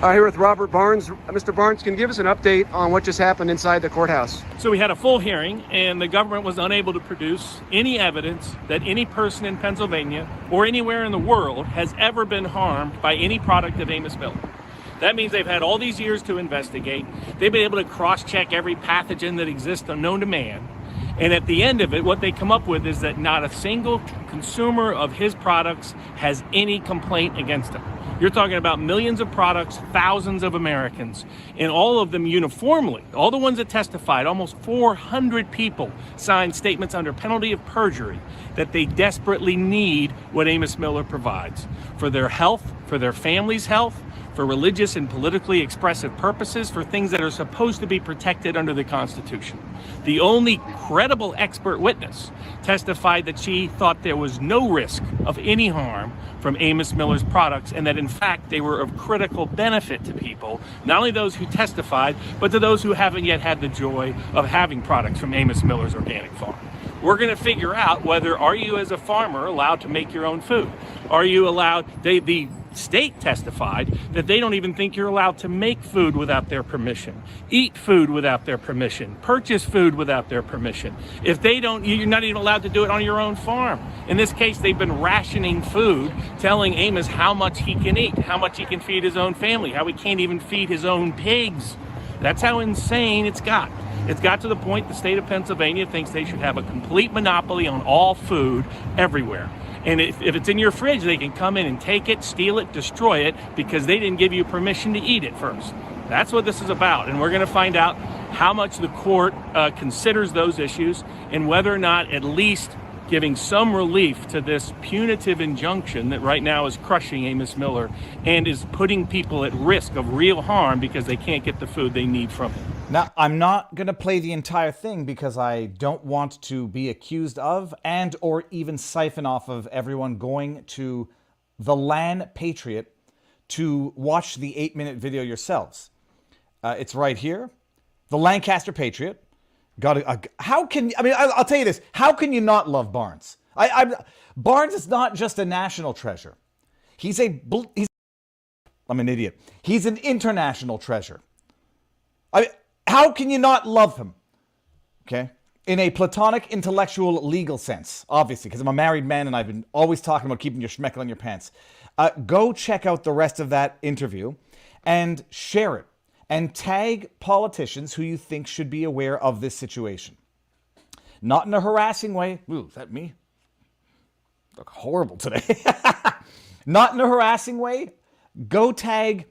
Here with Robert Barnes. Mr. Barnes, can you give us an update on what just happened inside the courthouse? So we had a full hearing, and the government was unable to produce any evidence that any person in Pennsylvania or anywhere in the world has ever been harmed by any product of Amos Miller. That means they've had all these years to investigate. They've been able to cross-check every pathogen that exists unknown to man. And at the end of it, what they come up with is that not a single consumer of his products has any complaint against him. You're talking about millions of products, thousands of Americans, and all of them uniformly, all the ones that testified, almost 400 people signed statements under penalty of perjury that they desperately need what Amos Miller provides for their health, for their family's health, for religious and politically expressive purposes, for things that are supposed to be protected under the Constitution. The only credible expert witness testified that she thought there was no risk of any harm from Amos Miller's products, and that in fact they were of critical benefit to people, not only those who testified, but to those who haven't yet had the joy of having products from Amos Miller's organic farm. We're going to figure out whether, are you as a farmer allowed to make your own food? Are you allowed, the state testified that they don't even think you're allowed to make food without their permission, eat food without their permission, purchase food without their permission. If they don't, you're not even allowed to do it on your own farm. In this case, they've been rationing food, telling Amos how much he can eat, how much he can feed his own family, how he can't even feed his own pigs. That's how insane it's got. It's got to the point the state of Pennsylvania thinks they should have a complete monopoly on all food everywhere. And if it's in your fridge, they can come in and take it, steal it, destroy it, because they didn't give you permission to eat it first. That's what this is about. And we're going to find out how much the court considers those issues and whether or not at least giving some relief to this punitive injunction that right now is crushing Amos Miller and is putting people at risk of real harm because they can't get the food they need from him. Now, I'm not going to play the entire thing because I don't want to be accused of and or even siphon off of everyone going to the LAN Patriot to watch the 8-minute video yourselves. It's right here. The Lancaster Patriot. I'll tell you this. How can you not love Barnes? Barnes is not just a national treasure. I'm an idiot. He's an international treasure. How can you not love him? Okay? In a platonic, intellectual, legal sense, obviously, because I'm a married man and I've been always talking about keeping your schmeckle in your pants. Go check out the rest of that interview and share it. And tag politicians who you think should be aware of this situation. Not in a harassing way. Ooh, is that me? I look horrible today. Not in a harassing way. Go tag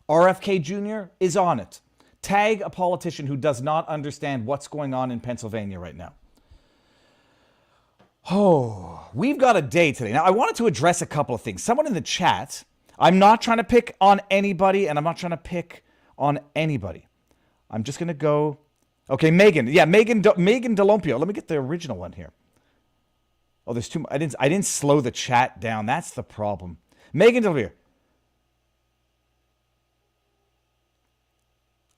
RFK Jr. is on it. Tag a politician who does not understand what's going on in Pennsylvania right now. Oh, we've got a day today. Now, I wanted to address a couple of things. Someone in the chat, I'm not trying to pick on anybody, and I'm not trying to pick on anybody. I'm just going to go. Okay, Megan. Yeah, Megan Delompio. Let me get the original one here. Oh, there's too much. I didn't slow the chat down. That's the problem. Megan Delompio.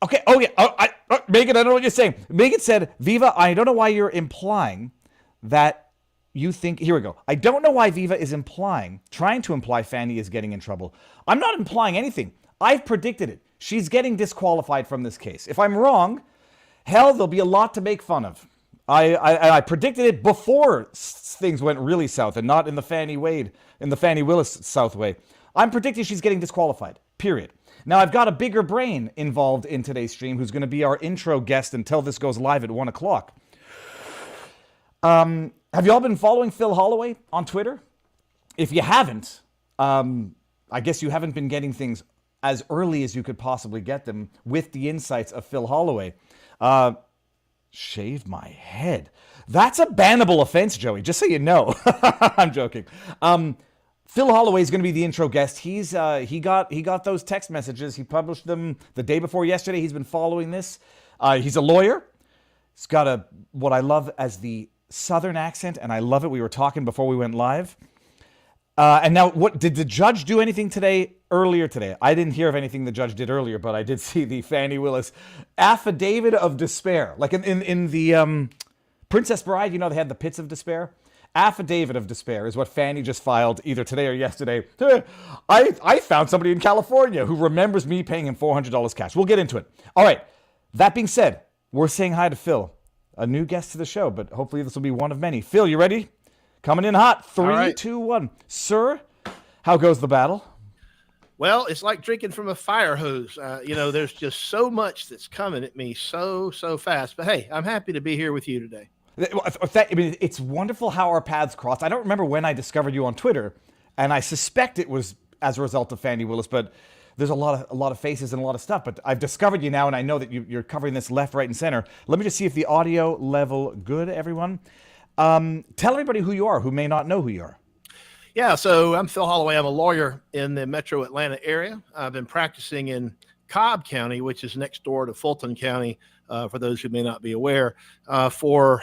Okay. Oh, yeah. Megan, I don't know what you're saying. Megan said, Viva, I don't know why you're implying that you think. Here we go. I don't know why Viva is trying to imply Fani is getting in trouble. I'm not implying anything. I've predicted it. She's getting disqualified from this case. If I'm wrong, hell, there'll be a lot to make fun of. I predicted it before things went really south and not in the Fani Willis South way. I'm predicting she's getting disqualified, period. Now, I've got a bigger brain involved in today's stream who's going to be our intro guest until this goes live at 1 o'clock. Have you all been following Phil Holloway on Twitter? If you haven't, I guess you haven't been getting things as early as you could possibly get them with the insights of Phil Holloway. Shave my head. That's a bannable offense, Joey, just so you know. I'm joking. Phil Holloway is going to be the intro guest. He got those text messages. He published them the day before yesterday. He's been following this. He's a lawyer. He's got what I love as the Southern accent, and I love it. We were talking before we went live. And now, what did the judge do anything earlier today? I didn't hear of anything the judge did earlier, but I did see the Fani Willis affidavit of despair. Like in the Princess Bride, they had the pits of despair. affidavit of despair is what Fani just filed either today or yesterday. I found somebody in California who remembers me paying him $400 cash. We'll get into it. All right. That being said, we're saying hi to Phil, a new guest to the show, but hopefully this will be one of many. Phil, you ready? Coming in hot. 3, 2, 1. Sir, how goes the battle? Well, it's like drinking from a fire hose. There's just so much that's coming at me so fast. But hey, I'm happy to be here with you today. It's wonderful how our paths crossed. I don't remember when I discovered you on Twitter, and I suspect it was as a result of Fani Willis, but there's a lot of faces and a lot of stuff. But I've discovered you now, and I know that you're covering this left, right, and center. Let me just see if the audio level good, everyone. Tell everybody who you are, who may not know who you are. Yeah, so I'm Phil Holloway. I'm a lawyer in the metro Atlanta area. I've been practicing in Cobb County, which is next door to Fulton County, for those who may not be aware, for,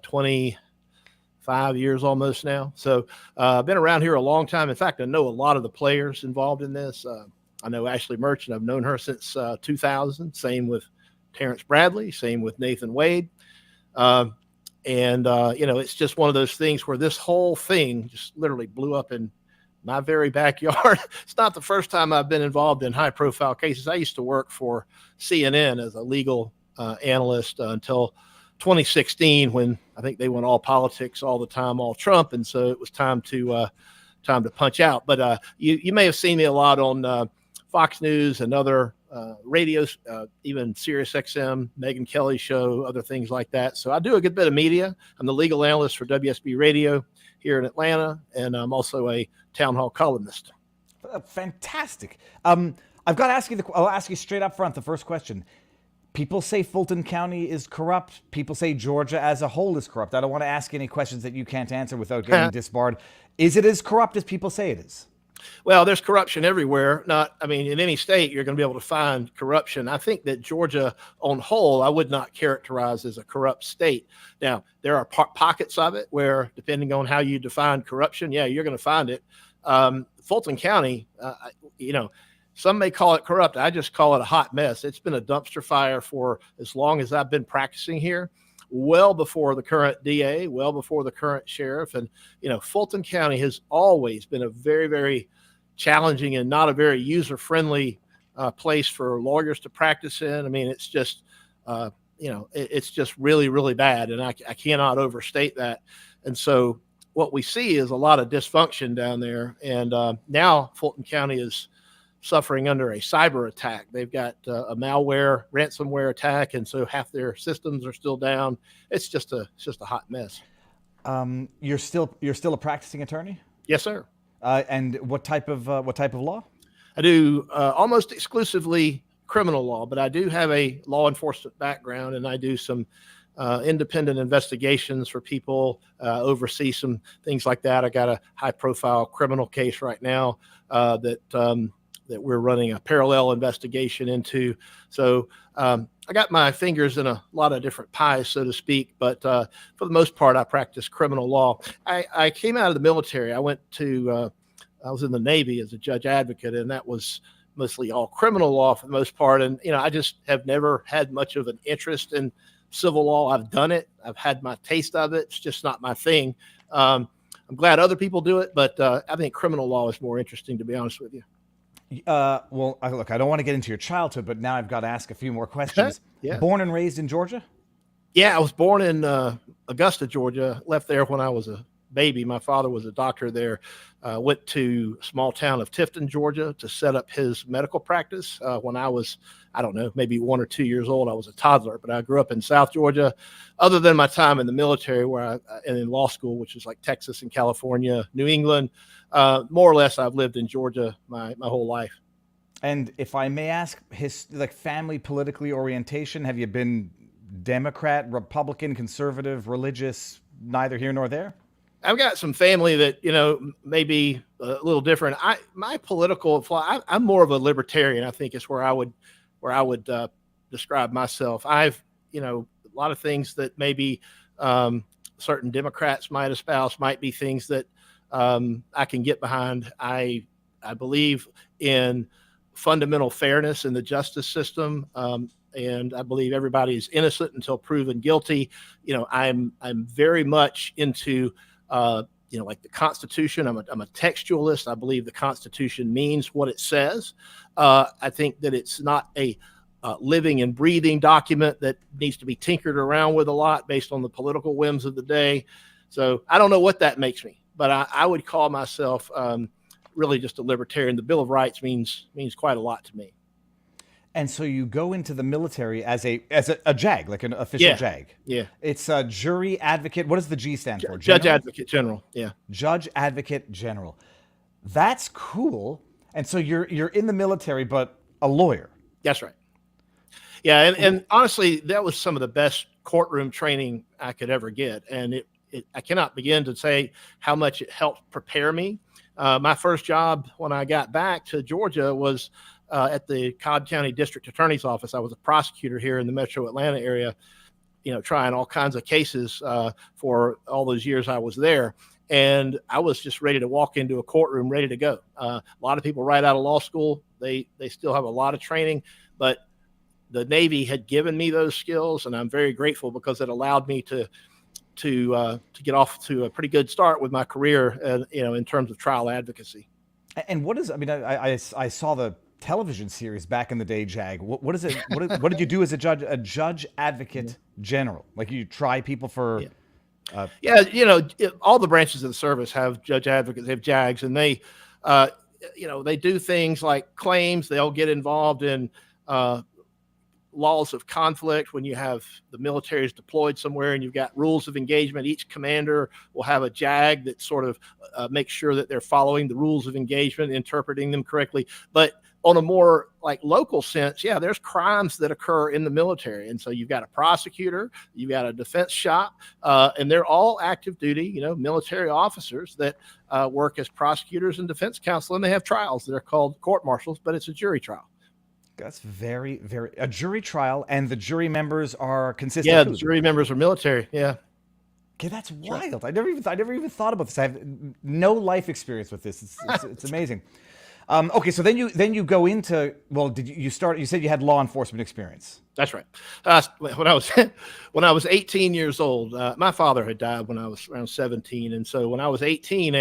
25 years almost now. So I've been around here a long time. In fact, I know a lot of the players involved in this. I know Ashley Merchant. I've known her since 2000. Same with Terrence Bradley. Same with Nathan Wade. It's just one of those things where this whole thing just literally blew up in my very backyard. It's not the first time I've been involved in high-profile cases. I used to work for CNN as a legal analyst until 2016, when I think they went all politics all the time, all Trump, and so it was time to punch out. But you may have seen me a lot on Fox News and other radios, even Sirius XM, Megyn Kelly's show, other things like that. So I do a good bit of media. I'm the legal analyst for WSB Radio here in Atlanta, and I'm also a town hall columnist. Fantastic. I've got to ask you, I'll ask you straight up front, the first question. People say Fulton County is corrupt. People say Georgia as a whole is corrupt. I don't want to ask any questions that you can't answer without getting disbarred. Is it as corrupt as people say it is? Well, there's corruption everywhere. In any state, you're going to be able to find corruption. I think that Georgia on whole, I would not characterize as a corrupt state. Now, there are pockets of it where, depending on how you define corruption, you're going to find it. Fulton County, some may call it corrupt. I just call it a hot mess. It's been a dumpster fire for as long as I've been practicing here, well before the current DA, well before the current sheriff. And, Fulton County has always been a very, very challenging and not a very user-friendly place for lawyers to practice in. I mean, it's just, it's just really, really bad. And I cannot overstate that. And so what we see is a lot of dysfunction down there. And now Fulton County is suffering under a cyber attack. They've got a malware, ransomware attack, and so half their systems are still down. It's just a hot mess. You're still a practicing attorney? Yes, sir. And what type of law? I do almost exclusively criminal law, but I do have a law enforcement background, and I do some independent investigations for people, oversee some things like that. I got a high-profile criminal case right now that we're running a parallel investigation into. So I got my fingers in a lot of different pies, so to speak, but for the most part, I practice criminal law. I came out of the military. I was in the Navy as a judge advocate, and that was mostly all criminal law for the most part. And, I just have never had much of an interest in civil law. I've done it. I've had my taste of it. It's just not my thing. I'm glad other people do it, but I think criminal law is more interesting, to be honest with you. Look, I don't want to get into your childhood, but now I've got to ask a few more questions. Yeah. Born and raised in Georgia? Yeah, I was born in Augusta, Georgia. Left there when I was a baby. My father was a doctor there. Went to a small town of Tifton, Georgia, to set up his medical practice. When I was, maybe 1 or 2 years old, I was a toddler. But I grew up in South Georgia. Other than my time in the military, and in law school, which is like Texas and California, New England, more or less, I've lived in Georgia my whole life. And if I may ask, family politically orientation, have you been Democrat, Republican, conservative, religious, neither here nor there? I've got some family that, may be a little different. My political I'm more of a libertarian, I think is where I would describe myself. I've, a lot of things that maybe certain Democrats might espouse might be things that I can get behind. I believe in fundamental fairness in the justice system. And I believe everybody is innocent until proven guilty. I'm very much into like the Constitution. I'm a textualist. I believe the Constitution means what it says. I think that it's not a living and breathing document that needs to be tinkered around with a lot based on the political whims of the day. So I don't know what that makes me, but I would call myself really just a libertarian. The Bill of Rights means quite a lot to me. And so you go into the military as a JAG, like an official JAG. Yeah. It's a jury advocate. What does the G stand for? Judge Advocate General. Yeah. Judge Advocate General. That's cool. And so you're in the military, but a lawyer. That's right. Yeah. And honestly, that was some of the best courtroom training I could ever get. And I cannot begin to say how much it helped prepare me. My first job when I got back to Georgia was at the Cobb County District Attorney's Office. I was a prosecutor here in the Metro Atlanta area, trying all kinds of cases for all those years I was there. And I was just ready to walk into a courtroom, ready to go. A lot of people right out of law school, they still have a lot of training, but the Navy had given me those skills, and I'm very grateful because it allowed me to get off to a pretty good start with my career, in terms of trial advocacy. And what is, I saw the television series back in the day, JAG. What is it? What did you do as a judge advocate general? Like you try people for. All the branches of the service have judge advocates, they have JAGs, and they do things like claims. They'll get involved in laws of conflict when you have the military is deployed somewhere and you've got rules of engagement. Each commander will have a JAG that sort of makes sure that they're following the rules of engagement, interpreting them correctly. But on a more like local sense, there's crimes that occur in the military. And so you've got a prosecutor, you've got a defense shop, and they're all active duty, military officers that work as prosecutors and defense counsel, and they have trials. They're called court-martials, but it's a jury trial. That's very, very a jury trial, and the jury members are consistent. Yeah, the jury members are military. Yeah. Okay, that's wild. I never even thought about this. I have no life experience with this. It's amazing. Okay, so then you go into, well, you said you had law enforcement experience. That's right. When I was 18 years old, my father had died when I was around 17, and so when I was 18,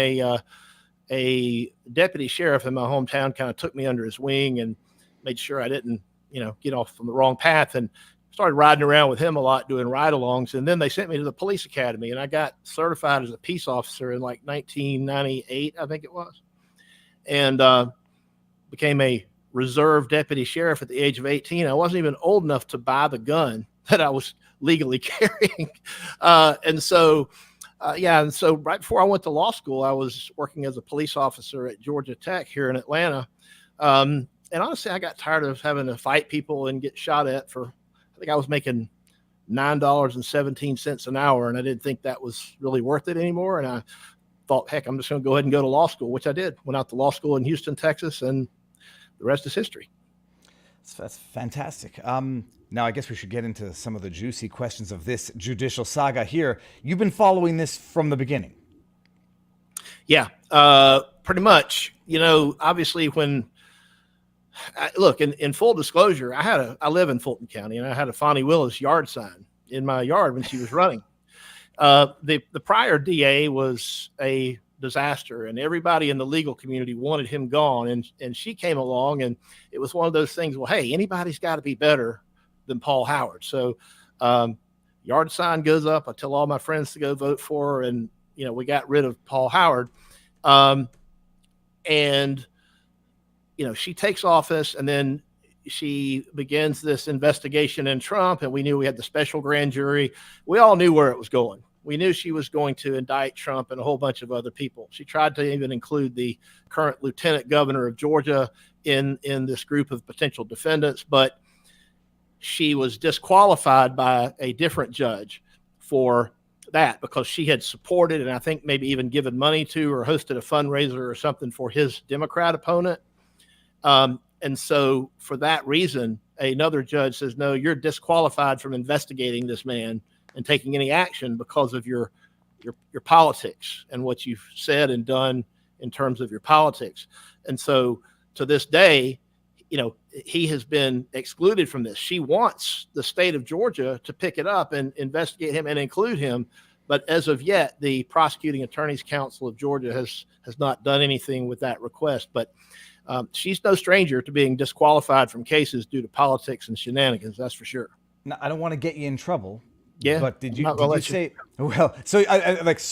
a deputy sheriff in my hometown kind of took me under his wing and made sure I didn't, get off on the wrong path, and started riding around with him a lot, doing ride-alongs. And then they sent me to the police academy, and I got certified as a peace officer in like 1998, I think it was, and became a reserve deputy sheriff at the age of 18. I wasn't even old enough to buy the gun that I was legally carrying. And so right before I went to law school, I was working as a police officer at Georgia Tech here in Atlanta. And honestly, I got tired of having to fight people and get shot at I think I was making $9.17 an hour, and I didn't think that was really worth it anymore. And I thought, heck, I'm just going to go ahead and go to law school, which I did. Went out to law school in Houston, Texas, and the rest is history. That's fantastic. Now, I guess we should get into some of the juicy questions of this judicial saga here. You've been following this from the beginning. Yeah, pretty much. Obviously, when look, in full disclosure, I live in Fulton County, and I had a Fani Willis yard sign in my yard when she was running. The prior DA was a disaster, and everybody in the legal community wanted him gone. And she came along, and it was one of those things. Well, hey, anybody's got to be better than Paul Howard. So, yard sign goes up. I tell all my friends to go vote for her, and we got rid of Paul Howard. And she takes office, and then she begins this investigation in Trump, and we knew we had the special grand jury. We all knew where it was going. We knew she was going to indict Trump and a whole bunch of other people. She tried to even include the current lieutenant governor of Georgia in this group of potential defendants, but she was disqualified by a different judge for that because she had supported, and I think maybe even given money to or hosted a fundraiser or something for his Democrat opponent. And so for that reason, another judge says, no, you're disqualified from investigating this man and taking any action because of your politics and what you've said and done in terms of your politics. And so to this day, he has been excluded from this. She wants the state of Georgia to pick it up and investigate him and include him But as of yet, the Prosecuting Attorneys Council of Georgia has not done anything with that request. But she's no stranger to being disqualified from cases due to politics and shenanigans. That's for sure. Now, I don't want to get you in trouble. Yeah. But did you say, well, so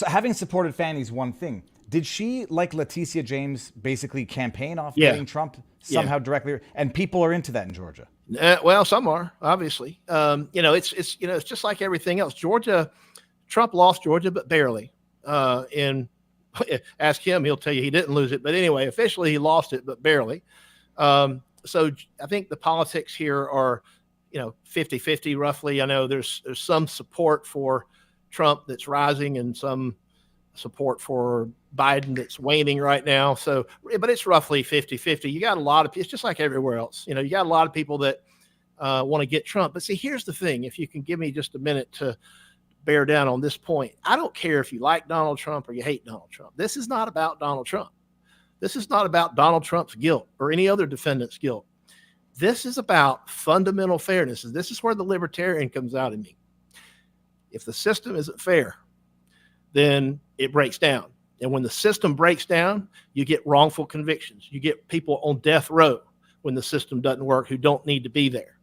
having supported Fani's one thing, did she, like Leticia James, basically campaign off getting Trump somehow directly? And people are into that in Georgia. Well, some are, obviously. It's just like everything else. Trump lost Georgia, but barely. Ask him, he'll tell you he didn't lose it. But anyway, officially he lost it, but barely. So I think the politics here are, 50-50 roughly. I know there's some support for Trump that's rising and some support for Biden that's waning right now. So, but it's roughly 50-50. You got a lot of, it's just like everywhere else. You got a lot of people that want to get Trump. But see, here's the thing. If you can give me just a minute to bear down on this point, I don't care if you like Donald Trump or you hate Donald Trump. This is not about Donald Trump. This is not about Donald Trump's guilt or any other defendant's guilt. This is about fundamental fairness. And this is where the libertarian comes out in me. If the system isn't fair, then it breaks down. And when the system breaks down, you get wrongful convictions. You get people on death row when the system doesn't work who don't need to be there.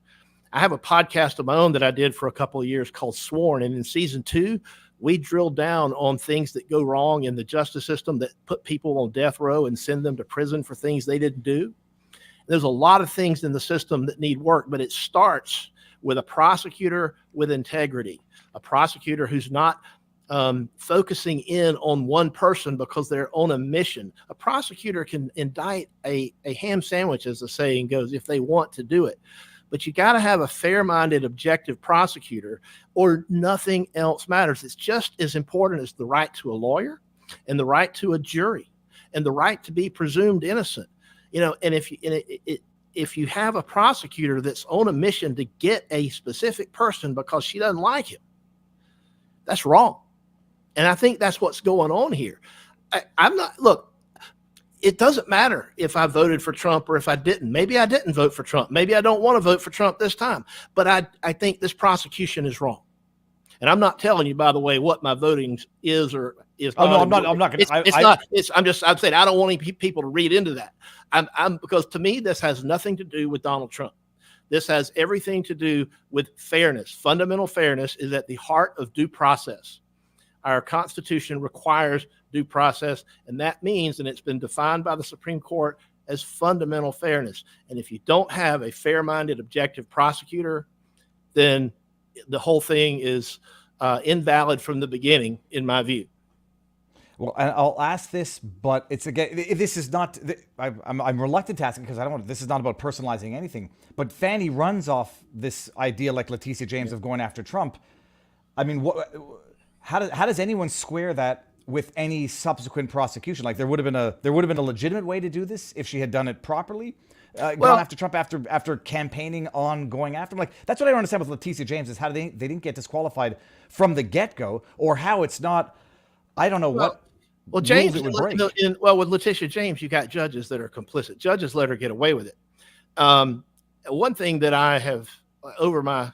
I have a podcast of my own that I did for a couple of years called Sworn. And in season 2, we drilled down on things that go wrong in the justice system that put people on death row and send them to prison for things they didn't do. There's a lot of things in the system that need work, but it starts with a prosecutor with integrity, a prosecutor who's not focusing in on one person because they're on a mission. A prosecutor can indict a ham sandwich, as the saying goes, if they want to do it. But you got to have a fair-minded, objective prosecutor, or nothing else matters. It's just as important as the right to a lawyer and the right to a jury and the right to be presumed innocent. And if you have a prosecutor that's on a mission to get a specific person because she doesn't like him, that's wrong. And I think that's what's going on here. It doesn't matter if I voted for Trump or if I didn't. Maybe I didn't vote for Trump. Maybe I don't want to vote for Trump this time. But I think this prosecution is wrong. And I'm not telling you, by the way, what my voting is or is not. Oh, no, I'm not going to. I'm saying I don't want any people to read into that. Because to me, this has nothing to do with Donald Trump. This has everything to do with fairness. Fundamental fairness is at the heart of due process. Our Constitution requires due process, and that means, and it's been defined by the Supreme Court as fundamental fairness. And if you don't have a fair-minded, objective prosecutor, then the whole thing is invalid from the beginning, in my view. Well, and I'll ask this, but it's again, this is not. I'm reluctant to ask it because I don't want. This is not about personalizing anything. But Fani runs off this idea, like Leticia James, of going after Trump. I mean, how does anyone square that with any subsequent prosecution? Like there would have been a legitimate way to do this if she had done it properly. Going after Trump after campaigning on going after him. Like that's what I don't understand with Leticia James is how they didn't get disqualified from the get-go, or how it's not. I don't know what. Well, James, with Leticia James, you got judges that are complicit. Judges let her get away with it. One thing that I have over my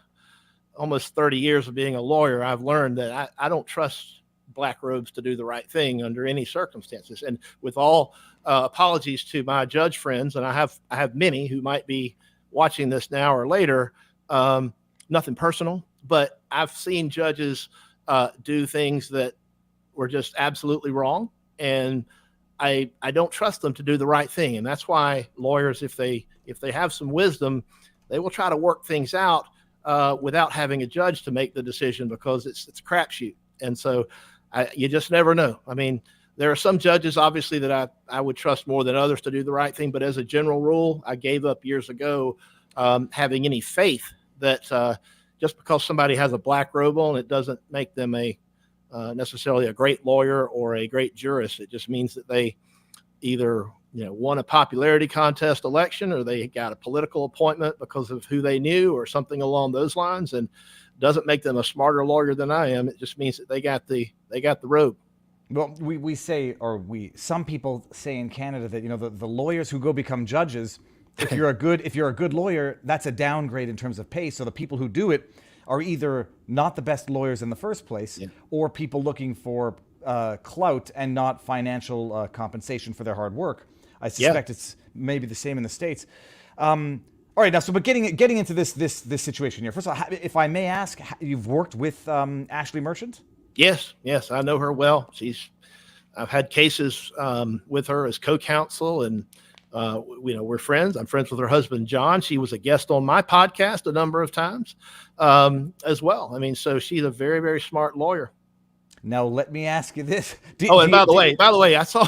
almost 30 years of being a lawyer, I've learned that I don't trust black robes to do the right thing under any circumstances. And with all apologies to my judge friends, and I have many who might be watching this now or later, nothing personal, but I've seen judges do things that were just absolutely wrong. And I don't trust them to do the right thing. And that's why lawyers, if they have some wisdom, they will try to work things out without having a judge to make the decision, because it's a crapshoot. And so you just never know. I mean, there are some judges, obviously, that I would trust more than others to do the right thing. But as a general rule, I gave up years ago having any faith that just because somebody has a black robe on, it doesn't make them necessarily a great lawyer or a great jurist. It just means that they either won a popularity contest election, or they got a political appointment because of who they knew or something along those lines, and doesn't make them a smarter lawyer than I am. It just means that they got the robe. Well, some people say in Canada that the lawyers who go become judges, if you're a good lawyer, that's a downgrade in terms of pay. So the people who do it are either not the best lawyers in the first place, or people looking for clout and not financial compensation for their hard work. I suspect it's maybe the same in the States. All right, now, but getting into this situation here. First of all, if I may ask, you've worked with Ashley Merchant? Yes, I know her well. I've had cases with her as co-counsel, and we're friends. I'm friends with her husband, John. She was a guest on my podcast a number of times as well. I mean, so she's a very, very smart lawyer. Now, let me ask you this. By the way, I saw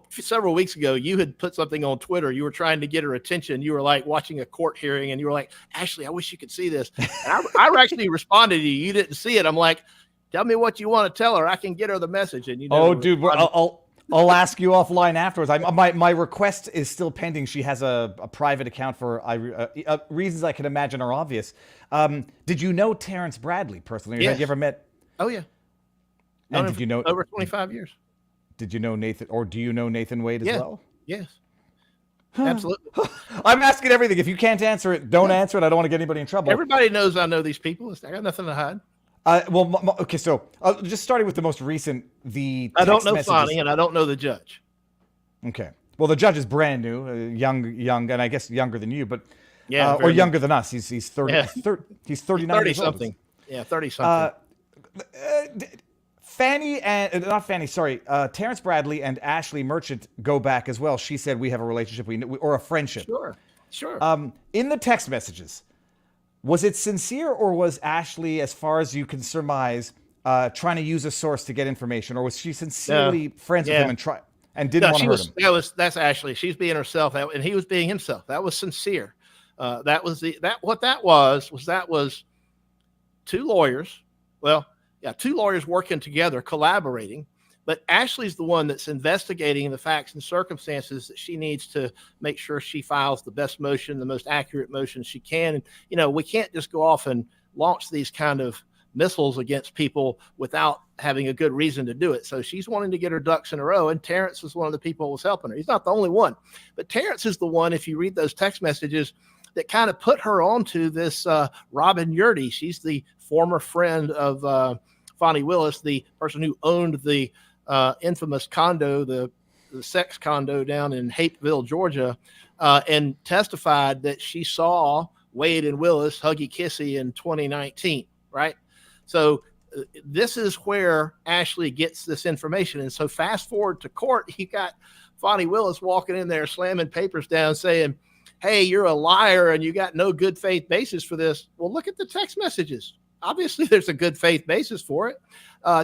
several weeks ago, you had put something on Twitter. You were trying to get her attention. You were like watching a court hearing, and you were like, Ashley, I wish you could see this. And I actually responded to you. You didn't see it. I'm like, tell me what you want to tell her. I can get her the message. And dude, I'll ask you offline afterwards. My request is still pending. She has a private account for reasons I can imagine are obvious. Did you know Terrence Bradley personally? Yes. Have you ever met? Oh, yeah. And did you know over 25 years? Did you know Nathan, or do you know Nathan Wade as well? Yes. Absolutely. I'm asking everything. If you can't answer it, don't answer it. I don't want to get anybody in trouble. Everybody knows I know these people. I got nothing to hide. Okay, so just starting with the most recent, I don't know Fani, and I don't know the judge. Okay. Well, the judge is brand new, young, and I guess younger than you, but or younger than us. He's 30. Yeah. He's 39. 30 something. Yeah, 30 something. Terrence Bradley and Ashley Merchant go back as well. She said we have a relationship, or a friendship. Sure. In the text messages, was it sincere, or was Ashley, as far as you can surmise, trying to use a source to get information, or was she sincerely friends with him and didn't want to hurt him? That's Ashley. She's being herself, and he was being himself. That was sincere. That was two lawyers. Well, two lawyers working together, collaborating. But Ashley's the one that's investigating the facts and circumstances that she needs to make sure she files the best motion, the most accurate motion she can. And, we can't just go off and launch these kind of missiles against people without having a good reason to do it. So she's wanting to get her ducks in a row. And Terrence was one of the people who was helping her. He's not the only one, but Terrence is the one, if you read those text messages, that kind of put her onto this Robin Yurdy. She's the former friend of Fani Willis, the person who owned the infamous condo, the sex condo down in Hapeville, Georgia, and testified that she saw Wade and Willis huggy kissy in 2019, right? So this is where Ashley gets this information. And so fast forward to court, you got Fani Willis walking in there, slamming papers down, saying, hey, you're a liar and you got no good faith basis for this. Well, look at the text messages. Obviously, there's a good faith basis for it.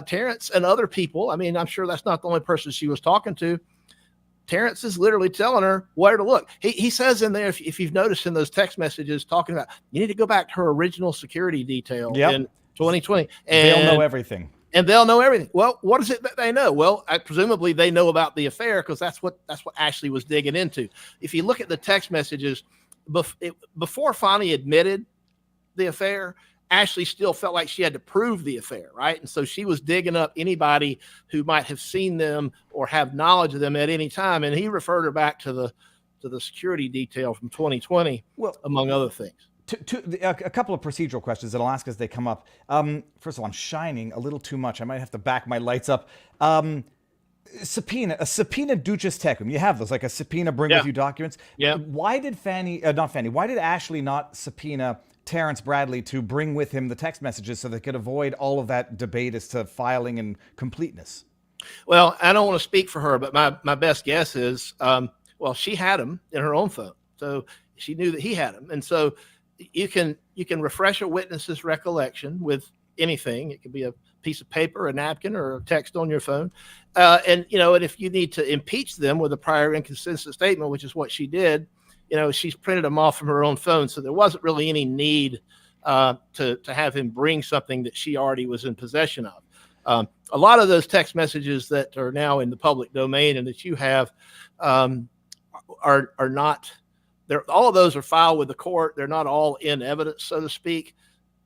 Terrence and other people, I mean, I'm sure that's not the only person she was talking to. Terrence is literally telling her where to look. He says in there, if you've noticed in those text messages, talking about, you need to go back to her original security detail in 2020. And they'll know everything. And they'll know everything. Well, what is it that they know? Well, presumably they know about the affair, because that's what Ashley was digging into. If you look at the text messages, before Fani admitted the affair, Ashley still felt like she had to prove the affair, right? And so she was digging up anybody who might have seen them or have knowledge of them at any time. And he referred her back to the security detail from 2020, among other things. A couple of procedural questions that I'll ask as they come up. First of all, I'm shining a little too much. I might have to back my lights up. Subpoena duces tecum. You have those, like a subpoena, bring with you documents. Yeah. Why did why did Ashley not subpoena Terrence Bradley to bring with him the text messages so they could avoid all of that debate as to filing and completeness? Well, I don't want to speak for her, but my best guess is, she had them in her own phone. So she knew that he had them. And so you can refresh a witness's recollection with anything. It could be a piece of paper, a napkin, or a text on your phone. And if you need to impeach them with a prior inconsistent statement, which is what she did, she's printed them off from her own phone. So there wasn't really any need to have him bring something that she already was in possession of. A lot of those text messages that are now in the public domain and that you have are not, all of those are filed with the court. They're not all in evidence, so to speak.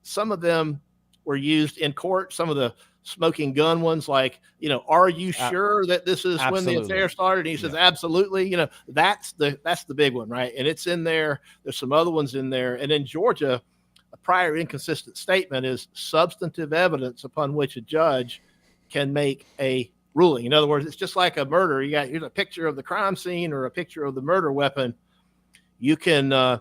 Some of them were used in court. Some of the smoking gun ones, like, are you sure that this is absolutely. When the affair started? And he says, absolutely. That's the big one, right? And it's in there. There's some other ones in there. And in Georgia, a prior inconsistent statement is substantive evidence upon which a judge can make a ruling. In other words, it's just like a murder. Here's a picture of the crime scene or a picture of the murder weapon. You can,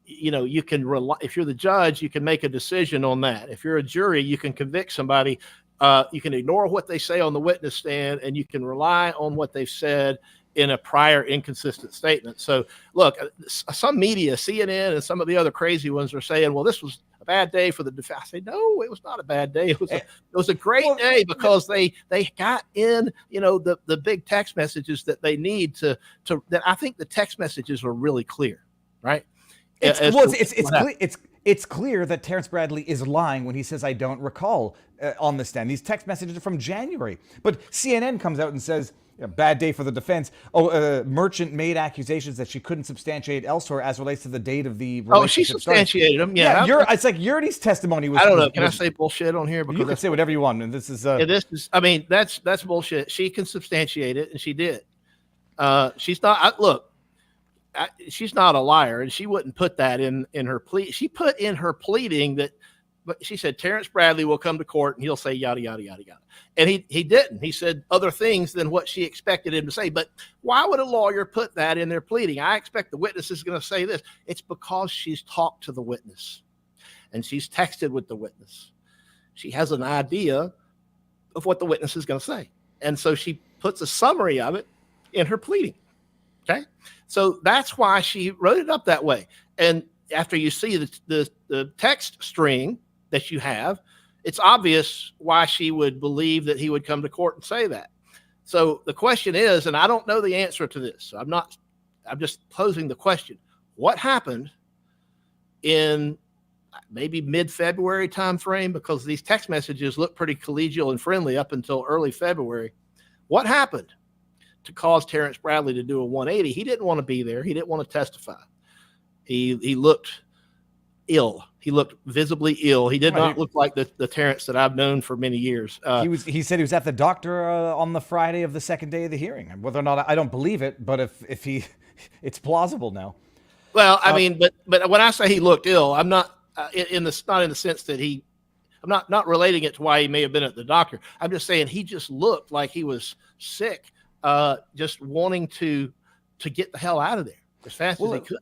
you can rely. If you're the judge, you can make a decision on that. If you're a jury, you can convict somebody. You can ignore what they say on the witness stand, and you can rely on what they've said in a prior inconsistent statement. So look, some media, CNN and some of the other crazy ones, are saying, well, this was a bad day for the defense. I say, no, it was not a bad day. It was a great day because they got in, the big text messages that they need to that. I think the text messages were really clear, right? It's clear that Terrence Bradley is lying when he says, I don't recall on the stand. These text messages are from January. But CNN comes out and says, bad day for the defense. Merchant made accusations that she couldn't substantiate elsewhere as relates to the date of the relationship. Oh, she substantiated them. Yeah. It's like Yurdi's testimony was. I don't know. Can I say bullshit on here? Because you can say whatever you want. And this is. That's bullshit. She can substantiate it, and she did. She's not. She's not a liar, and she wouldn't put that in her plea. She put in her pleading that, but she said Terrence Bradley will come to court and he'll say yada yada yada yada, and he didn't. He said other things than what she expected him to say. But why would a lawyer put that in their pleading? I expect the witness is going to say this. It's because she's talked to the witness, and she's texted with the witness. She has an idea of what the witness is going to say, and so she puts a summary of it in her pleading. Okay. So that's why she wrote it up that way. And after you see the text string that you have, it's obvious why she would believe that he would come to court and say that. So the question is, and I don't know the answer to this, so I'm just posing the question. What happened in maybe mid-February timeframe? Because these text messages look pretty collegial and friendly up until early February. What happened to cause Terrence Bradley to do a 180? He didn't want to be there. He didn't want to testify. He looked ill. He looked visibly ill. He did not look like the Terrence that I've known for many years. He said he was at the doctor on the Friday of the second day of the hearing. Whether or not I don't believe it, but if he, it's plausible now. Well, I mean, but when I say he looked ill, I'm not not in the sense that I'm not relating it to why he may have been at the doctor. I'm just saying he just looked like he was sick. Just wanting to get the hell out of there as fast as he could.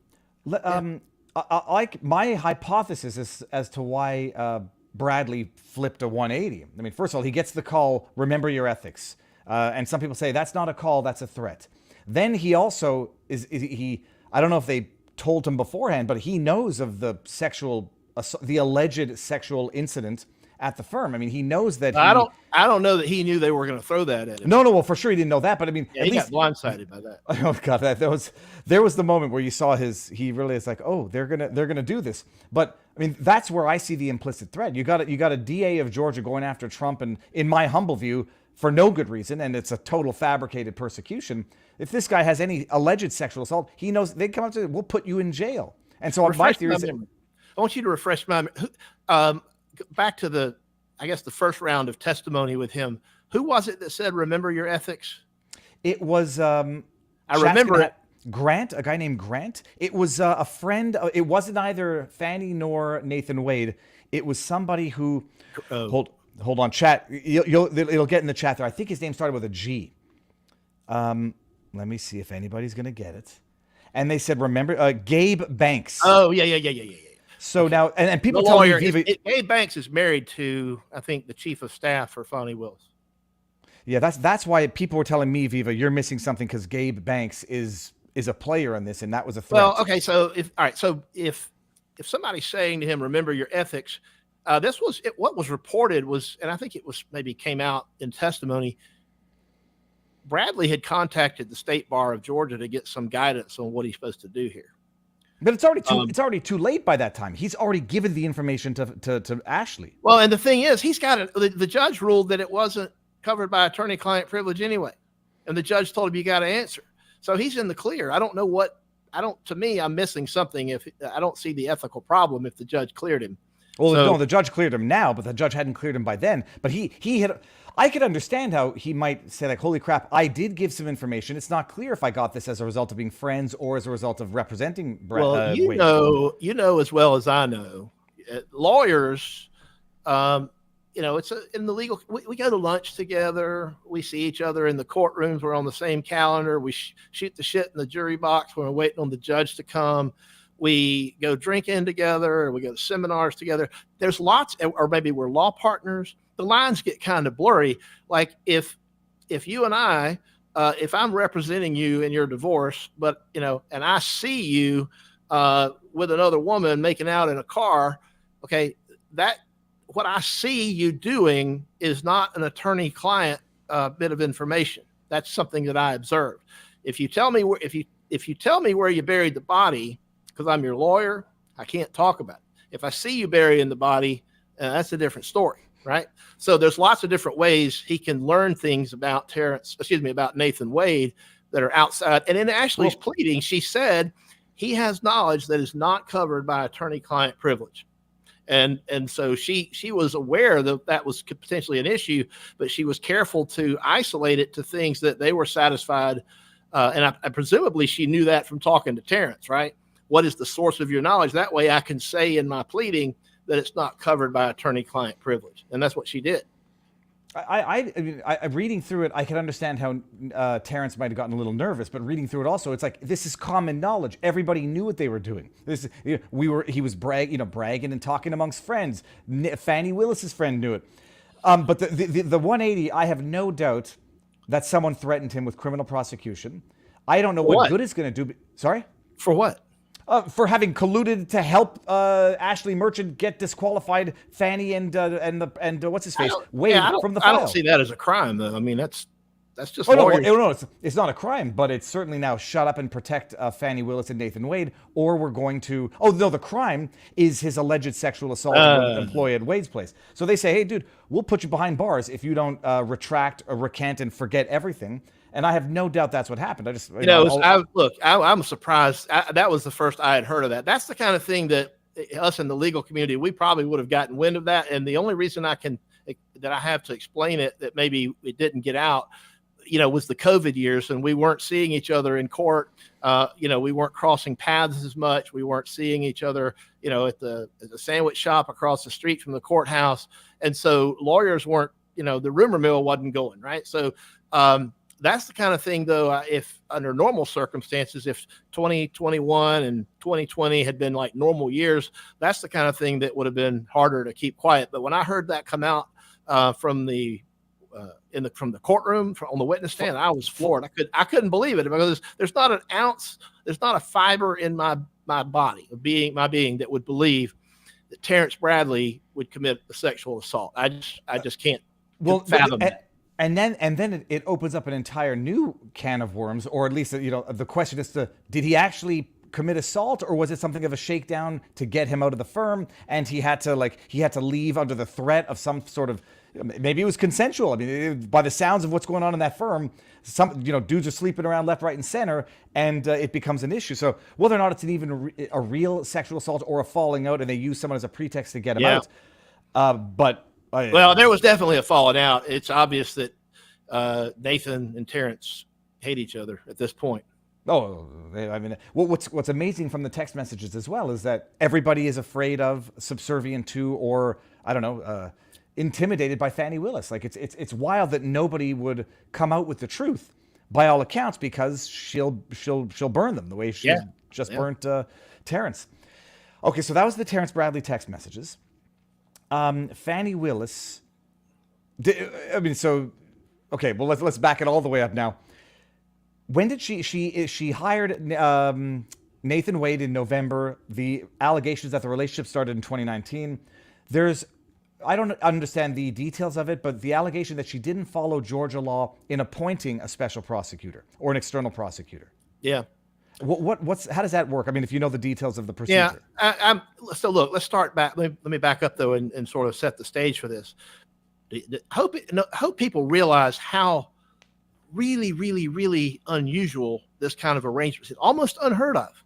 My hypothesis is as to why Bradley flipped a 180. I mean, first of all, he gets the call, remember your ethics. And some people say that's not a call, that's a threat. Then he also I don't know if they told him beforehand, but he knows of the alleged sexual incident at the firm. I mean, he knows that. I don't know that he knew they were going to throw that at him. No. Well, for sure he didn't know that. But I mean, yeah, he got blindsided by that. Oh God, there was the moment where you saw he really is like, oh, they're gonna do this. But I mean, that's where I see the implicit threat. You got a DA of Georgia going after Trump, and in my humble view, for no good reason, and it's a total fabricated persecution. If this guy has any alleged sexual assault, he knows they come up to, we'll put you in jail. And so my theory is, I want you to refresh my memory. Back to the first round of testimony with him. Who was it that said, remember your ethics? It was, I remember it. Grant, a guy named Grant. It was a friend. It wasn't either Fani nor Nathan Wade. It was somebody who, hold on, chat. It'll get in the chat there. I think his name started with a G. Let me see if anybody's going to get it. And they said, remember, Gabe Banks. Oh, yeah. So okay. Now, and people the tell lawyer, me Gabe Banks is married to, I think, the chief of staff for Fani Willis. Yeah, that's why people were telling me, Viva, you're missing something because Gabe Banks is a player in this, and that was a threat. Well, okay, so if somebody's saying to him, remember your ethics, what was reported was, and I think it was maybe came out in testimony, Bradley had contacted the State Bar of Georgia to get some guidance on what he's supposed to do here. But it's already too late by that time. He's already given the information to Ashley. Well, and the thing is, the judge ruled that it wasn't covered by attorney-client privilege anyway, and the judge told him you got to answer. So he's in the clear. To me, I'm missing something if I don't see the ethical problem if the judge cleared him. Well, no, the judge cleared him now, but the judge hadn't cleared him by then. But he had. I could understand how he might say, like, holy crap, I did give some information. It's not clear if I got this as a result of being friends or as a result of representing Brad. Well, you know as well as I know, Lawyers, it's in the legal, we go to lunch together. We see each other in the courtrooms. We're on the same calendar. We shoot the shit in the jury box when we're waiting on the judge to come. We go drinking together, or we go to seminars together. There's lots, or maybe we're law partners. The lines get kind of blurry. Like if you and I, if I'm representing you in your divorce, but and I see you with another woman making out in a car, okay, that what I see you doing is not an attorney-client bit of information. That's something that I observed. If you tell me if you tell me where you buried the body, because I'm your lawyer, I can't talk about it. If I see you burying the body, that's a different story, right? So there's lots of different ways he can learn things about about Nathan Wade that are outside. And in Ashley's pleading, she said he has knowledge that is not covered by attorney-client privilege. And so she was aware that was potentially an issue, but she was careful to isolate it to things that they were satisfied. And I presumably she knew that from talking to Terrence, right? What is the source of your knowledge? That way I can say in my pleading that it's not covered by attorney-client privilege. And that's what she did. I mean, reading through it, I can understand how Terrence might have gotten a little nervous, but reading through it also, it's like, this is common knowledge. Everybody knew what they were doing. He was bragging and talking amongst friends. Fani Willis's friend knew it. But the 180, I have no doubt that someone threatened him with criminal prosecution. I don't know what good it's going to do. Sorry? For what? For having colluded to help Ashley Merchant get disqualified Fani and what's his face Wade from the file. I don't see that as a crime, though. I mean, that's just it's not a crime, but it's certainly now shut up and protect Fani Willis and Nathan Wade, or we're going to. Oh no, the crime is his alleged sexual assault of an employee at Wade's place. So they say, hey, dude, we'll put you behind bars if you don't retract or recant and forget everything. And I have no doubt that's what happened. I just, I'm surprised. That was the first I had heard of that. That's the kind of thing that us in the legal community, we probably would have gotten wind of that. And the only reason I have to explain it, that maybe it didn't get out, was the COVID years, and we weren't seeing each other in court. We weren't crossing paths as much. We weren't seeing each other, at the sandwich shop across the street from the courthouse. And so lawyers weren't, the rumor mill wasn't going, right? So, that's the kind of thing, though, if under normal circumstances, if 2021 and 2020 had been like normal years, that's the kind of thing that would have been harder to keep quiet. But when I heard that come out from the courtroom on the witness stand, I was floored. I couldn't believe it, because there's not an ounce, there's not a fiber in my body of my being that would believe that Terrence Bradley would commit a sexual assault. I just can't fathom that. And then it opens up an entire new can of worms, or at least, the question is did he actually commit assault, or was it something of a shakedown to get him out of the firm, and he had to leave under the threat of some sort of, maybe it was consensual. I mean, by the sounds of what's going on in that firm, some dudes are sleeping around left, right, and center, and it becomes an issue. So whether or not it's even a real sexual assault or a falling out, and they use someone as a pretext to get him out, well, there was definitely a falling out. It's obvious that Nathan and Terrence hate each other at this point. Oh, I mean, what's amazing from the text messages as well is that everybody is afraid of, subservient to, or I don't know, intimidated by Fani Willis. Like it's wild that nobody would come out with the truth, by all accounts, because she'll burn them the way she just burnt Terrence. Okay, so that was the Terrence Bradley text messages. Fani Willis. Okay, well let's back it all the way up now. When did she hired Nathan Wade in November? The allegations that the relationship started in 2019. I don't understand the details of it, but the allegation that she didn't follow Georgia law in appointing a special prosecutor or an external prosecutor. Yeah. How does that work? I mean, if you know the details of the procedure. Yeah. So look, let's start back. Let me back up though and sort of set the stage for this. Hope people realize how really, really, really unusual this kind of arrangement is. Almost unheard of.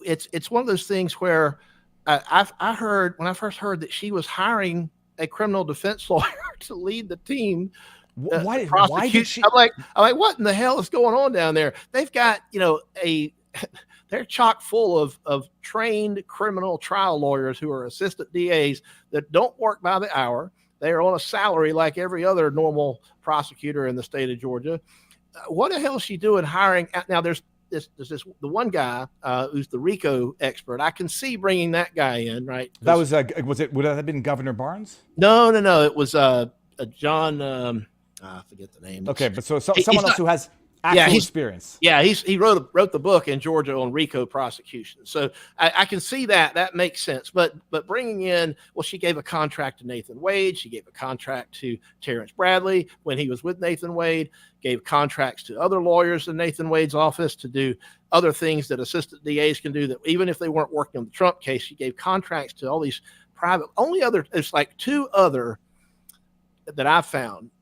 It's one of those things where I heard when I first heard that she was hiring a criminal defense lawyer to lead the team. Why did she? I'm like, what in the hell is going on down there? They've got, they're chock full of trained criminal trial lawyers who are assistant DAs that don't work by the hour. They are on a salary like every other normal prosecutor in the state of Georgia. What the hell is she doing hiring? Now there's the one guy who's the RICO expert. I can see bringing that guy in, right? That was it? Would that have been Governor Barnes? No. It was John. I forget the name. Okay, but someone else who has actual experience. Yeah, he wrote the book in Georgia on RICO prosecution. So I can see that makes sense. But bringing in, well, she gave a contract to Nathan Wade. She gave a contract to Terrence Bradley when he was with Nathan Wade. Gave contracts to other lawyers in Nathan Wade's office to do other things that assistant DAs can do, that even if they weren't working on the Trump case. She gave contracts to all these private. It's like two other that I've found.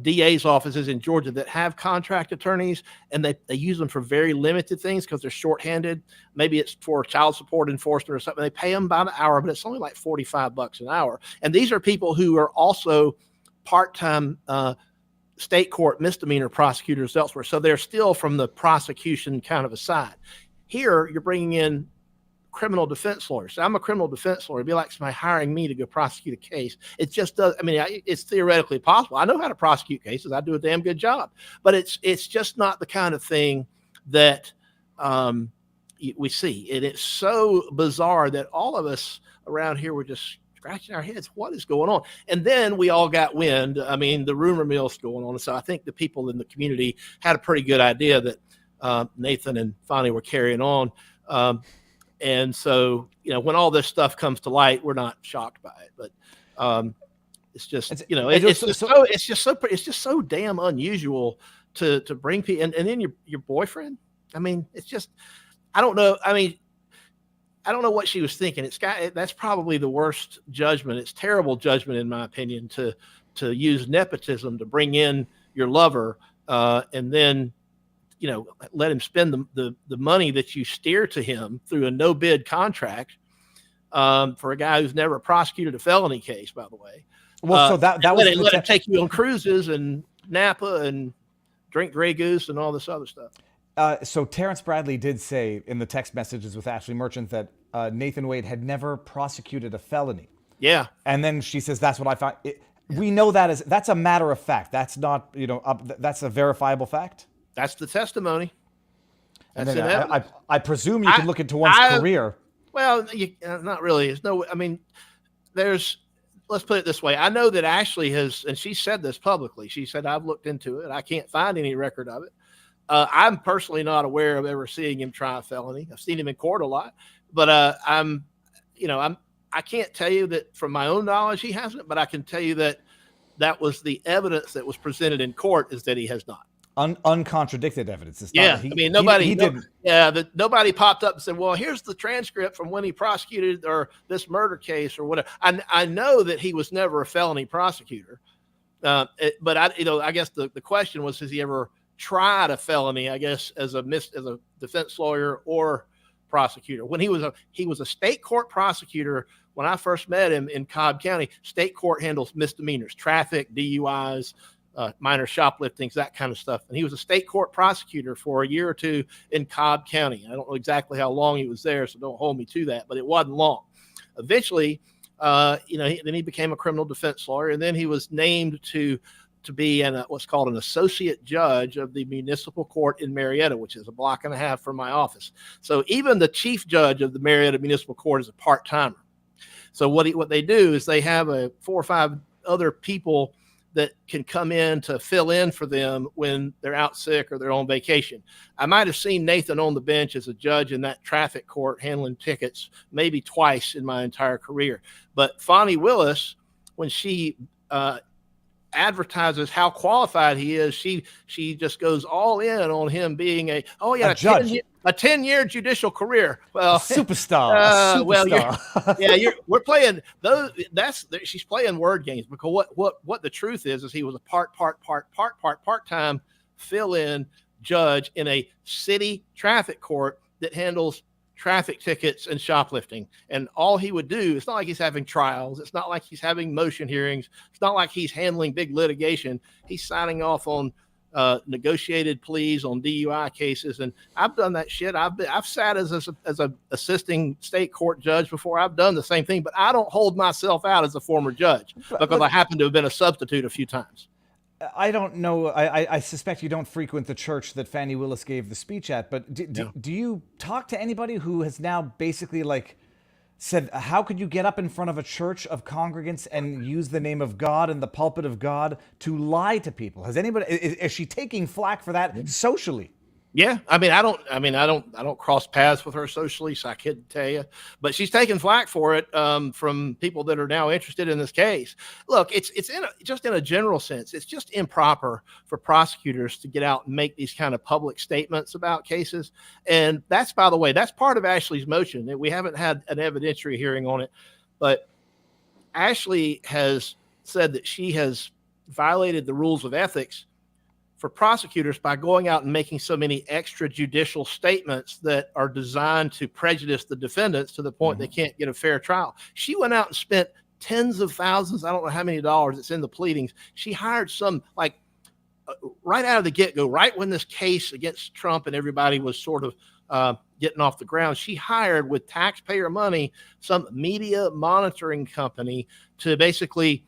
DA's offices in Georgia that have contract attorneys, and they use them for very limited things because they're shorthanded. Maybe it's for child support enforcement or something. They pay them by the hour, but it's only like $45 an hour. And these are people who are also part-time state court misdemeanor prosecutors elsewhere. So they're still from the prosecution kind of a side. Here, you're bringing in criminal defense lawyers. So I'm a criminal defense lawyer. It'd be like somebody hiring me to go prosecute a case. It just does. I mean, it's theoretically possible. I know how to prosecute cases. I do a damn good job, but it's just not the kind of thing that we see. And it's so bizarre that all of us around here were just scratching our heads. What is going on? And then we all got wind. I mean, the rumor mill's going on. So I think the people in the community had a pretty good idea that Nathan and Fani were carrying on. And so, when all this stuff comes to light, we're not shocked by it, but it's just, it's just so damn unusual to bring people and then your boyfriend. I mean, it's just, I don't know. I mean, I don't know what she was thinking. That's probably the worst judgment. It's terrible judgment, in my opinion, to use nepotism to bring in your lover and then, let him spend the money that you steer to him through a no bid contract for a guy who's never prosecuted a felony case, by the way. Well, so that was let him take you on cruises and Napa and drink Grey Goose and all this other stuff. So Terrence Bradley did say in the text messages with Ashley Merchant that Nathan Wade had never prosecuted a felony. Yeah. And then she says, that's what I found. We know that's a matter of fact. That's not, that's a verifiable fact. That's the testimony. And then I presume you can look into one's career. Well, not really. Let's put it this way. I know that Ashley has, and she said this publicly. She said, I've looked into it. I can't find any record of it. I'm personally not aware of ever seeing him try a felony. I've seen him in court a lot, but I can't tell you that from my own knowledge he hasn't, but I can tell you that was the evidence that was presented in court, is that he has not. Uncontradicted evidence. Nobody popped up and said, well, here's the transcript from when he prosecuted or this murder case or whatever. I know that he was never a felony prosecutor. But I guess the question was, has he ever tried a felony, I guess, as a defense lawyer or prosecutor? When he was a state court prosecutor, when I first met him in Cobb County, state court handles misdemeanors, traffic, DUIs, minor shopliftings, that kind of stuff. And he was a state court prosecutor for a year or two in Cobb County. I don't know exactly how long he was there, so don't hold me to that, but it wasn't long. Eventually, then he became a criminal defense lawyer, and then he was named to be what's called an associate judge of the municipal court in Marietta, which is a block and a half from my office. So even the chief judge of the Marietta Municipal Court is a part-timer. So what they do is they have 4 or 5 other people that can come in to fill in for them when they're out sick or they're on vacation. I might have seen Nathan on the bench as a judge in that traffic court handling tickets maybe twice in my entire career. But Fani Willis, when she advertises how qualified he is, she just goes all in on him being a judge. A 10-year judicial career. Well, superstar. We're playing those. She's playing word games, because what the truth is he was a part-time fill-in judge in a city traffic court that handles traffic tickets and shoplifting. And all he would do, it's not like he's having trials. It's not like he's having motion hearings. It's not like he's handling big litigation. He's signing off on negotiated pleas on DUI cases, and I've done that shit. I've sat as a assisting state court judge before. I've done the same thing, but I don't hold myself out as a former judge because I happen to have been a substitute a few times. I don't know. I suspect you don't frequent the church that Fani Willis gave the speech at, but do you talk to anybody who has now basically like said, how could you get up in front of a church of congregants and use the name of God and the pulpit of God to lie to people? Has anybody, is she taking flack for that socially? Yeah, I don't cross paths with her socially, so I couldn't tell you. But she's taking flack for it from people that are now interested in this case. Look, it's just in a general sense, it's just improper for prosecutors to get out and make these kind of public statements about cases. And that's, by the way, that's part of Ashley's motion. We haven't had an evidentiary hearing on it, but Ashley has said that she has violated the rules of ethics for prosecutors by going out and making so many extrajudicial statements that are designed to prejudice the defendants to the point they can't get a fair trial. She went out and spent tens of thousands, I don't know how many dollars, it's in the pleadings. She hired some, like, right out of the get-go, right when this case against Trump and everybody was sort of getting off the ground, she hired with taxpayer money some media monitoring company to basically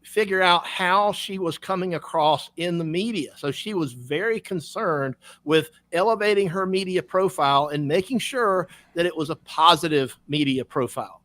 figure out how she was coming across in the media. So she was very concerned with elevating her media profile and making sure that it was a positive media profile.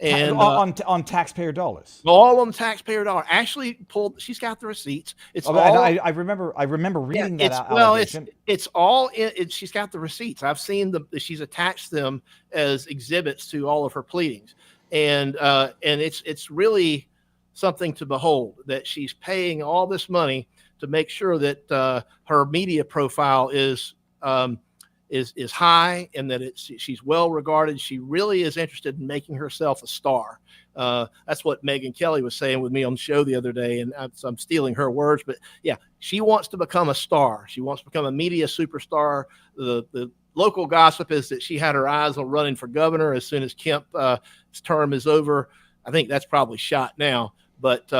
And on taxpayer dollars, all on taxpayer dollar. Ashley she's got the receipts. It's I remember reading that. Well, it's all in. She's got the receipts. I've seen she's attached them as exhibits to all of her pleadings, and it's really something to behold that she's paying all this money to make sure that her media profile is high and that she's well regarded. She really is interested in making herself a star. That's what Megyn Kelly was saying with me on the show the other day, and I'm stealing her words, but yeah, she wants to become a star. She wants to become a media superstar. The local gossip is that she had her eyes on running for governor as soon as Kemp's term is over. I think that's probably shot now, but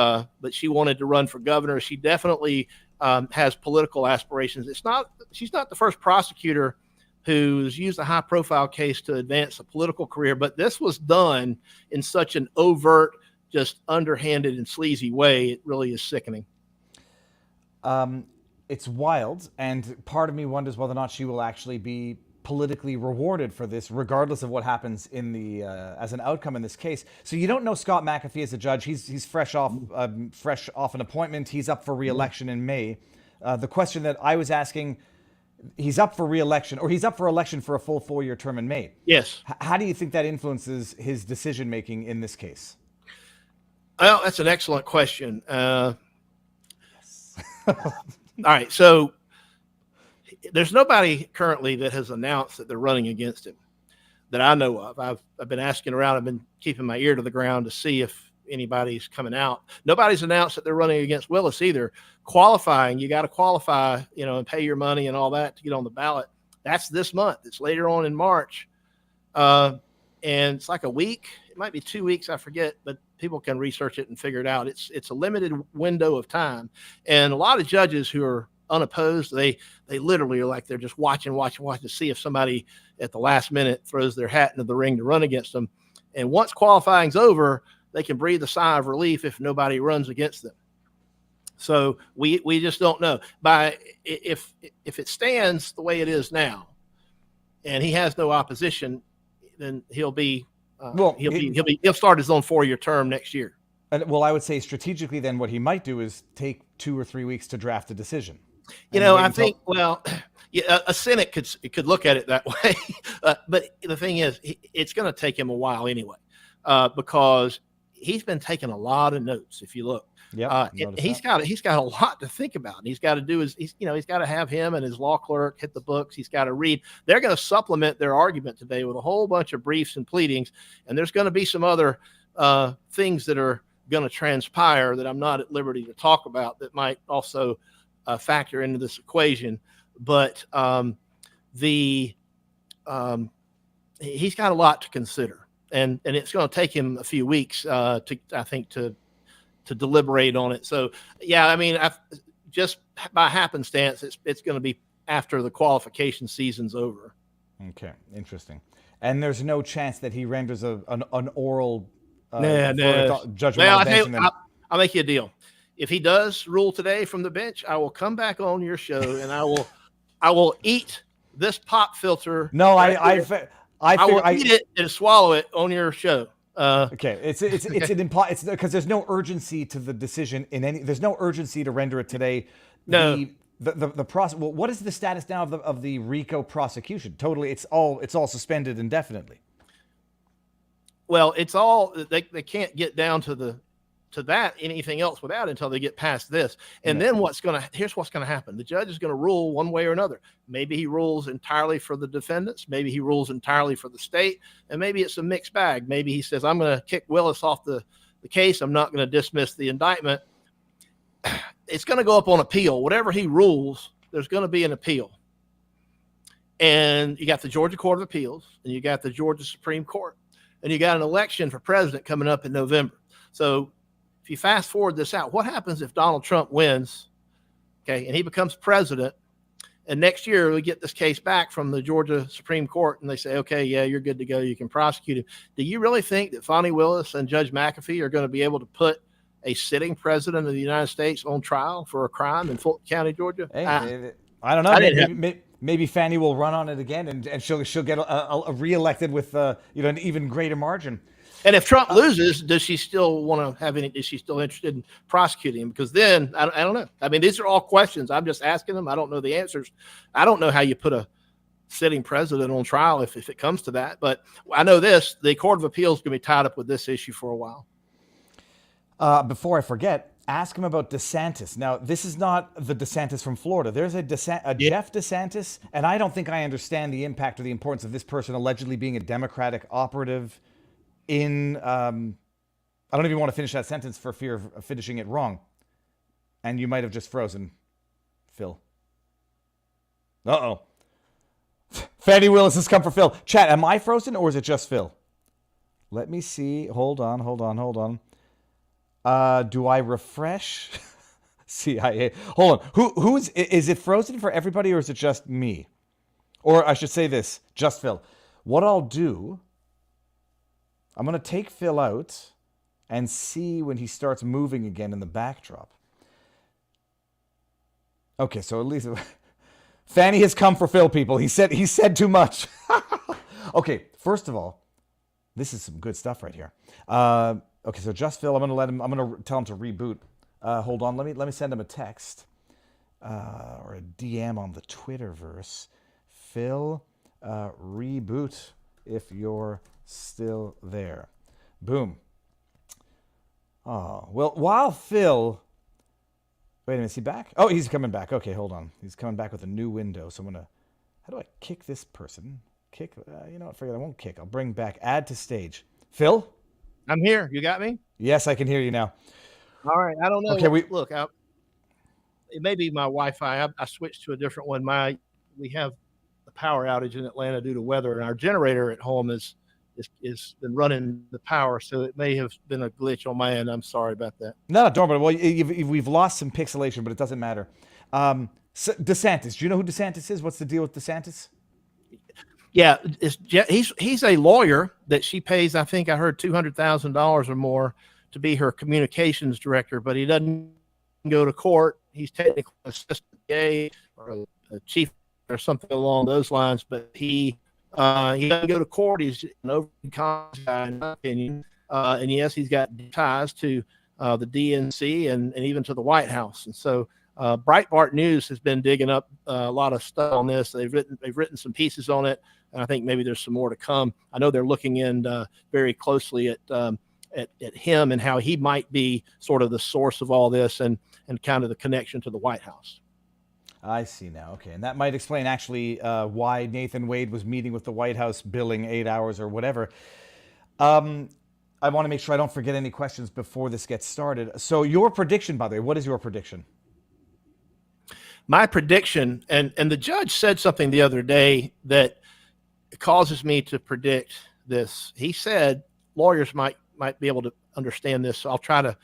she wanted to run for governor. She definitely has political aspirations. She's not the first prosecutor who's used a high-profile case to advance a political career, but this was done in such an overt, just underhanded and sleazy way. It really is sickening. It's wild, and part of me wonders whether or not she will actually be politically rewarded for this, regardless of what happens in the as an outcome in this case. So you don't know Scott McAfee as a judge. He's fresh off an appointment. He's up for re-election in May. The question that I was asking, he's up for re-election, or he's up for election for a full 4-year term in May. Yes. How do you think that influences his decision making in this case? Well, that's an excellent question. Yes. All right, so there's nobody currently that has announced that they're running against him that I know of. I've been asking around. I've been keeping my ear to the ground to see if anybody's coming out. Nobody's announced that they're running against Willis either. Qualifying, you got to qualify, and pay your money and all that to get on the ballot. That's this month. It's later on in March. And it's like a week. It might be 2 weeks. I forget, but people can research it and figure it out. It's a limited window of time. And a lot of judges who are unopposed, they literally are like, they're just watching to see if somebody at the last minute throws their hat into the ring to run against them. And once qualifying's over, they can breathe a sigh of relief if nobody runs against them. So we just don't know. If it stands the way it is now, and he has no opposition, then he'll start his own 4-year term next year. Well, I would say strategically, then what he might do is take 2 or 3 weeks to draft a decision. I think, a Senate could look at it that way. But the thing is, it's going to take him a while anyway, because he's been taking a lot of notes. If you look, he's got a lot to think about. And he's got to do he's got to have him and his law clerk hit the books. He's got to read. They're going to supplement their argument today with a whole bunch of briefs and pleadings. And there's going to be some other things that are going to transpire that I'm not at liberty to talk about that might also factor into this equation. But he's got a lot to consider. And it's going to take him a few weeks to deliberate on it. So, yeah, just by happenstance, it's going to be after the qualification season's over. Okay, interesting. And there's no chance that he renders an oral judgment. Well, on the bench and then... I'll make you a deal. If he does rule today from the bench, I will come back on your show and I will eat this pop filter. No, I will eat it and swallow it on your show. Okay, it's because there's no urgency to the decision there's no urgency to render it today. No. The process. Well, what is the status now of the RICO prosecution? Totally, it's all suspended indefinitely. Well, it's all they can't get down to that anything else without until they get past this. And then here's what's gonna happen. The judge is gonna rule one way or another. Maybe he rules entirely for the defendants, maybe he rules entirely for the state, and maybe it's a mixed bag. Maybe he says, I'm gonna kick Willis off the case, I'm not gonna dismiss the indictment. It's gonna go up on appeal. Whatever he rules, there's gonna be an appeal. And you got the Georgia Court of Appeals, and you got the Georgia Supreme Court, and you got an election for president coming up in November. So if you fast forward this out, what happens if Donald Trump wins, okay, and he becomes president, and next year we get this case back from the Georgia Supreme Court, and they say, okay, yeah, you're good to go, you can prosecute him. Do you really think that Fani Willis and Judge McAfee are going to be able to put a sitting president of the United States on trial for a crime in Fulton County, Georgia? Hey, I don't know. Maybe Fani will run on it again, and she'll get a reelected with an even greater margin. And if Trump loses, does she still want to have any? Is she still interested in prosecuting him? Because then I don't know. I mean, these are all questions. I'm just asking them. I don't know the answers. I don't know how you put a sitting president on trial if it comes to that. But I know this: the Court of Appeals is going to be tied up with this issue for a while. Before I forget, ask him about DeSantis. Now, this is not the DeSantis from Florida. There's a Jeff DeSantis, and I don't think I understand the impact or the importance of this person allegedly being a Democratic operative in, I don't even want to finish that sentence for fear of finishing it wrong. And you might have just frozen, Phil. Uh-oh. Fani Willis has come for Phil. Chat, am I frozen or is it just Phil? Let me see. Hold on. Do I refresh? CIA. Hold on. Who is it frozen for everybody or is it just me? Or I should say this, just Phil. What I'll do, I'm going to take Phil out and see when he starts moving again in the backdrop. Okay, so at least Fani has come for Phil, people. He said too much. Okay, first of all, this is some good stuff right here. Okay, so just Phil, I'm going to tell him to reboot. Hold on, let me send him a text or a DM on the Twitterverse. Phil, reboot if you're still there. Boom. Oh, well, while Phil... Wait a minute, is he back? Oh, he's coming back. Okay, hold on. He's coming back with a new window. So I'm going to... How do I kick this person? Kick? You know what? Forget it. I won't kick. I'll bring back. Add to stage. Phil? I'm here. You got me? Yes, I can hear you now. All right. I don't know. Okay, look, it may be my Wi-Fi. I switched to a different one. We have a power outage in Atlanta due to weather, and our generator at home is been running the power, so it may have been a glitch on my end. I'm sorry about that. No, don't worry. Well, we've lost some pixelation, but it doesn't matter. So DeSantis, do you know who DeSantis is? What's the deal with DeSantis? Yeah, he's a lawyer that she pays. I think I heard $200,000 or more to be her communications director, but he doesn't go to court. He's technically an assistant DA or a chief or something along those lines, but he doesn't go to court. He's an overcome guy, in my opinion. And yes, he's got ties to the DNC and even to the White House. And so Breitbart News has been digging up a lot of stuff on this. They've written some pieces on it, and I think maybe there's some more to come. I know they're looking in very closely at him and how he might be sort of the source of all this and kind of the connection to the White House. I see now. Okay. And that might explain actually why Nathan Wade was meeting with the White House billing 8 hours or whatever. I want to make sure I don't forget any questions before this gets started. So your prediction, by the way, what is your prediction? My prediction, and the judge said something the other day that causes me to predict this. He said lawyers might be able to understand this. So I'll try to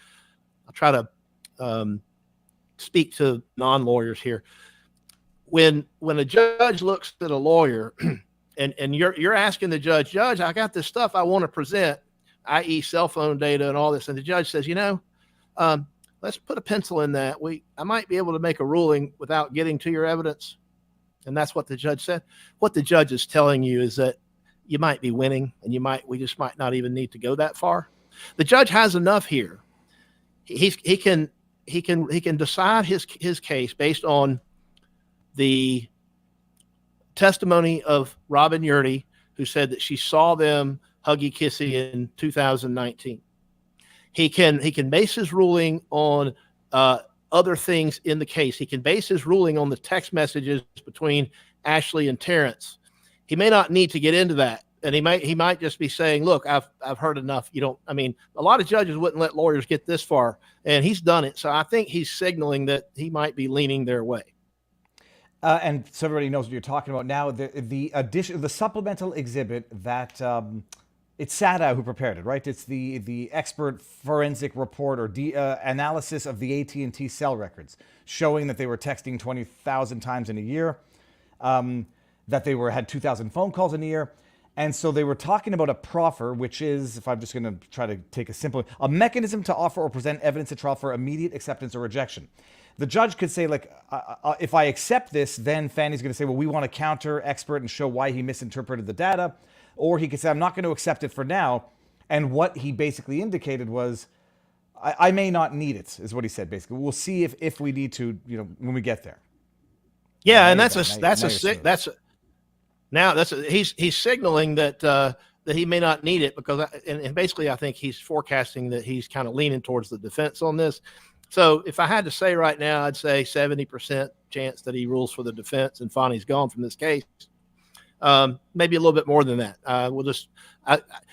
speak to non-lawyers here. When a judge looks at a lawyer and you're asking the judge, I got this stuff I want to present, i.e. cell phone data and all this. And the judge says, let's put a pencil in that. I might be able to make a ruling without getting to your evidence. And that's what the judge said. What the judge is telling you is that you might be winning, and we just might not even need to go that far. The judge has enough here. He can decide his case based on the testimony of Robin Yurdy, who said that she saw them huggy kissy in 2019. He can base his ruling on other things in the case. He can base his ruling on the text messages between Ashley and Terrence. He may not need to get into that. And he might just be saying, look, I've heard enough. A lot of judges wouldn't let lawyers get this far, and he's done it. So I think he's signaling that he might be leaning their way. And so everybody knows what you're talking about now. The supplemental exhibit that it's Saga who prepared it, right? It's the expert forensic report or analysis of the AT&T cell records, showing that they were texting 20,000 times in a year, that they had 2,000 phone calls in a year. And so they were talking about a proffer, which is, if I'm just going to try to take a mechanism to offer or present evidence at trial for immediate acceptance or rejection. The judge could say, if I accept this, then Fani's going to say, well, we want to counter expert and show why he misinterpreted the data. Or he could say, I'm not going to accept it for now. And what he basically indicated was, I may not need it, is what he said, basically. We'll see if we need to, when we get there. Yeah, and he's signaling that he may not need it because, and basically I think he's forecasting that he's kind of leaning towards the defense on this. So if I had to say right now, I'd say 70% chance that he rules for the defense and Fani's gone from this case. Maybe a little bit more than that.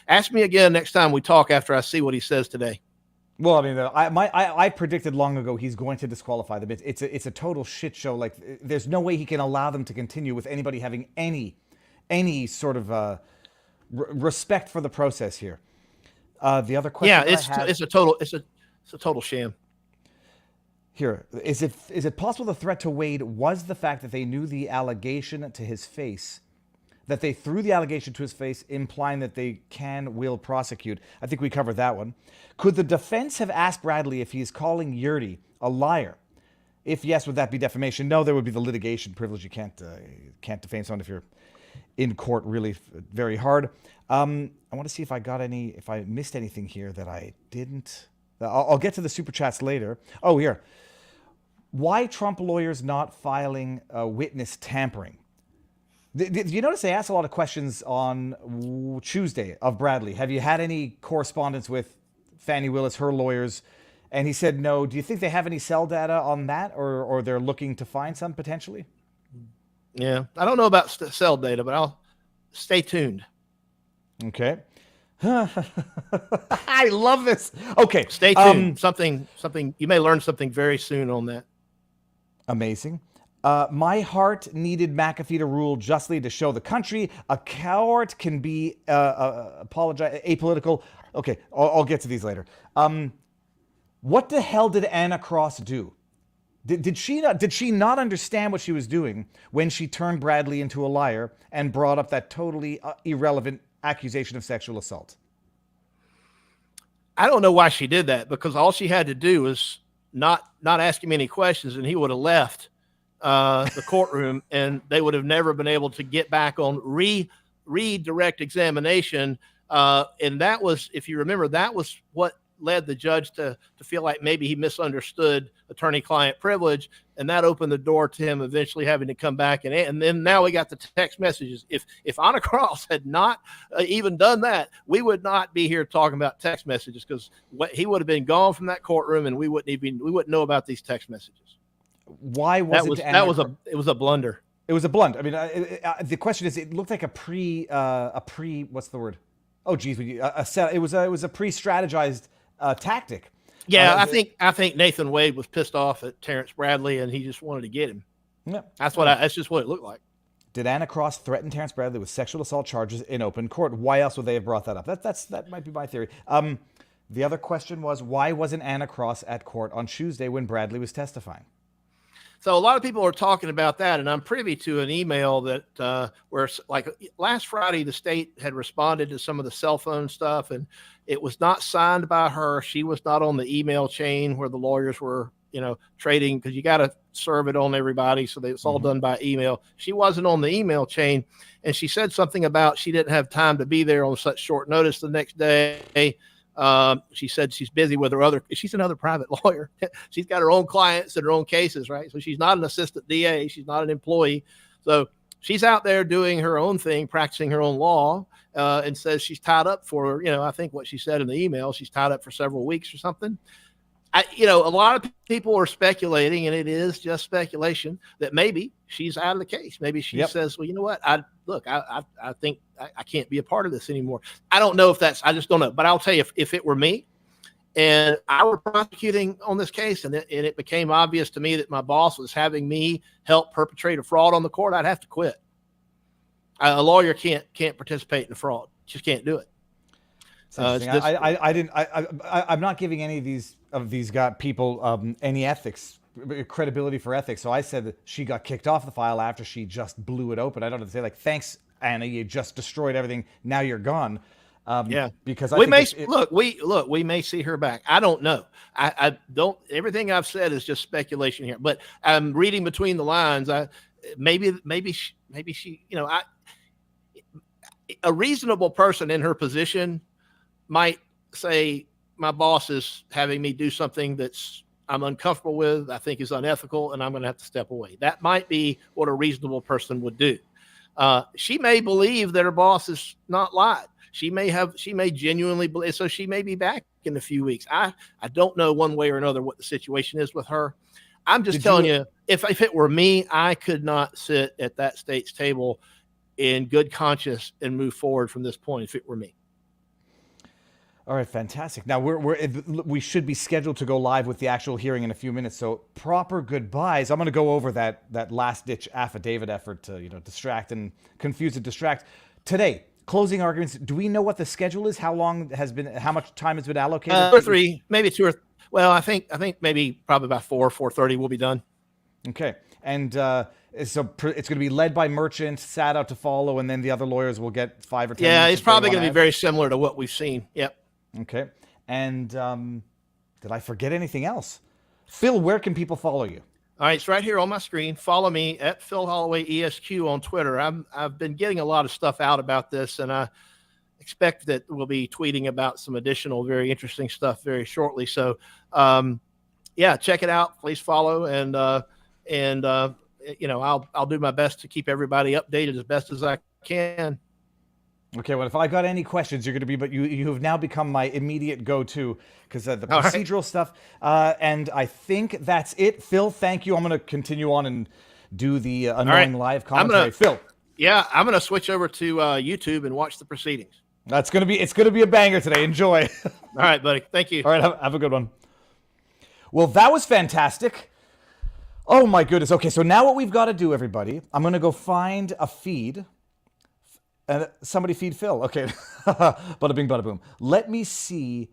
Ask me again next time we talk after I see what he says today. Well, I predicted long ago he's going to disqualify them. It's a total shit show. There's no way he can allow them to continue with anybody having any sort of respect for the process here. The other question, it's a total sham. Here, is it possible the threat to Wade was the fact that they knew the allegation to his face, that they threw the allegation to his face, implying that they will prosecute? I think we covered that one. Could the defense have asked Bradley if he is calling Yurdy a liar? If yes, would that be defamation? No, there would be the litigation privilege. You can't defame someone if you're in court really very hard. I want to see if I missed anything here that I didn't. I'll get to the super chats later. Oh, here. Why Trump lawyers not filing witness tampering? Did you notice they asked a lot of questions on Tuesday of Bradley? Have you had any correspondence with Fani Willis, her lawyers? And he said no. Do you think they have any cell data on that, or they're looking to find some potentially? Yeah, I don't know about cell data, but I'll stay tuned. Okay. I love this. Okay. Stay tuned. Something you may learn something very soon on that. Amazing. My heart needed McAfee to rule justly to show the country a court can be apolitical. Okay, I'll get to these later. What the hell did Anna Cross do? Did she not understand what she was doing when she turned Bradley into a liar and brought up that totally irrelevant accusation of sexual assault? I don't know why she did that, because all she had to do was not ask him any questions, and he would have left the courtroom, and they would have never been able to get back on redirect examination. And that was, if you remember, that was what led the judge to feel like maybe he misunderstood attorney-client privilege, and that opened the door to him eventually having to come back. And then now we got the text messages. If Anna Cross had not even done that, we would not be here talking about text messages, because he would have been gone from that courtroom, and we wouldn't know about these text messages. Why was it was a blunder. It was a blunder. I mean, the question is, it looked like a pre what's the word? Oh, geez, it was a pre-strategized tactic. Yeah, I think Nathan Wade was pissed off at Terrence Bradley, and he just wanted to get him. Yeah, that's just what it looked like. Did Anna Cross threaten Terrence Bradley with sexual assault charges in open court? Why else would they have brought that up? That might be my theory. The other question was, why wasn't Anna Cross at court on Tuesday when Bradley was testifying? So a lot of people are talking about that, and I'm privy to an email that where, like, last Friday, the state had responded to some of the cell phone stuff, and it was not signed by her. She was not on the email chain where the lawyers were, trading, because you got to serve it on everybody. So it's all done by email. She wasn't on the email chain, and she said something about she didn't have time to be there on such short notice the next day. She said she's busy with she's another private lawyer. She's got her own clients and her own cases, right? So she's not an assistant DA. She's not an employee. So she's out there doing her own thing, practicing her own law, and says she's tied up for, I think what she said in the email, she's tied up for several weeks or something. A lot of people are speculating, and it is just speculation, that maybe she's out of the case. Maybe she says, well, you know what? I think I can't be a part of this anymore. I don't know I just don't know. But I'll tell you, if it were me and I were prosecuting on this case, and it became obvious to me that my boss was having me help perpetrate a fraud on the court, I'd have to quit. A lawyer can't participate in a fraud. Just can't do it. I'm not giving any of these people any ethics, credibility for ethics. So I said that she got kicked off the file after she just blew it open. I don't have to say, like, thanks, Anna, you just destroyed everything. Now you're gone. Because we may see her back. I don't know. I don't. Everything I've said is just speculation here. But I'm reading between the lines. Maybe she. A reasonable person in her position might say, my boss is having me do something I'm uncomfortable with, I think is unethical, and I'm going to have to step away. That might be what a reasonable person would do. She may believe that her boss is not lied. She may genuinely believe, so she may be back in a few weeks. I don't know one way or another what the situation is with her. I'm just telling you, if it were me, I could not sit at that state's table in good conscience and move forward from this point if it were me. All right, fantastic. Now we should be scheduled to go live with the actual hearing in a few minutes. So proper goodbyes. I'm going to go over that last ditch affidavit effort to distract and confuse and distract. Today, closing arguments. Do we know what the schedule is? How much time has been allocated? 2 or 3, maybe 2 or. Well, I think maybe probably about 4:30 we'll be done. Okay, and so it's going to be led by Merchant, sat out to follow, and then the other lawyers will get 5 or 10 minutes. Yeah, it's probably going to be very similar to what we've seen. Yep. Okay. And did I forget anything else? Phil, where can people follow you? All right, it's right here on my screen. Follow me at Phil Holloway ESQ on Twitter. I've been getting a lot of stuff out about this, and I expect that we'll be tweeting about some additional very interesting stuff very shortly. So, check it out. Please follow, and I'll do my best to keep everybody updated as best as I can. Okay, well, if I got any questions, you're going to be, but you have now become my immediate go-to, because the procedural stuff, and I think that's it. Phil, thank you. I'm going to continue on and do the annoying live commentary. Phil. Yeah, I'm going to switch over to YouTube and watch the proceedings. It's going to be a banger today. Enjoy. All right, buddy. Thank you. All right, have a good one. Well, that was fantastic. Oh, my goodness. Okay, so now what we've got to do, everybody, I'm going to go find a feed. And somebody feed Phil. Okay. Bada bing, bada boom. Let me see.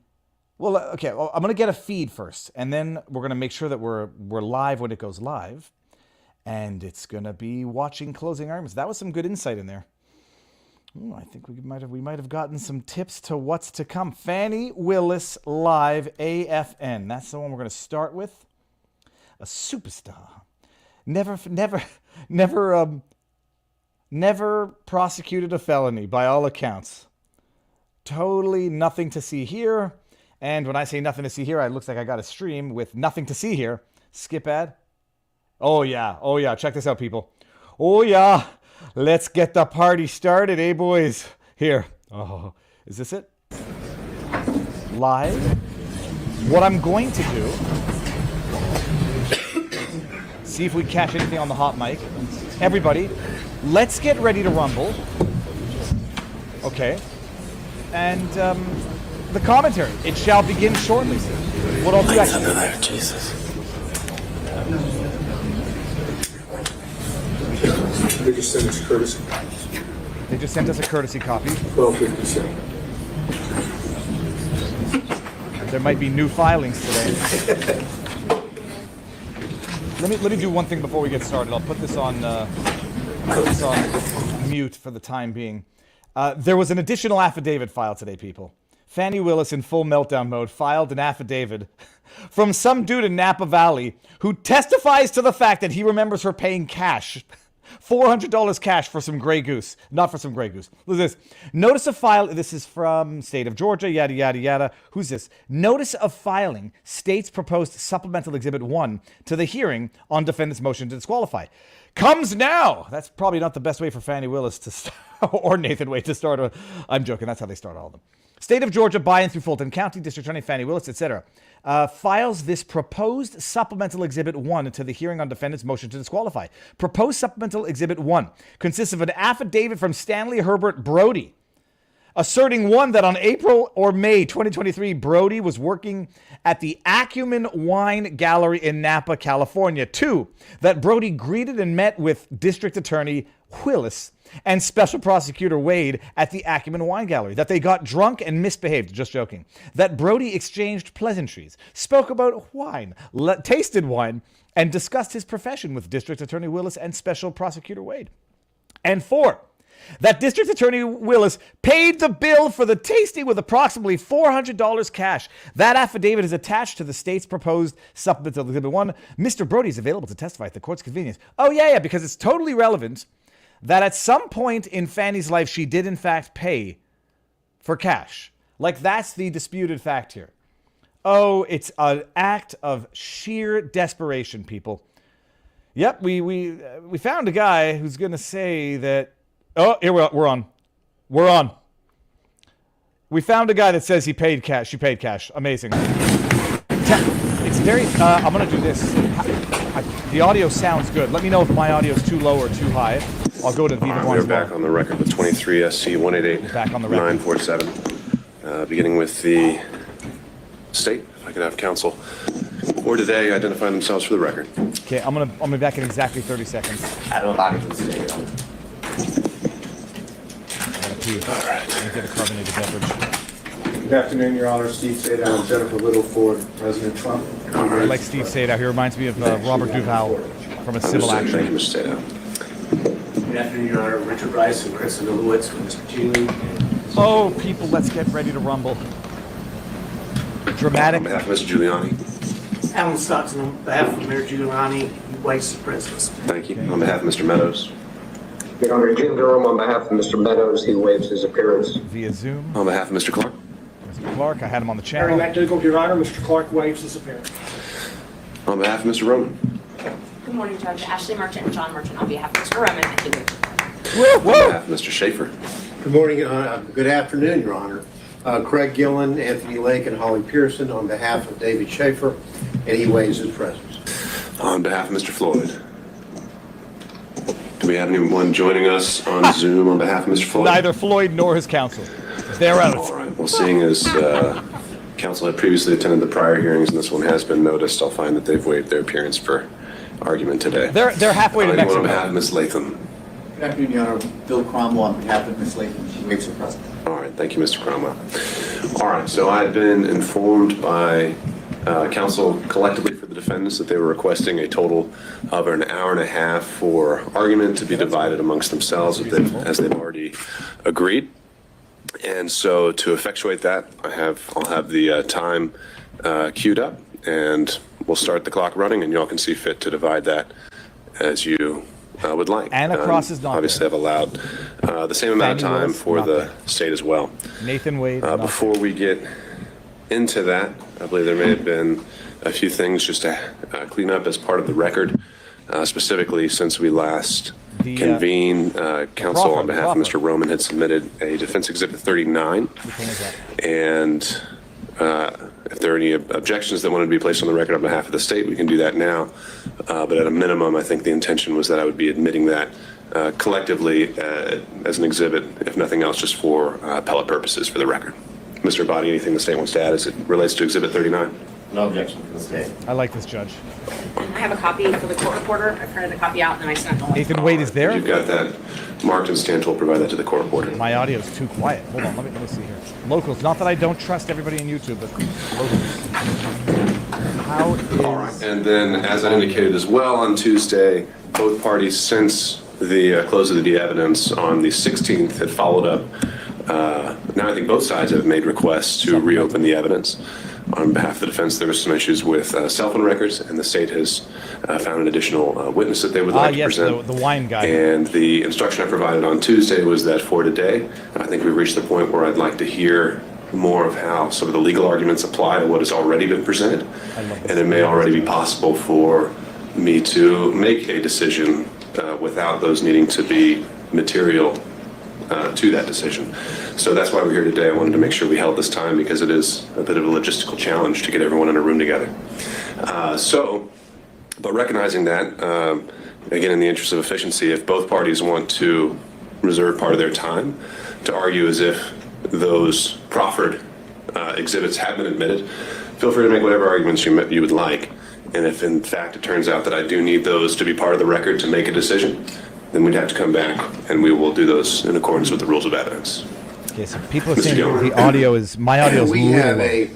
Well, okay. Well, I'm going to get a feed first. And then we're going to make sure that we're live when it goes live. And it's going to be watching closing arguments. That was some good insight in there. Ooh, I think we might have gotten some tips to what's to come. Fani Willis live AFN. That's the one we're going to start with. A superstar. Never prosecuted a felony, by all accounts. Totally nothing to see here. And when I say nothing to see here, it looks like I got a stream with nothing to see here. Skip ad. Oh, yeah. Check this out, people. Oh, yeah. Let's get the party started, eh, boys? Here. Oh, is this it? Live. What I'm going to do, see if we catch anything on the hot mic. Everybody, let's get ready to rumble. Okay. And the commentary. It shall begin shortly. What I'll do actually. Under there, Jesus. They just sent us a courtesy. They just sent us a courtesy copy. 1257. There might be new filings today. Let me do one thing before we get started. I'll put this on mute for the time being. There was an additional affidavit filed today, people. Fani Willis, in full meltdown mode, filed an affidavit from some dude in Napa Valley who testifies to the fact that he remembers her paying cash. $400 cash for some Grey Goose. Not for some Grey Goose. Look at this. Notice of file. This is from state of Georgia, yada, yada, yada. Who's this? Notice of filing state's proposed supplemental exhibit 1 to the hearing on defendant's motion to disqualify. Comes now. That's probably not the best way for Fani Willis to start, or Nathan Wade to start. I'm joking. That's how they start all of them. State of Georgia, by and through Fulton County, District Attorney Fani Willis, etc., files this proposed supplemental exhibit 1 to the hearing on defendant's motion to disqualify. Proposed supplemental exhibit 1 consists of an affidavit from Stanley Herbert Brody, asserting 1, that on April or May 2023, Brody was working at the Acumen Wine Gallery in Napa, California. 2, that Brody greeted and met with District Attorney Willis and Special Prosecutor Wade at the Acumen Wine Gallery, that they got drunk and misbehaved, just joking, that Brody exchanged pleasantries, spoke about wine, tasted wine, and discussed his profession with District Attorney Willis and Special Prosecutor Wade. And 4, that District Attorney Willis paid the bill for the tasting with approximately $400 cash. That affidavit is attached to the state's proposed supplemental exhibit 1. Mr. Brody is available to testify at the court's convenience. Oh, yeah, because it's totally relevant that at some point in Fanny's life, she did in fact pay for cash. Like, that's the disputed fact here. Oh, it's an act of sheer desperation, people. Yep, we found a guy who's going to say that. Oh, here we're on. We're on. We found a guy that says he paid cash. She paid cash. Amazing. It's very. I'm going to do this. The audio sounds good. Let me know if my audio is too low or too high. I'll go to Viva Frei. We're back on the record with 23 SC 188-947. Beginning with the state. If I could have counsel or today identify themselves for the record. Okay, I'm gonna be back in exactly 30 seconds. I don't like to stay on. All right. Get a carbonated beverage. Good afternoon, Your Honor. Steve Sada and Jennifer Little for President Trump. I like Steve Sada. He reminds me of Robert Duvall from a civil action. Thank you, Mr. Sada. Good afternoon, Your Honor. Richard Rice and Kristen Lewitz for Mr. Keeley. Oh, people, let's get ready to rumble. Dramatic. On behalf of Mr. Giuliani. Alan Stockton on behalf of Mayor Giuliani, he waives his presence. Thank you. On behalf of Mr. Meadows. Your Honor, Jim Durham on behalf of Mr. Meadows, he waives his appearance. Via Zoom. On behalf of Mr. Clark. Mr. Clark, I had him on the Harry channel. McDougall, Your Honor. Mr. Clark waives his appearance. On behalf of Mr. Roman. Good morning, Judge. Ashley Merchant and John Merchant on behalf of Mr. Roman. Thank you. On behalf of Mr. Schaefer. Good morning, good afternoon, Your Honor. Craig Gillen, Anthony Lake, and Holly Pearson on behalf of David Schaefer, and he waives his presence. On behalf of Mr. Floyd. Do we have anyone joining us on Zoom on behalf of Mr. Floyd? Neither Floyd nor his counsel. They're out. All right. Well, seeing as counsel had previously attended the prior hearings and this one has been noticed, I'll find that they've waived their appearance for argument today. They're halfway to Anyone Mexico. on behalf of Ms. Latham? Good afternoon, Your Honor. Bill Cromwell on behalf of Ms. Latham. She waives her presence. All right, thank you, Mr. Cromwell. All right, so I've been informed by counsel collectively for the defendants that they were requesting a total of an hour and a half for argument to be divided amongst themselves as they've already agreed. And so to effectuate that, I'll have the time queued up, and we'll start the clock running, and y'all can see fit to divide that as you would like. Anna Cross is not obviously there. have allowed the same amount of Fani time Willis, for not the there. state as well. Nathan Wade. Before we get into that, I believe there may have been a few things just to clean up as part of the record, specifically since we last convened. Counsel on behalf of Mr. Roman had submitted a Defense Exhibit 39, and if there are any objections that wanted to be placed on the record on behalf of the state, we can do that now. But at a minimum, I think the intention was that I would be admitting that collectively as an exhibit, if nothing else, just for appellate purposes for the record. Mr. Abadi, anything the state wants to add as it relates to Exhibit 39? No objection from the state. I like this judge. I have a copy for the court reporter. I printed a copy out and then I sent it. Nathan Wade is there. You've got that marked, and Stan will provide that to the court reporter. My audio is too quiet. Hold on, let me see here. Locals. Not that I don't trust everybody on YouTube, but locals. How is... And then, as I indicated as well on Tuesday, both parties since the close of the evidence on the 16th had followed up. Now I think both sides have made requests to reopen the evidence. On behalf of the defense, there were some issues with cell phone records, and the state has found an additional witness that they would like to present. The wine guy. And the instruction I provided on Tuesday was that for today, I think we've reached the point where I'd like to hear more of how some of the legal arguments apply to what has already been presented. And it may already be possible for me to make a decision without those needing to be material to that decision. So that's why we're here today. I wanted to make sure we held this time because it is a bit of a logistical challenge to get everyone in a room together. But recognizing that, again, in the interest of efficiency, if both parties want to reserve part of their time to argue as if those proffered exhibits have been admitted, feel free to make whatever arguments you would like. And if in fact it turns out that I do need those to be part of the record to make a decision, then we'd have to come back and we will do those in accordance with the rules of evidence. Okay, so people are saying the audio is, my audio is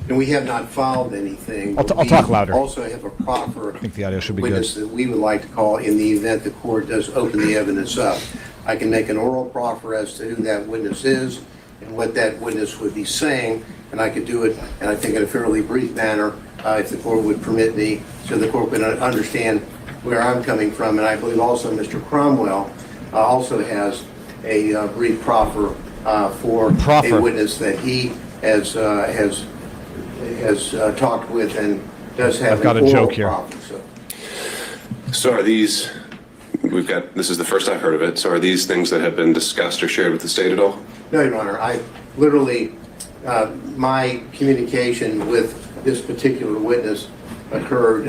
and we have not filed anything. I'll talk louder. We also have a proffer I think the audio should be witness good. that we would like to call in the event the court does open the evidence up. I can make an oral proffer as to who that witness is and what that witness would be saying, and I could do it, and I think in a fairly brief manner, if the court would permit me, so the court would understand where I'm coming from. And I believe also Mr. Cromwell also has a brief proffer for a witness that he has talked with and does have. I've got a joke here. Proffer, so are these, this is the first I've heard of it, so are these things that have been discussed or shared with the state at all? No, Your Honor. I literally, my communication with this particular witness occurred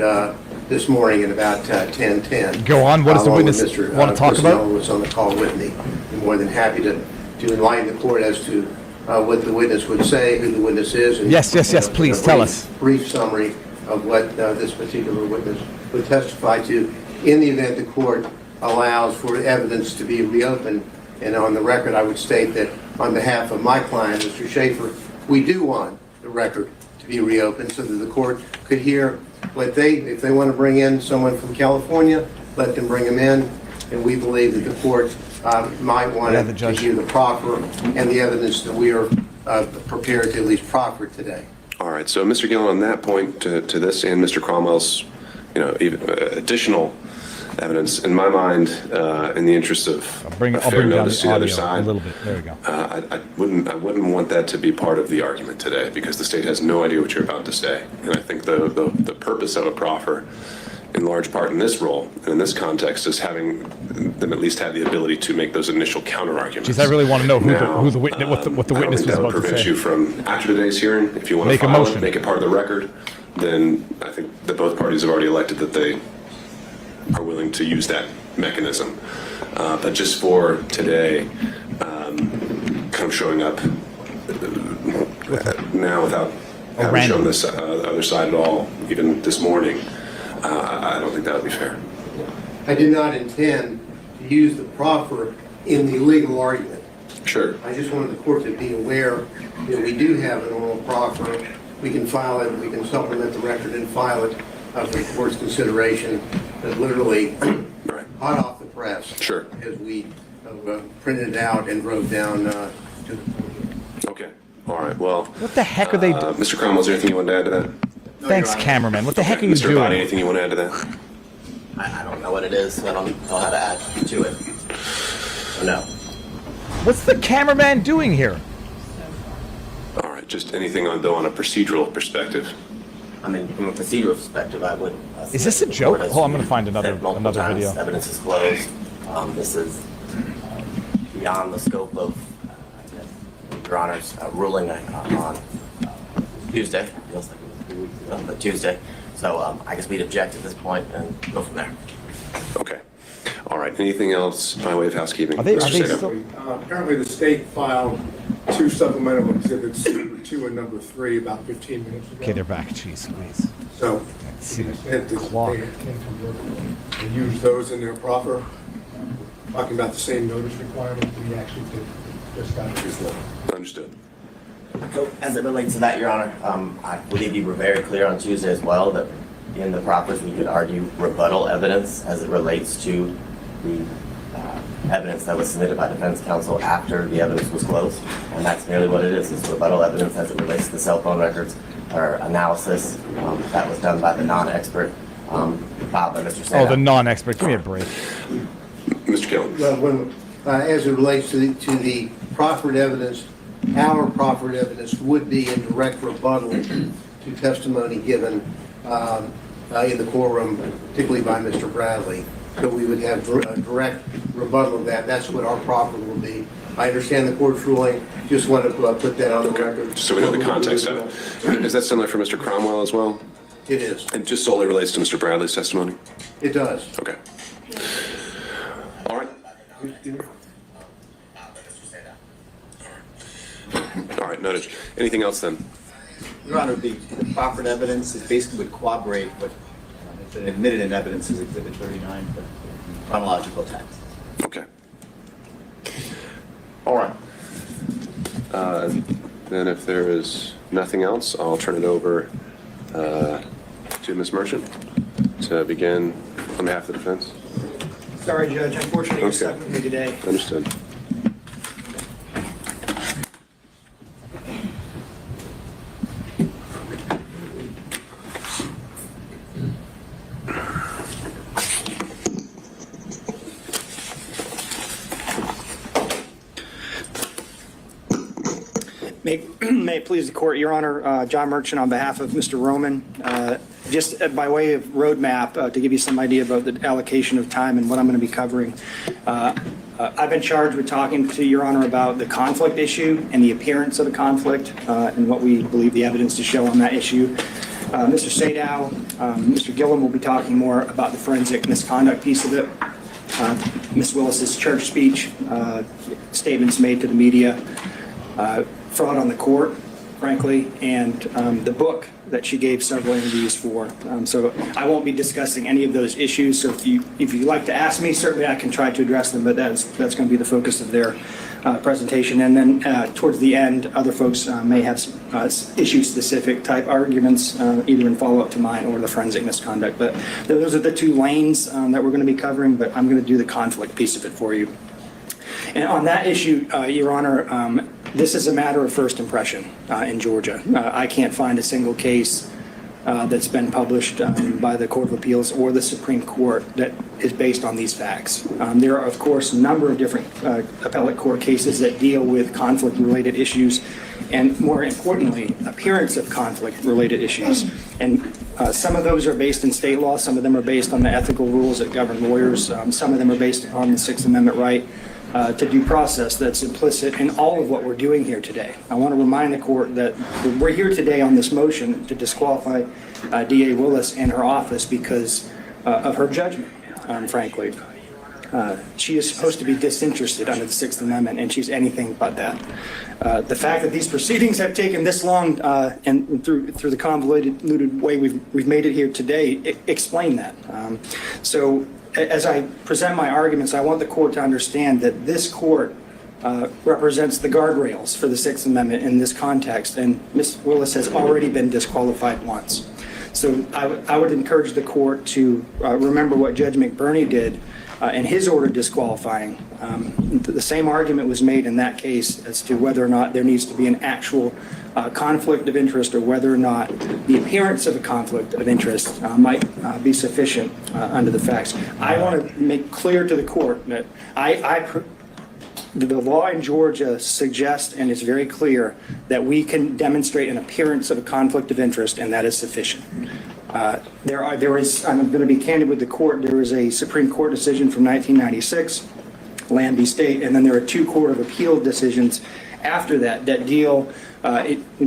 this morning at about 10:10. Go on. What does the witness want to talk about? Was on the call with me. I'm more than happy to enlighten the court as to what the witness would say, who the witness is. And, yes, please tell us. Brief summary of what this particular witness would testify to in the event the court allows for evidence to be reopened. And on the record, I would state that on behalf of my client, Mr. Schaefer, we do want the record to be reopened so that the court could hear what if they want to bring in someone from California, let them bring them in. And we believe that the court might want to hear the proffer and the evidence that we are prepared to at least proffer today. All right. So, Mr. Gillen, on that point, to this and Mr. Cromwell's, even additional evidence, in my mind, in the interest of fair notice to the other side, a little bit. There we go. I wouldn't want that to be part of the argument today because the state has no idea what you're about to say, and I think the purpose of a proffer, in large part in this role and in this context, is having them at least have the ability to make those initial counter arguments. Geez, I really want to know who the witness, what the witness was about to say. Prevent you from, after today's hearing, if you want to file it, make it part of the record, then I think that both parties have already elected that they are willing to use that mechanism. But just for today, kind of showing up now without having shown this other side at all, even this morning, I don't think that would be fair. I did not intend to use the proffer in the legal argument. Sure. I just wanted the court to be aware that we do have an oral proffer. We can file it, we can supplement the record and file it for the court's consideration, but literally hot off the press. Sure. As we printed it out and wrote down to the podium. Okay. All right. Well. What the heck are they doing? Mr. Cromwell, is there anything you want to add to that? Thanks, cameraman. What the heck are you Mr. doing? Bonney, anything you want to add to that? I don't know what it is, so I don't know how to add to it. So no. What's the cameraman doing here? All right. Just anything on a procedural perspective. I mean, from a procedural perspective, I would. Is this a joke? Oh, I'm going to find another video. Evidence is closed. This is beyond the scope of Your Honor's ruling on Tuesday. Feels like it was 3 weeks ago, but Tuesday. So I guess we'd object at this point and go from there. Okay. All right. Anything else by way of housekeeping? Are they still? Apparently the state filed 2 supplemental exhibits, number 2 and number 3, about 15 minutes ago. Okay, they're back. Jeez Louise. So, See the clock. They use those in their proffer. Talking about the same notice requirement we actually just got. Understood. So as it relates to that, Your Honor, I believe you were very clear on Tuesday as well that in the proffers we could argue rebuttal evidence as it relates to the evidence that was submitted by defense counsel after the evidence was closed. And that's merely what it is. It's rebuttal evidence as it relates to the cell phone records or analysis that was done by the non-expert filed by Mr. Saga. Oh, the non-expert. Give me a break. Mr. Gillen. Well, as it relates to the proffered evidence, our proffered evidence would be in direct rebuttal to testimony given in the courtroom, particularly by Mr. Bradley. So we would have a direct rebuttal of that. That's what our proffer will be. I understand the court's ruling. Just want to put that on the record. So we know the context of it. Is that similar for Mr. Cromwell as well? It is. And just solely relates to Mr. Bradley's testimony? It does. Okay. All right. All right, noted. Anything else then? Your Honor, the proffered evidence is basically would corroborate what has been admitted in evidence as Exhibit 39, but chronological text. Okay. All right. Then if there is nothing else, I'll turn it over to Ms. Merchant to begin on behalf of the defense. Sorry, Judge. Unfortunately, you're stuck with me today. Understood. May it please the court, Your Honor, John Merchant on behalf of Mr. Roman. Just by way of roadmap to give you some idea about the allocation of time and what I'm going to be covering. I've been charged with talking to Your Honor about the conflict issue and the appearance of the conflict and what we believe the evidence to show on that issue. Mr. Sadow, Mr. Gillen will be talking more about the forensic misconduct piece of it. Ms. Willis's church speech, statements made to the media, fraud on the court, frankly, and the book that she gave several interviews for. So I won't be discussing any of those issues. So if you'd like to ask me, certainly I can try to address them, but that's going to be the focus of their presentation. And then towards the end, other folks may have some issue-specific type arguments, either in follow-up to mine or the forensic misconduct. But those are the two lanes that we're going to be covering, but I'm going to do the conflict piece of it for you. And on that issue, Your Honor, this is a matter of first impression in Georgia. I can't find a single case that's been published by the Court of Appeals or the Supreme Court that is based on these facts. There are, of course, a number of different appellate court cases that deal with conflict-related issues and, more importantly, appearance of conflict-related issues. And some of those are based in state law. Some of them are based on the ethical rules that govern lawyers. Some of them are based on the Sixth Amendment right to due process that's implicit in all of what we're doing here today. I want to remind the court that we're here today on this motion to disqualify D.A. Willis and her office because of her judgment, frankly. She is supposed to be disinterested under the Sixth Amendment, and she's anything but that. The fact that these proceedings have taken this long and through the convoluted way we've made it here today explain that. So as I present my arguments, I want the court to understand that this court represents the guardrails for the Sixth Amendment in this context, and Ms. Willis has already been disqualified once. So I would encourage the court to remember what Judge McBurney did in his order disqualifying. The same argument was made in that case as to whether or not there needs to be an actual conflict of interest or whether or not the appearance of a conflict of interest might be sufficient under the facts. I want to make clear to the court that the law in Georgia suggests and is very clear that we can demonstrate an appearance of a conflict of interest, and that is sufficient. There is, I'm going to be candid with the court, there is a Supreme Court decision from 1996, Lambie State, and then there are two Court of Appeal decisions after that deal,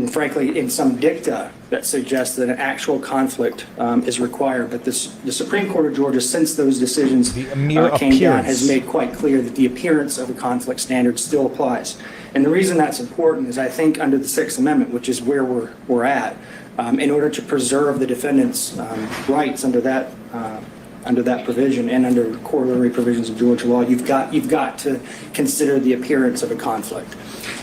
frankly, in some dicta that suggests that an actual conflict is required. But the Supreme Court of Georgia, since those decisions came down, has made quite clear that the appearance of a conflict standard still applies. And the reason that's important is I think under the Sixth Amendment, which is where we're at, in order to preserve the defendant's rights under that under that provision and under corollary provisions of Georgia law, you've got to consider the appearance of a conflict.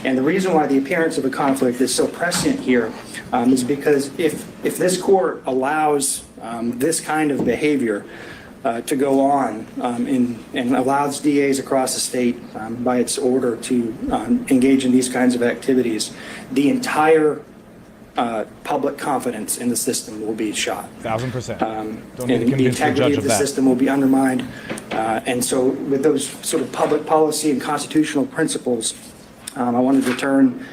And the reason why the appearance of a conflict is so prescient here is because if this court allows this kind of behavior to go on and allows DAs across the state by its order to engage in these kinds of activities, the entire public confidence in the system will be shot. 1,000%. Don't And need to the convince the integrity judge of of the that. system will be undermined. And so with those sort of public policy and constitutional principles, I wanted to turn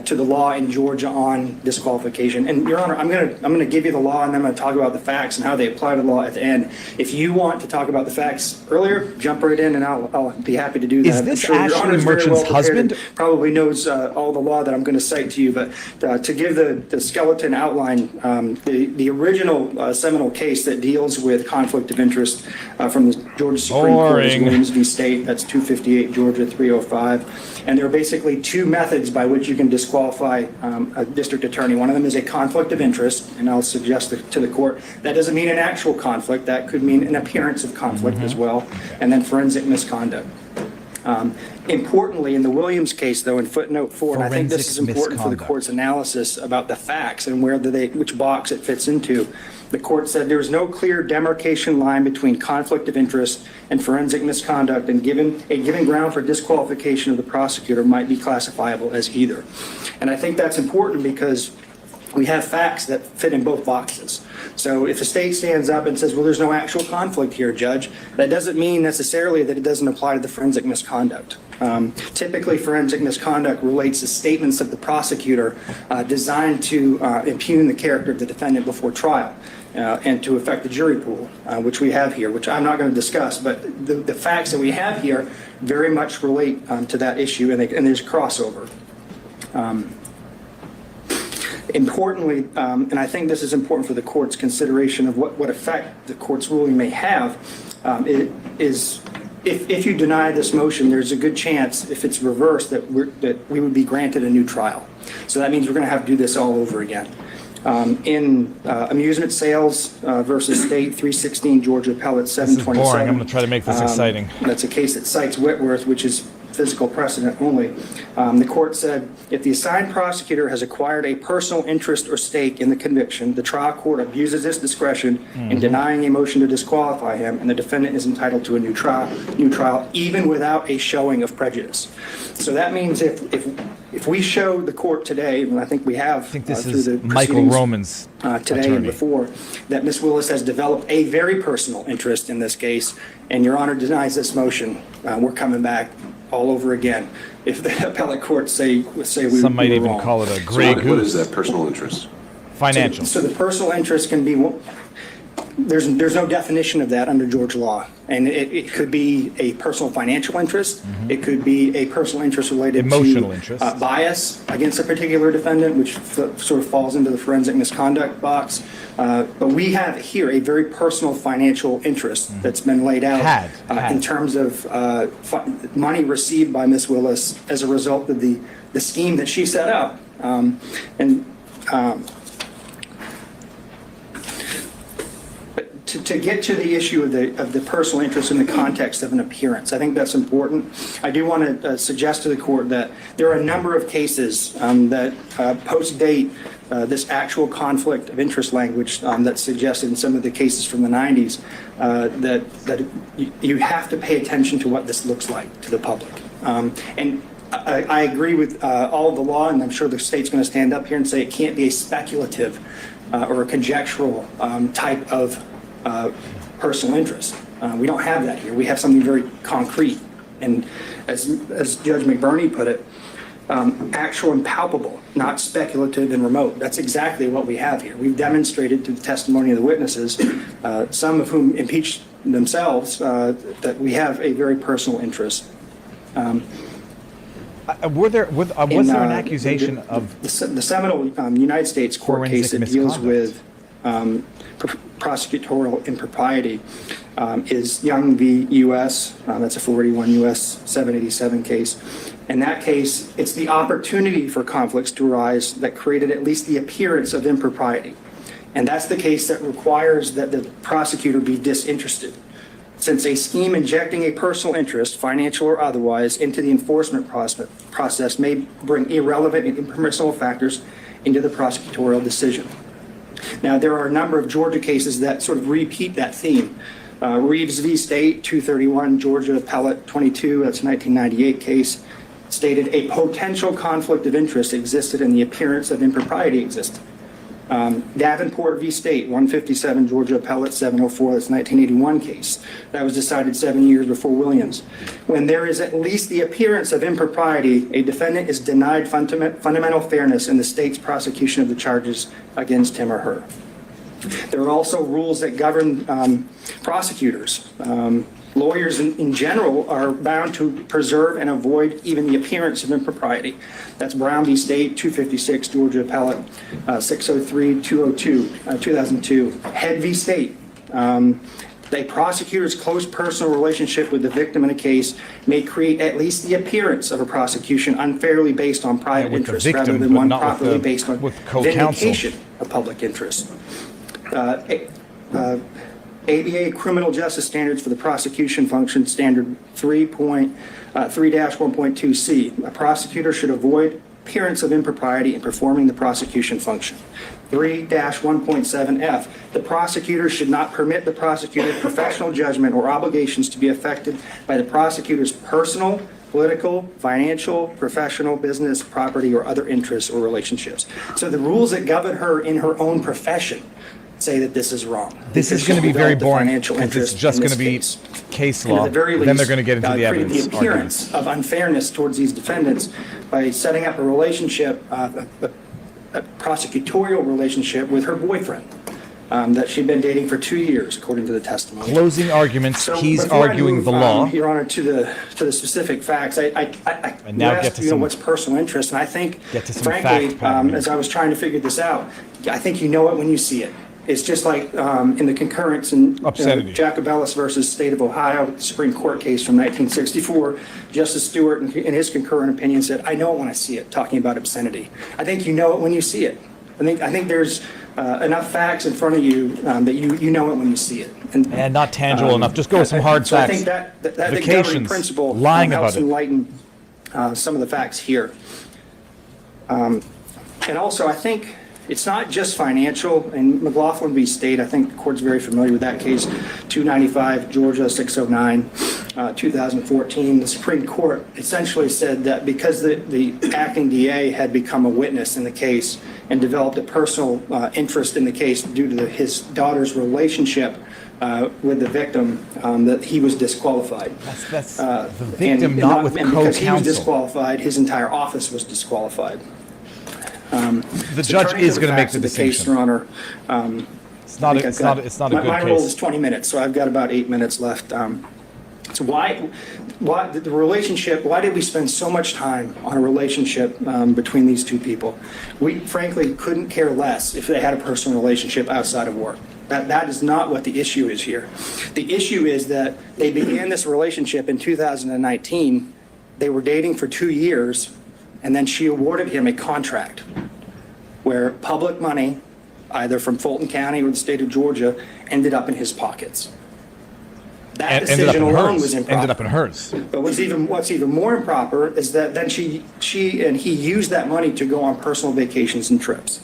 to the law in Georgia on disqualification. And Your Honor, I'm going to give you the law, and then I'm going to talk about the facts and how they apply to the law at the end. If you want to talk about the facts earlier, jump right in, and I'll be happy to do that. Is I'm this sure Your Ashley Honor's very Merchant's well prepared and husband? probably knows all the law that I'm going to cite to you. But to give the skeleton outline, the original seminal case that deals with conflict of interest from the Georgia Supreme Court is Williams v. State. That's 258 Georgia 305. And there are basically two methods by which you can disqualify a district attorney. One of them is a conflict of interest, and I'll suggest to the court that doesn't mean an actual conflict. That could mean an appearance of conflict as well, and then forensic misconduct. Importantly, in the Williams case, though, in footnote 4, and I think this is important for the court's analysis about the facts and which box it fits into, the court said there is no clear demarcation line between conflict of interest and forensic misconduct, and a given ground for disqualification of the prosecutor might be classifiable as either. And I think that's important because we have facts that fit in both boxes. So if the state stands up and says, well, there's no actual conflict here, Judge, that doesn't mean necessarily that it doesn't apply to the forensic misconduct. Typically, forensic misconduct relates to statements of the prosecutor designed to impugn the character of the defendant before trial and to affect the jury pool, which we have here, which I'm not going to discuss, but the facts that we have here very much relate to that issue, and there's crossover. Importantly, and I think this is important for the court's consideration of what effect the court's ruling may have, is if you deny this motion, there's a good chance, if it's reversed, that we would be granted a new trial. So that means we're going to have to do this all over again. In amusement sales versus state 316 Georgia Appellate 727. This is boring. I'm going to try to make this exciting. That's a case that cites Whitworth, which is physical precedent only. The court said, if the assigned prosecutor has acquired a personal interest or stake in the conviction, the trial court abuses its discretion in denying a motion to disqualify him, and the defendant is entitled to a new trial, even without a showing of prejudice. So that means if we show the court today, and I think we have this through is the Michael Roman's today attorney. and before, that Ms. Willis has developed a very personal interest in this case, and Your Honor denies this motion, we're coming back all over again. If the appellate court say we Some might were even wrong. call it a gray goose. What is that personal interest? Financial. So the personal interest can be, there's no definition of that under Georgia law. And it could be a personal financial interest. It could be a personal interest related Emotional to interest. Bias against a particular defendant, which sort of falls into the forensic misconduct box. But we have here a very personal financial interest that's been laid out in terms of money received by Ms. Willis as a result of the scheme that she set up. To get to the issue of the personal interest in the context of an appearance, I think that's important. I do want to suggest to the court that there are a number of cases that post-date this actual conflict of interest language that's suggested in some of the cases from the 90s, that you have to pay attention to what this looks like to the public. And I agree with all of the law, and I'm sure the state's going to stand up here and say it can't be a speculative or a conjectural type of personal interest. We don't have that here. We have something very concrete. And as Judge McBurney put it, actual and palpable, not speculative and remote. That's exactly what we have here. We've demonstrated through the testimony of the witnesses, some of whom impeached themselves, that we have a very personal interest. Was there an accusation of the seminal United States court case that deals with prosecutorial impropriety is Young v. U.S. That's a 481 U.S. 787 case. In that case, it's the opportunity for conflicts to arise that created at least the appearance of impropriety. And that's the case that requires that the prosecutor be disinterested. Since a scheme injecting a personal interest, financial or otherwise, into the enforcement process may bring irrelevant and impermissible factors into the prosecutorial decision. Now, there are a number of Georgia cases that sort of repeat that theme. Reeves v. State, 231, Georgia Appellate 22, that's a 1998 case, stated a potential conflict of interest existed and the appearance of impropriety existed. Davenport v. State, 157, Georgia Appellate 704, that's a 1981 case. That was decided 7 years before Williams. When there is at least the appearance of impropriety, a defendant is denied fundamental fairness in the state's prosecution of the charges against him or her. There are also rules that govern prosecutors. Lawyers in general are bound to preserve and avoid even the appearance of impropriety. That's Brown v. State, 256, Georgia Appellate 603, 2002. Head v. State. A prosecutor's close personal relationship with the victim in a case may create at least the appearance of a prosecution unfairly based on private interest rather than one properly based on vindication of public interest. ABA Criminal Justice Standards for the Prosecution Function, Standard 3.1.2c. A prosecutor should avoid appearance of impropriety in performing the prosecution function. 3-1.7f. The prosecutor should not permit the prosecutor's professional judgment or obligations to be affected by the prosecutor's personal, political, financial, professional, business, property, or other interests or relationships. So the rules that govern her in her own profession say that this is wrong. This is going to be very boring because it's just going to be case law. Then they're going to get into the evidence. The appearance of unfairness towards these defendants by setting up a relationship, a prosecutorial relationship with her boyfriend that she'd been dating for 2 years, according to the testimony. Closing arguments. So he's before I arguing move, the law. Your Honor, to the specific facts. I now asked, get to some, what's personal interest, and I think, get to some frankly, fact as I was trying to figure this out, I think you know it when you see it. It's just like in the concurrence in Jacobellis versus State of Ohio, the Supreme Court case from 1964, Justice Stewart, in his concurrent opinion, said, "I know it when I see it," talking about obscenity. I think you know it when you see it. I think there's enough facts in front of you that you know it when you see it. And not tangible enough. Just go with some hard so facts. I think that the governing Vacations, principle lying helps about it. enlighten some of the facts here. And also, I think it's not just financial. In McLaughlin v. State, I think the court's very familiar with that case, 295, Georgia 609, 2014. The Supreme Court essentially said that because the acting DA had become a witness in the case and developed a personal interest in the case due to his daughter's relationship with the victim, that he was disqualified. That's the victim, not with co-counsel. Because he was disqualified, his entire office was disqualified. The judge is going to make the decision. Your Honor. It's not a good case. My role is 20 minutes, so I've got about 8 minutes left. So why the relationship, why did we spend so much time on a relationship between these two people? We frankly couldn't care less if they had a personal relationship outside of work. That is not what the issue is here. The issue is that they began this relationship in 2019. They were dating for 2 years, and then she awarded him a contract where public money, either from Fulton County or the state of Georgia, ended up in his pockets. That decision alone was improper. Ended up in hers. But what's even more improper is that then she and he used that money to go on personal vacations and trips.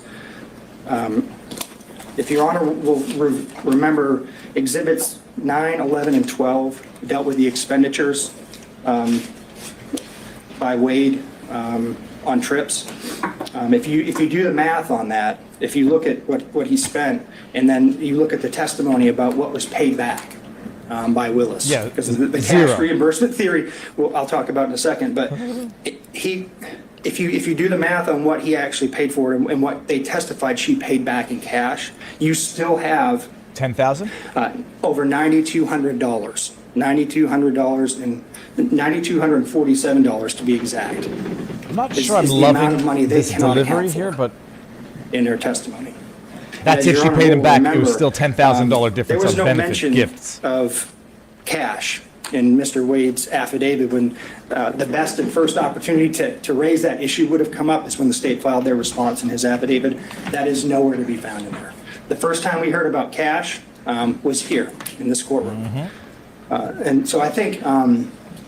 If Your Honor will remember, Exhibits 9, 11, and 12 dealt with the expenditures by Wade on trips. If you do the math on that, if you look at what he spent, and then you look at the testimony about what was paid back by Willis, because the cash reimbursement theory, I'll talk about in a second, but if you do the math on what he actually paid for and what they testified she paid back in cash, you still have $10,000? Over $9,200. $9,200 and $9,247 to be exact. I'm not sure I'm loving this delivery here, but in their testimony. That's if she paid him back. It was still $10,000 difference on benefit gifts. There was no mention of cash in Mr. Wade's affidavit when the best and first opportunity to raise that issue would have come up is when the state filed their response in his affidavit. That is nowhere to be found in there. The first time we heard about cash was here in this courtroom. And so I think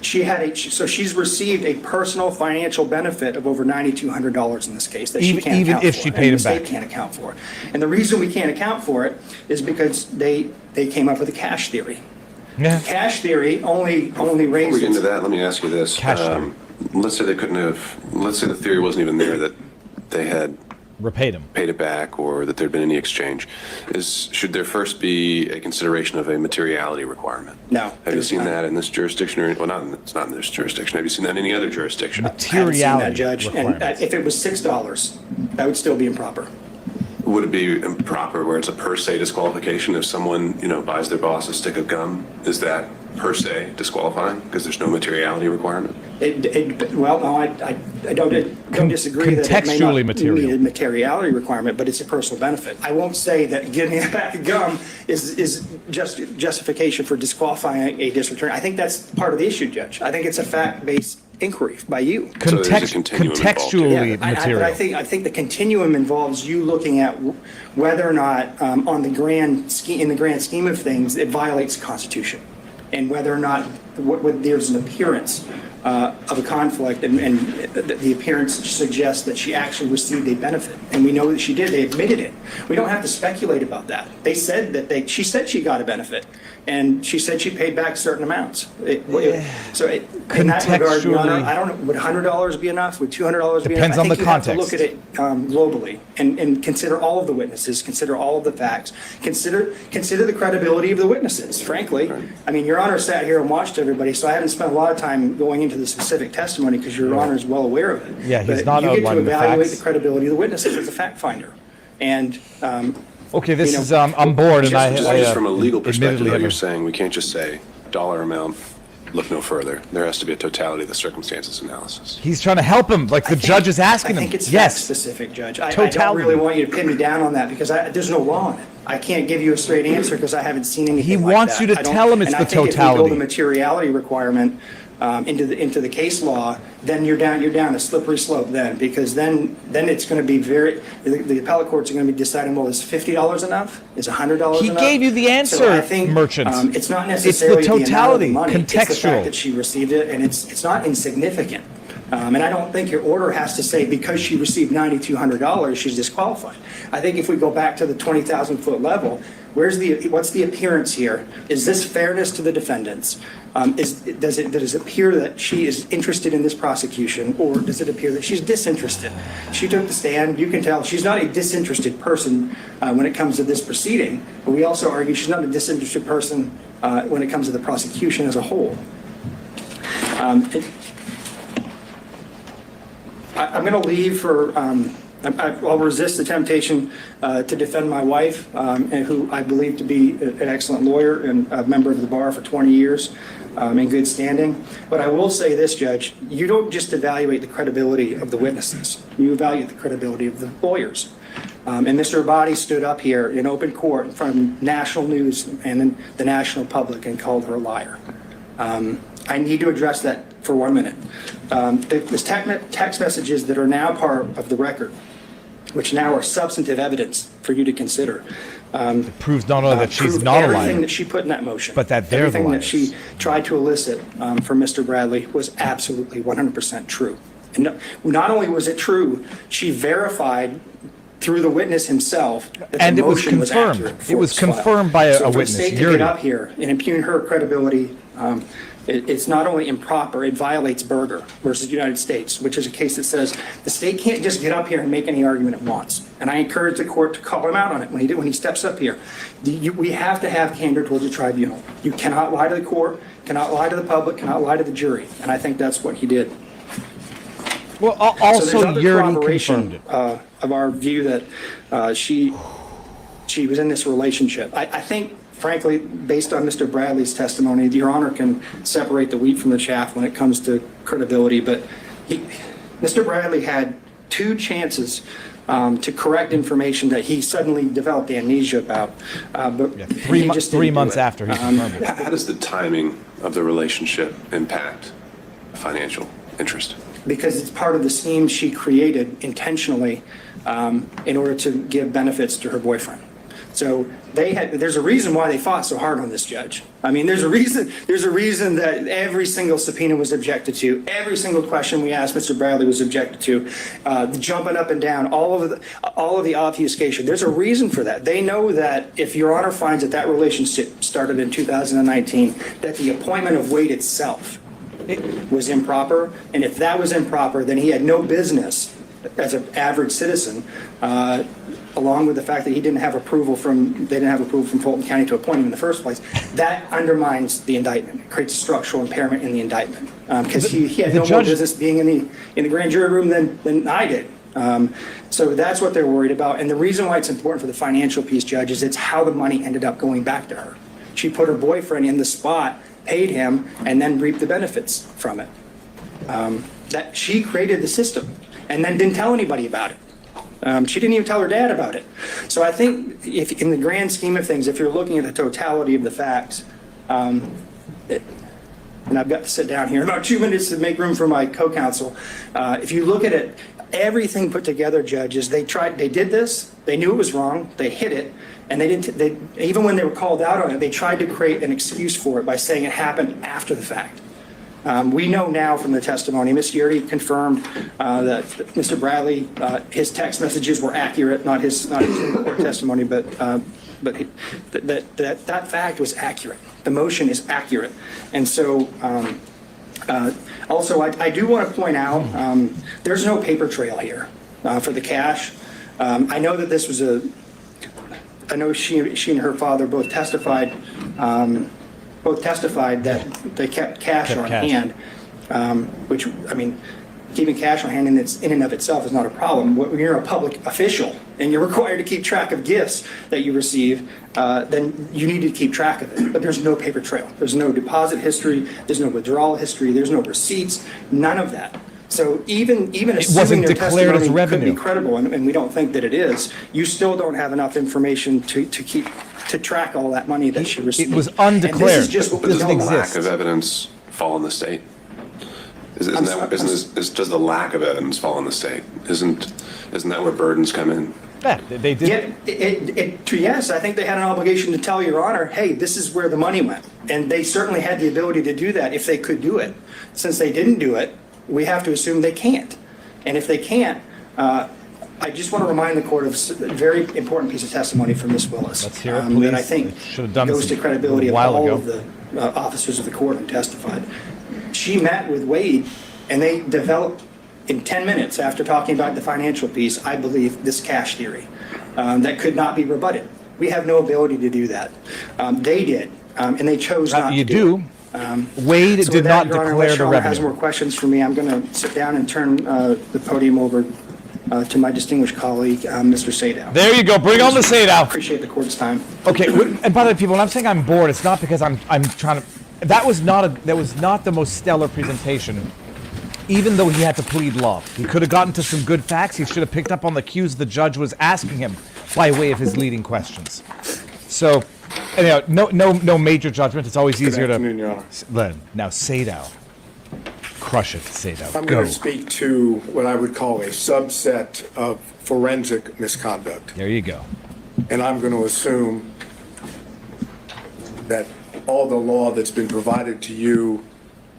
she's received a personal financial benefit of over $9,200 in this case that she can't even account if for, she and paid the him back. state can't account for it. And the reason we can't account for it is because they came up with a cash theory. Yeah. Cash theory only Before we raises. get into that, let me ask you this. Let's say they couldn't have, let's say the theory wasn't even there that they had repaid him, paid it back, or that there'd been any exchange. Should there first be a consideration of a materiality requirement? No. Have you seen that in this jurisdiction? Or, well, it's not in this jurisdiction. Have you seen that in any other jurisdiction? I haven't seen that, Judge. And if it was $6, that would still be improper. Would it be improper where it's a per se disqualification if someone, buys their boss a stick of gum? Is that per se disqualifying because there's no materiality requirement? Well, no, I don't disagree that it may not meet a materiality requirement, but it's a personal benefit. I won't say that giving a pack of gum is just justification for disqualifying a district attorney. I think that's part of the issue, Judge. I think it's a fact-based inquiry by you. Contextually material. But I think the continuum involves you looking at whether or not, in the grand scheme of things, it violates the Constitution, and whether or not there's an appearance of a conflict, and the appearance suggests that she actually received a benefit, and we know that she did. They admitted it. We don't have to speculate about that. They said that she said she got a benefit, and she said she paid back certain amounts. In that regard, Your Honor, I don't know. Would $100 be enough? Would $200 be enough? Depends on the context. I think you have to look at it globally and consider all of the witnesses, consider all of the facts, consider the credibility of the witnesses. Frankly, I mean, Your Honor sat here and watched everybody, so I haven't spent a lot of time going into the specific testimony because Your Honor is well aware of it. Yeah, he's but not you get to outlining the evaluate facts. the credibility of the witnesses as a fact finder, and. Okay, this is I'm bored, and Just from a legal perspective, admittedly though, you're saying we can't just say dollar amount, look no further. There has to be a totality of the circumstances analysis. He's trying to help him, like the judge is asking him. I think it's yes, fact-specific, Judge. I don't really want you to pin me down on that because there's no law on it. I can't give you a straight answer because I haven't seen anything. He like wants that. you to tell him it's the And I think totality. if we build a materiality requirement into the case law, then you're down a slippery slope then, because then it's going to be the appellate courts are going to be deciding, well, is $50 enough? Is $100 enough? He gave you the answer, So I think, Merchant. It's not necessarily it's the totality, amount of the money. contextual. It's the fact that she received it, and it's not insignificant. And I don't think your order has to say because she received $9,200, she's disqualified. I think if we go back to the 20,000-foot level, what's the appearance here? Is this fairness to the defendants? Does it appear that she is interested in this prosecution, or does it appear that she's disinterested? She took the stand. You can tell she's not a disinterested person when it comes to this proceeding, but we also argue she's not a disinterested person when it comes to the prosecution as a whole. I'm going to leave for, I'll resist the temptation to defend my wife, and who I believe to be an excellent lawyer and a member of the bar for 20 years in good standing. But I will say this, Judge, you don't just evaluate the credibility of the witnesses. You evaluate the credibility of the lawyers. And Mr. Abadi stood up here in open court in front of national news and the national public and called her a liar. I need to address that for 1 minute. There's text messages that are now part of the record, which now are substantive evidence for you to consider. It proves not only that she's not a liar, everything that she put in that motion, but that they're the everything that liars. she tried to elicit from Mr. Bradley was absolutely 100% true. And not only was it true, she verified through the witness himself that and the it was motion confirmed. accurate before It was filed. confirmed by So a for witness. the state to get up here and impugn her credibility, it's not only improper, it violates Berger versus United States, which is a case that says the state can't just get up here and make any argument it wants. And I encourage the court to call him out on it when he steps up here. We have to have candor towards the tribunal. You cannot lie to the court, cannot lie to the public, cannot lie to the jury. And I think that's what he did. Well, So also, there's other Yuri corroboration confirmed it. of our view that she was in this relationship. I think, frankly, based on Mr. Bradley's testimony, Your Honor can separate the wheat from the chaff when it comes to credibility. But Mr. Bradley had 2 chances to correct information that he suddenly developed amnesia about. But he just didn't 3 do months it. after he confirmed it. How does the timing of the relationship impact financial interest? Because it's part of the scheme she created intentionally in order to give benefits to her boyfriend. So there's a reason why they fought so hard on this, Judge. I mean, there's a reason that every single subpoena was objected to. Every single question we asked Mr. Bradley was objected to. The jumping up and down, all of the obfuscation. There's a reason for that. They know that if Your Honor finds that relationship started in 2019, that the appointment of Wade itself was improper. And if that was improper, then he had no business as an average citizen, along with the fact that they didn't have approval from Fulton County to appoint him in the first place. That undermines the indictment. It creates a structural impairment in the indictment because he had no more business being in the grand jury room than I did. So that's what they're worried about. And the reason why it's important for the financial piece, Judge, is it's how the money ended up going back to her. She put her boyfriend in the spot, paid him, and then reaped the benefits from it. That she created the system and then didn't tell anybody about it. She didn't even tell her dad about it. So I think if in the grand scheme of things, if you're looking at the totality of the facts, and I've got to sit down here in about 2 minutes to make room for my co-counsel. If you look at it, everything put together, judges, they did this, they knew it was wrong, they hid it, and even when they were called out on it, they tried to create an excuse for it by saying it happened after the fact. We know now from the testimony, Ms. Yeri confirmed that Mr. Bradley, his text messages were accurate, not his court testimony, but that fact was accurate. The motion is accurate. And so also I do want to point out there's no paper trail here for the cash. I know that this was I know she and her father both testified that they kept cash on hand, which, I mean, keeping cash on hand in and of itself is not a problem. When you're a public official and you're required to keep track of gifts that you receive, then you need to keep track of it. But there's no paper trail. There's no deposit history. There's no withdrawal history. There's no receipts. None of that. So even assuming their testimony could be credible, and we don't think that it is, you still don't have enough information to track all that money that she received. It was undeclared. But doesn't the lack of evidence fall on the state? Does the lack of evidence fall on the state? Isn't that where burdens come in? Yeah, they did. Yes, I think they had an obligation to tell Your Honor, hey, this is where the money went. And they certainly had the ability to do that if they could do it. Since they didn't do it, we have to assume they can't. And if they can't, I just want to remind the court of a very important piece of testimony from Ms. Willis. Let's hear it, please. That I think goes to credibility of all of the officers of the court who testified. She met with Wade, and they developed, in 10 minutes after talking about the financial piece, I believe, this cash theory that could not be rebutted. We have no ability to do that. They did, and they chose not to do it. Wade did not declare the revenue. Your Honor has more questions for me. I'm going to sit down and turn the podium over to my distinguished colleague, Mr. Sadow. There you go. Bring on the Sadow. Appreciate the court's time. Okay, and by the way, people, when I'm saying I'm bored, it's not because I'm trying to. That was not the most stellar presentation. Even though he had to plead law, he could have gotten to some good facts. He should have picked up on the cues the judge was asking him by way of his leading questions. So, anyhow, no major judgment. It's always easier to. Good afternoon, Your Honor. Now, Sadow. Crush it, Sadow. I'm going to speak to what I would call a subset of forensic misconduct. There you go. And I'm going to assume that all the law that's been provided to you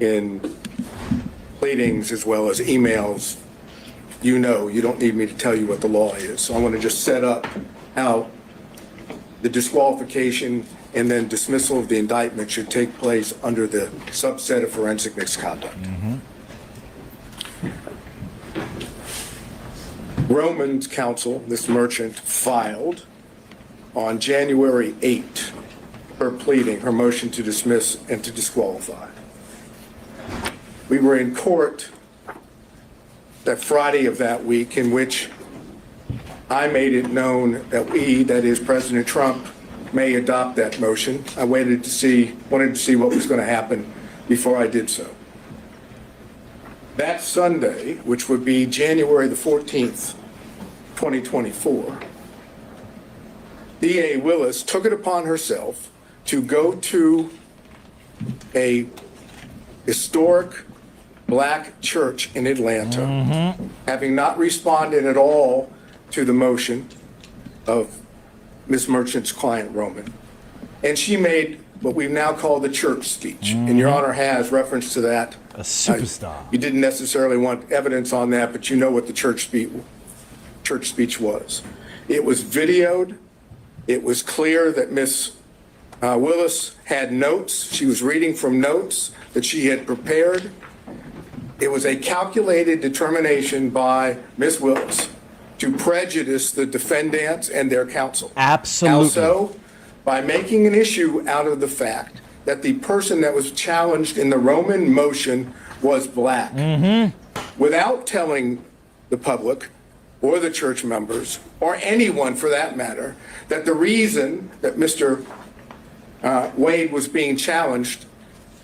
in pleadings as well as emails, you don't need me to tell you what the law is. So I want to just set up how the disqualification and then dismissal of the indictment should take place under the subset of forensic misconduct. Roman's counsel, this merchant, filed on January 8th her motion to dismiss and to disqualify. We were in court that Friday of that week in which I made it known that that is President Trump, may adopt that motion. I wanted to see what was going to happen before I did so. That Sunday, which would be January the 14th, 2024, DA Willis took it upon herself to go to a historic black church in Atlanta, having not responded at all to the motion of Ms. Merchant's client, Roman. And she made what we now call the church speech. And Your Honor has reference to that. A superstar. You didn't necessarily want evidence on that, but you know what the church speech was. It was videoed. It was clear that Ms. Willis had notes. She was reading from notes that she had prepared. It was a calculated determination by Ms. Willis to prejudice the defendants and their counsel. Absolutely. Also, by making an issue out of the fact that the person that was challenged in the Roman motion was black, without telling the public or the church members, or anyone for that matter, that the reason that Mr. Wade was being challenged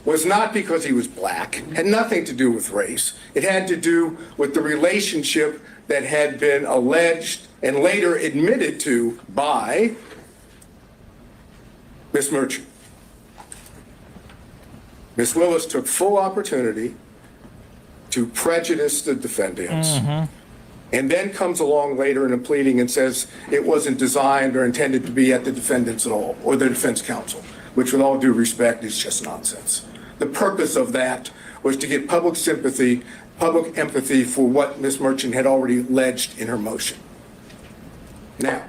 was not because he was black, had nothing to do with race. It had to do with the relationship that had been alleged and later admitted to by Ms. Merchant. Ms. Willis took full opportunity to prejudice the defendants, and then comes along later in a pleading and says it wasn't designed or intended to be at the defendants at all, or the defense counsel, which with all due respect is just nonsense. The purpose of that was to get public sympathy, public empathy for what Ms. Merchant had already alleged in her motion. Now,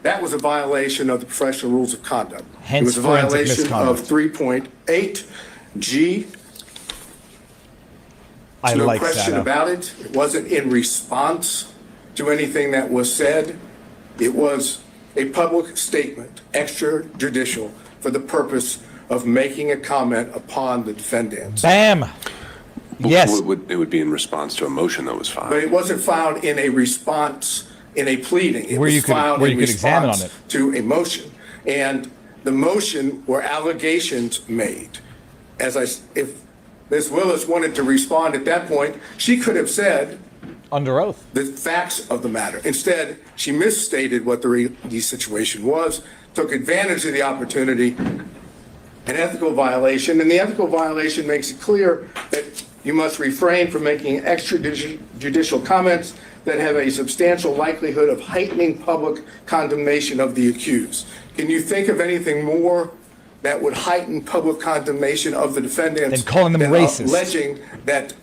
that was a violation of the professional rules of conduct. It was a violation of 3.8 G. There's no question about it. It wasn't in response to anything that was said. It was a public statement, extrajudicial, for the purpose of making a comment upon the defendants. Bam. Yes. It would be in response to a motion that was filed. But it wasn't filed in a response, in a pleading. It Where was you could- filed where in you could examine response on it. to a motion. And the motion were allegations made. If Ms. Willis wanted to respond at that point, she could have said under oath the facts of the matter. Instead, she misstated what the situation was, took advantage of the opportunity, an ethical violation, and the ethical violation makes it clear that you must refrain from making extrajudicial comments that have a substantial likelihood of heightening public condemnation of the accused. Can you think of anything more that would heighten public condemnation of the defendants than calling them racist, alleging that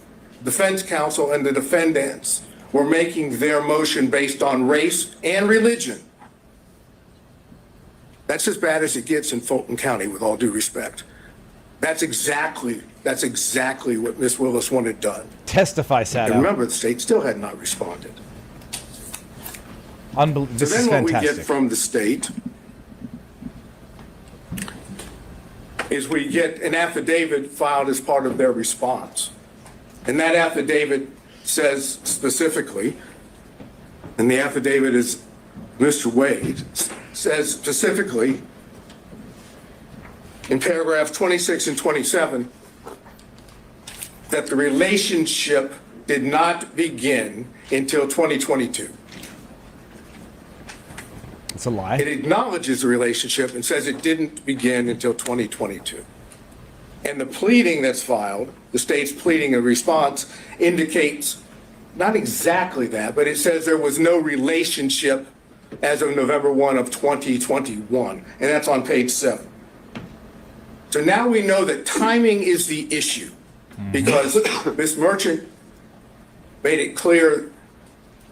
defense counsel and the defendants were making their motion based on race and religion? That's as bad as it gets in Fulton County, with all due respect. That's exactly what Ms. Willis wanted done. Testify, Saga. And remember, the state still had not responded. Unbelievable. So This then is what fantastic. we get from the state is we get an affidavit filed as part of their response. And that affidavit says specifically, and the affidavit is Mr. Wade, says specifically in paragraph 26 and 27 that the relationship did not begin until 2022. It's a lie. It acknowledges the relationship and says it didn't begin until 2022. And the pleading that's filed, the state's pleading in response, indicates not exactly that, but it says there was no relationship as of November 1 of 2021, and that's on page 7. So now we know that timing is the issue, because Ms. Merchant made it clear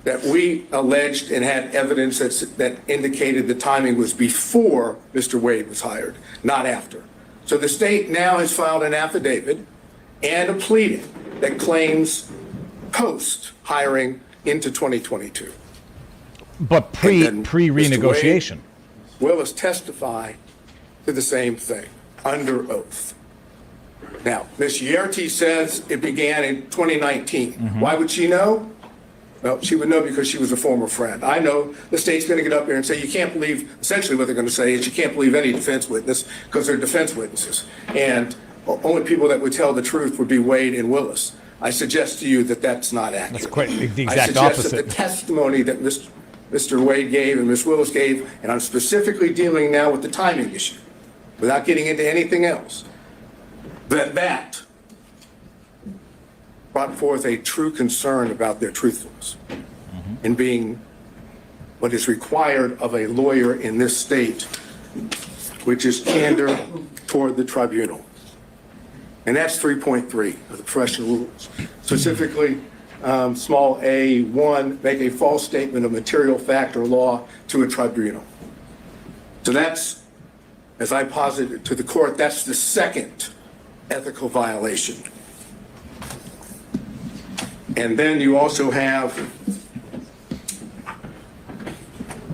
that we alleged and had evidence that indicated the timing was before Mr. Wade was hired, not after. So the state now has filed an affidavit and a pleading that claims post-hiring into 2022. But pre-renegotiation. Willis testify to the same thing under oath. Now, Ms. Yerty says it began in 2019. Why would she know? Well, she would know because she was a former friend. I know the state's going to get up here and say you can't believe, essentially what they're going to say is you can't believe any defense witness because they're defense witnesses. And only people that would tell the truth would be Wade and Willis. I suggest to you that that's not accurate. That's quite the I exact suggest opposite. that the testimony that Mr. Wade gave and Ms. Willis gave, and I'm specifically dealing now with the timing issue, without getting into anything else, that brought forth a true concern about their truthfulness in being what is required of a lawyer in this state, which is candor toward the tribunal. And that's 3.3 of the professional rules. Specifically, small a1, make a false statement of material fact or law to a tribunal. So that's, as I posited to the court, that's the second ethical violation. And then you also have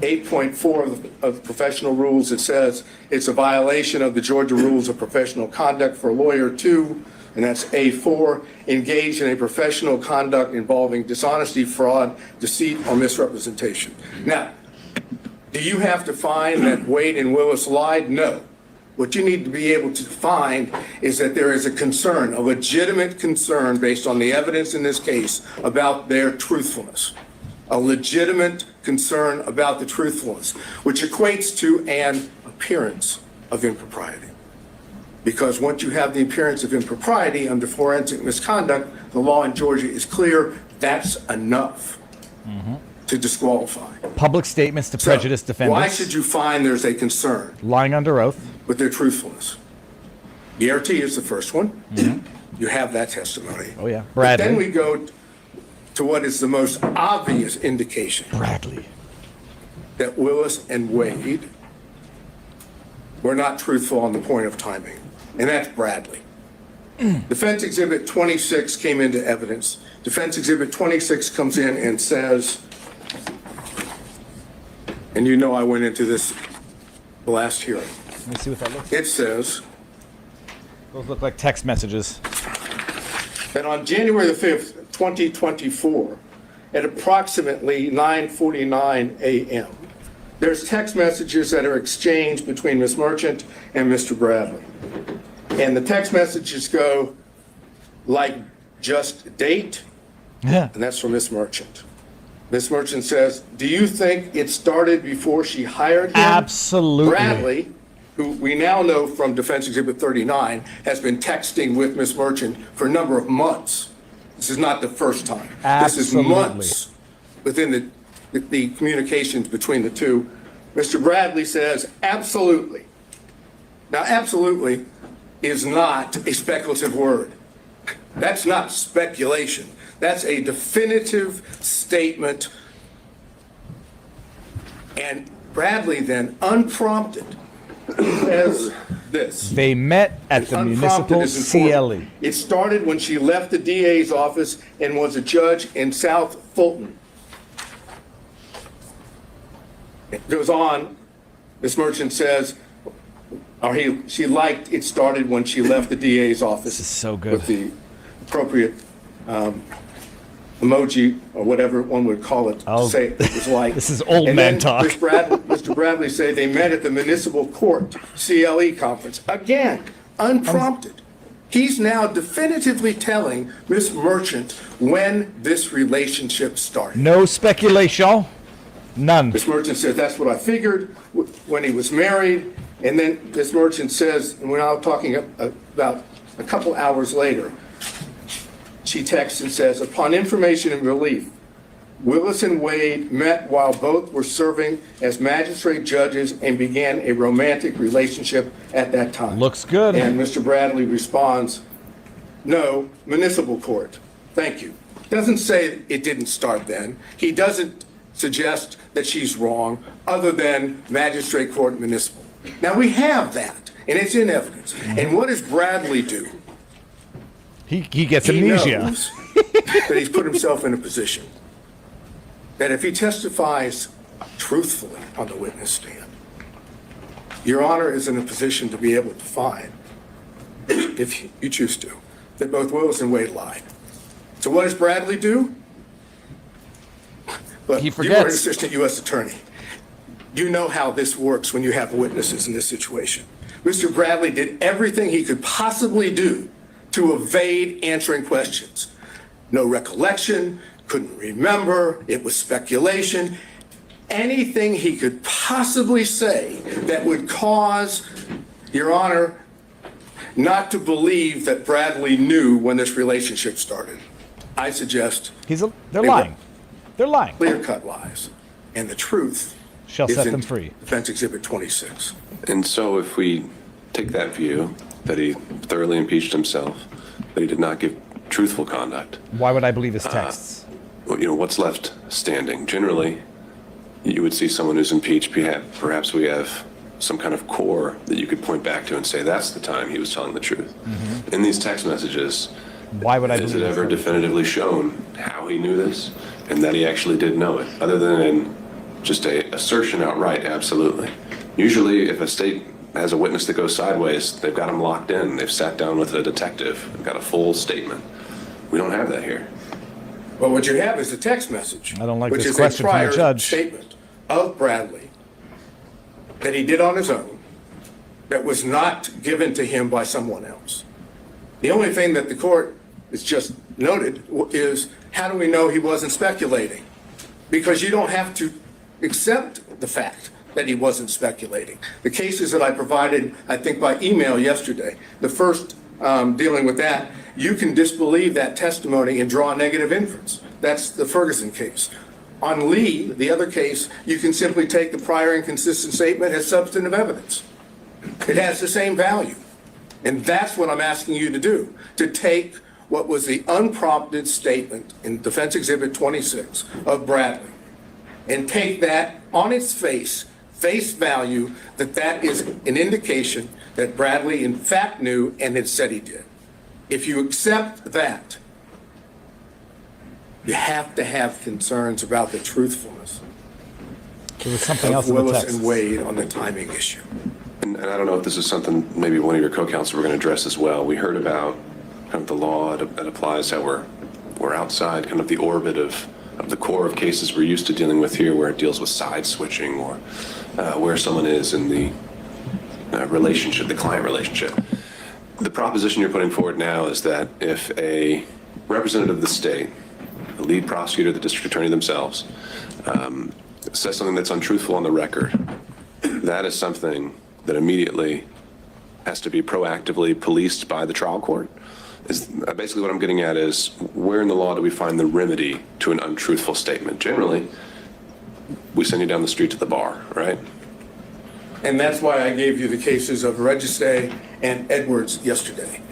8.4 of professional rules. It says it's a violation of the Georgia Rules of Professional Conduct for a lawyer to, and that's A4, engage in a professional conduct involving dishonesty, fraud, deceit, or misrepresentation. Now, do you have to find that Wade and Willis lied? No. What you need to be able to find is that there is a concern, a legitimate concern based on the evidence in this case about their truthfulness. A legitimate concern about the truthfulness, which equates to an appearance of impropriety. Because once you have the appearance of impropriety under forensic misconduct, the law in Georgia is clear, that's enough to disqualify. Public statements to prejudice defendants. Why should you find there's a concern? Lying under oath. With their truthfulness. ERT is the first one. You have that testimony. Oh, yeah. But Bradley. then we go to what is the most obvious indication. Bradley. That Willis and Wade were not truthful on the point of timing. And that's Bradley. Defense Exhibit 26 came into evidence. Defense Exhibit 26 comes in and says, and you know I went into this the last hearing. Let me see what that looks like. It says, those look like text messages. That on January the 5th, 2024, at approximately 9:49 a.m., there's text messages that are exchanged between Ms. Merchant and Mr. Bradley. And the text messages go like, just date, and that's from Ms. Merchant. Ms. Merchant says, do you think it started before she hired him? Absolutely. Bradley, who we now know from Defense Exhibit 39, has been texting with Ms. Merchant for a number of months. This is not the first time. Absolutely. This is months within the communications between the two. Mr. Bradley says, absolutely. Now, absolutely is not a speculative word. That's not speculation. That's a definitive statement. And Bradley then, unprompted, says this. They met at the municipal CLE. It started when she left the DA's office and was a judge in South Fulton. It goes on, Ms. Merchant says, she liked it started when she left the DA's office. This is so good. With the appropriate emoji or whatever one would call it to say it was like. This is old And man then talk. Mr. Bradley said they met at the municipal court CLE conference. Again, unprompted. He's now definitively telling Ms. Merchant when this relationship started. No speculation. None. Ms. Merchant says, that's what I figured when he was married. And then Ms. Merchant says, and we're now talking about a couple hours later, she texts and says, upon information and relief, Willis and Wade met while both were serving as magistrate judges and began a romantic relationship at that time. Looks good. And Mr. Bradley responds, no, municipal court. Thank you. Doesn't say it didn't start then. He doesn't suggest that she's wrong, other than magistrate court municipal. Now we have that, and it's in evidence. And what does Bradley do? He gets amnesia. He knows that he's put himself in a position that if he testifies truthfully on the witness stand, Your Honor is in a position to be able to find, if you choose to, that both Willis and Wade lied. So what does Bradley do? Look, He you are an forgets. assistant U.S. attorney. You know how this works when you have witnesses in this situation. Mr. Bradley did everything he could possibly do to evade answering questions. No recollection, couldn't remember, it was speculation. Anything he could possibly say that would cause, Your Honor, not to believe that Bradley knew when this relationship started. I suggest They're lying. They're lying. clear-cut lies. And the truth shall is set in them free. Defense Exhibit 26. And so if we take that view, that he thoroughly impeached himself, that he did not give truthful conduct, Why would I believe his texts? what's left standing? Generally, you would see someone who's impeached, perhaps we have some kind of core that you could point back to and say, that's the time he was telling the truth. In these text messages, Why would I is believe it his ever texts? definitively shown how he knew this and that he actually did know it, other than in just a assertion outright? Absolutely. Usually, if a state has a witness that goes sideways, they've got him locked in. They've sat down with a detective. They've got a full statement. We don't have that here. Well, what you have is a text message. I don't like which this is question a from the prior judge. statement of Bradley that he did on his own that was not given to him by someone else. The only thing that the court has just noted is, how do we know he wasn't speculating? Because you don't have to accept the fact that he wasn't speculating. The cases that I provided, I think by email yesterday, the first dealing with that, you can disbelieve that testimony and draw a negative inference. That's the Ferguson case. On Lee, the other case, you can simply take the prior inconsistent statement as substantive evidence. It has the same value. And that's what I'm asking you to do, to take what was the unprompted statement in Defense Exhibit 26 of Bradley and take that on its face value, that is an indication that Bradley in fact knew and had said he did. If you accept that, you have to have concerns about the truthfulness There was something else of in the Willis text. and Wade on the timing issue. And I don't know if this is something maybe one of your co-counsel were going to address as well. We heard about kind of the law that applies, how we're outside kind of the orbit of the core of cases we're used to dealing with here, where it deals with side switching or where someone is in the relationship, the client relationship. The proposition you're putting forward now is that if a representative of the state, the lead prosecutor, the district attorney themselves, says something that's untruthful on the record, that is something that immediately has to be proactively policed by the trial court. Is basically what I'm getting at is, where in the law do we find the remedy to an untruthful statement? Generally, we send you down the street to the bar, right? And that's why I gave you the cases of Registe and Edwards yesterday.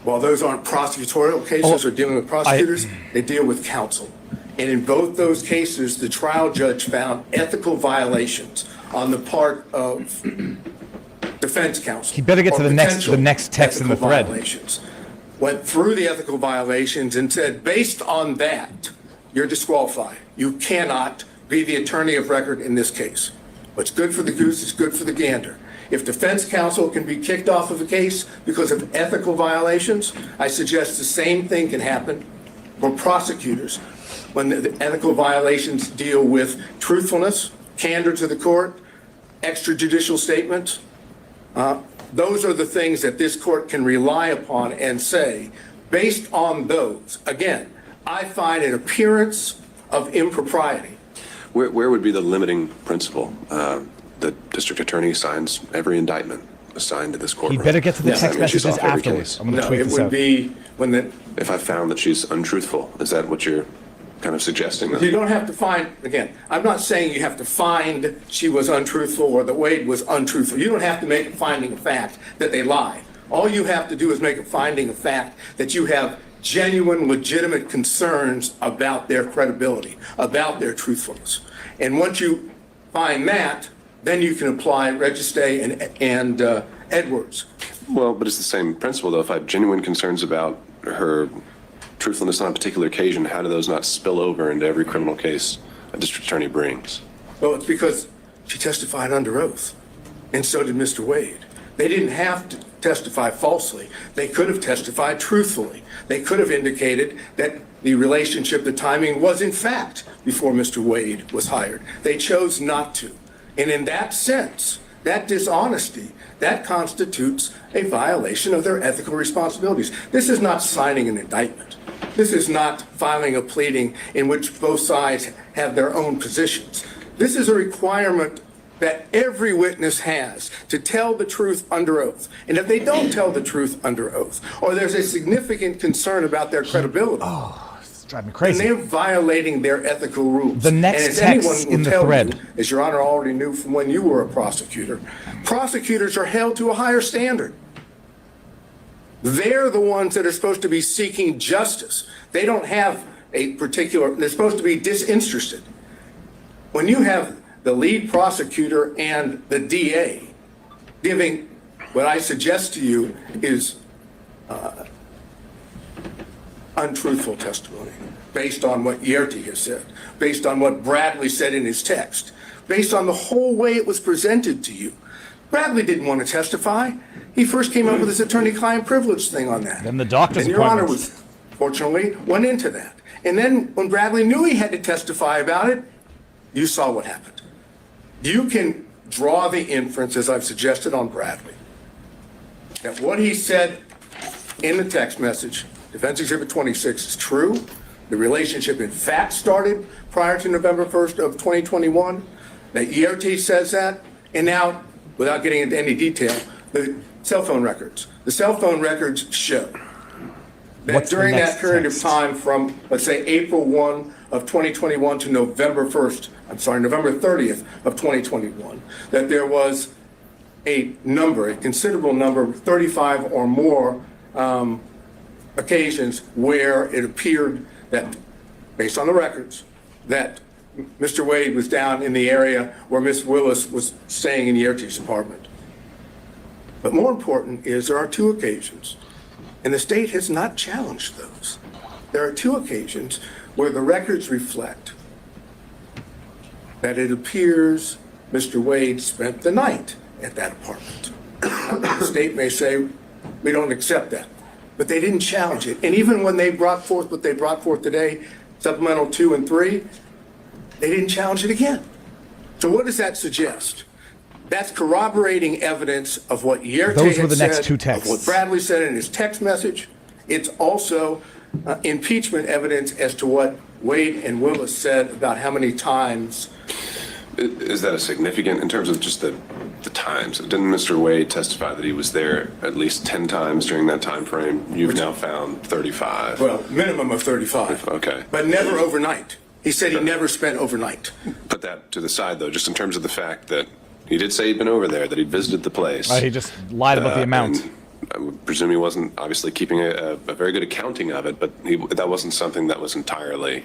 While those aren't prosecutorial cases or dealing with prosecutors, they deal with counsel. And in both those cases, the trial judge found ethical violations on the part of defense counsel. He better get to or the next text in the ethical thread. violations. Went through the ethical violations and said, based on that, you're disqualified. You cannot be the attorney of record in this case. What's good for the goose is good for the gander. If defense counsel can be kicked off of a case because of ethical violations, I suggest the same thing can happen for prosecutors when the ethical violations deal with truthfulness, candor to the court, extrajudicial statements. Those are the things that this court can rely upon and say, based on those, again, I find an appearance of impropriety. Where would be the limiting principle? The district attorney signs every indictment assigned to this courtroom. He better get to the Yeah, text I mean, she's messages off every afterwards. case. I'm going to No, tweet it this would out. be when the, If I found that she's untruthful, is that what you're kind of suggesting? you don't have to find, again, I'm not saying you have to find she was untruthful or that Wade was untruthful. You don't have to make a finding of fact that they lied. All you have to do is make a finding of fact that you have genuine, legitimate concerns about their credibility, about their truthfulness. And once you find that, then you can apply Registe and Edwards. Well, but it's the same principle, though. If I have genuine concerns about her truthfulness on a particular occasion, how do those not spill over into every criminal case a district attorney brings? Well, it's because she testified under oath, and so did Mr. Wade. They didn't have to testify falsely. They could have testified truthfully. They could have indicated that the relationship, the timing was in fact before Mr. Wade was hired. They chose not to. And in that sense, that dishonesty, that constitutes a violation of their ethical responsibilities. This is not signing an indictment. This is not filing a pleading in which both sides have their own positions. This is a requirement that every witness has to tell the truth under oath. And if they don't tell the truth under oath, or there's a significant concern about their credibility, driving me And crazy. they're violating their ethical rules. The next and as text anyone will in the tell thread. you, as Your Honor already knew from when you were a prosecutor, prosecutors are held to a higher standard. They're the ones that are supposed to be seeking justice. They don't have a particular, they're supposed to be disinterested. When you have the lead prosecutor and the DA giving what I suggest to you is untruthful testimony based on what Yerty has said, based on what Bradley said in his text, based on the whole way it was presented to you. Bradley didn't want to testify. He first came up with his attorney-client privilege thing on that. Then the doctor's And Your Honor appointments. was, fortunately, went into that. And then when Bradley knew he had to testify about it, you saw what happened. You can draw the inference, as I've suggested on Bradley, that what he said in the text message, Defense Exhibit 26, is true. The relationship in fact started prior to November 1st of 2021, that Yerty says that, and now, without getting into any detail, the cell phone records. The cell phone records show that What's the during next that period text? of time from, let's say, April 1 of 2021 to November 30th of 2021, that there was a considerable number, 35 or more occasions where it appeared that, based on the records, that Mr. Wade was down in the area where Ms. Willis was staying in Yerty's apartment. But more important is there are two occasions, and the state has not challenged those. There are two occasions where the records reflect that it appears Mr. Wade spent the night at that apartment. The state may say, we don't accept that, but they didn't challenge it. And even when they brought forth what they brought forth today, supplemental 2 and 3, they didn't challenge it again. So what does that suggest? That's corroborating evidence of what Yerty Those were had the next said, two of texts. what Bradley said in his text message. It's also impeachment evidence as to what Wade and Willis said about how many times. Is that a significant, in terms of just the times? Didn't Mr. Wade testify that he was there at least 10 times during that time frame? You've now found 35. Well, minimum of 35. Okay. But never overnight. He said he never spent overnight. Put that to the side, though, just in terms of the fact that he did say he'd been over there, that he'd visited the place. He just lied about the amount. And I would presume he wasn't obviously keeping a very good accounting of it, but that wasn't something that was entirely.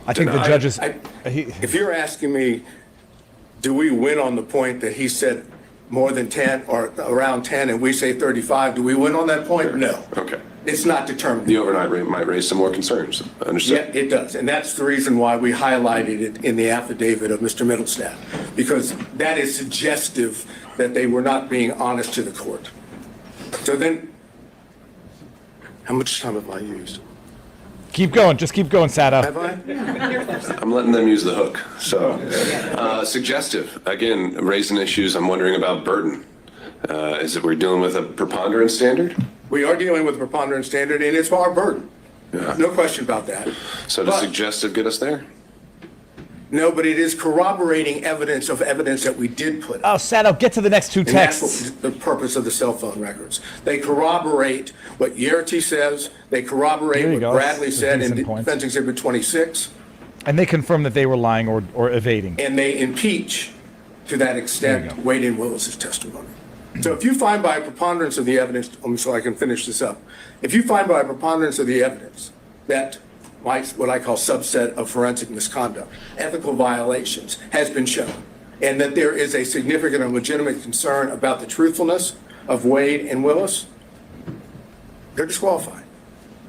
I think the judges. If you're asking me, do we win on the point that he said more than 10 or around 10 and we say 35, do we win on that point? No. Okay. It's not determined. The overnight rate might raise some more concerns. Understood? Yeah, it does. And that's the reason why we highlighted it in the affidavit of Mr. Middlestadt, because that is suggestive that they were not being honest to the court. So then, how much time have I used? Keep going. Just keep going, Sato. Have I? I'm letting them use the hook. So, suggestive. Again, raising issues. I'm wondering about burden. Is it we're dealing with a preponderance standard? We are dealing with a preponderance standard, and it's our burden. Yeah. No question about that. So does suggestive get us there? No, but it is corroborating evidence that we did put up. Oh, Sato, get to the next two And that's texts. what the purpose of the cell phone records. They corroborate what Yerty says. They corroborate There you what go. Bradley That's a said in decent point. Defense Exhibit 26. And they confirm that they were lying or evading. And they impeach, to that extent, Wade and Willis's testimony. So if you find by a preponderance of the evidence, so I can finish this up, if you find by a preponderance of the evidence that what I call subset of forensic misconduct, ethical violations, has been shown, and that there is a significant and legitimate concern about the truthfulness of Wade and Willis, they're disqualified.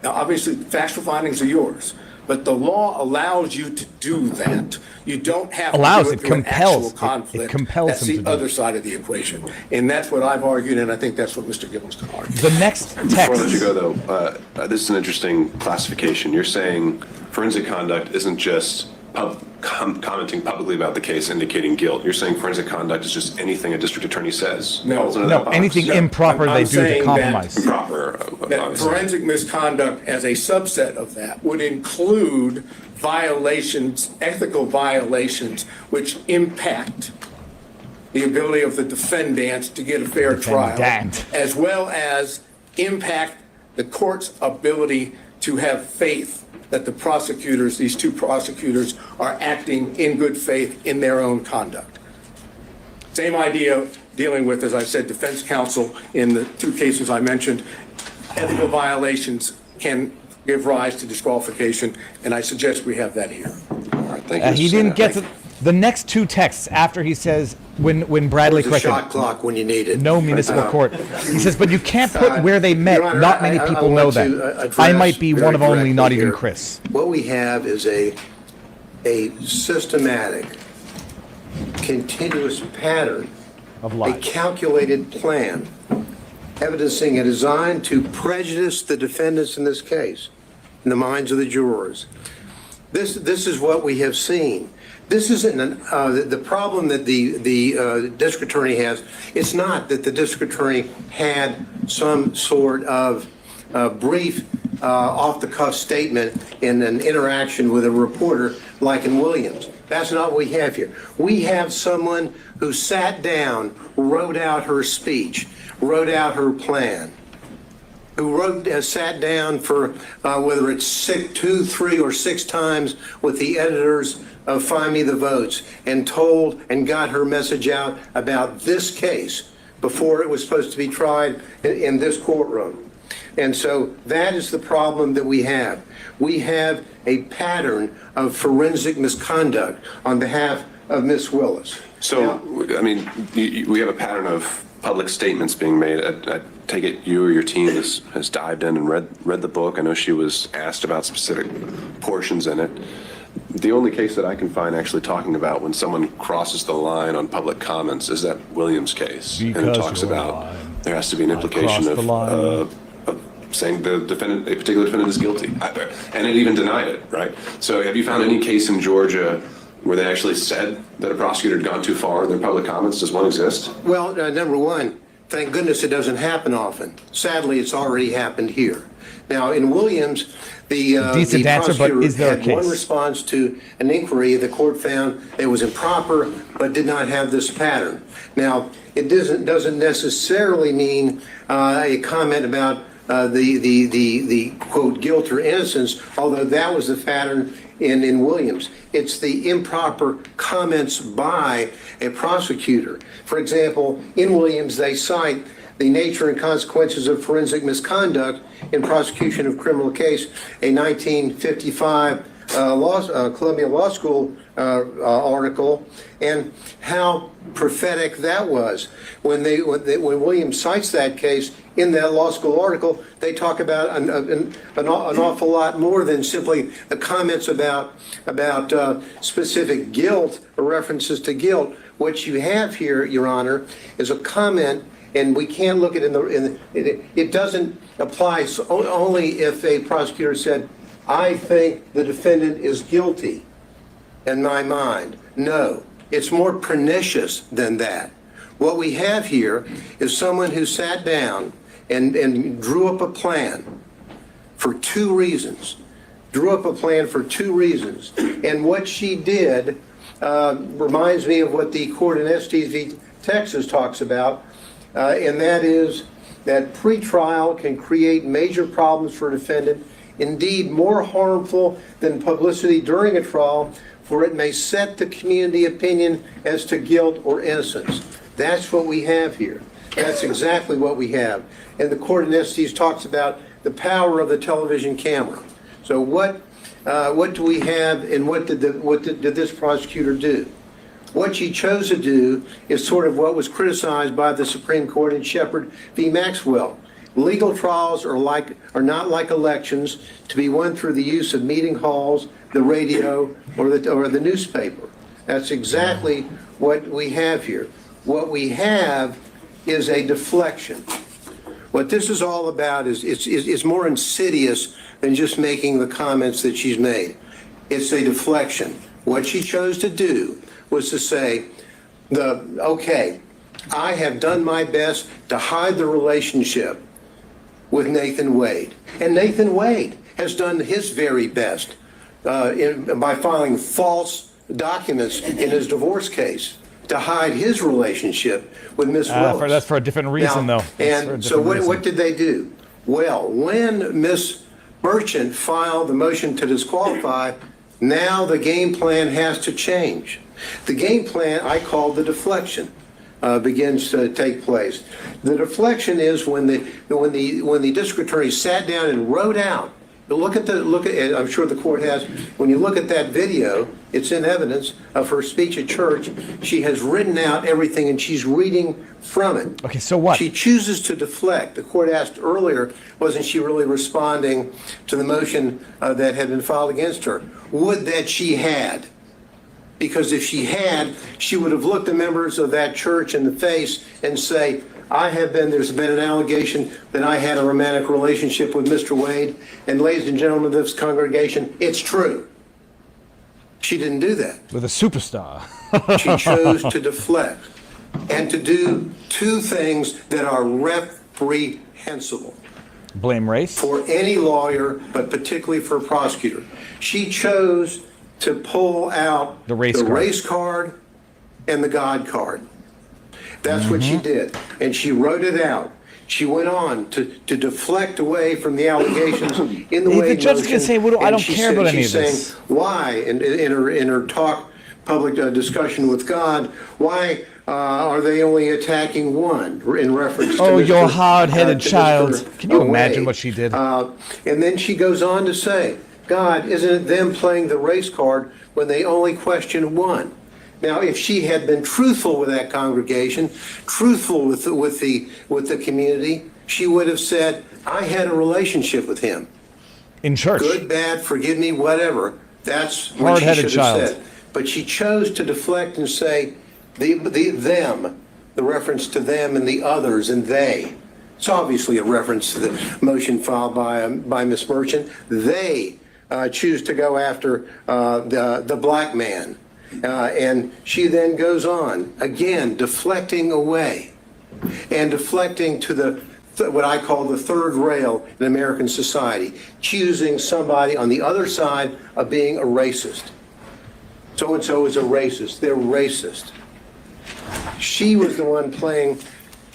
Now, obviously, factual findings are yours, but the law allows you to do that. You don't have to do it through an actual conflict. It compels That's him to the do other it. side of the equation. And that's what I've argued, and I think that's what Mr. Gibbons can argue. The next text. Before I let you go, though, this is an interesting classification. You're saying forensic conduct isn't just commenting publicly about the case indicating guilt. You're saying forensic conduct is just anything a district attorney says. No, anything improper they do to compromise. That forensic misconduct as a subset of that would include violations, ethical violations, which impact the ability of the defendants to get a fair trial, as well as impact the court's ability to have faith that the prosecutors, these two prosecutors, are acting in good faith in their own conduct. Same idea dealing with, as I said, defense counsel in the two cases I mentioned. Ethical violations can give rise to disqualification, and I suggest we have that here. All right, thank you. He didn't get to the next two texts after he says, when Bradley There's a corrected, shot clock when you need it. no municipal court. He says, but you can't put where they met. Your Honor, Not many I people know want to that. address I might be very one of only, not directly even here. Chris. What we have is a systematic, continuous pattern, Of a lies. calculated plan, evidencing a design to prejudice the defendants in this case, in the minds of the jurors. This is what we have seen. This isn't the problem that the district attorney has. It's not that the district attorney had some sort of brief, off-the-cuff statement in an interaction with a reporter like in Williams. That's not what we have here. We have someone who sat down, wrote out her speech, wrote out her plan, who sat down for whether it's 2, 3, or 6 times with the editors of Find Me the Votes and told and got her message out about this case before it was supposed to be tried in this courtroom. And so that is the problem that we have. We have a pattern of forensic misconduct on behalf of Ms. Willis. So, I mean, we have a pattern of public statements being made. I take it you or your team has dived in and read the book. I know she was asked about specific portions in it. The only case that I can find actually talking about when someone crosses the line on public comments is that Williams case. And it talks about there has to be an implication of saying the defendant, a particular defendant is guilty. And it even denied it, right? So have you found any case in Georgia where they actually said that a prosecutor had gone too far in their public comments? Does one exist? Well, number one, thank goodness it doesn't happen often. Sadly, it's already happened here. Now, in Williams, the prosecutor had one response to an inquiry. The court found it was improper, but did not have this pattern. Now, it doesn't necessarily mean a comment about the quote guilt or innocence, although that was the pattern in Williams. It's the improper comments by a prosecutor. For example, in Williams, they cite the nature and consequences of forensic misconduct in prosecution of criminal case, a 1955 Columbia Law School article, and how prophetic that was. When Williams cites that case in that law school article, they talk about an awful lot more than simply the comments about specific guilt or references to guilt. What you have here, Your Honor, is a comment, and we can't look at it doesn't apply only if a prosecutor said, I think the defendant is guilty in my mind. No, it's more pernicious than that. What we have here is someone who sat down and drew up a plan for 2 reasons. And what she did reminds me of what the court in Estes v. Texas talks about, and that is that pretrial can create major problems for a defendant, indeed more harmful than publicity during a trial, for it may set the community opinion as to guilt or innocence. That's what we have here. That's exactly what we have. And the court in Estes talks about the power of the television camera. So what do we have, and what did this prosecutor do? What she chose to do is sort of what was criticized by the Supreme Court in Shepard v. Maxwell. Legal trials are not like elections to be won through the use of meeting halls, the radio, or the newspaper. That's exactly what we have here. What we have is a deflection. What this is all about is more insidious than just making the comments that she's made. It's a deflection. What she chose to do was to say, okay, I have done my best to hide the relationship with Nathan Wade. And Nathan Wade has done his very best by filing false documents in his divorce case to hide his relationship with Ms. Willis. That's for a different reason, though. And so what did they do? Well, when Ms. Merchant filed the motion to disqualify, now the game plan has to change. The game plan I call the deflection begins to take place. The deflection is when the district attorney sat down and wrote out. Look at I'm sure the court has. When you look at that video, it's in evidence of her speech at church. She has written out everything and she's reading from it. Okay, so what? She chooses to deflect. The court asked earlier, wasn't she really responding to the motion that had been filed against her? Would that she had. Because if she had, she would have looked the members of that church in the face and say, there's been an allegation that I had a romantic relationship with Mr. Wade, and ladies and gentlemen of this congregation, it's true. She didn't do that. With a superstar. She chose to deflect and to do two things that are reprehensible. Blame race? For any lawyer, but particularly for a prosecutor. She chose to pull out the race card and the God card. That's what she did. And she wrote it out. She went on to deflect away from the allegations in the Wade The judge motion. can say, I don't care about any of this. She's saying, why, in her talk, public discussion with God, why are they only attacking one in reference to Mr. Your hard-headed to child. Mr. Can you imagine Wade? what she did? And then she goes on to say, God, isn't it them playing the race card when they only question one? Now, if she had been truthful with that congregation, truthful with the community, she would have said, I had a relationship with him. In church. Good, bad, forgive me, whatever. That's what she should have said. But she chose to deflect and say, them, the reference to them and the others and they. It's obviously a reference to the motion filed by Ms. Merchant. They choose to go after the black man. And she then goes on, again, deflecting away and deflecting to what I call the third rail in American society, choosing somebody on the other side of being a racist. So-and-so is a racist. They're racist. She was the one playing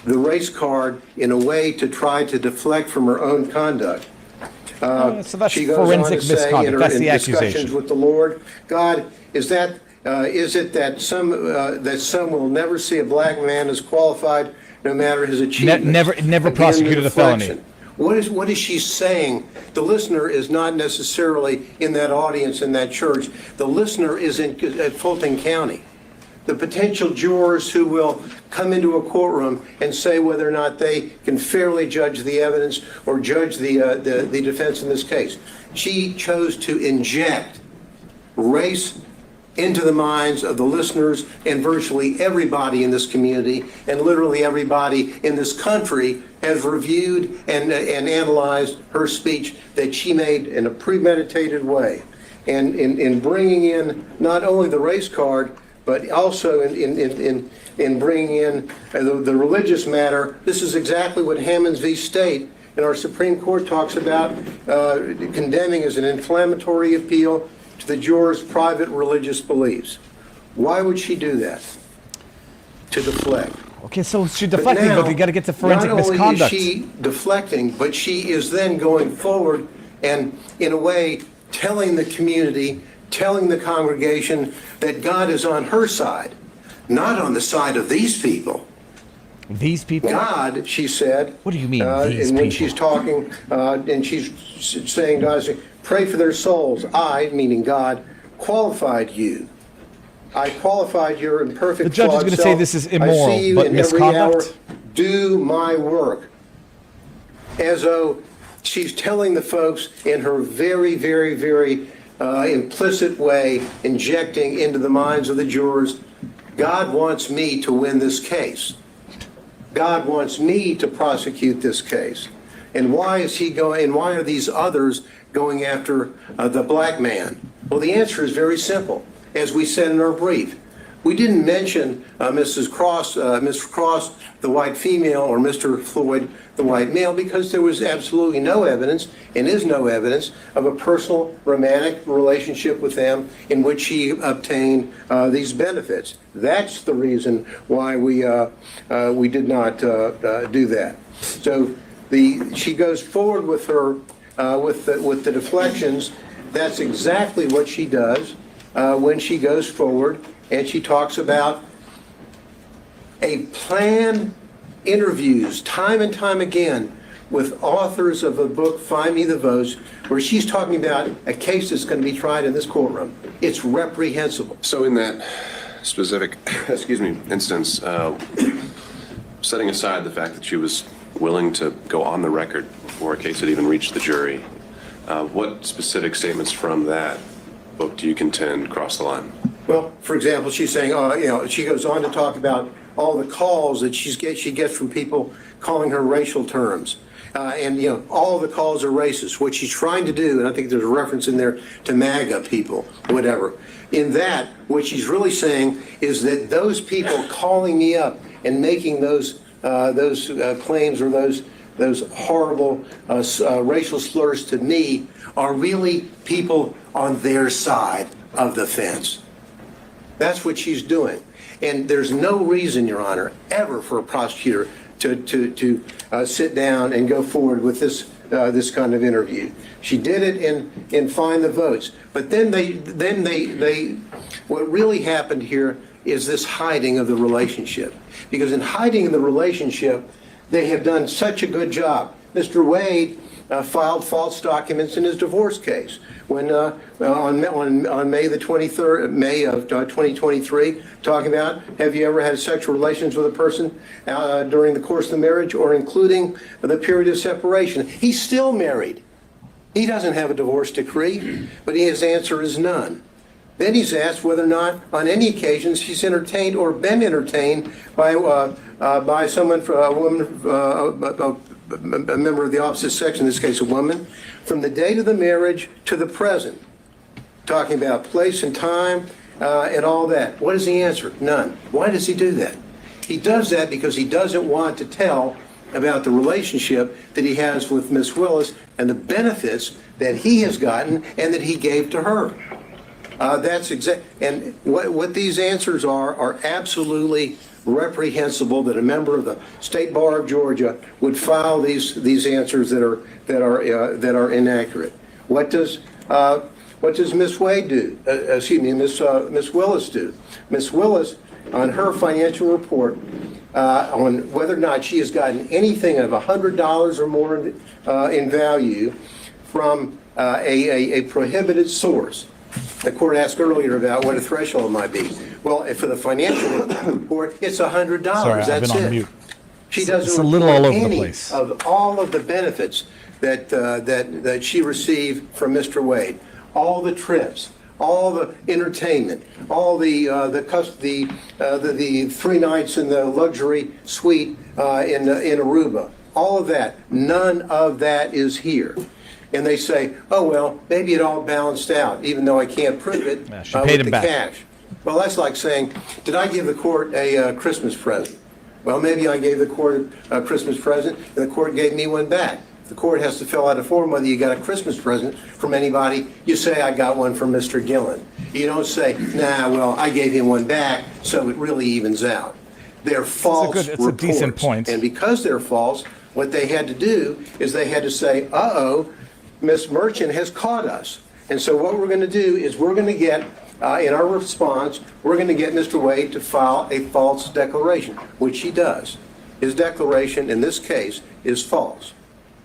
the race card in a way to try to deflect from her own conduct. So that's she goes forensic on to say misconduct. That's the accusation. Discussions with the Lord, God, is it that some will never see a black man as qualified, no matter his achievements? Never prosecuted a felony. What is she saying? The listener is not necessarily in that audience in that church. The listener is at Fulton County. The potential jurors who will come into a courtroom and say whether or not they can fairly judge the evidence or judge the defense in this case. She chose to inject race into the minds of the listeners and virtually everybody in this community, and literally everybody in this country has reviewed and analyzed her speech that she made in a premeditated way. And in bringing in not only the race card, but also in bringing in the religious matter. This is exactly what Hammonds v. State in our Supreme Court talks about condemning as an inflammatory appeal to the jurors' private religious beliefs. Why would she do that? To deflect. Okay, so she's deflecting, but we got to get to forensic misconduct. Not only is she deflecting, but she is then going forward and, in a way, telling the community, telling the congregation that God is on her side, not on the side of these people. These people? God, she said. What do you mean, these and when people? she's talking, and she's saying, God, pray for their souls. I, meaning God, qualified you. I qualified your imperfect, the judge is going to say this is immoral, I see you but in misconduct? every hour. Do my work. As though she's telling the folks in her very, very, very implicit way, injecting into the minds of the jurors, God wants me to win this case. God wants me to prosecute this case. And why is he going, and why are these others going after the black man? Well, the answer is very simple. As we said in our brief, we didn't mention Mr. Cross, the white female, or Mr. Floyd, the white male, because there was absolutely no evidence, and is no evidence, of a personal romantic relationship with them in which she obtained these benefits. That's the reason why we did not do that. So she goes forward with her with the deflections, that's exactly what she does when she goes forward and she talks about a planned interviews time and time again with authors of the book Find Me the Votes, where she's talking about a case that's going to be tried in this courtroom. It's reprehensible. So in that specific, instance, setting aside the fact that she was willing to go on the record before a case had even reached the jury, what specific statements from that book do you contend cross the line? Well, for example, she's saying, she goes on to talk about all the calls that she gets from people calling her racial terms. All the calls are racist. What she's trying to do, and I think there's a reference in there to MAGA people, whatever. In that, what she's really saying is that those people calling me up and making those claims or those horrible racial slurs to me are really people on their side of the fence. That's what she's doing. And there's no reason, Your Honor, ever for a prosecutor to sit down and go forward with this kind of interview. She did it in Find the Votes. But then what really happened here is this hiding of the relationship. Because in hiding the relationship, they have done such a good job. Mr. Wade filed false documents in his divorce case when on May the 23rd, May of 2023, talking about, have you ever had sexual relations with a person during the course of the marriage or including the period of separation? He's still married. He doesn't have a divorce decree, but his answer is none. Then he's asked whether or not, on any occasions, he's entertained or been entertained by someone, a woman, a member of the opposite sex, in this case a woman, from the date of the marriage to the present, talking about place and time and all that. What is the answer? None. Why does he do that? He does that because he doesn't want to tell about the relationship that he has with Miss Willis and the benefits that he has gotten and that he gave to her. That's exact. And what these answers are absolutely reprehensible. That a member of the State Bar of Georgia would file these answers that are inaccurate. What does Miss Wade do? Miss Willis do? Miss Willis, on her financial report, on whether or not she has gotten anything of $100 or more in value from a prohibited source. The court asked earlier about what a threshold might be. Well, for the financial report, it's $100. Sorry, That's I've been on it. mute. She doesn't It's a little all over the any place. of all of the benefits that she received from Mr. Wade, all the trips, all the entertainment, all the 3 nights in the luxury suite in Aruba, all of that. None of that is here. And they say, oh, well, maybe it all balanced out, even though I can't prove it she paid with him the back. cash. Well, that's like saying, did I give the court a Christmas present? Well, maybe I gave the court a Christmas present, and the court gave me one back. The court has to fill out a form whether you got a Christmas present from anybody. You say, I got one from Mr. Gillen. You don't say, nah, well, I gave him one back, so it really evens out. They're false It's a reports. decent point. And because they're false, what they had to do is they had to say, uh-oh, Miss Merchant has caught us. And so what we're going to do is we're going to get, in our response, we're going to get Mr. Wade to file a false declaration, which he does. His declaration in this case is false.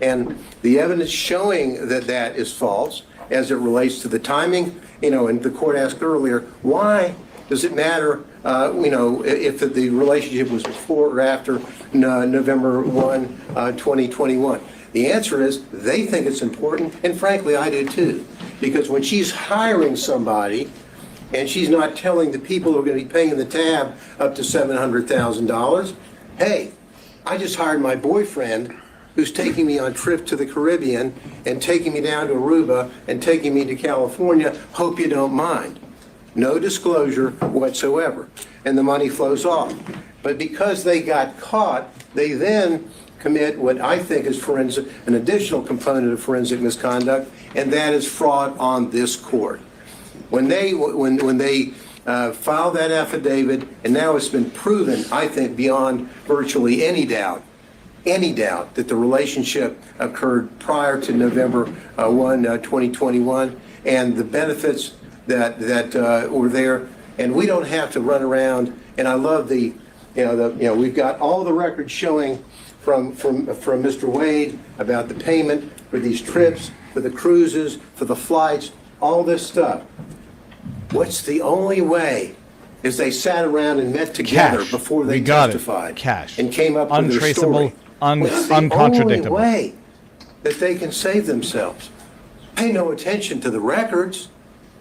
And the evidence showing that that is false as it relates to the timing, and the court asked earlier, why does it matter, if the relationship was before or after November 1, 2021? The answer is they think it's important, and frankly, I do too. Because when she's hiring somebody and she's not telling the people who are going to be paying the tab up to $700,000, hey, I just hired my boyfriend who's taking me on trip to the Caribbean and taking me down to Aruba and taking me to California. Hope you don't mind. No disclosure whatsoever. And the money flows off. But because they got caught, they then commit what I think is an additional component of forensic misconduct, and that is fraud on this court. When they filed that affidavit, and now it's been proven, I think, beyond virtually any doubt, any doubt that the relationship occurred prior to November 1, 2021, and the benefits that were there. And we don't have to run around. And I love we've got all the records showing from Mr. Wade about the payment for these trips, for the cruises, for the flights, all this stuff. What's the only way is they sat around and met together before they testified and came up with their story. What's the only way that they can save themselves? Pay no attention to the records.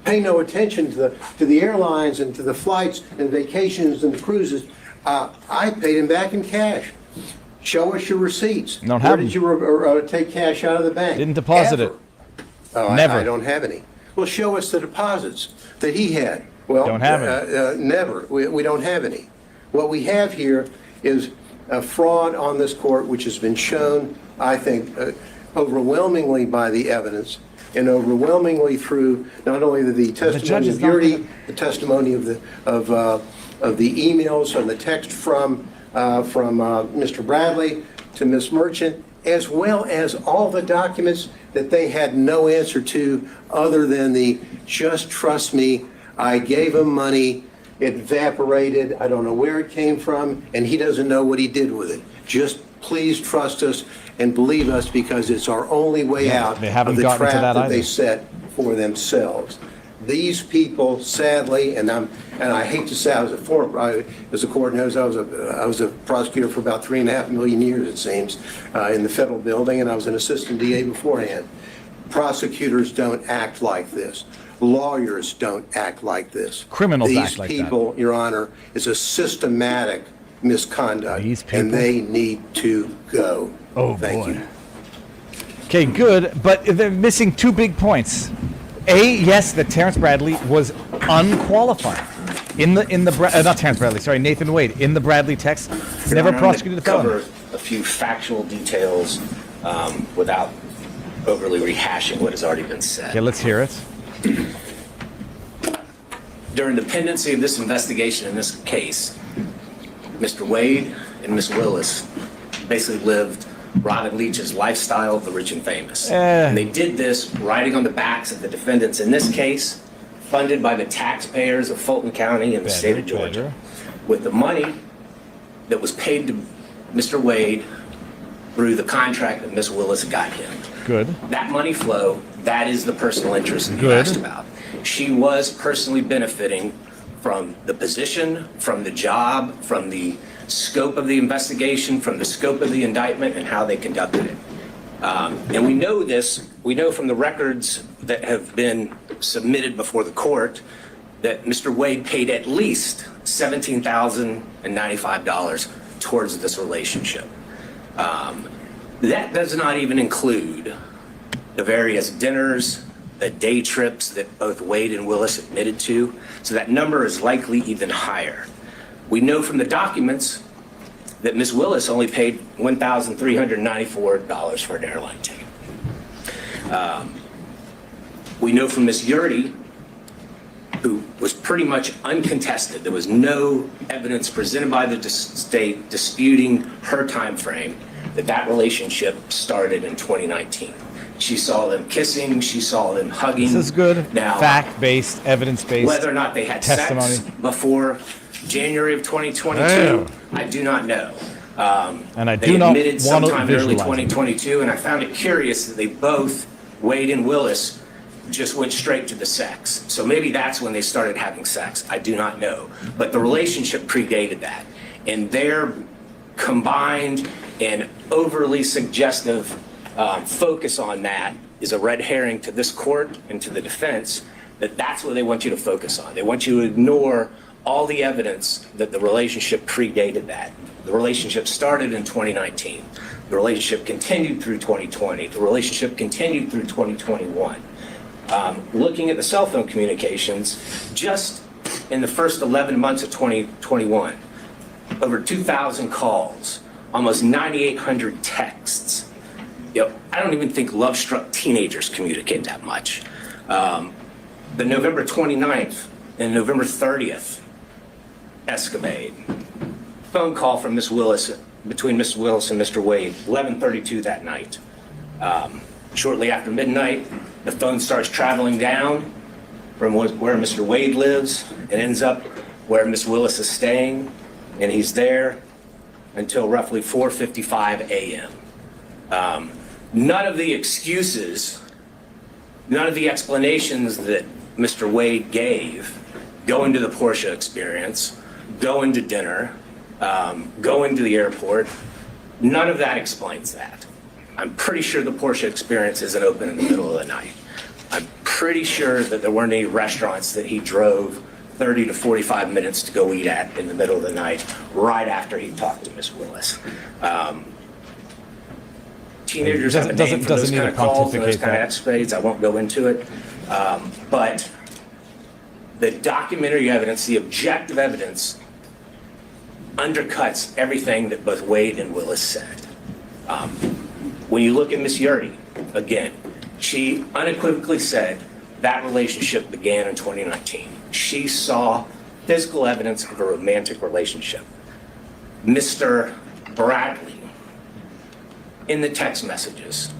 Pay no attention to the airlines and to the flights and vacations and the cruises. I paid him back in cash. Show us your receipts. Don't Where have did you take cash out of the bank? Didn't deposit it. Never. I don't have any. Well, show us the deposits that he had. Well, don't have any. Never. We don't have any. What we have here is a fraud on this court, which has been shown, I think, overwhelmingly by the evidence and overwhelmingly through not only the testimony of Yurdi, the testimony of the emails and the text from Mr. Bradley to Ms. Merchant, as well as all the documents that they had no answer to other than the just trust me, I gave him money, it evaporated, I don't know where it came from, and he doesn't know what he did with it. Just please trust us and believe us because it's our only way out of the trap that they set for themselves. These people, sadly, and I hate to say, as the court knows, I was a prosecutor for about 3.5 million years, it seems, in the federal building, and I was an assistant DA beforehand. Prosecutors don't act like this. Lawyers don't act like this. Criminals act like that. These people, Your Honor, is a systematic misconduct, and they need to go. Oh, Thank you. Okay, good, but they're missing two big points. A, yes, that Terrence Bradley was unqualified not Terrence Bradley, sorry, Nathan Wade, in the Bradley text, never prosecuted a felon. Cover a few factual details without overly rehashing what has already been said. Okay, let's hear it. During the pendency of this investigation in this case, Mr. Wade and Ms. Willis basically lived Robin Leach's lifestyle of the rich and famous. And they did this riding on the backs of the defendants in this case, funded by the taxpayers of Fulton County and the state of Georgia, with the money that was paid to Mr. Wade through the contract that Ms. Willis got him. Good. That money flow, that is the personal interest that you asked about. She was personally benefiting from the position, from the job, from the scope of the investigation, from the scope of the indictment, and how they conducted it. And we know this, we know from the records that have been submitted before the court that Mr. Wade paid at least $17,095 towards this relationship. That does not even include the various dinners, the day trips that both Wade and Willis admitted to. So that number is likely even higher. We know from the documents that Ms. Willis only paid $1,394 for an airline ticket. We know from Ms. Yurdi, who was pretty much uncontested, there was no evidence presented by the state disputing her time frame, that relationship started in 2019. She saw them kissing, she saw them hugging. This is good. Now, fact-based, evidence-based whether or not they had testimony. sex before January of 2022, I do not know. And I they do not admitted want to sometime early visualize 2022, and I found it curious that they both, Wade and Willis, just went straight to the sex. So maybe that's when they started having sex. I do not know. But the relationship predated that. And their combined and overly suggestive focus on that is a red herring to this court and to the defense, that's what they want you to focus on. They want you to ignore all the evidence that the relationship predated that. The relationship started in 2019. The relationship continued through 2020. The relationship continued through 2021. Looking at the cell phone communications, just in the first 11 months of 2021, over 2,000 calls, almost 9,800 texts. I don't even think love-struck teenagers communicate that much. The November 29th and November 30th escapade, phone call from Ms. Willis between Mrs. Willis and Mr. Wade, 11:32 that night. Shortly after midnight, the phone starts traveling down from where Mr. Wade lives and ends up where Miss Willis is staying, and he's there until roughly 4:55 a.m. None of the excuses, none of the explanations that Mr. Wade gave, going to the Porsche experience, going to dinner, going to the airport, none of that explains that. I'm pretty sure the Porsche experience isn't open in the middle of the night. I'm pretty sure that there weren't any restaurants that he drove 30 to 45 minutes to go eat at in the middle of the night, right after he talked to Miss Willis. Teenagers have a name for those kind of calls and those kind of escapades. I won't go into it. But the documentary evidence, the objective evidence, undercuts everything that both Wade and Willis said. When you look at Miss Yurdy, again, she unequivocally said that relationship began in 2019. She saw physical evidence of a romantic relationship. Mr. Bradley, in the text messages,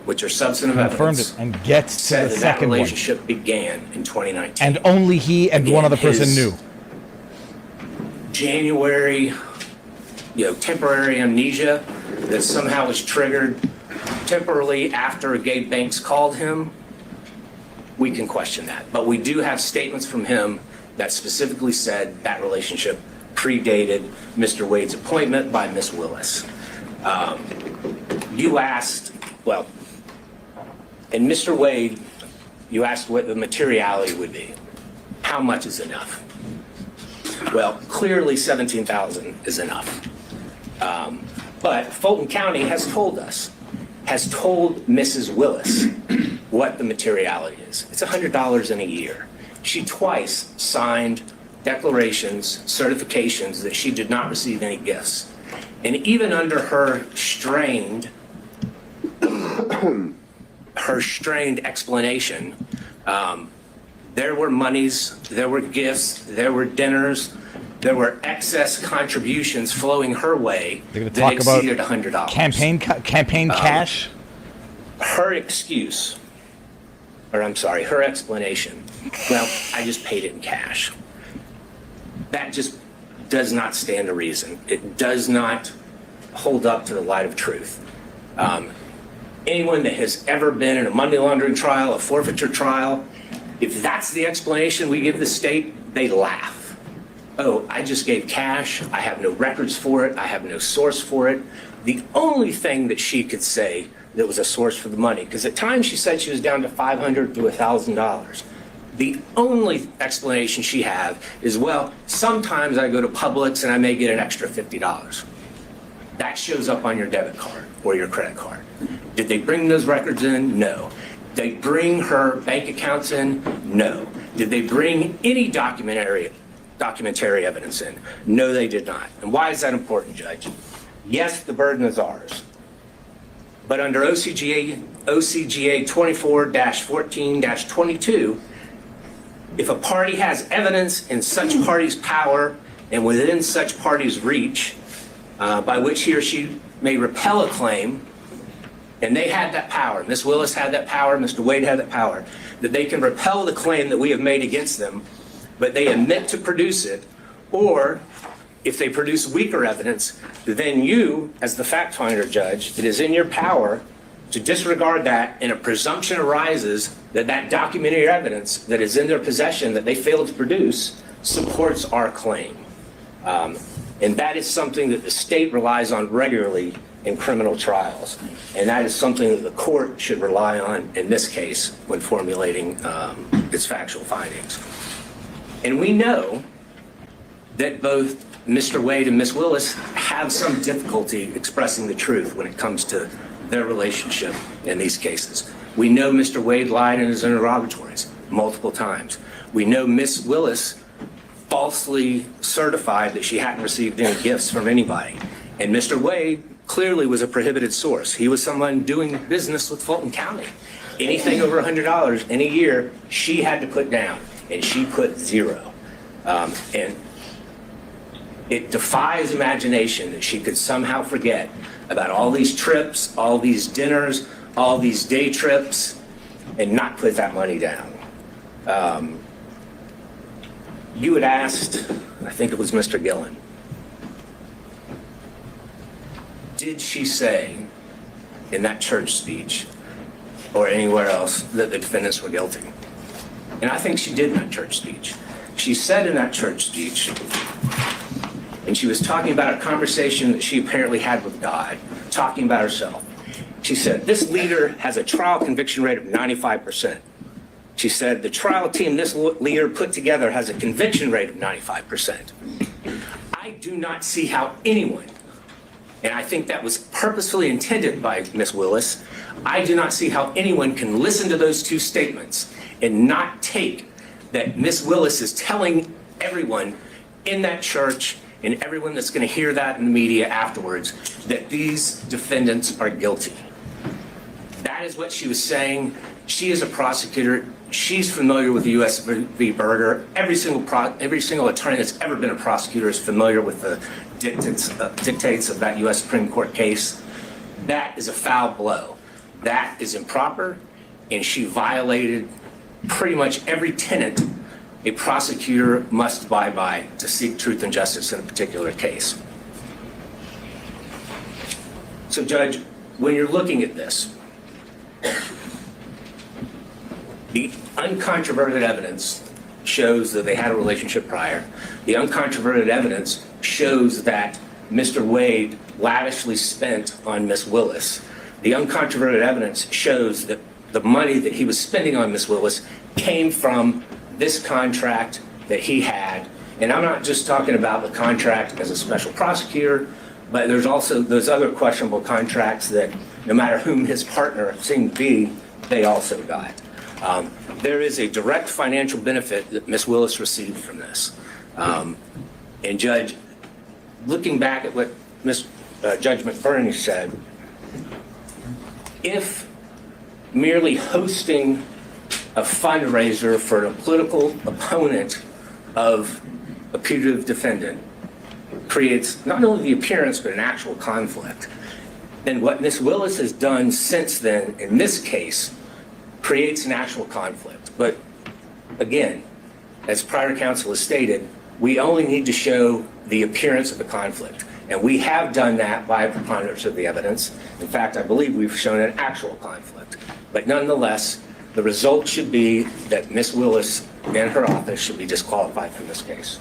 which are substantive evidence, confirmed it and gets to said the that second one. relationship began in 2019. And only he and one other person knew. January, temporary amnesia that somehow was triggered temporarily after Gabe Banks called him, we can question that. But we do have statements from him that specifically said that relationship predated Mr. Wade's appointment by Miss Willis. You asked, and Mr. Wade, you asked what the materiality would be. How much is enough? Well, clearly 17,000 is enough. But Fulton County has told Mrs. Willis what the materiality is. It's $100 in a year. She twice signed declarations, certifications that she did not receive any gifts. And even under her strained explanation, there were monies, there were gifts, there were dinners, there were excess contributions flowing her way that exceeded $100. Campaign cash? Her excuse, her explanation, I just paid it in cash. That just does not stand to reason. It does not hold up to the light of truth. Anyone that has ever been in a money laundering trial, a forfeiture trial, if that's the explanation we give the state, they laugh. Oh, I just gave cash. I have no records for it. I have no source for it. The only thing that she could say that was a source for the money, because at times she said she was down to $500 to $1,000. The only explanation she had is, sometimes I go to Publix and I may get an extra $50. That shows up on your debit card or your credit card. Did they bring those records in? No. Did they bring her bank accounts in? No. Did they bring any documentary evidence in? No, they did not. And why is that important, Judge? Yes, the burden is ours. But under OCGA 24-14-22, if a party has evidence in such party's power and within such party's reach, by which he or she may repel a claim, and they had that power, Ms. Willis had that power, Mr. Wade had that power, that they can repel the claim that we have made against them, but they admit to produce it, or if they produce weaker evidence, then you, as the fact finder, Judge, it is in your power to disregard that, and a presumption arises that that documentary evidence that is in their possession that they failed to produce supports our claim. And that is something that the state relies on regularly in criminal trials. And that is something that the court should rely on in this case when formulating its factual findings. And we know that both Mr. Wade and Ms. Willis have some difficulty expressing the truth when it comes to their relationship in these cases. We know Mr. Wade lied in his interrogatories multiple times. We know Ms. Willis falsely certified that she hadn't received any gifts from anybody. And Mr. Wade clearly was a prohibited source. He was someone doing business with Fulton County. Anything over $100 in a year, she had to put down, and she put zero. And It defies imagination that she could somehow forget about all these trips, all these dinners, all these day trips, and not put that money down. You had asked, I think it was Mr. Gillen, did she say in that church speech or anywhere else that the defendants were guilty? And I think she did in that church speech. She said in that church speech, and she was talking about a conversation that she apparently had with God, talking about herself. She said, this leader has a trial conviction rate of 95%. She said, the trial team this leader put together has a conviction rate of 95%. I do not see how anyone, and I think that was purposefully intended by Ms. Willis, I do not see how anyone can listen to those two statements and not take that Ms. Willis is telling everyone in that church and everyone that's going to hear that in the media afterwards that these defendants are guilty. That is what she was saying. She is a prosecutor. She's familiar with the U.S. v. Berger. Every single attorney that's ever been a prosecutor is familiar with the dictates of that U.S. Supreme Court case. That is a foul blow. That is improper, and she violated pretty much every tenet a prosecutor must abide by to seek truth and justice in a particular case. So, Judge, when you're looking at this, the uncontroverted evidence shows that they had a relationship prior. The uncontroverted evidence shows that Mr. Wade lavishly spent on Ms. Willis. The uncontroverted evidence shows that the money that he was spending on Ms. Willis came from this contract that he had. And I'm not just talking about the contract as a special prosecutor, but there's also those other questionable contracts that no matter whom his partner seemed to be, they also got. There is a direct financial benefit that Ms. Willis received from this. And Judge, looking back at what Judge McBurney said, if merely hosting a fundraiser for a political opponent of a putative defendant creates not only the appearance but an actual conflict, then what Ms. Willis has done since then in this case creates an actual conflict. But again, as prior counsel has stated, we only need to show the appearance of a conflict. And we have done that by a preponderance of the evidence. In fact, I believe we've shown an actual conflict. But nonetheless, the result should be that Ms. Willis and her office should be disqualified from this case.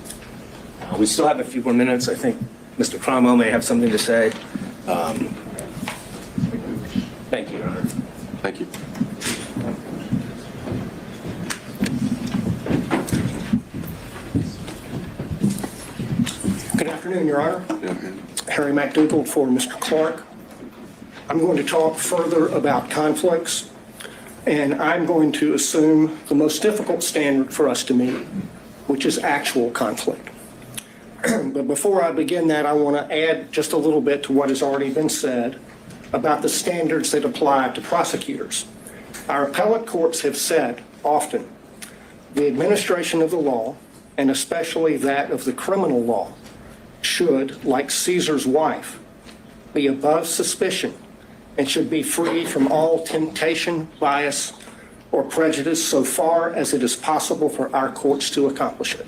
We still have a few more minutes. I think Mr. Cromwell may have something to say. Thank you, Your Honor. Thank you. Good afternoon, Your Honor. Harry McDougald for Mr. Clark. I'm going to talk further about conflicts, and I'm going to assume the most difficult standard for us to meet, which is actual conflict. But before I begin that, I want to add just a little bit to what has already been said about the standards that apply to prosecutors. Our appellate courts have said often the administration of the law, and especially that of the criminal law, should, like Caesar's wife, be above suspicion and should be free from all temptation, bias, or prejudice so far as it is possible for our courts to accomplish it.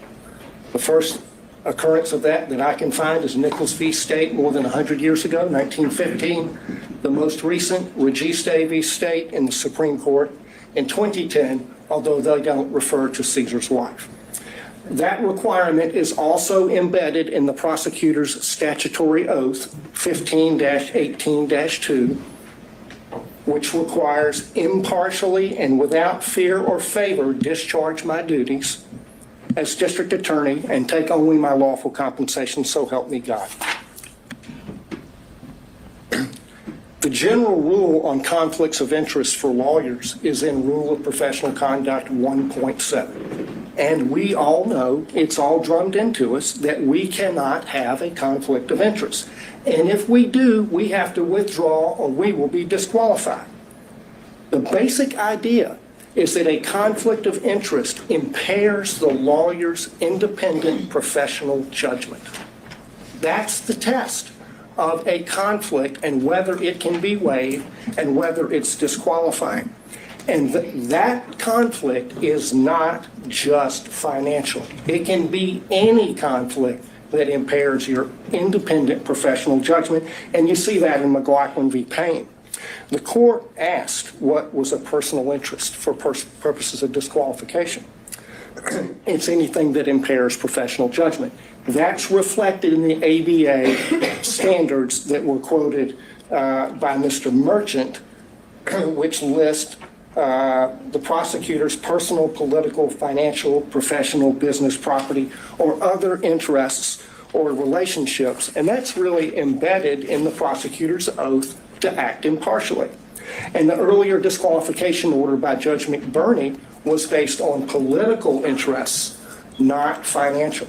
The first occurrence of that I can find is Nichols v. State more than 100 years ago, 1915. The most recent, Registe v. State in the Supreme Court in 2010, although they don't refer to Caesar's wife. That requirement is also embedded in the prosecutor's statutory oath, 15-18-2, which requires impartially and without fear or favor discharge my duties as district attorney and take only my lawful compensation, so help me God. The general rule on conflicts of interest for lawyers is in Rule of Professional Conduct 1.7. And we all know, it's all drummed into us, that we cannot have a conflict of interest. And if we do, we have to withdraw or we will be disqualified. The basic idea is that a conflict of interest impairs the lawyer's independent professional judgment. That's the test of a conflict and whether it can be waived and whether it's disqualifying. And that conflict is not just financial. It can be any conflict that impairs your independent professional judgment, and you see that in McLaughlin v. Payne. The court asked what was a personal interest for purposes of disqualification. It's anything that impairs professional judgment. That's reflected in the ABA standards that were quoted by Mr. Merchant, which list the prosecutor's personal, political, financial, professional, business, property, or other interests or relationships. And that's really embedded in the prosecutor's oath to act impartially. And the earlier disqualification order by Judge McBurney was based on political interests, not financial.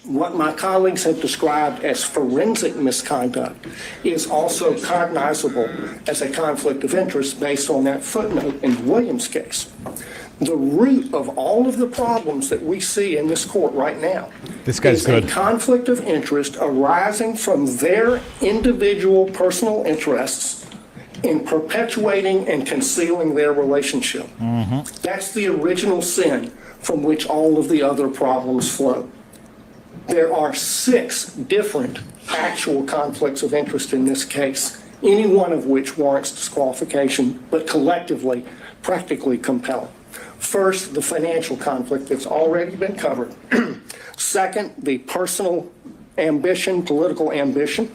What my colleagues have described as forensic misconduct is also cognizable as a conflict of interest based on that footnote in Williams' case. The root of all of the problems that we see in this court right now is a conflict of interest arising from their individual personal interests in perpetuating and concealing their relationship. That's the original sin from which all of the other problems flow. There are 6 different actual conflicts of interest in this case, any one of which warrants disqualification, but collectively, practically compel. First, the financial conflict that's already been covered. Second, the personal ambition, political ambition.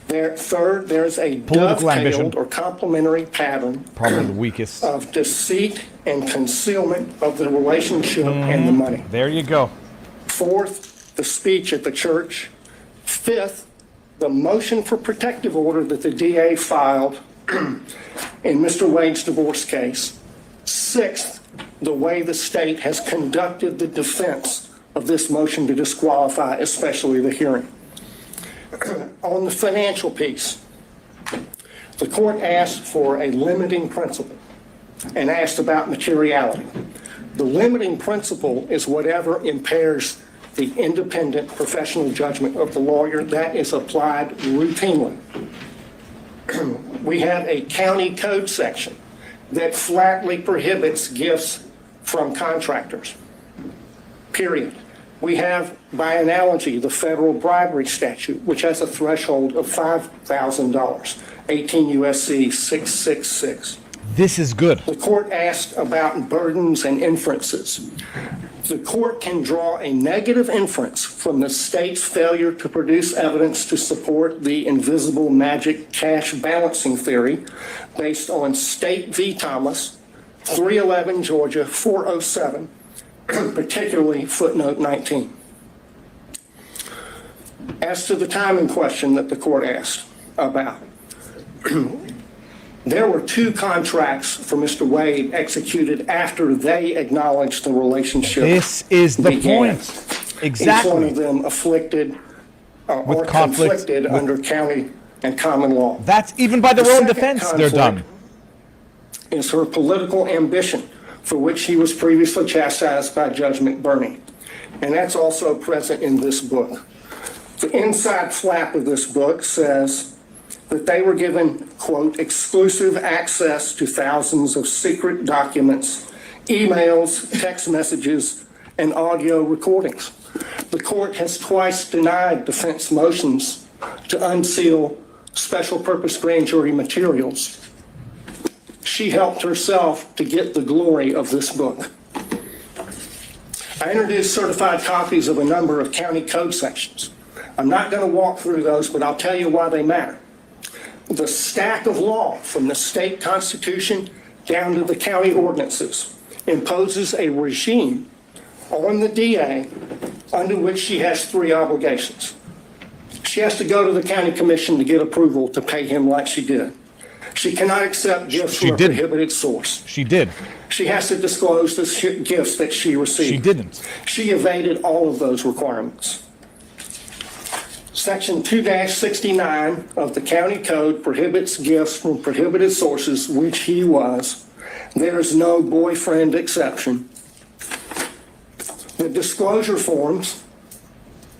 Third, there's a dovetailed or complementary pattern probably the weakest of deceit and concealment of the relationship and the money. There you go. Fourth, the speech at the church. Fifth, the motion for protective order that the DA filed in Mr. Wade's divorce case. Sixth, the way the state has conducted the defense of this motion to disqualify, especially the hearing. On the financial piece, the court asked for a limiting principle and asked about materiality. The limiting principle is whatever impairs the independent professional judgment of the lawyer. That is applied routinely. We have a county code section that flatly prohibits gifts from contractors, period. We have, by analogy, the federal bribery statute, which has a threshold of $5,000, 18 U.S.C. 666. This is good. The court asked about burdens and inferences. The court can draw a negative inference from the state's failure to produce evidence to support the invisible magic cash balancing theory based on State v. Thomas, 311 Georgia 407, particularly footnote 19. As to the timing question that the court asked about, there were 2 contracts for Mr. Wade executed after they acknowledged the relationship. This is the began. point. Exactly. Each one of them afflicted or conflicted under county and common law. That's even by their own defense, they're done. Is her political ambition, for which he was previously chastised by Judge McBurney. And that's also present in this book. The inside flap of this book says that they were given, quote, exclusive access to thousands of secret documents, emails, text messages, and audio recordings. The court has twice denied defense motions to unseal special purpose grand jury materials. She helped herself to get the glory of this book. I introduced certified copies of a number of county code sections. I'm not going to walk through those, but I'll tell you why they matter. The stack of law from the state constitution down to the county ordinances imposes a regime on the DA under which she has 3 obligations. She has to go to the county commission to get approval to pay him like she did. She cannot accept gifts from a prohibited source. She did. She has to disclose the gifts that she received. She didn't. She evaded all of those requirements. Section 2-69 of the county code prohibits gifts from prohibited sources, which he was. There is no boyfriend exception. The disclosure forms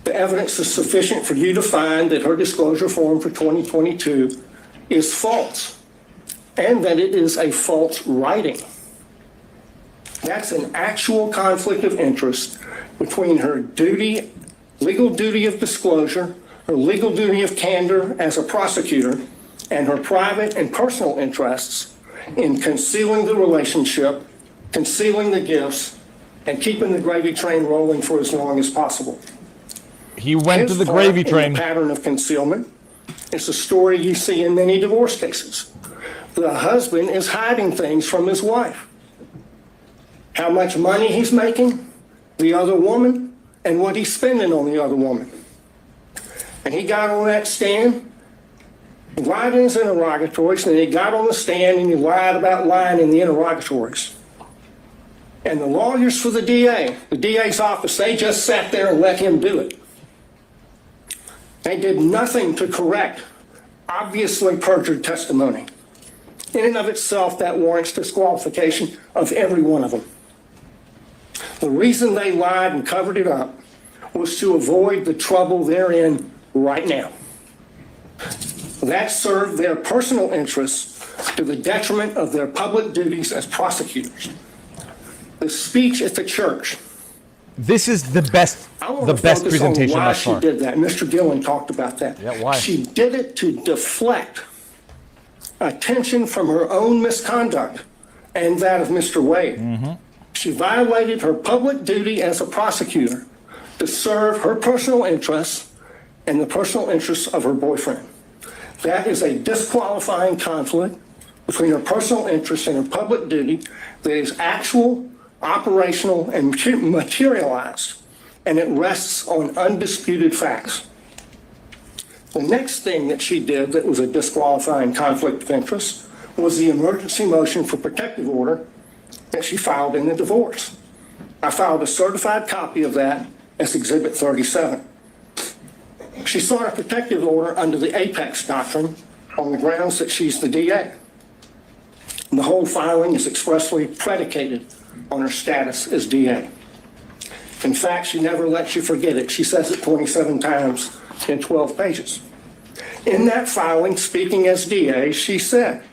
the evidence is sufficient for you to find that her disclosure form for 2022 is false and that it is a false writing. That's an actual conflict of interest between her duty, legal duty of disclosure, her legal duty of candor as a prosecutor, and her private and personal interests in concealing the relationship, concealing the gifts, and keeping the gravy train rolling for as long as possible. He went to the His part gravy in train. the pattern of concealment is a story you see in many divorce cases. The husband is hiding things from his wife. How much money he's making, the other woman, and what he's spending on the other woman. And he got on that stand, he lied in his interrogatories, and he got on the stand and he lied about lying in the interrogatories. And the lawyers for the DA's office, they just sat there and let him do it. They did nothing to correct obviously perjured testimony. In and of itself, that warrants disqualification of every one of them. The reason they lied and covered it up was to avoid the trouble they're in right now. That served their personal interests to the detriment of their public duties as prosecutors. The speech at the church. This is the best presentation why thus far. she did that. Mr. Gillen talked about that. Yeah, why? She did it to deflect attention from her own misconduct and that of Mr. Wade. Mm-hmm. She violated her public duty as a prosecutor to serve her personal interests and the personal interests of her boyfriend. That is a disqualifying conflict between her personal interests and her public duty that is actual, operational, and materialized, and it rests on undisputed facts. The next thing that she did that was a disqualifying conflict of interest was the emergency motion for protective order that she filed in the divorce. I filed a certified copy of that as Exhibit 37. She sought a protective order under the Apex Doctrine on the grounds that she's the DA. And the whole filing is expressly predicated on her status as DA. In fact, she never lets you forget it. She says it 27 times in 12 pages. In that filing, speaking as DA, she said,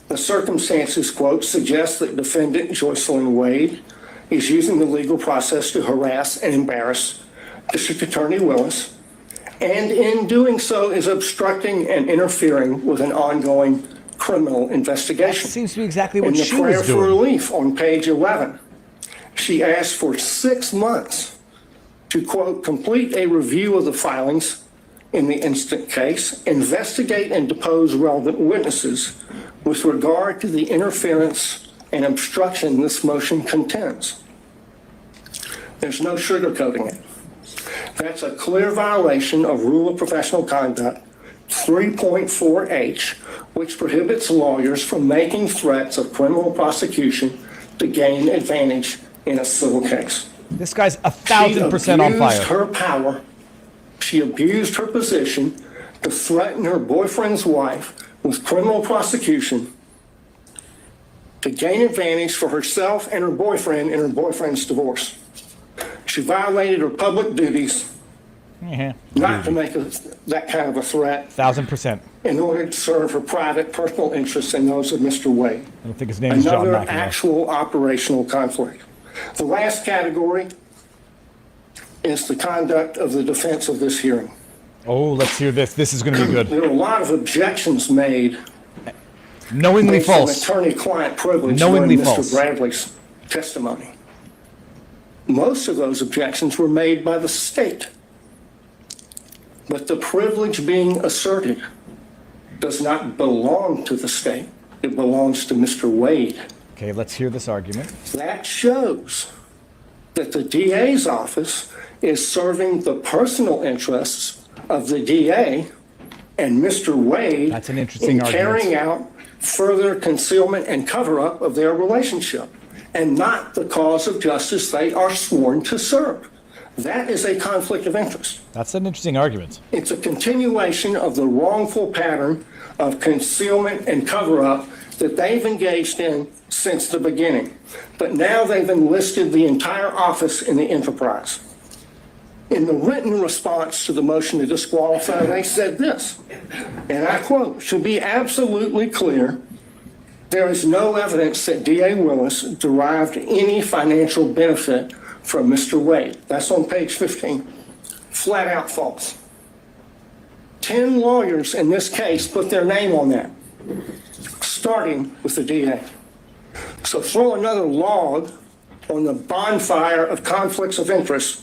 the circumstances, quote, suggest that defendant Joycelyn Wade is using the legal process to harass and embarrass District Attorney Willis, and in doing so is obstructing and interfering with an ongoing criminal investigation. That seems to be exactly what she was doing. In the prayer for relief on page 11, she asked for 6 months to, quote, complete a review of the filings in the instant case, investigate and depose relevant witnesses with regard to the interference and obstruction this motion contends. There's no sugarcoating it. That's a clear violation of Rule of Professional Conduct 3.4H, which prohibits lawyers from making threats of criminal prosecution to gain advantage in a civil case. This guy's 1,000% on fire. She abused her power. She abused her position to threaten her boyfriend's wife with criminal prosecution to gain advantage for herself and her boyfriend in her boyfriend's divorce. She violated her public duties not to make that kind of a threat 1,000%. in order to serve her private personal interests and those of Mr. Wade. I don't think his name is John Another McAfee. actual operational conflict. The last category is the conduct of the defense of this hearing. Oh, let's hear this. This is going to be good. There are a lot of objections made. Knowingly based on false. Attorney-client privilege Knowingly during false. Mr. Bradley's testimony. Most of those objections were made by the state. But the privilege being asserted does not belong to the state. It belongs to Mr. Wade. Okay, let's hear this argument. That shows that the DA's office is serving the personal interests of the DA and Mr. Wade. That's an interesting in argument. carrying out further concealment and cover-up of their relationship, and not the cause of justice they are sworn to serve. That is a conflict of interest. That's an interesting argument. It's a continuation of the wrongful pattern of concealment and cover-up that they've engaged in since the beginning. But now they've enlisted the entire office in the enterprise. In the written response to the motion to disqualify, they said this, and I quote, "Should be absolutely clear, there is no evidence that D.A. Willis derived any financial benefit from Mr. Wade." That's on page 15. Flat out false. 10 lawyers in this case put their name on that, starting with the DA. So throw another log on the bonfire of conflicts of interest.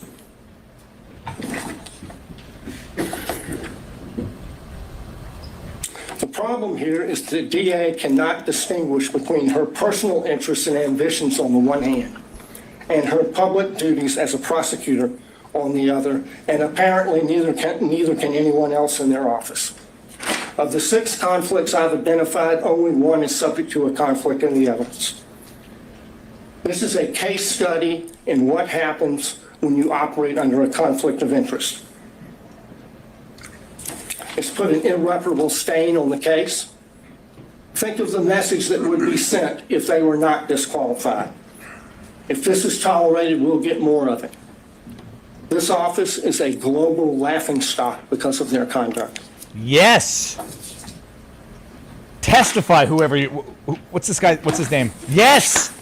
The problem here is the DA cannot distinguish between her personal interests and ambitions on the one hand, and her public duties as a prosecutor on the other, and apparently neither can anyone else in their office. Of the 6 conflicts I've identified, only one is subject to a conflict in the evidence. This is a case study in what happens when you operate under a conflict of interest. It's put an irreparable stain on the case. Think of the message that would be sent if they were not disqualified. If this is tolerated, we'll get more of it. This office is a global laughingstock because of their conduct. Yes. Testify, whoever you. What's this guy? What's his name? Yes.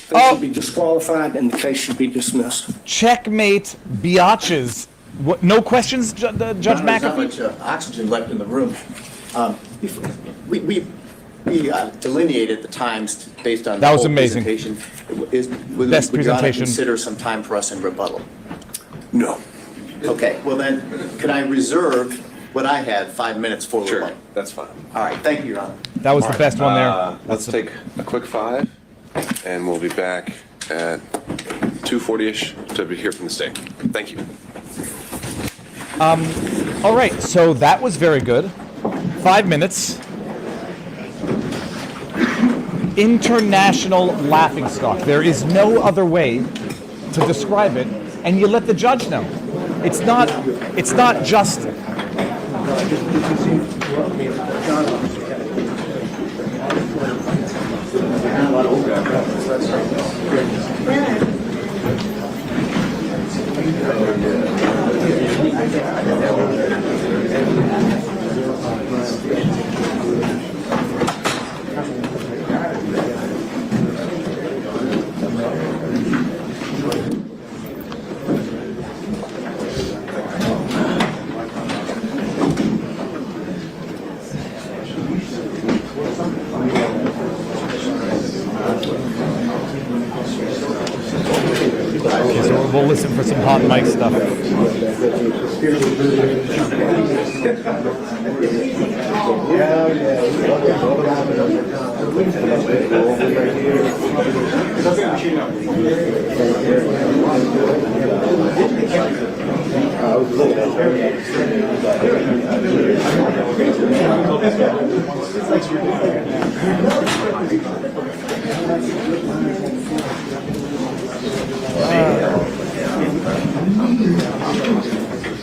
They should be disqualified and the case should be dismissed. Checkmate, biatches. What? No questions, Judge McAfee? There's not much oxygen left in the room. We delineated the times based on that the was whole amazing. presentation. Best would Your Honor presentation. consider some time for us in rebuttal? No. Okay, well then, can I reserve what I had, 5 minutes for Sure, rebuttal? that's fine. All right, thank you, Your Honor. That was the best one there. Let's take a quick 5, and we'll be back at 2:40-ish to hear from the state. Thank you. All right, so that was very good. 5 minutes. International laughingstock. There is no other way to describe it, and you let the judge know. It's not just. Okay, so we'll listen for some hot mic stuff.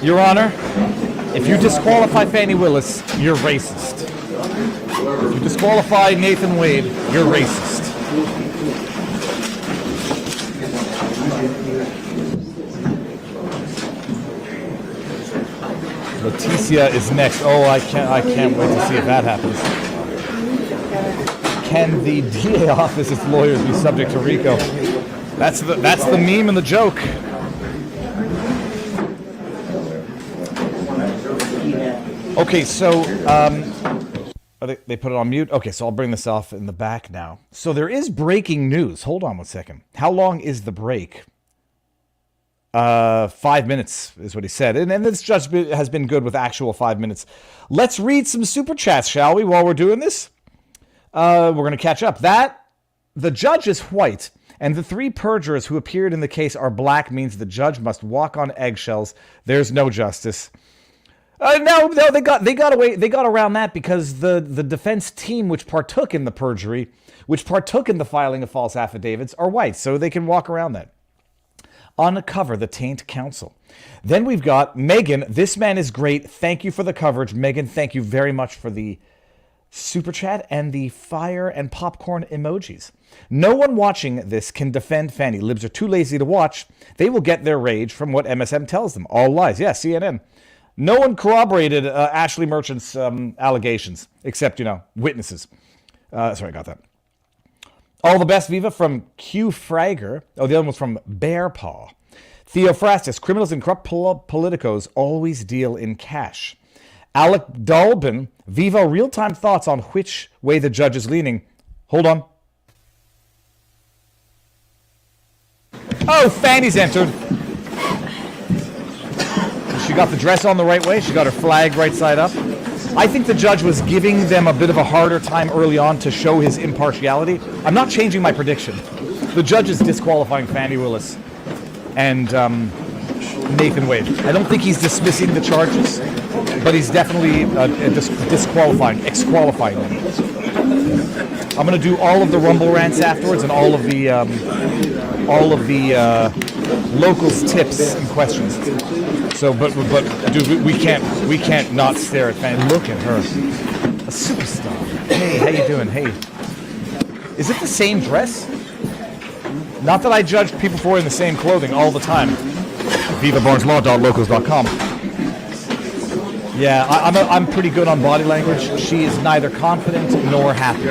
Your Honor, if you disqualify Fani Willis, you're racist. If you disqualify Nathan Wade, you're racist. Leticia is next. Oh, I can't wait to see if that happens. Can the DA office's lawyers be subject to RICO? That's the meme and the joke. Okay, so they put it on mute. Okay, so I'll bring this off in the back now. So there is breaking news. Hold on one second. How long is the break? 5 minutes is what he said. And this judge has been good with actual 5 minutes. Let's read some super chats, shall we, while we're doing this? We're going to catch up. The judge is white, and the 3 perjurers who appeared in the case are black means the judge must walk on eggshells. There's no justice. No, they got around that because the defense team which partook in the perjury, which partook in the filing of false affidavits, are white, so they can walk around that. Uncover the taint counsel. Then we've got Megan. This man is great. Thank you for the coverage, Megan. Thank you very much for the super chat and the fire and popcorn emojis. No one watching this can defend Fani. Libs are too lazy to watch. They will get their rage from what MSM tells them. All lies. Yeah, CNN. No one corroborated Ashley Merchant's allegations, except, witnesses. Sorry, I got that. All the best, Viva, from Q Fragger. Oh, the other one was from Bear Paw. Theophrastus, criminals and corrupt politicos always deal in cash. Alec Dalbin, Viva, real-time thoughts on which way the judge is leaning. Hold on. Oh, Fanny's entered. She got the dress on the right way. She got her flag right side up. I think the judge was giving them a bit of a harder time early on to show his impartiality. I'm not changing my prediction. The judge is disqualifying Fani Willis and Nathan Wade. I don't think he's dismissing the charges, but he's definitely exqualifying them. I'm going to do all of the Rumble rants afterwards and all of the locals' tips and questions. So, but dude, we can't not stare at Fani. Look at her, a superstar. Hey, how you doing? Hey, is it the same dress? Not that I judge people for wearing the same clothing all the time. VivaBarnesLaw.locals.com. Yeah, I'm pretty good on body language. She is neither confident nor happy.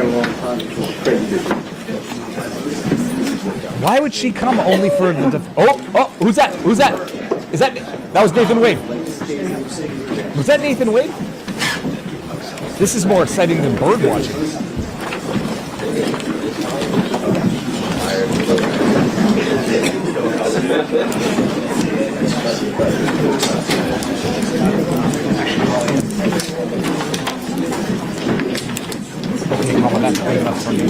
Why would she come only for the... Oh, who's that? Who's that? Is that was Nathan Wade. Was that Nathan Wade? This is more exciting than bird watching. Okay, Mama, that's good enough for you.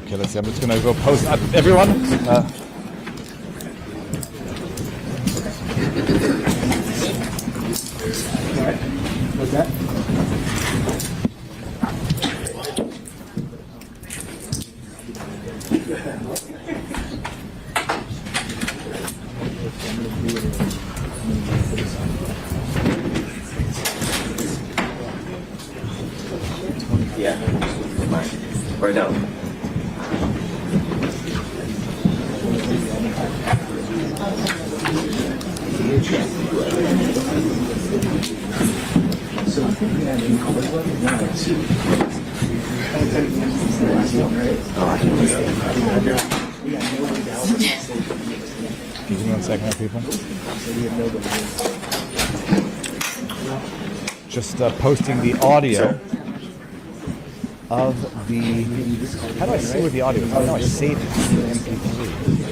Okay, let's see. I'm just going to go post. Everyone. What's that? Yeah. Right down. Give me 1 second, people. Just posting the audio of the... How do I see where the audio is? Oh, no, I saved it to MP3.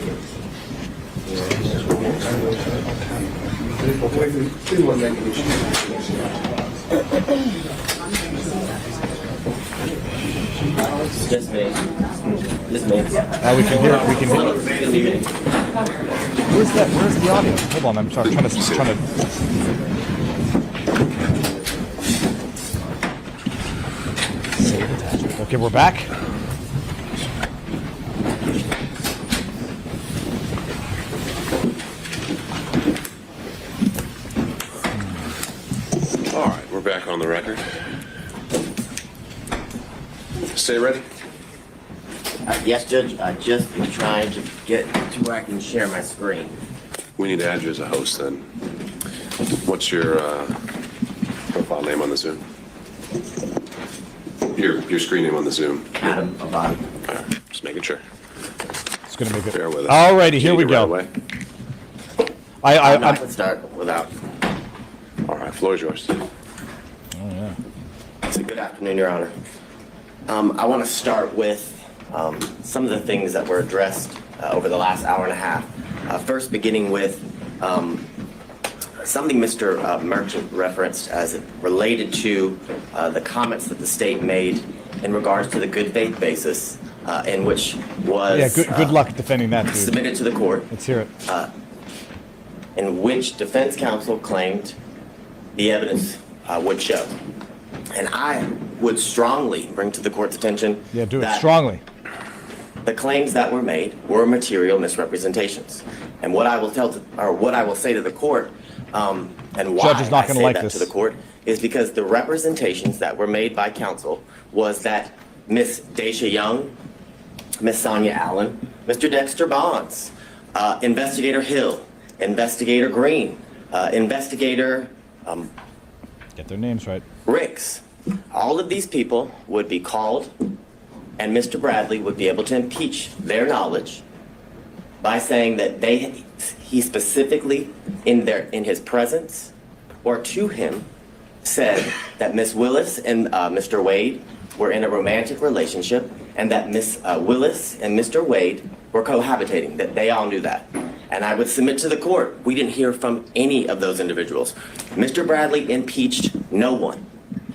Just me. Just me. We can hear it. We can hear it. Where's that? Where's the audio? Hold on, I'm trying to. Save attachment. Okay, we're back. All right, we're back on the record. Stay ready? Yes, Judge. I just been trying to get to where I can share my screen. We need to add you as a host then. What's your profile name on the Zoom? Your screen name on the Zoom. Adam Abadi. All right, just making sure. It's going to make it. Bear with us. Alrighty, here we go. I'm not going to start without. All right, floor is yours. Oh yeah. So good afternoon, Your Honor. I want to start with some of the things that were addressed over the last hour and a half. First, beginning with something Mr. Merchant referenced as it related to the comments that the state made in regards to the good faith basis, in which was Yeah, good luck defending that, dude. submitted to the court. Let's hear it. in which defense counsel claimed the evidence would show. And I would strongly bring to the court's attention that strongly. the claims that were made were material misrepresentations. And what I will say to the court, and why Judge is not I gonna say like that this. to the court, is because the representations that were made by counsel was that Miss Daisha Young, Miss Sonia Allen, Mr. Dexter Bonds, Investigator Hill, Investigator Green, Investigator Get their names right. Ricks, all of these people would be called, and Mr. Bradley would be able to impeach their knowledge by saying that he specifically in his presence or to him said that Miss Willis and Mr. Wade were in a romantic relationship, and that Miss Willis and Mr. Wade were cohabitating, that they all knew that. And I would submit to the court, we didn't hear from any of those individuals. Mr. Bradley impeached no one.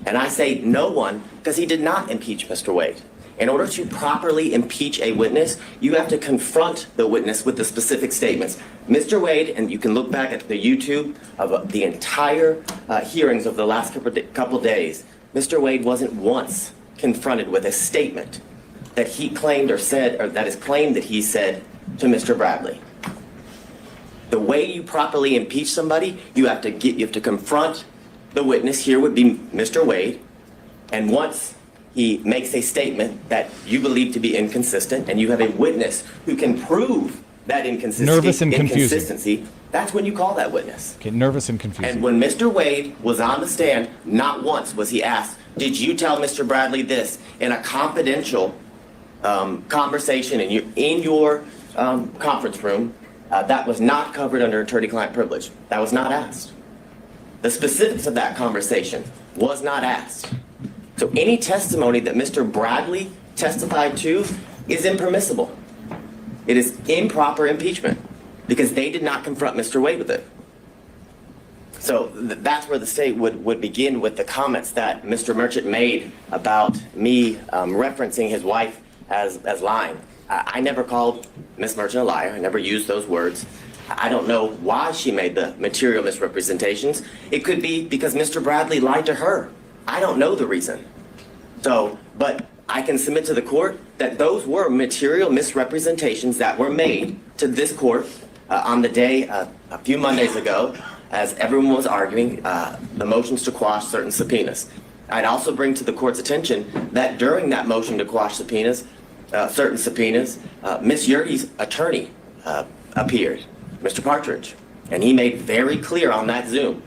And I say no one because he did not impeach Mr. Wade. In order to properly impeach a witness, you have to confront the witness with the specific statements. Mr. Wade, and you can look back at the YouTube of the entire hearings of the last couple days, Mr. Wade wasn't once confronted with a statement that he claimed or said, or that is claimed that he said to Mr. Bradley. The way you properly impeach somebody, you have to confront the witness. Here would be Mr. Wade, and once he makes a statement that you believe to be inconsistent, and you have a witness who can prove that inconsistency, that's when you call that witness. Okay, nervous and confusing. And when Mr. Wade was on the stand, not once was he asked, did you tell Mr. Bradley this in a confidential conversation in your conference room that was not covered under attorney-client privilege? That was not asked. The specifics of that conversation was not asked. So any testimony that Mr. Bradley testified to is impermissible. It is improper impeachment because they did not confront Mr. Wade with it. So that's where the state would begin with the comments that Mr. Merchant made about me referencing his wife as lying. I never called Ms. Merchant a liar. I never used those words. I don't know why she made the material misrepresentations. It could be because Mr. Bradley lied to her. I don't know the reason. So, but I can submit to the court that those were material misrepresentations that were made to this court on the day a few Mondays ago, as everyone was arguing the motions to quash certain subpoenas. I'd also bring to the court's attention that during that motion to quash subpoenas, certain subpoenas, Ms. Yurdy's attorney appeared, Mr. Partridge, and he made very clear on that Zoom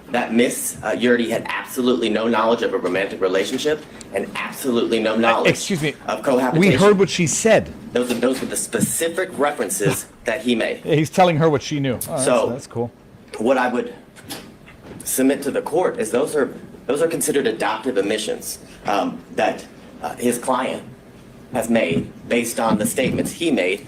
that Ms. Yurdy had absolutely no knowledge of a romantic relationship and absolutely no knowledge of cohabitation. We heard what she said. Those were the specific references that he made. Yeah, he's telling her what she knew. Oh, that's cool. What I would submit to the court is those are considered adoptive admissions that his client has made based on the statements he made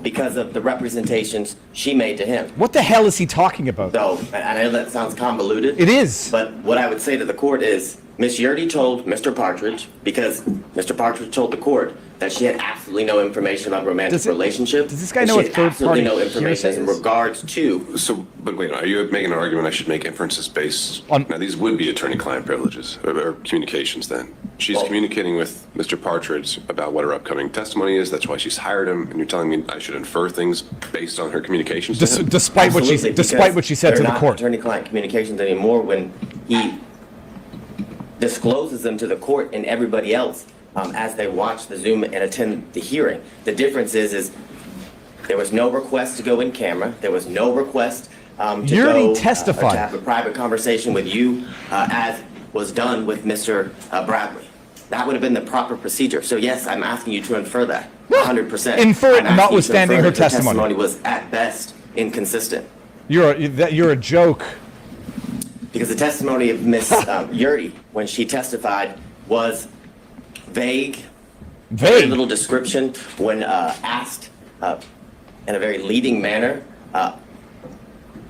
because of the representations she made to him. What the hell is he talking about? So, I know that sounds convoluted. It is. But what I would say to the court is, Ms. Yurdy told Mr. Partridge, because Mr. Partridge told the court that she had absolutely no information about romantic relationship. Does this guy know what third absolutely party no information in regards to. So, but wait, are you making an argument I should make inferences based on? Now, these would be attorney-client privileges or communications then. She's communicating with Mr. Partridge about what her upcoming testimony is. That's why she's hired him. And you're telling me I should infer things based on her communications to him? Despite what she said to the court. They're not attorney-client communications anymore when he discloses them to the court and everybody else as they watch the Zoom and attend the hearing. The difference is there was no request to go in camera. There was no request to testified. To have a private conversation with you as was done with Mr. Bradley. That would have been the proper procedure. So yes, I'm asking you to infer that 100%. Infer it, notwithstanding her testimony. The testimony was at best inconsistent. You're a joke. Because the testimony of Ms. Yurdy, when she testified, was vague, very little description. When asked in a very leading manner,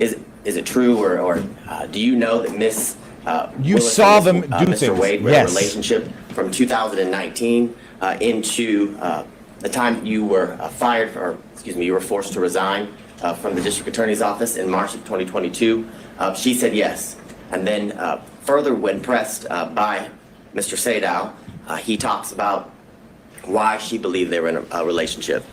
is it true or do you know that Ms. You Willis saw and them do Mr. things. Wade were Yes. in a relationship from 2019 into the time you were fired, you were forced to resign from the district attorney's office in March of 2022, she said yes. And then further, when pressed by Mr. Sadow, he talks about why she believed they were in a relationship.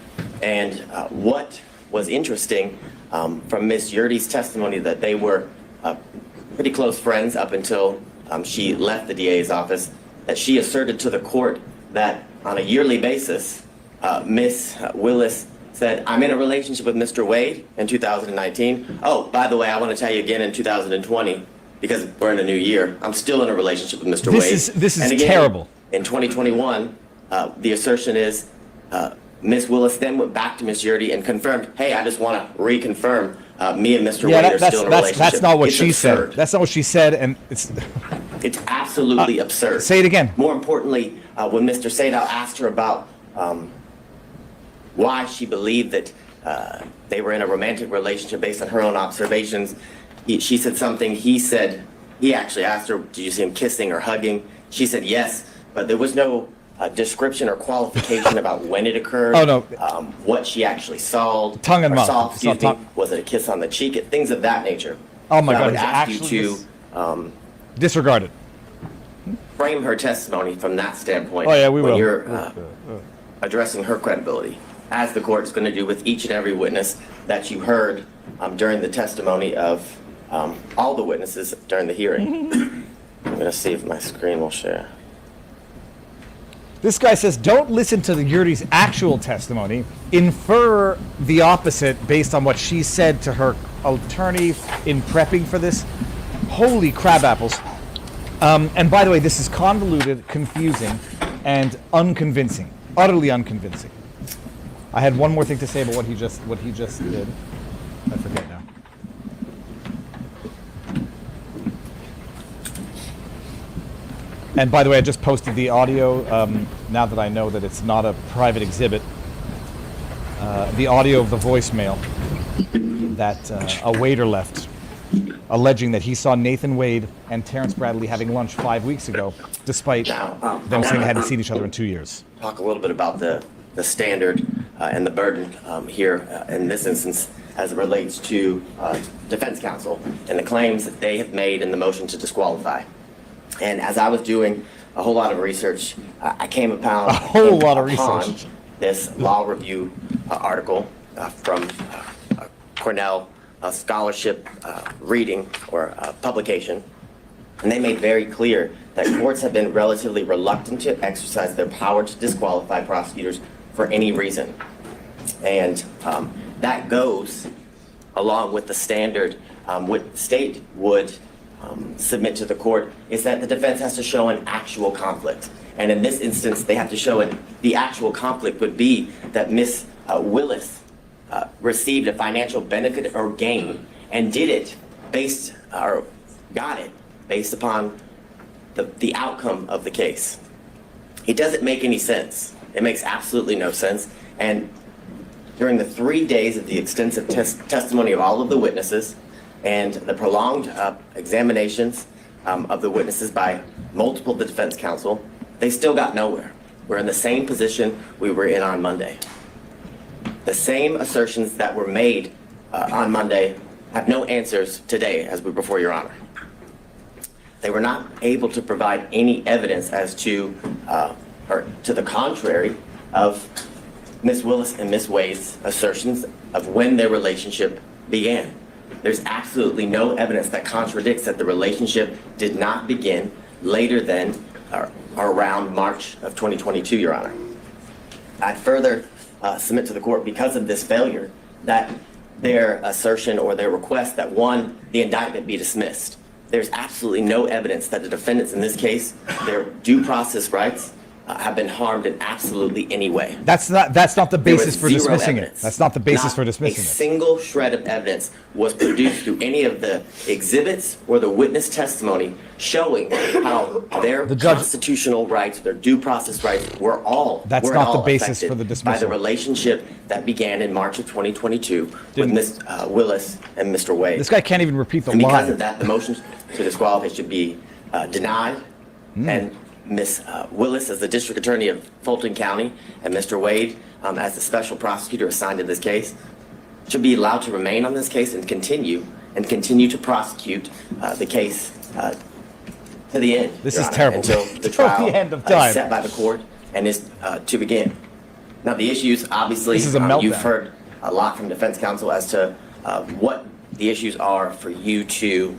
And what was interesting from Ms. Yurdy's testimony, that they were pretty close friends up until she left the DA's office, that she asserted to the court that on a yearly basis, Ms. Willis said, I'm in a relationship with Mr. Wade in 2019. Oh, by the way, I want to tell you again in 2020, because we're in a new year, I'm still in a relationship with Mr. Wade. This is and again, terrible. In 2021, the assertion is Ms. Willis then went back to Ms. Yurdy and confirmed, hey, I just want to reconfirm me and Mr. Wade are still in a relationship. That's not what It's she absurd. said. That's not what she said, and it's... It's absolutely absurd. Say it again. More importantly, when Mr. Sadow asked her about why she believed that they were in a romantic relationship based on her own observations, she said something. He actually asked her, did you see him kissing or hugging? She said yes, but there was no description or qualification about when it occurred. Oh, no. What she actually saw. Tongue in mouth. Saw, excuse me. Was it a kiss on the cheek? Things of that nature. Oh, my So I God. would It's ask you actually to disregarded. frame her testimony from that standpoint. Oh, yeah, we when will. You're addressing her credibility, as the court is going to do with each and every witness that you heard during the testimony of all the witnesses during the hearing. I'm going to see if my screen will share. This guy says, don't listen to the Yurdy's actual testimony. Infer the opposite based on what she said to her attorney in prepping for this. Holy crab apples. And by the way, this is convoluted, confusing, and unconvincing. Utterly unconvincing. I had one more thing to say about what he just did. I forget now. And by the way, I just posted the audio, now that I know that it's not a private exhibit, the audio of the voicemail that a waiter left, alleging that he saw Nathan Wade and Terrence Bradley having lunch 5 weeks ago, despite them saying they hadn't seen each other in 2 years. Talk a little bit about the standard and the burden here in this instance as it relates to defense counsel and the claims that they have made in the motion to disqualify. And as I was doing a whole lot of research, I came upon this law review article from Cornell scholarship reading or publication. And they made very clear that courts have been relatively reluctant to exercise their power to disqualify prosecutors for any reason. And that goes along with the standard what the state would submit to the court, is that the defense has to show an actual conflict. And in this instance, they have to show the actual conflict would be that Ms. Willis received a financial benefit or gain and did it got it based upon the outcome of the case. It doesn't make any sense. It makes absolutely no sense. And during the 3 days of the extensive testimony of all of the witnesses and the prolonged examinations of the witnesses by multiple defense counsel, they still got nowhere. We're in the same position we were in on Monday. The same assertions that were made on Monday have no answers today as we're before Your Honor. They were not able to provide any evidence as to, or to the contrary of Ms. Willis and Ms. Wade's assertions of when their relationship began. There's absolutely no evidence that contradicts that the relationship did not begin later than or around March of 2022, Your Honor. I further submit to the court, because of this failure, that their assertion or their request that, one, the indictment be dismissed. There's absolutely no evidence that the defendants in this case, their due process rights, have been harmed in absolutely any way. That's not the basis for dismissing it. That's not the basis for dismissing it. A single shred of evidence was produced through any of the exhibits or the witness testimony showing how their constitutional rights, their due process rights were all That's not the basis for the by dismissal. the relationship that began in March of 2022 with Ms. Willis and Mr. Wade. This guy can't even repeat the And because line. of that, the motion to disqualify should be denied. And Ms. Willis, as the district attorney of Fulton County, and Mr. Wade, as the special prosecutor assigned to this case, should be allowed to remain on this case and continue to prosecute the case to the end. This Your is Honor, terrible. until the Till trial the end of time. is set by the court and is to begin. Now, the issues, obviously, This is a meltdown. you've heard a lot from defense counsel as to what the issues are for you to,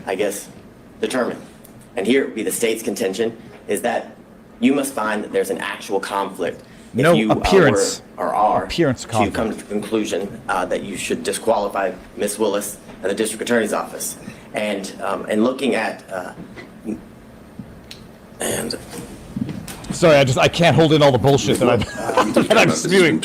I guess, determine. And here would be the state's contention is that you must find that there's an actual conflict. No if you appearance. were or are Appearance to conflict. come to the conclusion that you should disqualify Ms. Willis and the district attorney's office. And looking at and Sorry, I can't hold in all the bullshit that I'm spewing.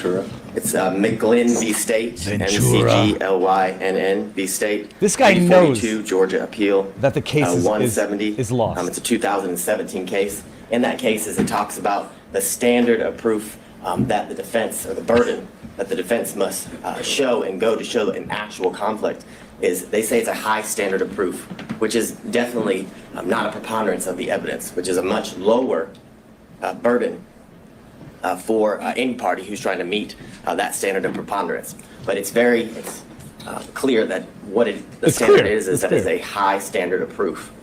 it's McGlynn v. State, Ventura. McGlynn v. State. This guy knows 342 Georgia Appeal that the case is 170 is lost. It's a 2017 case. In that case, it talks about the standard of proof that the defense, or the burden that the defense must show and go to show an actual conflict. Is they say it's a high standard of proof, which is definitely not a preponderance of the evidence, which is a much lower burden for any party who's trying to meet that standard of preponderance. But it's clear that the standard is that it's a high standard of proof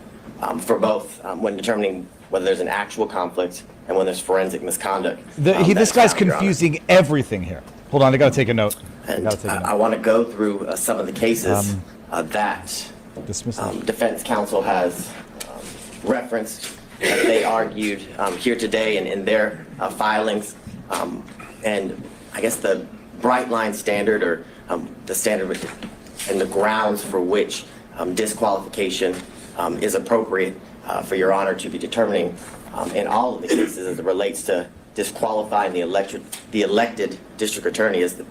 for both when determining whether there's an actual conflict and when there's forensic misconduct. This guy's confusing everything here. Hold on, I gotta take a note. And I want to go through some of the cases that defense counsel has referenced, that they argued here today and in their filings. And I guess the bright line standard, or the standard and the grounds for which disqualification is appropriate for Your Honor to be determining in all of the cases as it relates to disqualifying the elected district attorney is that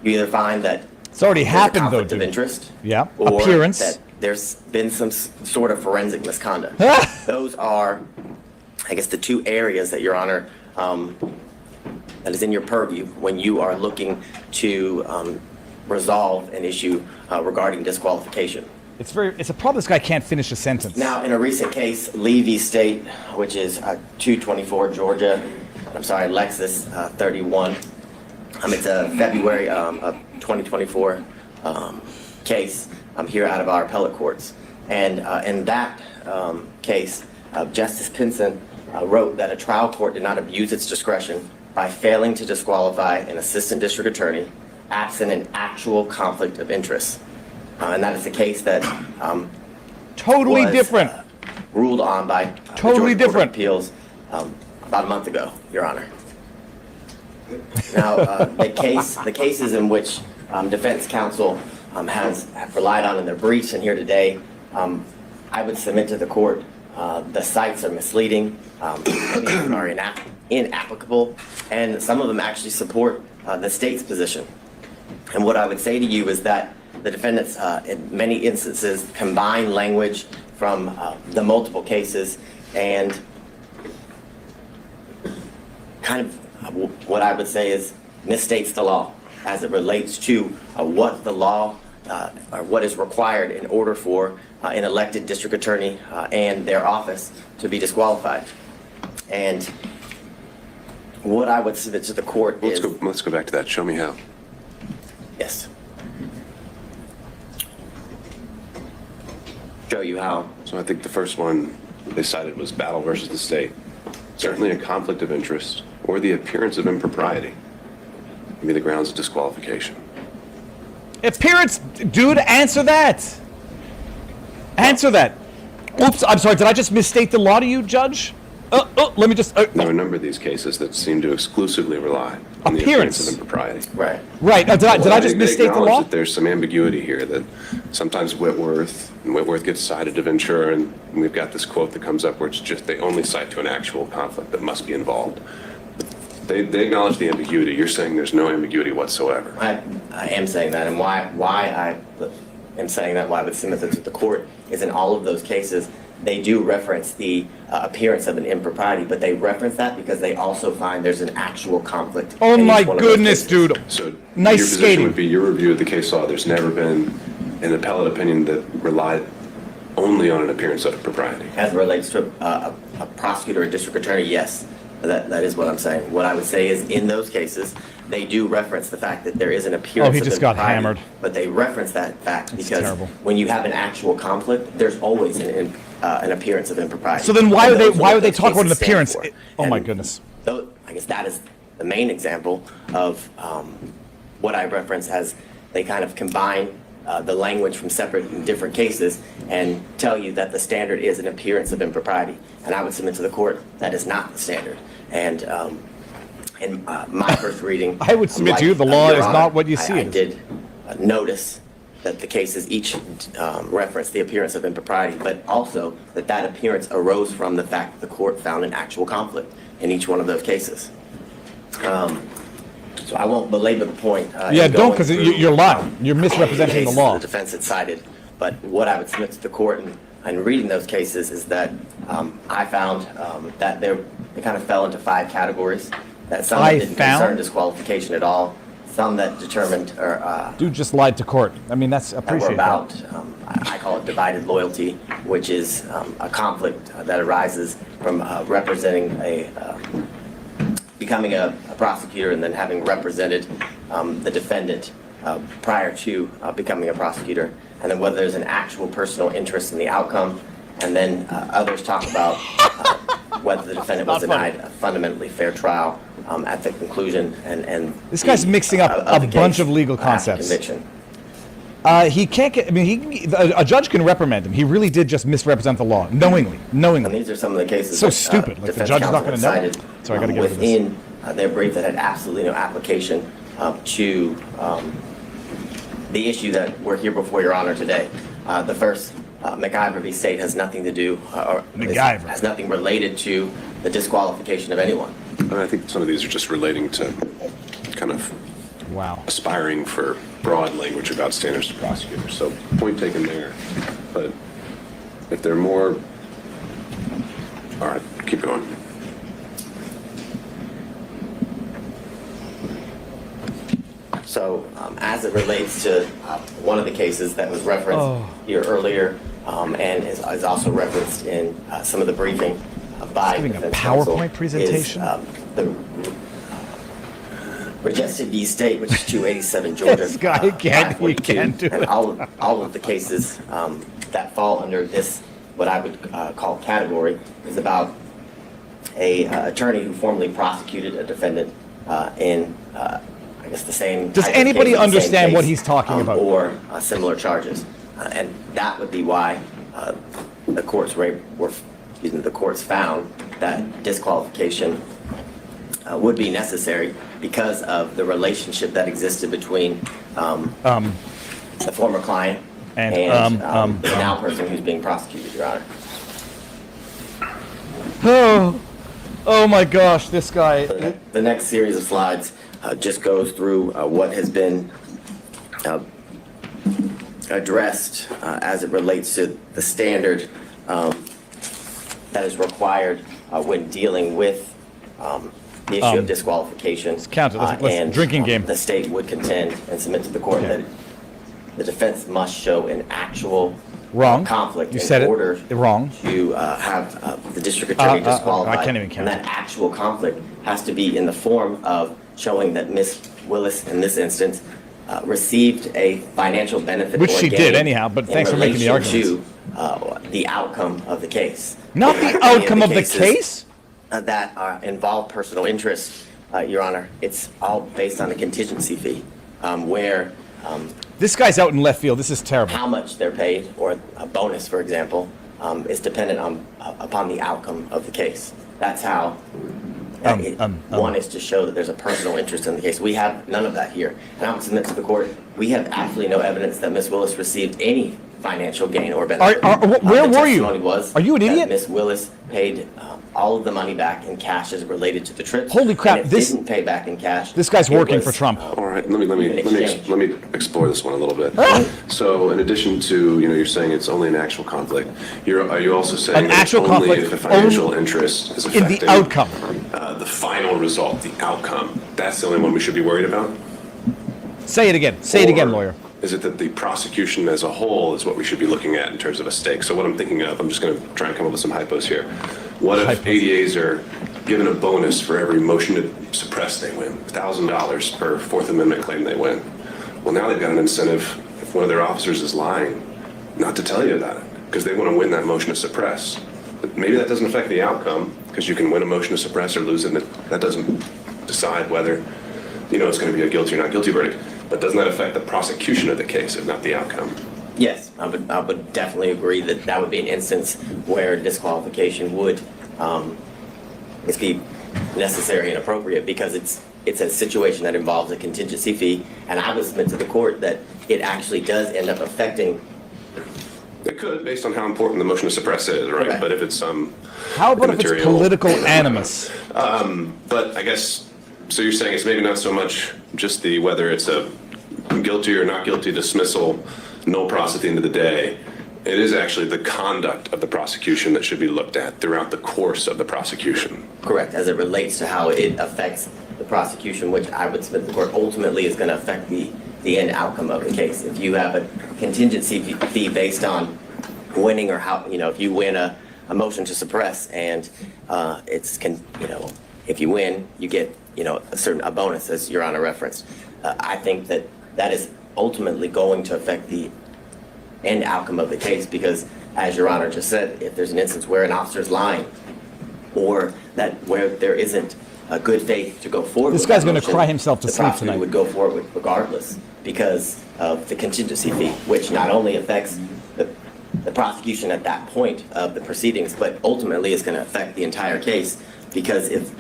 you either find that it's already happened, a conflict though, of dude. interest, Yeah, or appearance. that there's been some sort of forensic misconduct. Those are, I guess, the two areas that Your Honor that is in your purview when you are looking to resolve an issue regarding disqualification. It's a problem this guy can't finish a sentence. Now, in a recent case, Lee v. State, which is 224 Georgia, Lexus 31. It's a February of 2024 case here out of our appellate courts. And in that case, Justice Pinson wrote that a trial court did not abuse its discretion by failing to disqualify an assistant district attorney absent an actual conflict of interest. And that is the case that totally was, different. Ruled on by Totally the Georgia Court of different. Appeals about a month ago, Your Honor. Now, the cases in which defense counsel has relied on in their briefs and here today, I would submit to the court the cites are misleading, are inapplicable, and some of them actually support the state's position. And what I would say to you is that the defendants, in many instances, combine language from the multiple cases and kind of what I would say is misstates the law as it relates to what the law or what is required in order for an elected district attorney and their office to be disqualified. And what I would submit to the court is... Let's go back to that. Show me how. Yes. Show you how. So I think the first one they cited was Battle versus the state. Certainly a conflict of interest or the appearance of impropriety can be the grounds of disqualification. Appearance, dude, answer that. Answer that. Oops, I'm sorry, did I just misstate the law to you, Judge? Let me just... There are a number of these cases that seem to exclusively rely on the appearance of impropriety. Right. Right, did I just misstate the law? That there's some ambiguity here, that sometimes Whitworth gets cited to Ventura, and we've got this quote that comes up where it's just they only cite to an actual conflict that must be involved. They acknowledge the ambiguity. You're saying there's no ambiguity whatsoever. I am saying that, and why I am saying that, why I would submit that to the court, is in all of those cases, they do reference the appearance of an impropriety, but they reference that because they also find there's an actual conflict. Oh my goodness, dude. So nice your position skating. would be your review of the case law. There's never been an appellate opinion that relied only on an appearance of propriety. As it relates to a prosecutor or district attorney, yes. That is what I'm saying. What I would say is, in those cases, they do reference the fact that there is an appearance. Oh, he of just got impropriety, hammered. But they reference that fact That's because terrible. when you have an actual conflict, there's always an appearance of impropriety. So then why And would those they those talk about an cases stand appearance? for. Oh my And goodness. I guess that is the main example of what I reference as they kind of combine the language from separate and different cases and tell you that the standard is an appearance of impropriety. And I would submit to the court that is not the standard. And in my first reading, I would submit to you the law Your is Honor, not what you see I it as. did notice that the cases each reference the appearance of impropriety, but also that appearance arose from the fact that the court found an actual conflict in each one of those cases. So I won't belabor the point. Yeah, in don't, going because through you're lying. You're misrepresenting the cases law. The defense had cited, but what I would submit to the court and reading those cases is that I found that they kind of fell into 5 categories. That some that didn't concern disqualification at all, some that determined or Dude just lied to court. I mean, that's that were appreciated. about, I call it divided loyalty, which is a conflict that arises from representing becoming a prosecutor and then having represented the defendant prior to becoming a prosecutor, and then whether there's an actual personal interest in the outcome, and then others talk about whether the defendant was denied a fundamentally fair trial at the conclusion and This guy's mixing up a bunch of legal concepts. Conviction. He can't get. I mean, a judge can reprimand him. He really did just misrepresent the law, knowingly. And these are some of the cases. So that, stupid. Like the defense judge is not counsel going to know. cited, So I got to get rid of this. within their brief that had absolutely no application to the issue that we're here before Your Honor today. The first, McIver v. State has nothing to do, or has nothing related to the disqualification of anyone. And I think some of these are just relating to kind of aspiring for broad language about standards to prosecutors. So point taken there. But if they're more, all right, keep going. So as it relates to one of the cases that was referenced here earlier and is also referenced in some of the briefing by Giving a defense counsel PowerPoint presentation. is the Regency v. State, which is 287 Georgia. This guy can't 542. do And it. all of the cases that fall under this, what I would call category, is about a attorney who formerly prosecuted a defendant in I guess the same. Does type of anybody case, the same understand what case, he's talking about? Or similar charges, and that would be why the courts the courts found that disqualification would be necessary because of the relationship that existed between the former client and the now person who's being prosecuted, Your Honor. Oh my gosh, this guy. The next series of slides just goes through what has been addressed as it relates to the standard that is required when dealing with the issue of disqualification. Let's drinking game. The state would contend and submit to the court that the defense must show an actual conflict You said in it order wrong. to have the district attorney disqualified. I can't even count. And that actual conflict has to be in the form of showing that Ms. Willis, in this instance, received a financial benefit, Which or she gain did anyhow, but in thanks for making the relation to the outcome of the case. Not the Many outcome of the cases, case? That involve personal interest, Your Honor. It's all based on a contingency fee, where This guy's out in left field. This is terrible. how much they're paid, or a bonus, for example, is dependent upon the outcome of the case. That's how one is to show that there's a personal interest in the case. We have none of that here. And I would submit to the court, we have absolutely no evidence that Ms. Willis received any financial gain or benefit. Where were you? The testimony was Are you an that idiot? Ms. Willis paid all of the money back in cash as related to the trips. Holy crap, And this- didn't pay back in cash. This guy's It working was, for Trump. All right, let me explore this one a little bit. Ah! So, in addition to you're saying it's only an actual conflict. Are you also saying An that actual only conflict if the financial interest is in affecting the outcome? The final result, the outcome? That's the only one we should be worried about. Say it again. Say it again, lawyer. Is it that the prosecution as a whole is what we should be looking at in terms of a stake? So what I'm thinking of, I'm just going to try and come up with some hypos here. What if ADAs are given a bonus for every motion to suppress they win, $1,000 per Fourth Amendment claim they win. Well, now they've got an incentive, if one of their officers is lying, not to tell you about it, because they want to win that motion to suppress. But maybe that doesn't affect the outcome, because you can win a motion to suppress or lose it, and that doesn't decide whether, it's going to be a guilty or not guilty verdict. But doesn't that affect the prosecution of the case, if not the outcome? Yes, I would definitely agree that would be an instance where disqualification would be necessary and appropriate, because it's a situation that involves a contingency fee, and I would submit to the court that it actually does end up affecting. It could, based on how important the motion to suppress is, right? Okay. But if it's how about if it's political animus? But I guess, so you're saying it's maybe not so much just whether it's a guilty or not guilty dismissal, no process at the end of the day. It is actually the conduct of the prosecution that should be looked at throughout the course of the prosecution. Correct, as it relates to how it affects the prosecution, which I would submit to the court ultimately is going to affect the end outcome of the case. If you have a contingency fee based on winning, or how, if you win a motion to suppress and if you win, you get, a bonus, as Your Honor referenced. I think that is ultimately going to affect the end outcome of the case, because, as Your Honor just said, if there's an instance where an officer is lying, or where there isn't a good faith to go forward, this guy's going to cry himself to sleep tonight. The prosecutor would go forward regardless, because of the contingency fee, which not only affects the prosecution at that point of the proceedings, but ultimately is going to affect the entire case, because if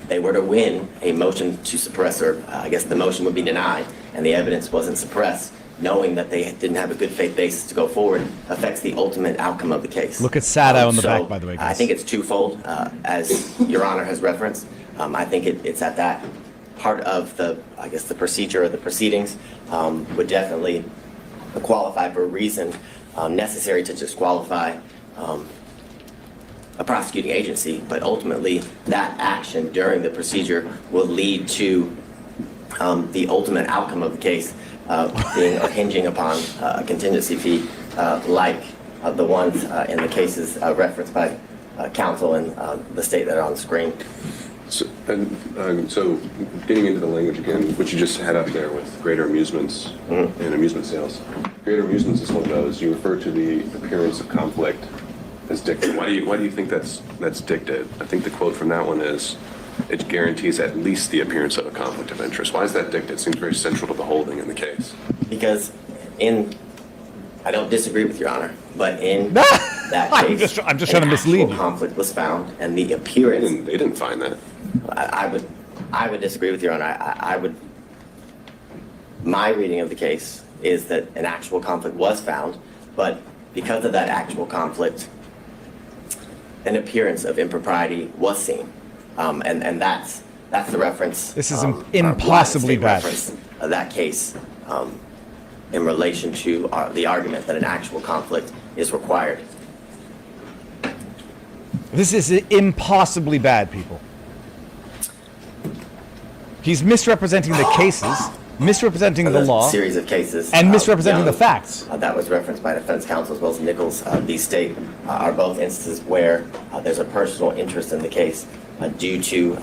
they were to win a motion to suppress, or I guess the motion would be denied, and the evidence wasn't suppressed, knowing that they didn't have a good faith basis to go forward affects the ultimate outcome of the case. Look at Sada on the back, by the way, guys. I think it's twofold, as Your Honor has referenced. I think it's at that part of the procedure or the proceedings would definitely qualify for a reason necessary to disqualify a prosecuting agency, but ultimately that action during the procedure will lead to the ultimate outcome of the case being or hinging upon a contingency fee like the ones in the cases referenced by counsel and the state that are on the screen. So getting into the language again, which you just had up there with greater amusements and amusement sales. Greater amusements is one of those. You refer to the appearance of conflict as dicta. Why do you think that's dicta? I think the quote from that one is, it guarantees at least the appearance of a conflict of interest. Why is that dicta? It seems very central to the holding in the case. Because I don't disagree with Your Honor, but in that case, I'm just trying to mislead you. Conflict was found, and the appearance. They didn't find that. I would disagree with Your Honor. My reading of the case is that an actual conflict was found, but because of that actual conflict, an appearance of impropriety was seen. And that's the reference. This is impossibly bad. Reference of that case in relation to the argument that an actual conflict is required. This is impossibly bad, people. He's misrepresenting the cases, misrepresenting the law, series of cases, and misrepresenting the facts. That was referenced by defense counsel as well as Nichols. These state are both instances where there's a personal interest in the case due to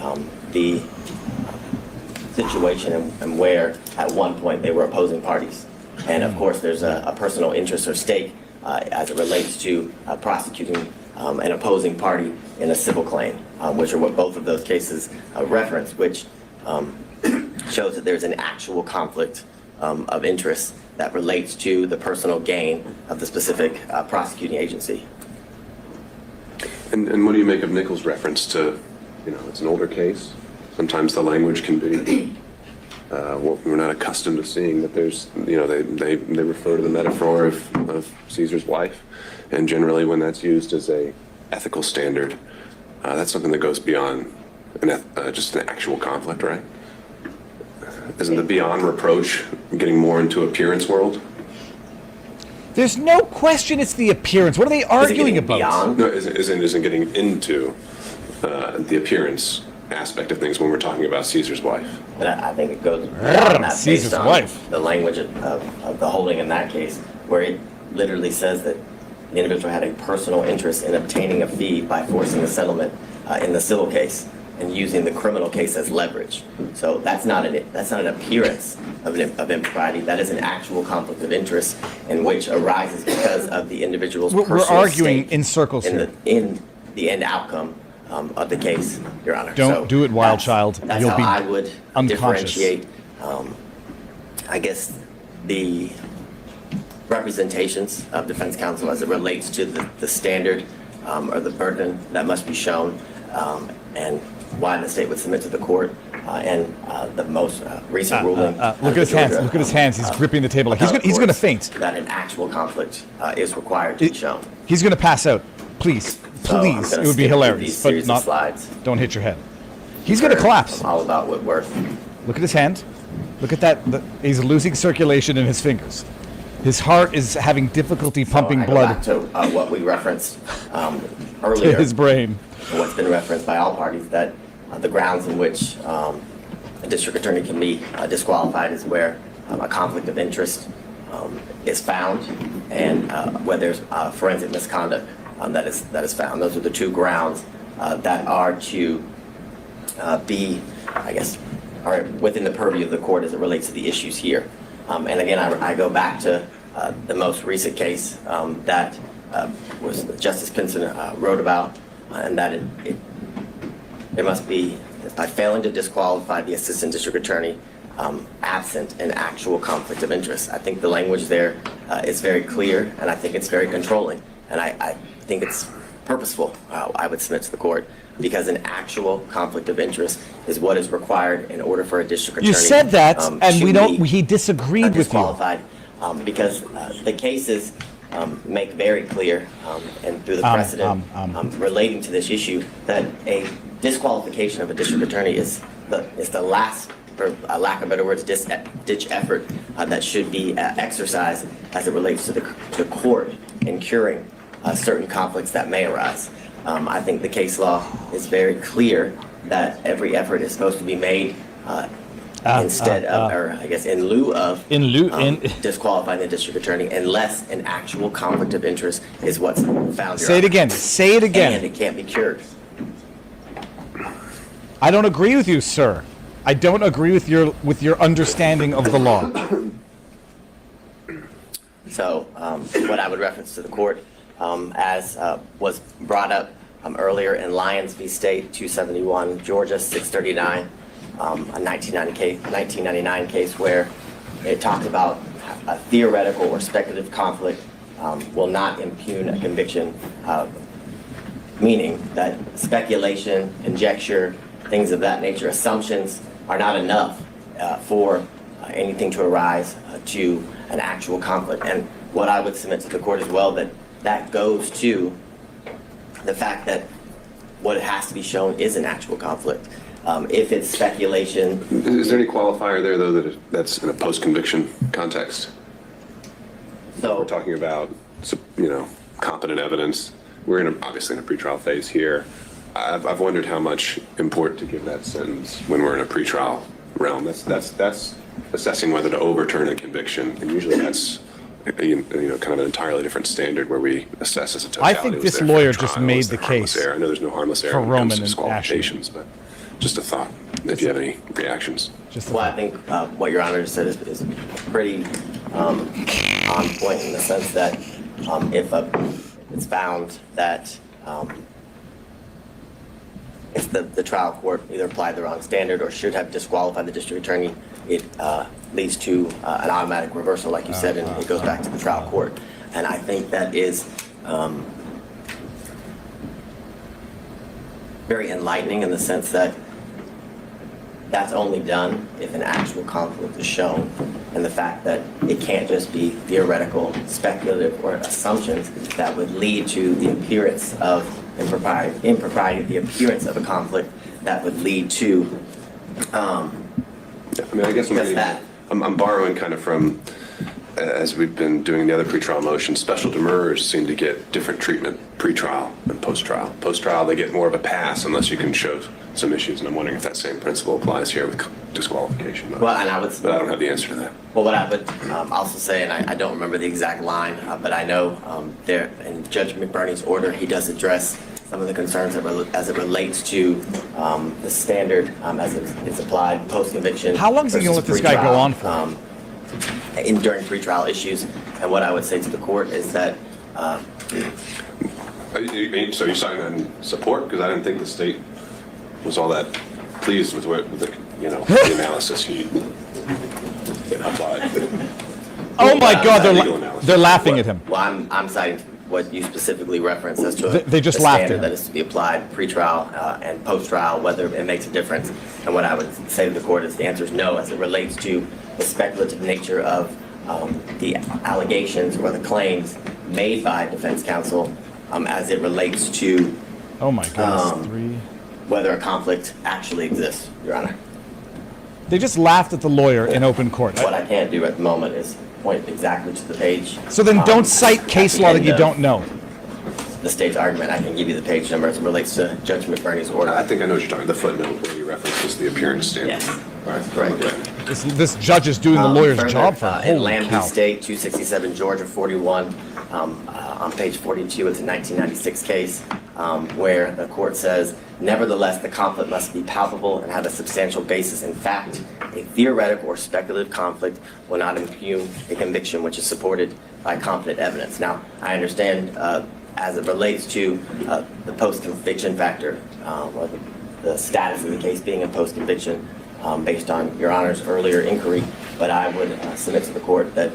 the situation and where at one point they were opposing parties. And of course there's a personal interest or stake as it relates to prosecuting an opposing party in a civil claim, which are what both of those cases reference, which shows that there's an actual conflict of interest that relates to the personal gain of the specific prosecuting agency. And what do you make of Nichols' reference to, it's an older case. Sometimes the language can be, we're not accustomed to seeing that there's, they refer to the metaphor of Caesar's wife. And generally when that's used as a ethical standard, that's something that goes beyond just an actual conflict, right? Isn't the beyond reproach getting more into appearance world? There's no question it's the appearance. What are they arguing about? No, isn't getting into the appearance aspect of things when we're talking about Caesar's wife. And I think it goes beyond that Caesar's wife. The language of the holding in that case, where it literally says that the individual had a personal interest in obtaining a fee by forcing a settlement in the civil case and using the criminal case as leverage. So that's not an appearance of impropriety. That is an actual conflict of interest in which arises because of the individual's personal We're arguing stake in circles here. in the end outcome of the case, Your Honor. Don't do it, wild child. That's You'll how be I would unconscious. differentiate, I guess, the representations of defense counsel as it relates to the standard or the burden that must be shown, and why the state would submit to the court, and the most recent ruling. Look at his hands. Look at his hands. He's gripping the table. Like he's going to faint. That an actual conflict is required to be shown. He's going to pass out. Please, please. It would be hilarious, but not. Slides. Don't hit your head. He's going to collapse. All about Whitworth. Look at his hand. Look at that. He's losing circulation in his fingers. His heart is having difficulty pumping blood Back to what we referenced earlier. to his brain. What's been referenced by all parties, that the grounds in which a district attorney can be disqualified is where a conflict of interest is found, and where there's forensic misconduct that is found. Those are the two grounds that are to be, I guess, are within the purview of the court as it relates to the issues here. And again, I go back to the most recent case that was Justice Pinson wrote about, and that it must be, by failing to disqualify the assistant district attorney, absent an actual conflict of interest. I think the language there is very clear, and I think it's very controlling, and I think it's purposeful, I would submit to the court, because an actual conflict of interest is what is required in order for a district attorney. You said that, and we don't. be He disagreed with you. disqualified, because the cases make very clear, and through the precedent relating to this issue, that a disqualification of a district attorney is the last, for lack of better words, ditch effort that should be exercised as it relates to the court in curing certain conflicts that may arise. I think the case law is very clear that every effort is supposed to be made instead of, or I guess in lieu of, disqualifying the district attorney, unless an actual conflict of interest is what's found. Say it again. Say it again. And it can't be cured. I don't agree with you, sir. I don't agree with your understanding of the law. So what I would reference to the court, as was brought up earlier in Lyons v. State, 271, Georgia, 639, a 1999 case where it talked about a theoretical or speculative conflict will not impugn a conviction, meaning that speculation, conjecture, things of that nature, assumptions are not enough for anything to arise to an actual conflict. And what I would submit to the court as well, that goes to the fact that what has to be shown is an actual conflict. If it's speculation. Is there any qualifier there, though, that's in a post-conviction context? So we're talking about, competent evidence. We're obviously in a pretrial phase here. I've wondered how much import to give that sentence when we're in a pretrial realm. That's assessing whether to overturn a conviction, and usually that's kind of an entirely different standard where we assess as a totality. I think this lawyer just made the case. I know there's no harmless error for when it comes Roman to disqualifications, but just a thought. If you have any reactions. Well, I think what Your Honor said is pretty on point in the sense that if it's found that if the trial court either applied the wrong standard or should have disqualified the district attorney, it leads to an automatic reversal, like you said, and it goes back to the trial court. And I think that is very enlightening in the sense that that's only done if an actual conflict is shown, and the fact that it can't just be theoretical, speculative, or assumptions that would lead to the appearance of impropriety, the appearance of a conflict that would lead to I guess I'm borrowing kind of from, as we've been doing the other pretrial motions, special demurrers seem to get different treatment pre-trial than post-trial. Post-trial, they get more of a pass unless you can show some issues, and I'm wondering if that same principle applies here with disqualification. But I don't have the answer to that. Well, what I would also say, and I don't remember the exact line, but I know there in Judge McBurney's order, he does address some of the concerns as it relates to the standard as it's applied post-conviction. How long is he going to let this guy go on for? During pretrial issues. And what I would say to the court is that So you're signing on support? Because I didn't think the state was all that pleased with the the analysis you applied. Oh my God, they're laughing at him. Well, I'm citing what you specifically referenced as to They just the laughed at standard him. that is to be applied pre-trial and post-trial, whether it makes a difference. And what I would say to the court is the answer is no, as it relates to the speculative nature of the allegations or the claims made by defense counsel as it relates to oh my goodness, whether a conflict actually exists, Your Honor. They just laughed at the lawyer in open court. What I can't do at the moment is point exactly to the page. So then don't cite case law that you don't know. The state's argument, I can give you the page number as it relates to Judge McBurney's order. I think I know what you're talking about. The footnote where you references the appearance standard. Yes. All right. Correct. This judge is doing the lawyer's Further, job for him. in Holy Lamb v. cow. State, 267 Georgia 41, on page 42, it's a 1996 case where the court says, nevertheless, the conflict must be palpable and have a substantial basis in fact. A theoretical or speculative conflict will not impugn a conviction which is supported by competent evidence. Now, I understand as it relates to the post-conviction factor, or the status of the case being a post-conviction based on Your Honor's earlier inquiry, but I would submit to the court that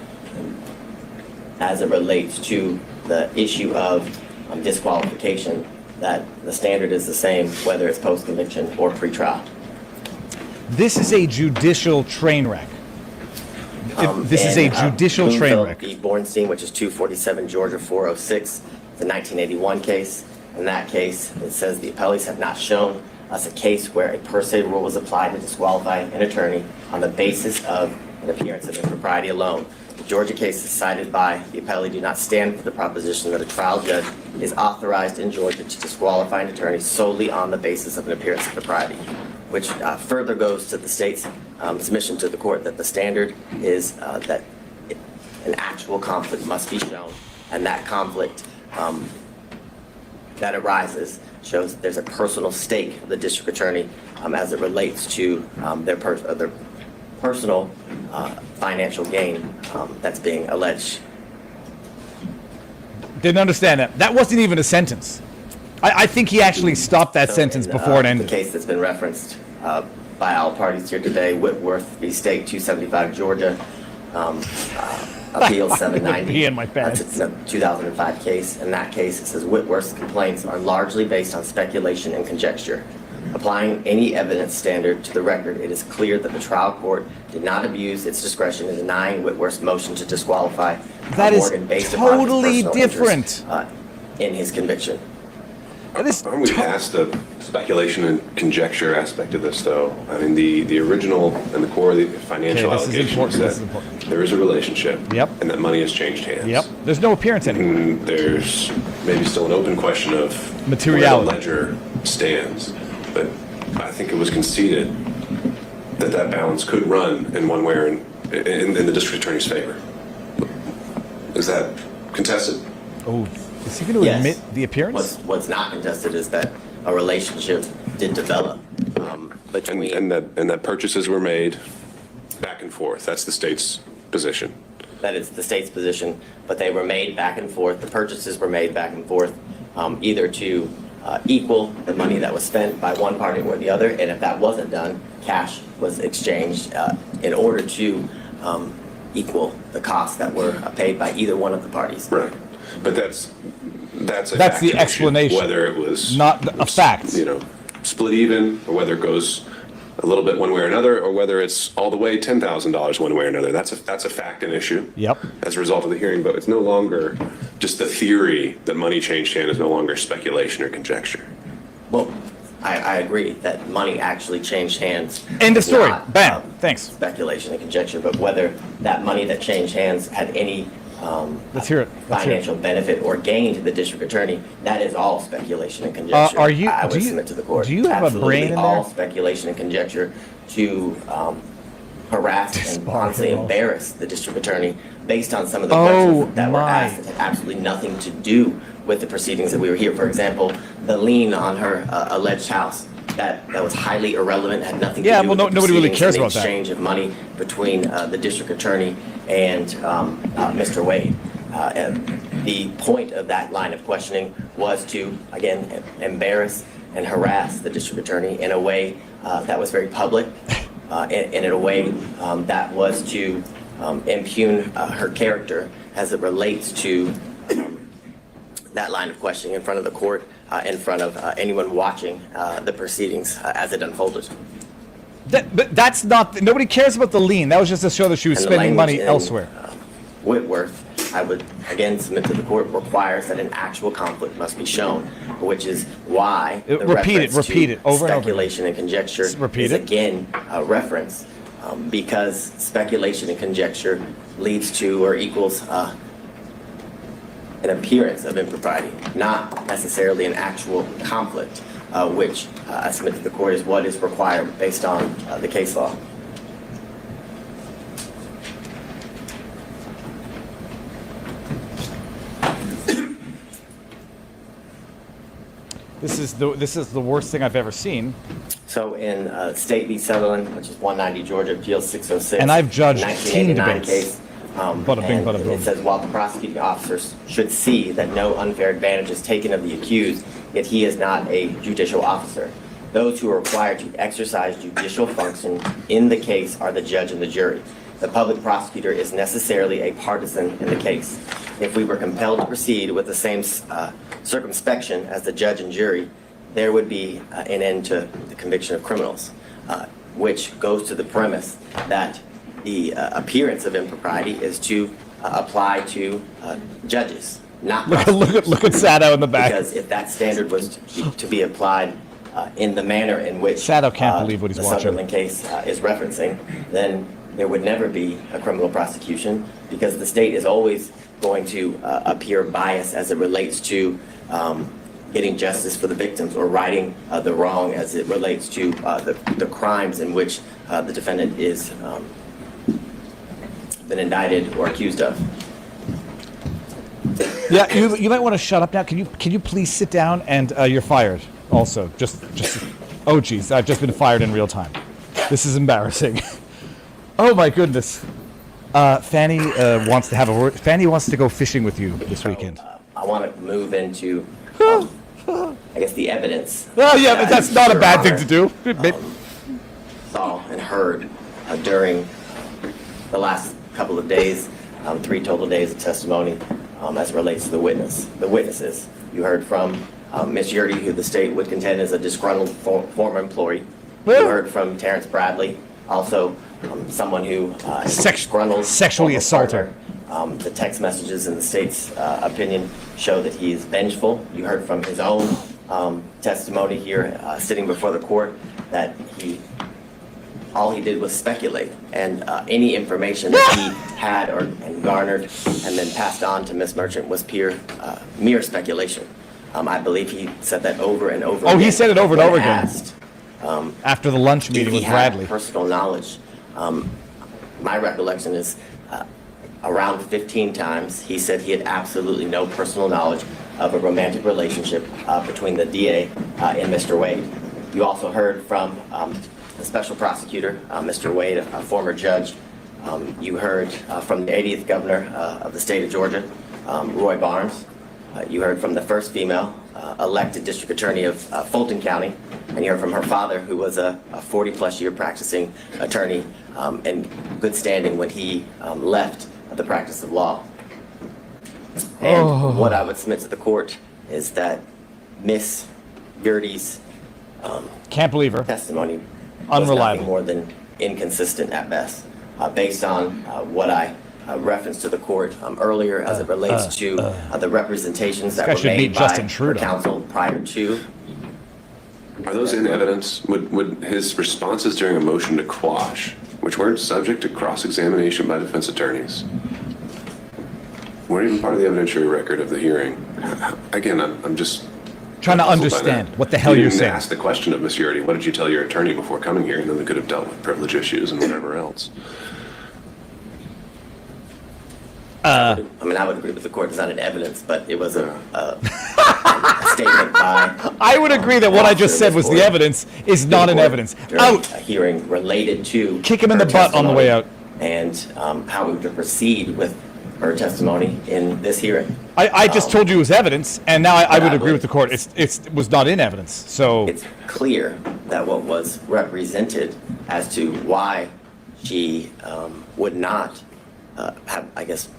as it relates to the issue of disqualification, that the standard is the same whether it's post-conviction or pre-trial. This is a judicial train wreck. This is a judicial train wreck. The Bornstein, which is 247 Georgia 406, the 1981 case. In that case, it says the appellees have not shown us a case where a per se rule was applied to disqualify an attorney on the basis of an appearance of impropriety alone. The Georgia cases cited by the appellee do not stand for the proposition that a trial judge is authorized in Georgia to disqualify an attorney solely on the basis of an appearance of propriety, which further goes to the state's submission to the court that the standard is that an actual conflict must be shown, and that conflict that arises shows that there's a personal stake of the district attorney as it relates to their personal financial gain that's being alleged. Didn't understand that. That wasn't even a sentence. I think he actually stopped that sentence before it ended. The case that's been referenced by all parties here today, Whitworth v. State, 275 Georgia, Appeal 790. That's a 2005 case. In that case, it says Whitworth's complaints are largely based on speculation and conjecture. Applying any evidence standard to the record, it is clear that the trial court did not abuse its discretion in denying Whitworth's motion to disqualify Morgan based upon his personal interest in his conviction. Aren't we past the speculation and conjecture aspect of this, though? I mean, the original and the core of the financial allegations that there is a relationship, and that money has changed hands. There's no appearance anymore. There's maybe still an open question of materiality. Where the ledger stands, but I think it was conceded that that balance could run in one way or in the district attorney's favor. Is that contested? Oh. Is he going to admit the appearance? What's not contested is that a relationship did develop between... And that purchases were made back and forth. That's the state's position. That is the state's position, but they were made back and forth. The purchases were made back and forth either to equal the money that was spent by one party or the other, and if that wasn't done, cash was exchanged in order to equal the costs that were paid by either one of the parties. Right. But that's the explanation. Issue, whether it was not a fact, split even, or whether it goes a little bit one way or another, or whether it's all the way $10,000 one way or another. That's a fact and issue. Yep. As a result of the hearing, but it's no longer just the theory that money changed hands is no longer speculation or conjecture. Well, I agree that money actually changed hands. End of story. Not, Bam. Thanks. Speculation and conjecture, but whether that money that changed hands had any Let's hear it. financial benefit or gain to the district attorney, that is all speculation and conjecture. I would submit to the court. Do you have a brain in there? All speculation and conjecture to harass and honestly embarrass the district attorney based on some of the questions that were asked that had absolutely nothing to do with the proceedings that we were here. For example, the lien on her alleged house. That was highly irrelevant, had nothing to do with the nobody really cares and the about that. exchange of money between the district attorney and Mr. Wade. And the point of that line of questioning was to, again, embarrass and harass the district attorney in a way that was very public, and in a way that was to impugn her character as it relates to that line of questioning in front of the court, in front of anyone watching the proceedings as it unfolded. But that's not, nobody cares about the lien. That was just to show that she was And the spending money language in, elsewhere. Whitworth, I would again submit to the court, requires that an actual conflict must be shown, which is why the Repeat it reference to over and over. speculation and conjecture is again a reference, because speculation and conjecture leads to or equals an appearance of impropriety, not necessarily an actual conflict, which I submit to the court is what is required based on the case law. This is the worst thing I've ever seen. So in State v. Sutherland, which is 190 Georgia Appeals 606, And I've judged 1989 debates. case, Bada bing, bada boom. it says, while the prosecuting officers should see that no unfair advantage is taken of the accused, yet he is not a judicial officer. Those who are required to exercise judicial function in the case are the judge and the jury. The public prosecutor is necessarily a partisan in the case. If we were compelled to proceed with the same circumspection as the judge and jury, there would be an end to the conviction of criminals, which goes to the premise that the appearance of impropriety is to apply to judges, not Look at Sato in the back. because if that standard was to be applied in the manner in which Sato can't believe what he's the watching. Sutherland case is referencing, then there would never be a criminal prosecution, because the state is always going to appear biased as it relates to getting justice for the victims or righting the wrong as it relates to the crimes in which the defendant is been indicted or accused of. Yeah, you might want to shut up now. Can you please sit down? And you're fired. Also, just. Oh, geez, I've just been fired in real time. This is embarrassing. Oh my goodness. Fani wants to have a word. Fani wants to go fishing with you this weekend. I want to move into, I guess, the evidence. Oh yeah, but that's not a bad thing to do. Saw and heard during the last couple of days, 3 total days of testimony as it relates to the witnesses. You heard from Ms. Yurdy, who the state would contend is a disgruntled former employee. You heard from Terrence Bradley, also someone who is disgruntled, sexually assaulted. The text messages in the state's opinion show that he is vengeful. You heard from his own testimony here, sitting before the court, that all he did was speculate, and any information that he had and garnered and then passed on to Ms. Merchant was mere speculation. I believe he said that over and over again. Oh, he said it over and over again. Asked, after the lunch meeting with Bradley. If he had personal knowledge, my recollection is around 15 times he said he had absolutely no personal knowledge of a romantic relationship between the DA and Mr. Wade. You also heard from the special prosecutor, Mr. Wade, a former judge. You heard from the 80th governor of the state of Georgia, Roy Barnes. You heard from the first female elected district attorney of Fulton County, and you heard from her father, who was a 40-plus year practicing attorney in good standing when he left the practice of law. And what I would submit to the court is that Miss Yurdy's can't believe her testimony unreliable, was nothing more than inconsistent at best, based on what I referenced to the court earlier as it relates to the representations that were made by her counsel prior to. Are those in evidence? Would his responses during a motion to quash, which weren't subject to cross-examination by defense attorneys, weren't even part of the evidentiary record of the hearing? Again, I'm just trying to understand what the hell you're saying. Ask the question of Ms. Yurdy, what did you tell your attorney before coming here? And then we could have dealt with privilege issues and whatever else. I would agree with the court. It's not an evidence, but it was a statement by. I would agree that what I just said was the evidence is not an evidence. Out. A hearing related to. Kick him in the butt on the way out. And how we would proceed with her testimony in this hearing. I just told you it was evidence, and now I would agree with the court. It was not in evidence. So it's clear that what was represented as to why she would not have, I guess,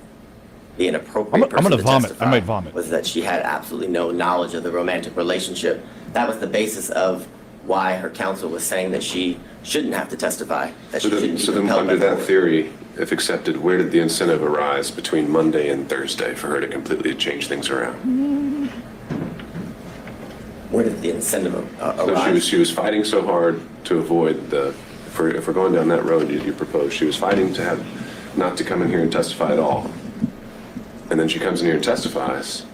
be an appropriate person I'm going to vomit. testify I might vomit. was that she had absolutely no knowledge of the romantic relationship. That was the basis of why her counsel was saying that she shouldn't have to testify. That she shouldn't be So then compelled under by the that court. theory, if accepted, where did the incentive arise between Monday and Thursday for her to completely change things around? Where did the incentive So arise? she was fighting so hard to avoid the, if we're going down that road you proposed, she was fighting to have, not to come in here and testify at all. And then she comes in here and testifies.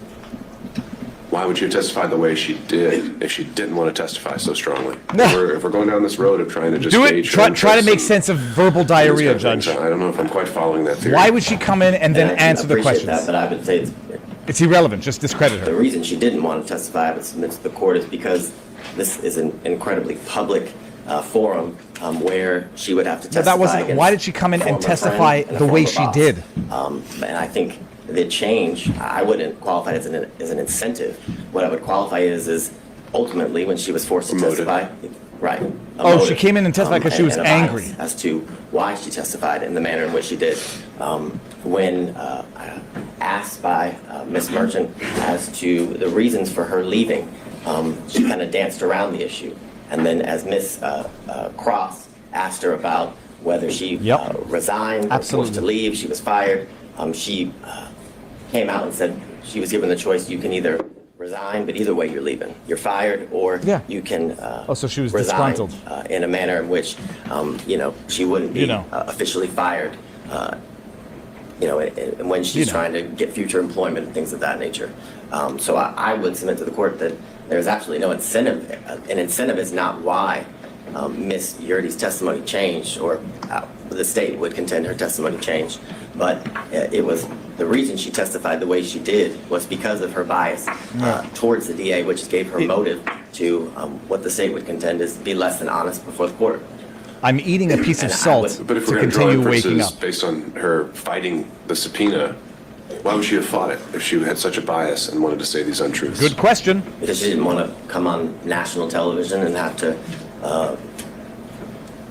Why would she testify the way she did if she didn't want to testify so strongly? If we're going down this road of trying to just do it. gauge Try her to make sense of verbal these kind diarrhea, of things, Judge. I don't know if I'm quite following that theory. Why would she come in and then I can answer the appreciate questions? That, but I would say It's irrelevant. Just discredit the her. reason she didn't want to testify, I would submit to the court, is because this is an incredibly public forum where she would have to testify. That wasn't. against Why did she come in and former testify friend and a the way former she boss. did? And I think the change, I wouldn't qualify it as an incentive. What I would qualify it is ultimately when she was forced to testify. Right. She came in and testified because she was and a bias angry. as to why she testified in the manner in which she did. When asked by Ms. Merchant as to the reasons for her leaving, she kind of danced around the issue. And then as Ms. Cross asked her about whether she resigned, or forced to leave, she was fired, she came out and said she was given the choice, you can either resign, but either way you're leaving. You're fired, or you can so she was resign disgruntled. in a manner in which, she wouldn't be officially fired, and when she's trying to get future employment and things of that nature. So I would submit to the court that there's absolutely no incentive. An incentive is not why Ms. Yurdy's testimony changed, or the state would contend her testimony changed. But it was the reason she testified the way she did was because of her bias towards the DA, which gave her motive to what the state would contend is be less than honest before the court. I'm eating a piece of salt But if to we're going to draw continue waking inferences up. based on her fighting the subpoena, why would she have fought it if she had such a bias and wanted to say these untruths? Good question. Because she didn't want to come on national television and have to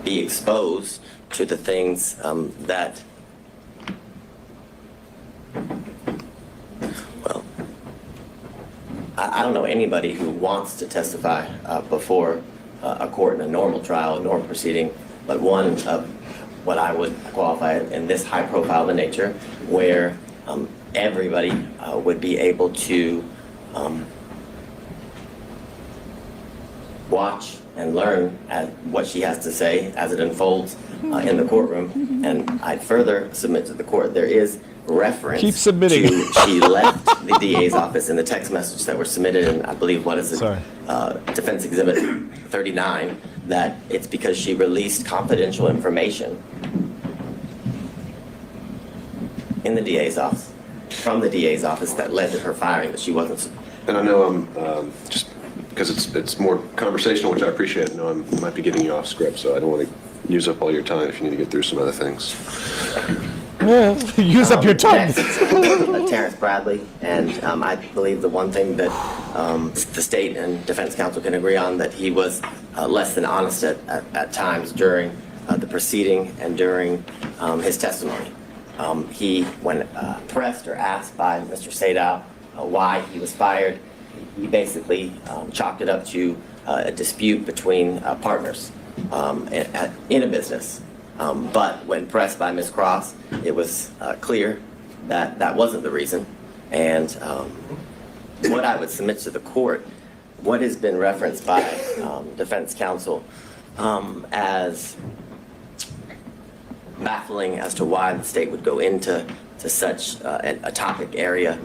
be exposed to the things that, well, I don't know anybody who wants to testify before a court in a normal trial, a normal proceeding, but one of what I would qualify in this high profile in nature, where everybody would be able to watch and learn at what she has to say as it unfolds in the courtroom. And I'd further submit to the court, there is reference Keep submitting. to she left the DA's office in the text message that were submitted in, I believe, what is it? Defense Exhibit 39, that it's because she released confidential information in the DA's office, from the DA's office, that led to her firing, that she wasn't. And I know I'm just because it's more conversational, which I appreciate. I know I might be getting you off script, so I don't want to use up all your time if you need to get through some other things. Use up your time. Terrence Bradley, and I believe the one thing that the state and defense counsel can agree on, that he was less than honest at times during the proceeding and during his testimony. He, when pressed or asked by Mr. Sadow why he was fired, he basically chalked it up to a dispute between partners in a business. But when pressed by Ms. Cross, it was clear that that wasn't the reason. And what I would submit to the court, what has been referenced by defense counsel as baffling as to why the state would go into such a topic area.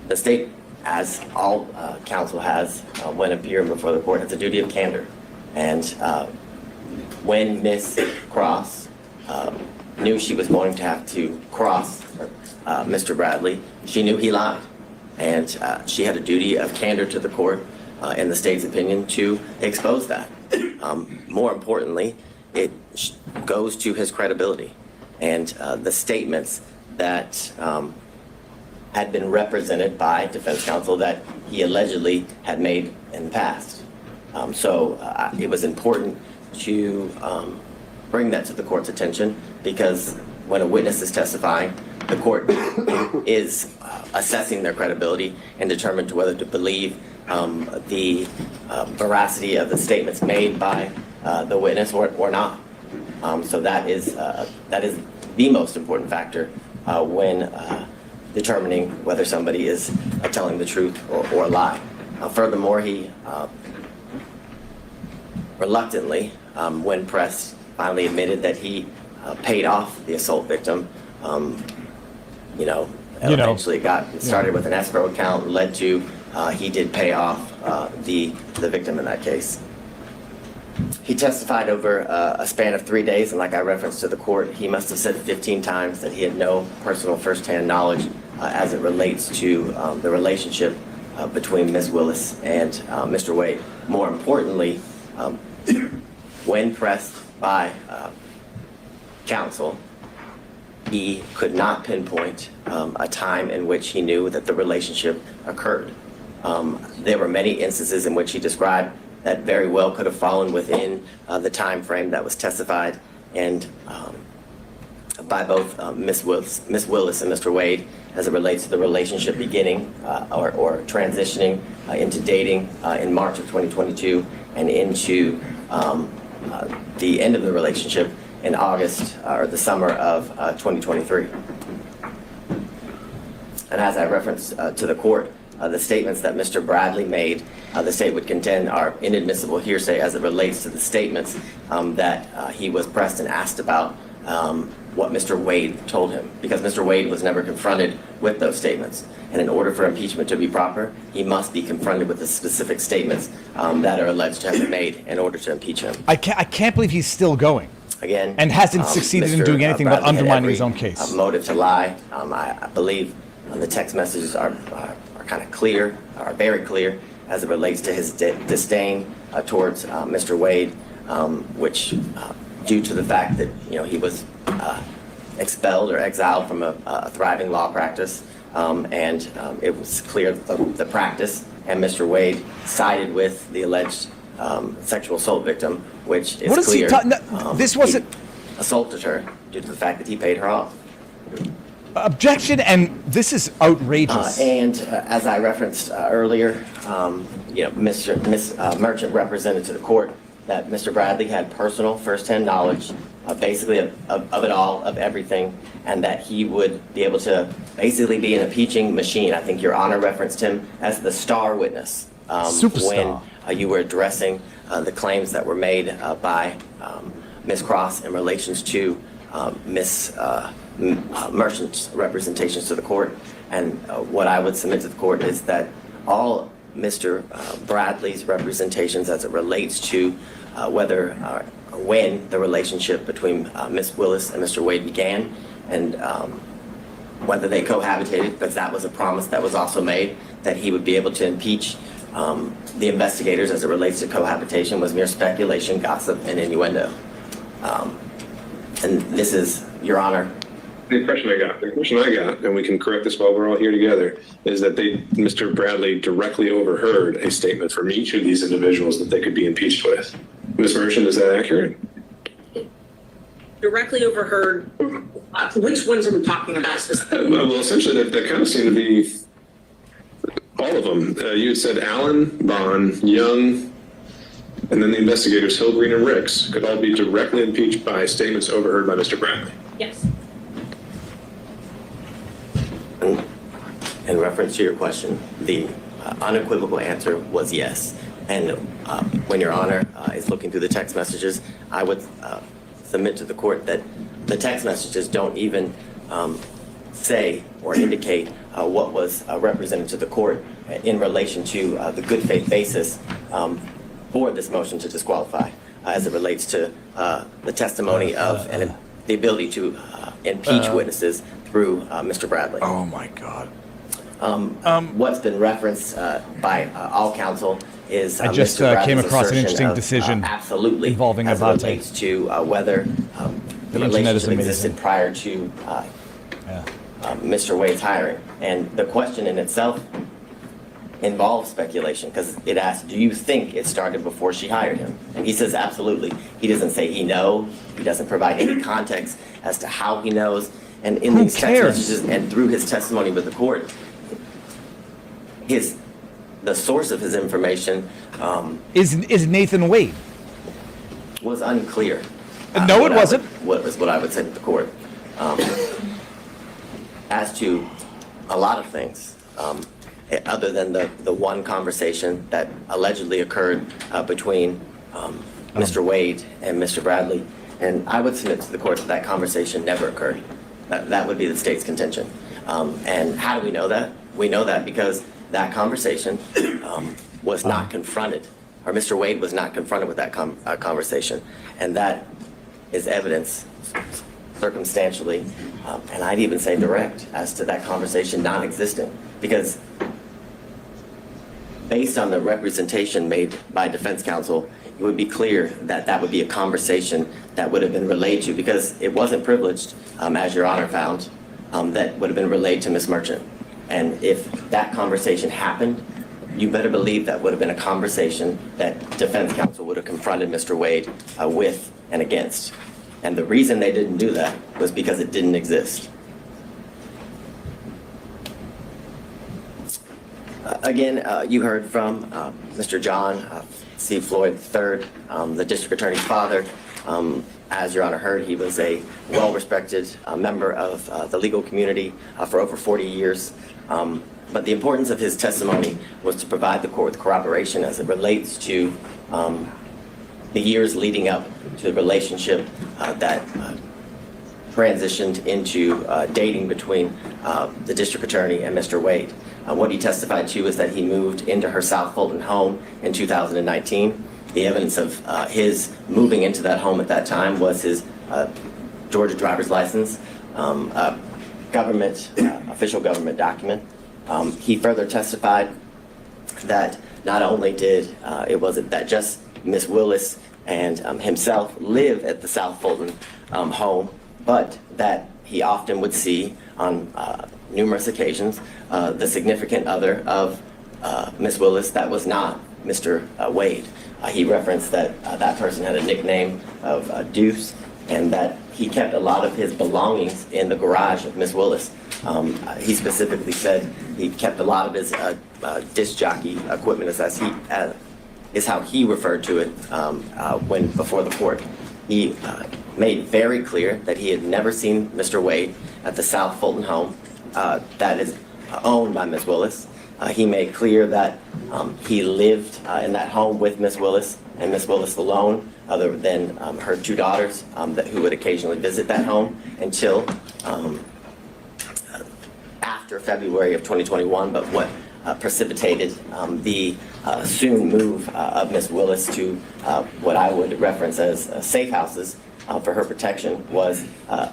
The state, as all counsel has when appearing before the court, has a duty of candor. And when Ms. Cross knew she was going to have to cross Mr. Bradley, she knew he lied. And she had a duty of candor to the court, in the state's opinion, to expose that. More importantly, it goes to his credibility and the statements that had been represented by defense counsel that he allegedly had made in the past. So it was important to bring that to the court's attention, because when a witness is testifying, the court is assessing their credibility and determined whether to believe the veracity of the statements made by the witness or not. So that is the most important factor when determining whether somebody is telling the truth or a lie. Furthermore, he reluctantly, when pressed, finally admitted that he paid off the assault victim. Eventually got started with an escrow account, led to he did pay off the victim in that case. He testified over a span of 3 days, and like I referenced to the court, he must have said 15 times that he had no personal firsthand knowledge as it relates to the relationship between Ms. Willis and Mr. Wade. More importantly, when pressed by counsel, he could not pinpoint a time in which he knew that the relationship occurred. There were many instances in which he described that very well could have fallen within the time frame that was testified and by both Ms. Willis and Mr. Wade as it relates to the relationship beginning or transitioning into dating in March of 2022 and into the end of the relationship in August or the summer of 2023. And as I referenced to the court, the statements that Mr. Bradley made, the state would contend are inadmissible hearsay as it relates to the statements that he was pressed and asked about what Mr. Wade told him, because Mr. Wade was never confronted with those statements. And in order for impeachment to be proper, he must be confronted with the specific statements that are alleged to have been made in order to impeach him. I can't believe he's still going. Again, and hasn't succeeded in doing anything but undermining his own case. Motive to lie. I believe the text messages are kind of clear, are very clear as it relates to his disdain towards Mr. Wade, which due to the fact that he was expelled or exiled from a thriving law practice, and it was clear the practice, and Mr. Wade sided with the alleged sexual assault victim, which is what clear. This wasn't assaulted her due to the fact that he paid her off. Objection, and this is outrageous. And as I referenced earlier, Ms. Merchant represented to the court that Mr. Bradley had personal firsthand knowledge basically of it all, of everything, and that he would be able to basically be an impeaching machine. I think Your Honor referenced him as the star witness Superstar. when you were addressing the claims that were made by Ms. Cross in relations to Ms. Merchant's representations to the court. And what I would submit to the court is that all Mr. Bradley's representations as it relates to whether when the relationship between Ms. Willis and Mr. Wade began, and whether they cohabitated, because that was a promise that was also made, that he would be able to impeach the investigators as it relates to cohabitation, was mere speculation, gossip, and innuendo. And this is, Your Honor. The impression I got, and we can correct this while we're all here together, is that Mr. Bradley directly overheard a statement from each of these individuals that they could be impeached with. Ms. Merchant, is that accurate? Directly overheard. Which ones are we talking about specifically? Well, essentially, that kind of seemed to be all of them. You had said Allen, Bond, Young, and then the investigators, Hill, Green, and Ricks, could all be directly impeached by statements overheard by Mr. Bradley. Yes. In reference to your question, the unequivocal answer was yes. And when Your Honor is looking through the text messages, I would submit to the court that the text messages don't even say or indicate what was represented to the court in relation to the good faith basis for this motion to disqualify as it relates to the testimony of the ability to impeach witnesses through Mr. Bradley. Oh my God. What's been referenced by all counsel is I just Mr. Bradley's came across an assertion interesting of, decision absolutely involving as it Abate. relates to whether the internet is relationship amazing. existed prior to Mr. Wade's hiring. And the question in itself involves speculation because it asks, do you think it started before she hired him? And he says absolutely. He doesn't say he knows. He doesn't provide any context as to how he knows. And in these text messages and through his testimony with the court, the source of his information is Nathan Wade. Was unclear. No, it wasn't. What I would say to the court. As to a lot of things, other than the one conversation that allegedly occurred between Mr. Wade and Mr. Bradley, and I would submit to the court that that conversation never occurred. That would be the state's contention. And how do we know that? We know that because that conversation was not confronted, or Mr. Wade was not confronted with that conversation. And that is evidence circumstantially, and I'd even say direct, as to that conversation non-existent. Because based on the representation made by defense counsel, it would be clear that that would be a conversation that would have been relayed to, because it wasn't privileged, as Your Honor found, that would have been relayed to Ms. Merchant. And if that conversation happened, you better believe that would have been a conversation that defense counsel would have confronted Mr. Wade with and against. And the reason they didn't do that was because it didn't exist. Again, you heard from Mr. John C. Floyd III, the district attorney's father. As Your Honor heard, he was a well-respected member of the legal community for over 40 years. But the importance of his testimony was to provide the court with corroboration as it relates to the years leading up to the relationship that transitioned into dating between the district attorney and Mr. Wade. What he testified to is that he moved into her South Fulton home in 2019. The evidence of his moving into that home at that time was his Georgia driver's license, official government document. He further testified that not only did it wasn't that just Ms. Willis and himself live at the South Fulton home, but that he often would see on numerous occasions the significant other of Ms. Willis that was not Mr. Wade. He referenced that that person had a nickname of Deuce, and that he kept a lot of his belongings in the garage of Ms. Willis. He specifically said he kept a lot of his disc jockey equipment, is how he referred to it when before the court. He made very clear that he had never seen Mr. Wade at the South Fulton home that is owned by Ms. Willis. He made clear that he lived in that home with Ms. Willis and Ms. Willis alone, other than her two daughters who would occasionally visit that home until after February of 2021. But what precipitated the soon move of Ms. Willis to what I would reference as safe houses for her protection was a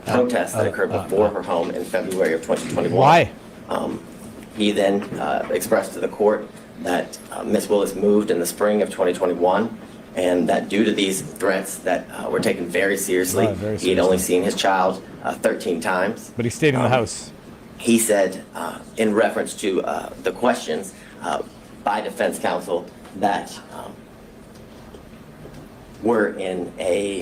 protest that occurred before her home in February of 2021. Why? He then expressed to the court that Ms. Willis moved in the spring of 2021, and that due to these threats that were taken very seriously, he had only seen his child 13 times. But he stayed in the house. He said, in reference to the questions by defense counsel that were in a,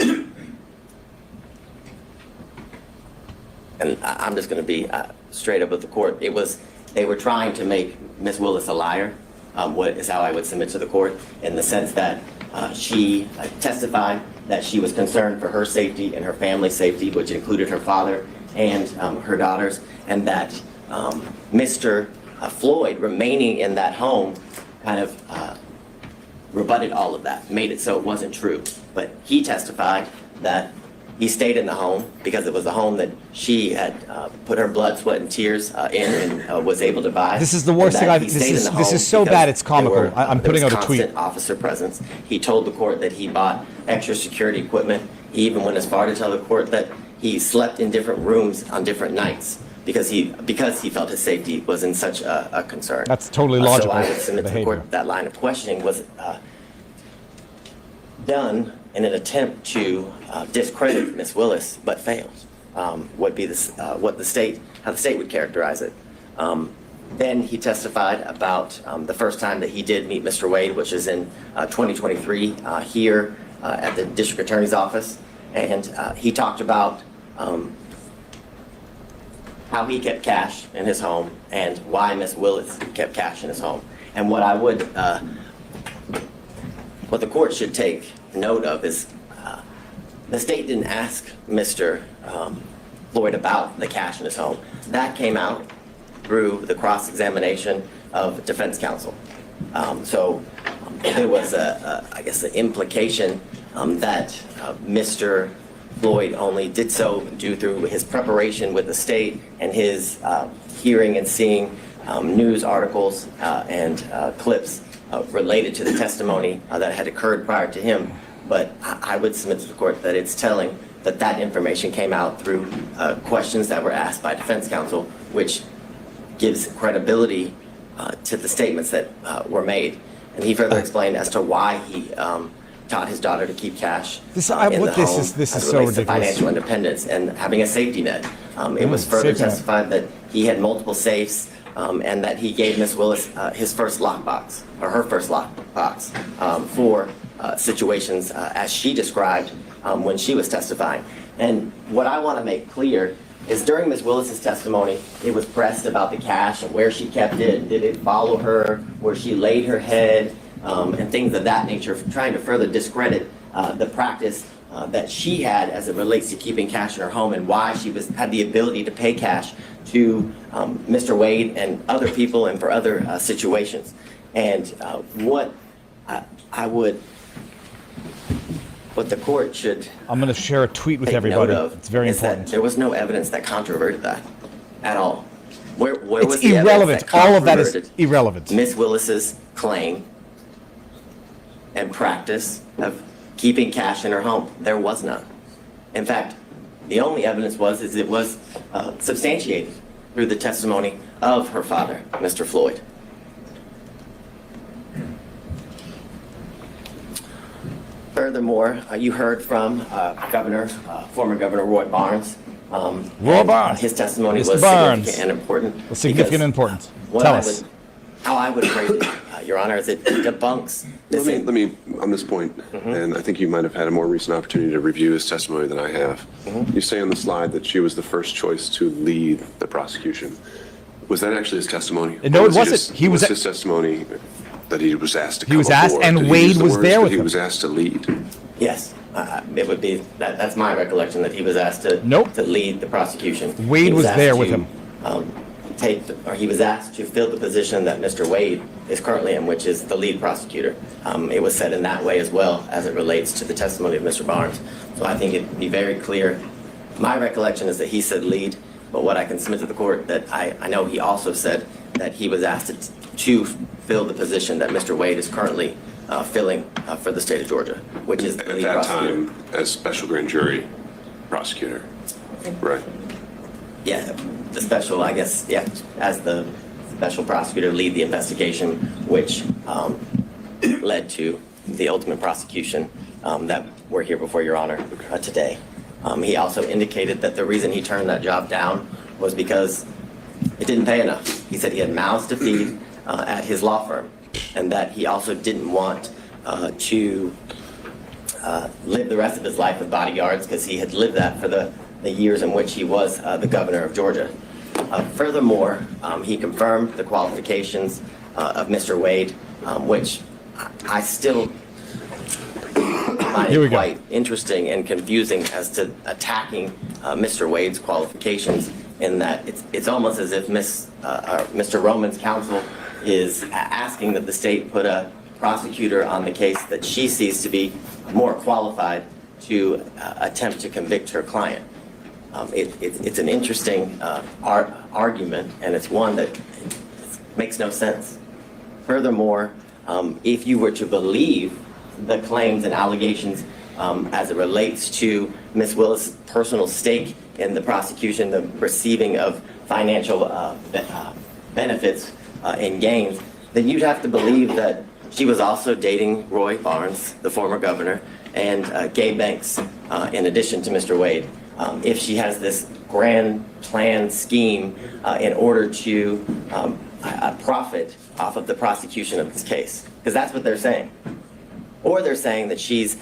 and I'm just going to be straight up with the court, they were trying to make Ms. Willis a liar, what is how I would submit to the court, in the sense that she testified that she was concerned for her safety and her family's safety, which included her father and her daughters, and that Mr. Floyd remaining in that home kind of rebutted all of that, made it so it wasn't true. But he testified that he stayed in the home because it was a home that she had put her blood, sweat, and tears in and was able to buy. This is the worst thing this is so bad it's comical. I'm putting out a tweet. Constant officer presence. He told the court that he bought extra security equipment. He even went as far to tell the court that he slept in different rooms on different nights because he felt his safety was in such a concern. That's totally logical So I would submit to the behavior. court that line of questioning was done in an attempt to discredit Ms. Willis, but failed. Would be how the state would characterize it. Then he testified about the first time that he did meet Mr. Wade, which is in 2023 here at the district attorney's office, and he talked about how he kept cash in his home and why Ms. Willis kept cash in his home. And what the court should take note of is the state didn't ask Mr. Floyd about the cash in his home. That came out through the cross-examination of defense counsel. So there was, I guess, the implication that Mr. Floyd only did so due through his preparation with the state and his hearing and seeing news articles and clips related to the testimony that had occurred prior to him. But I would submit to the court that it's telling that information came out through questions that were asked by defense counsel, which gives credibility to the statements that were made. And he further explained as to why he taught his daughter to keep cash in the home this is as it so relates to ridiculous. financial independence and having a safety net. It was further safety net. testified that he had multiple safes and that he gave Ms. Willis his first lockbox, or her first lockbox, for situations as she described when she was testifying. And what I want to make clear is during Ms. Willis's testimony, it was pressed about the cash and where she kept it, did it follow her, where she laid her head, and things of that nature, trying to further discredit the practice that she had as it relates to keeping cash in her home and why she had the ability to pay cash to Mr. Wade and other people and for other situations. And what the court should I'm going to share a tweet with take everybody. note of It's very is that important. there was no evidence that controverted that at all. Where was It's the irrelevant. evidence that All of that is controverted irrelevant. Ms. Willis's claim and practice of keeping cash in her home? There was none. In fact, the only evidence it was substantiated through the testimony of her father, Mr. Floyd. Furthermore, you heard from former Governor Roy Barnes. Roy Barnes. His testimony Mr. was Barnes. significant and important. Significant and important. What Tell I us. how I would phrase it, Your Honor, is it debunks this. Let me on this point, and I think you might have had a more recent opportunity to review his testimony than I have. You say on the slide that she was the first choice to lead the prosecution. Was that actually his testimony? No, Or it wasn't. just- He was his testimony that he was asked to come He was asked, aboard? and Did he Wade use the was words there that with he him. was asked to lead. Yes, it would be that's my recollection that he was asked to lead the prosecution. Wade He was asked there to, with him. He was asked to fill the position that Mr. Wade is currently in, which is the lead prosecutor. It was said in that way as well as it relates to the testimony of Mr. Barnes. So I think it'd be very clear. My recollection is that he said lead, but what I can submit to the court that I know he also said that he was asked to fill the position that Mr. Wade is currently filling for the state of Georgia, which is the At lead that prosecutor. time, as special grand jury prosecutor. Right. Yeah, the special, I guess, yeah, as the special prosecutor lead the investigation, which led to the ultimate prosecution that we're here before Your Honor today. He also indicated that the reason he turned that job down was because it didn't pay enough. He said he had mouths to feed at his law firm, and that he also didn't want to live the rest of his life with bodyguards because he had lived that for the years in which he was the governor of Georgia. Furthermore, he confirmed the qualifications of Mr. Wade, which I still find it quite interesting and confusing as to attacking Mr. Wade's qualifications, in that it's almost as if Mr. Roman's counsel is asking that the state put a prosecutor on the case that she sees to be more qualified to attempt to convict her client. It's an interesting argument, and it's one that makes no sense. Furthermore, if you were to believe the claims and allegations as it relates to Ms. Willis' personal stake in the prosecution, the receiving of financial benefits and gains, then you'd have to believe that she was also dating Roy Barnes, the former governor, and Gabe Banks, in addition to Mr. Wade. If she has this grand plan scheme in order to profit off of the prosecution of this case, because that's what they're saying. Or they're saying that she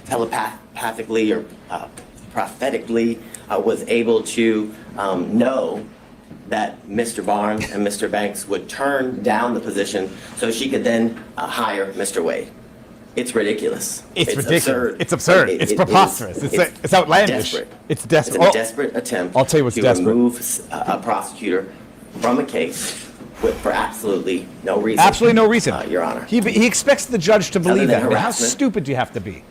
telepathically or prophetically was able to know that Mr. Barnes and Mr. Banks would turn down the position so she could then hire Mr. Wade. It's ridiculous. It's ridiculous. Absurd. It's absurd. It's preposterous. It's outlandish. Desperate. It's desperate. It's a desperate attempt I'll tell you what's to desperate. remove a prosecutor from a case for absolutely no reason. Absolutely no reason. Your Honor. He expects the judge to believe than that. I mean, how harassment. stupid do you have to be?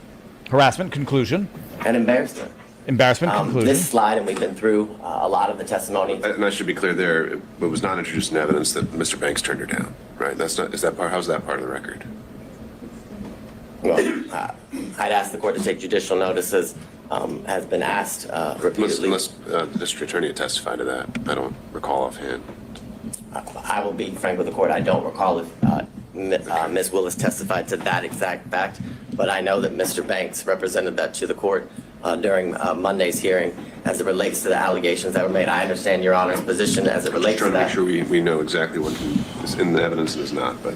Harassment, conclusion. And embarrassment. Embarrassment, conclusion. This slide, and we've been through a lot of the testimony. And I should be clear there, it was not introduced in evidence that Mr. Banks turned her down, right? How's that part of the record? Well, I'd ask the court to take judicial notices, has been asked repeatedly. Unless the district attorney had testified to that. I don't recall offhand. I will be frank with the court. I don't recall if Ms. Willis testified to that exact fact, but I know that Mr. Banks represented that to the court during Monday's hearing as it relates to the allegations that were made. I understand Your Honor's position as it relates to that. Just trying to make sure we know exactly what is in the evidence and is not, but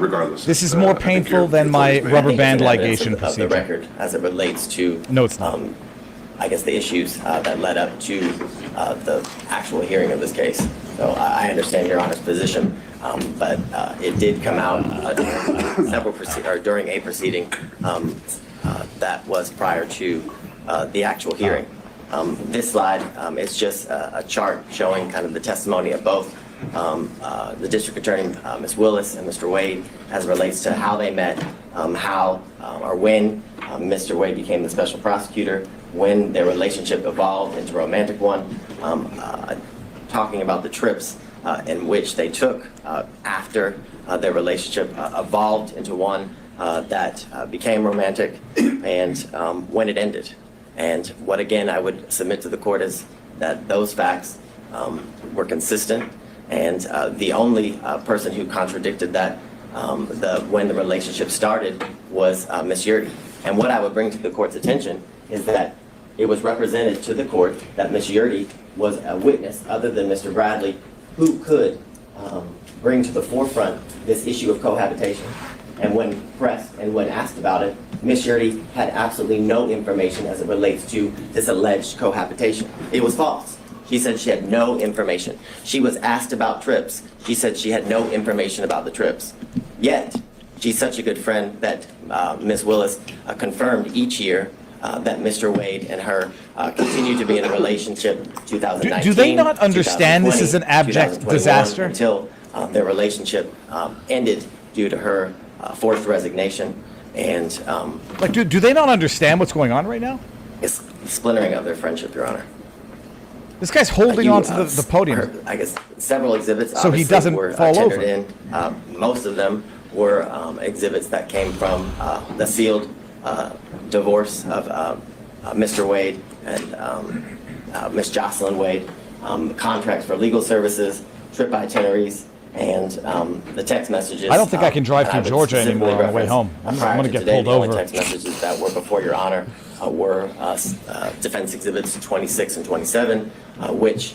regardless. This is more painful than my rubber band ligation procedure. Of the record as it relates to no, it's not. I guess the issues that led up to the actual hearing of this case. So I understand Your Honor's position, but it did come out during a proceeding that was prior to the actual hearing. This slide is just a chart showing kind of the testimony of both the district attorney, Ms. Willis, and Mr. Wade, as it relates to how they met, how or when Mr. Wade became the special prosecutor, when their relationship evolved into a romantic one, talking about the trips in which they took after their relationship evolved into one that became romantic, and when it ended. And what, again, I would submit to the court is that those facts were consistent, and the only person who contradicted that when the relationship started was Ms. Yurdy. And what I would bring to the court's attention is that it was represented to the court that Ms. Yurdy was a witness other than Mr. Bradley who could bring to the forefront this issue of cohabitation. And when pressed and when asked about it, Ms. Yurdy had absolutely no information as it relates to this alleged cohabitation. It was false. She said she had no information. She was asked about trips. She said she had no information about the trips. Yet, she's such a good friend that Ms. Willis confirmed each year that Mr. Wade and her continue to be in a relationship 2019. Do they not understand this is an abject disaster? Until their relationship ended due to her forced resignation. And do they not understand what's going on right now? It's splintering of their friendship, Your Honor. This guy's holding on to the podium. I guess several exhibits so he doesn't were fall over. in. Most of them were exhibits that came from the sealed divorce of Mr. Wade and Miss Jocelyn Wade, contracts for legal services, trip itineraries, and the text messages. I don't think I can drive through Georgia anymore on the way home. I'm going to get pulled over. The only text messages that were before Your Honor were defense exhibits 26 and 27, which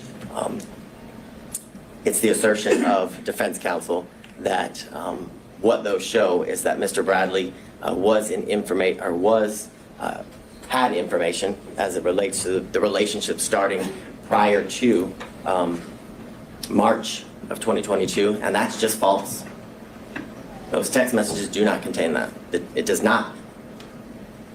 it's the assertion of defense counsel that what those show is that Mr. Bradley had information as it relates to the relationship starting prior to March of 2022, and that's just false. Those text messages do not contain that. It does not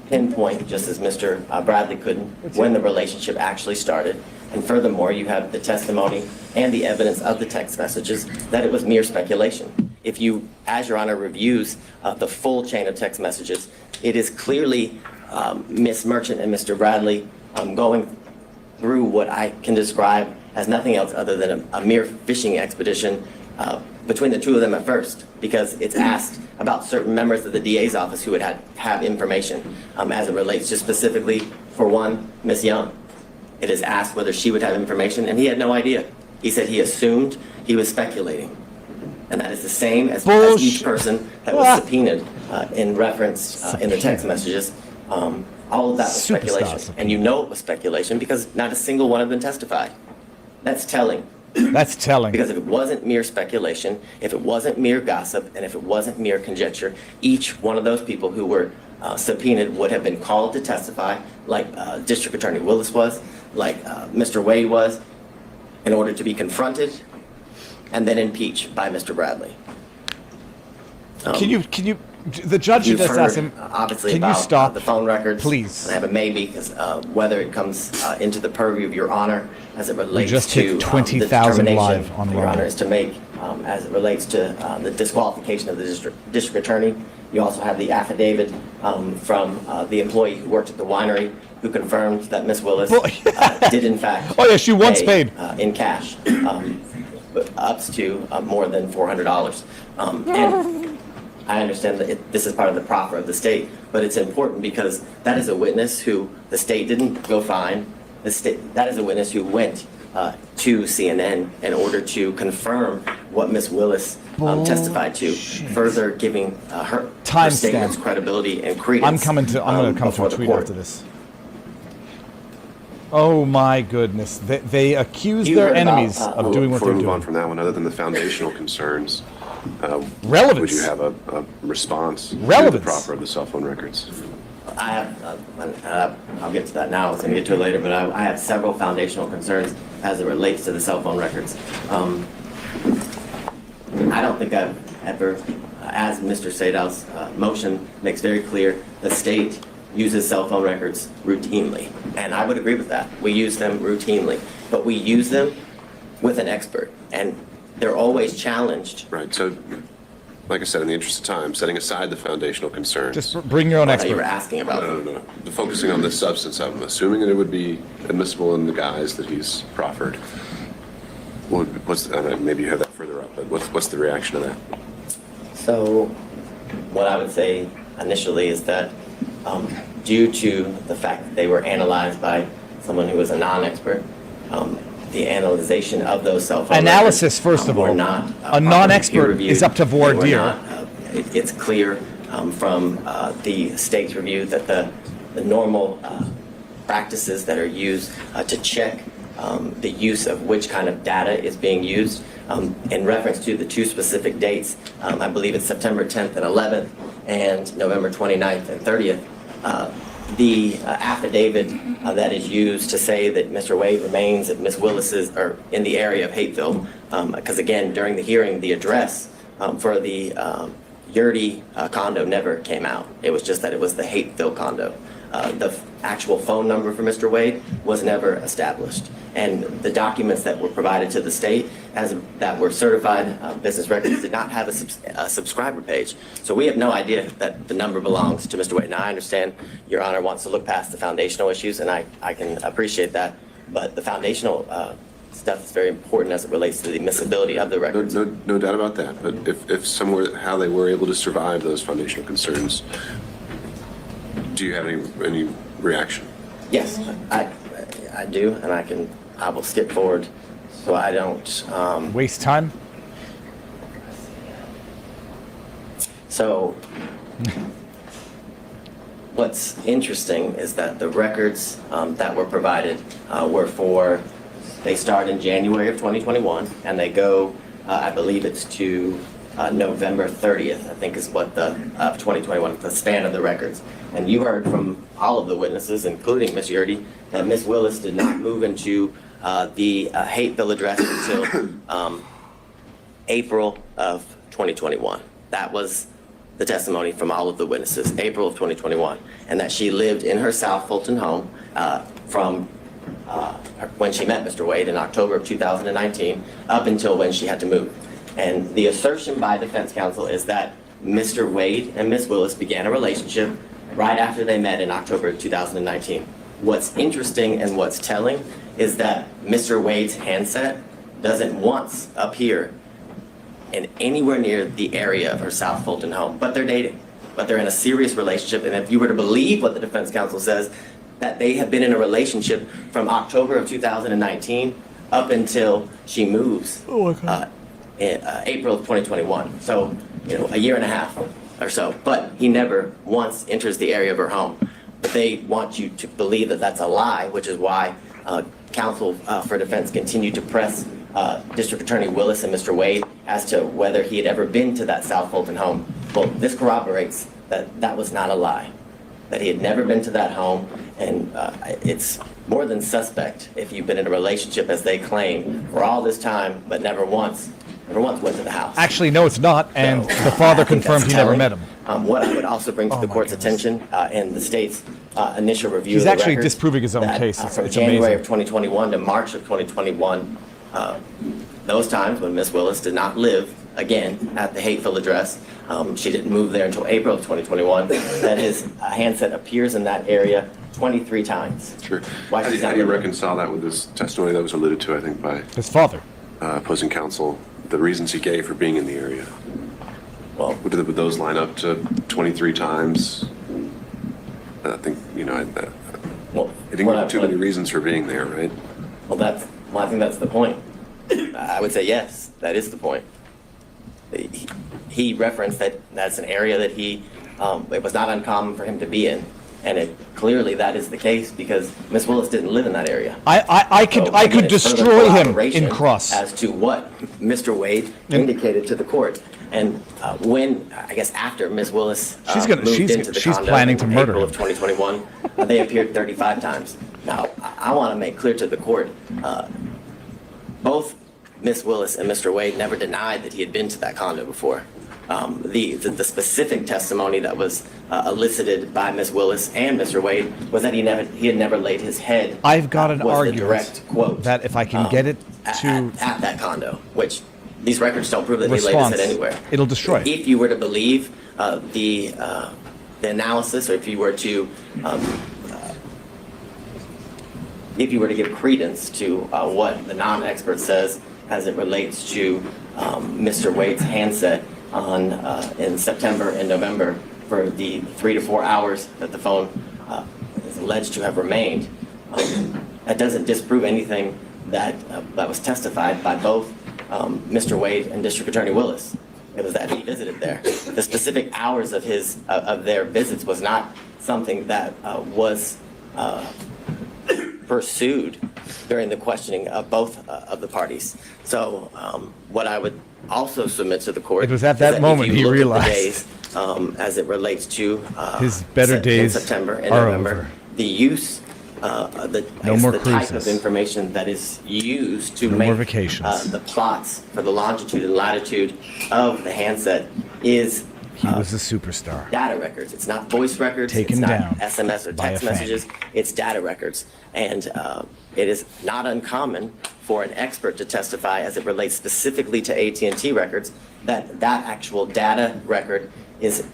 pinpoint, just as Mr. Bradley couldn't, when the relationship actually started. And furthermore, you have the testimony and the evidence of the text messages that it was mere speculation. If you, as Your Honor reviews the full chain of text messages, it is clearly Ms. Merchant and Mr. Bradley going through what I can describe as nothing else other than a mere fishing expedition between the two of them at first, because it's asked about certain members of the DA's office who would have information as it relates to specifically, for one, Ms. Young. It is asked whether she would have information, and he had no idea. He said he assumed, he was speculating. And that is the same as each person that was subpoenaed in reference in the text messages. All of that was speculation. And you know it was speculation because not a single one of them testified. That's telling. That's telling. Because if it wasn't mere speculation, if it wasn't mere gossip, and if it wasn't mere conjecture, each one of those people who were subpoenaed would have been called to testify, like District Attorney Willis was, like Mr. Wade was, in order to be confronted and then impeached by Mr. Bradley. Can you, the judge just asked him, obviously, can about you stop? The phone records. Please. And I have a maybe, because whether it comes into the purview of Your Honor as it relates just to hit 20,000 live on Your Rumble. Honor is to make as it relates to the disqualification of the district attorney. You also have the affidavit from the employee who worked at the winery who confirmed that Ms. Willis did in fact she once paid in cash up to more than $400. And I understand that this is part of the proffer of the state, but it's important because that is a witness who the state didn't go find. That is a witness who went to CNN in order to confirm what Ms. Willis testified to, further giving her statement's credibility and credence. I'm going to come to a tweet after this. Oh my goodness! They accuse their enemies of doing what Before they're we move doing. on from that one, other than the foundational concerns, relevance. Would you have a response relevance to the proffer of the cell phone records? I have, I'll get to that now. I was going to get to it later, but I have several foundational concerns as it relates to the cell phone records. I don't think I've ever, as Mr. Sadow's motion makes very clear, the state uses cell phone records routinely. And I would agree with that. We use them routinely, but we use them with an expert, and they're always challenged. Right, so like I said, in the interest of time, setting aside the foundational concerns. Just bring your own expert. You were asking about. No. Focusing on the substance of them, assuming that it would be admissible in the guise that he's proffered. Maybe you have that further up, but what's the reaction to that? So what I would say initially is that due to the fact that they were analyzed by someone who was a non-expert, the analyzation of those cell phone analysis, records, first of all, not, a non-expert is up to voir dire. It's clear from the state's review that the normal practices that are used to check the use of which kind of data is being used in reference to the two specific dates. I believe it's September 10th and 11th and November 29th and 30th. The affidavit that is used to say that Mr. Wade remains at Ms. Willis's or in the area of Hateville, because again, during the hearing, the address for the Yurdy condo never came out. It was just that it was the Hateville condo. The actual phone number for Mr. Wade was never established. And the documents that were provided to the state that were certified business records did not have a subscriber page. So we have no idea that the number belongs to Mr. Wade. Now, I understand Your Honor wants to look past the foundational issues, and I can appreciate that. But the foundational stuff is very important as it relates to the admissibility of the records. No doubt about that. But if somewhere how they were able to survive those foundational concerns, do you have any reaction? Yes, I do, and I will skip forward so I don't waste time. So what's interesting is that the records that were provided they start in January of 2021 and they go, I believe it's to November 30th, I think is what the 2021, the span of the records. And you heard from all of the witnesses, including Ms. Yurdy, that Ms. Willis did not move into the Hateville address until April of 2021. That was the testimony from all of the witnesses, April of 2021, and that she lived in her South Fulton home from when she met Mr. Wade in October of 2019 up until when she had to move. And the assertion by defense counsel is that Mr. Wade and Ms. Willis began a relationship right after they met in October of 2019. What's interesting and what's telling is that Mr. Wade's handset doesn't once appear in anywhere near the area of her South Fulton home, but they're dating, but they're in a serious relationship. And if you were to believe what the defense counsel says, that they have been in a relationship from October of 2019 up until she moves in April of 2021. So, a year and a half or so. But he never once enters the area of her home. But they want you to believe that that's a lie, which is why counsel for defense continued to press District Attorney Willis and Mr. Wade as to whether he had ever been to that South Fulton home. Well, this corroborates that that was not a lie, that he had never been to that home, and it's more than suspect if you've been in a relationship, as they claim, for all this time, but never once went to the house. Actually, no, it's not, and the father confirmed he never met him. What I would also bring to the court's attention in the state's initial review He's of the actually records, disproving his own that, case. from It's January amazing. of 2021 to March of 2021, those times when Ms. Willis did not live again at the Hateville address, she didn't move there until April of 2021, that his handset appears in that area 23 times. Sure. Why How she's do not you living? reconcile that with this testimony that was alluded to, I think, by his father, opposing counsel, the reasons he gave for being in the area? Well, would those line up to 23 times? I think, I didn't give too many reasons for being there, right? Well, I think that's the point. I would say yes, that is the point. He referenced that that's an area that it was not uncommon for him to be in. And clearly that is the case because Ms. Willis didn't live in that area. I could destroy him in cross. As to what Mr. Wade indicated to the court. And when, I guess after Ms. Willis moved into the condo planning to in murder April him. of 2021, they appeared 35 times. Now, I want to make clear to the court, both Ms. Willis and Mr. Wade never denied that he had been to that condo before. The specific testimony that was elicited by Ms. Willis and Mr. Wade was that he had never laid his head. I've got an was the argument direct quote that if I can get it to at that condo, which these records don't prove that he laid his response, head anywhere. it'll destroy it. If you were to believe the analysis, or if you were to give credence to what the non-expert says as it relates to Mr. Wade's handset in September and November for the 3 to 4 hours that the phone is alleged to have remained, that doesn't disprove anything that was testified by both Mr. Wade and District Attorney Willis. It was that he visited there. The specific hours of their visits was not something that was pursued during the questioning of both of the parties. So what I would also submit to the court. It was at that moment he realized the days, as it relates to his better days in September and are November, over. the use, the type of information that is used to make the plots for the longitude and latitude of the handset is he was a superstar. Data records. It's not voice records. Taken it's not down SMS or by a text fan. messages. It's data records. And it is not uncommon for an expert to testify as it relates specifically to AT&T records that actual data record is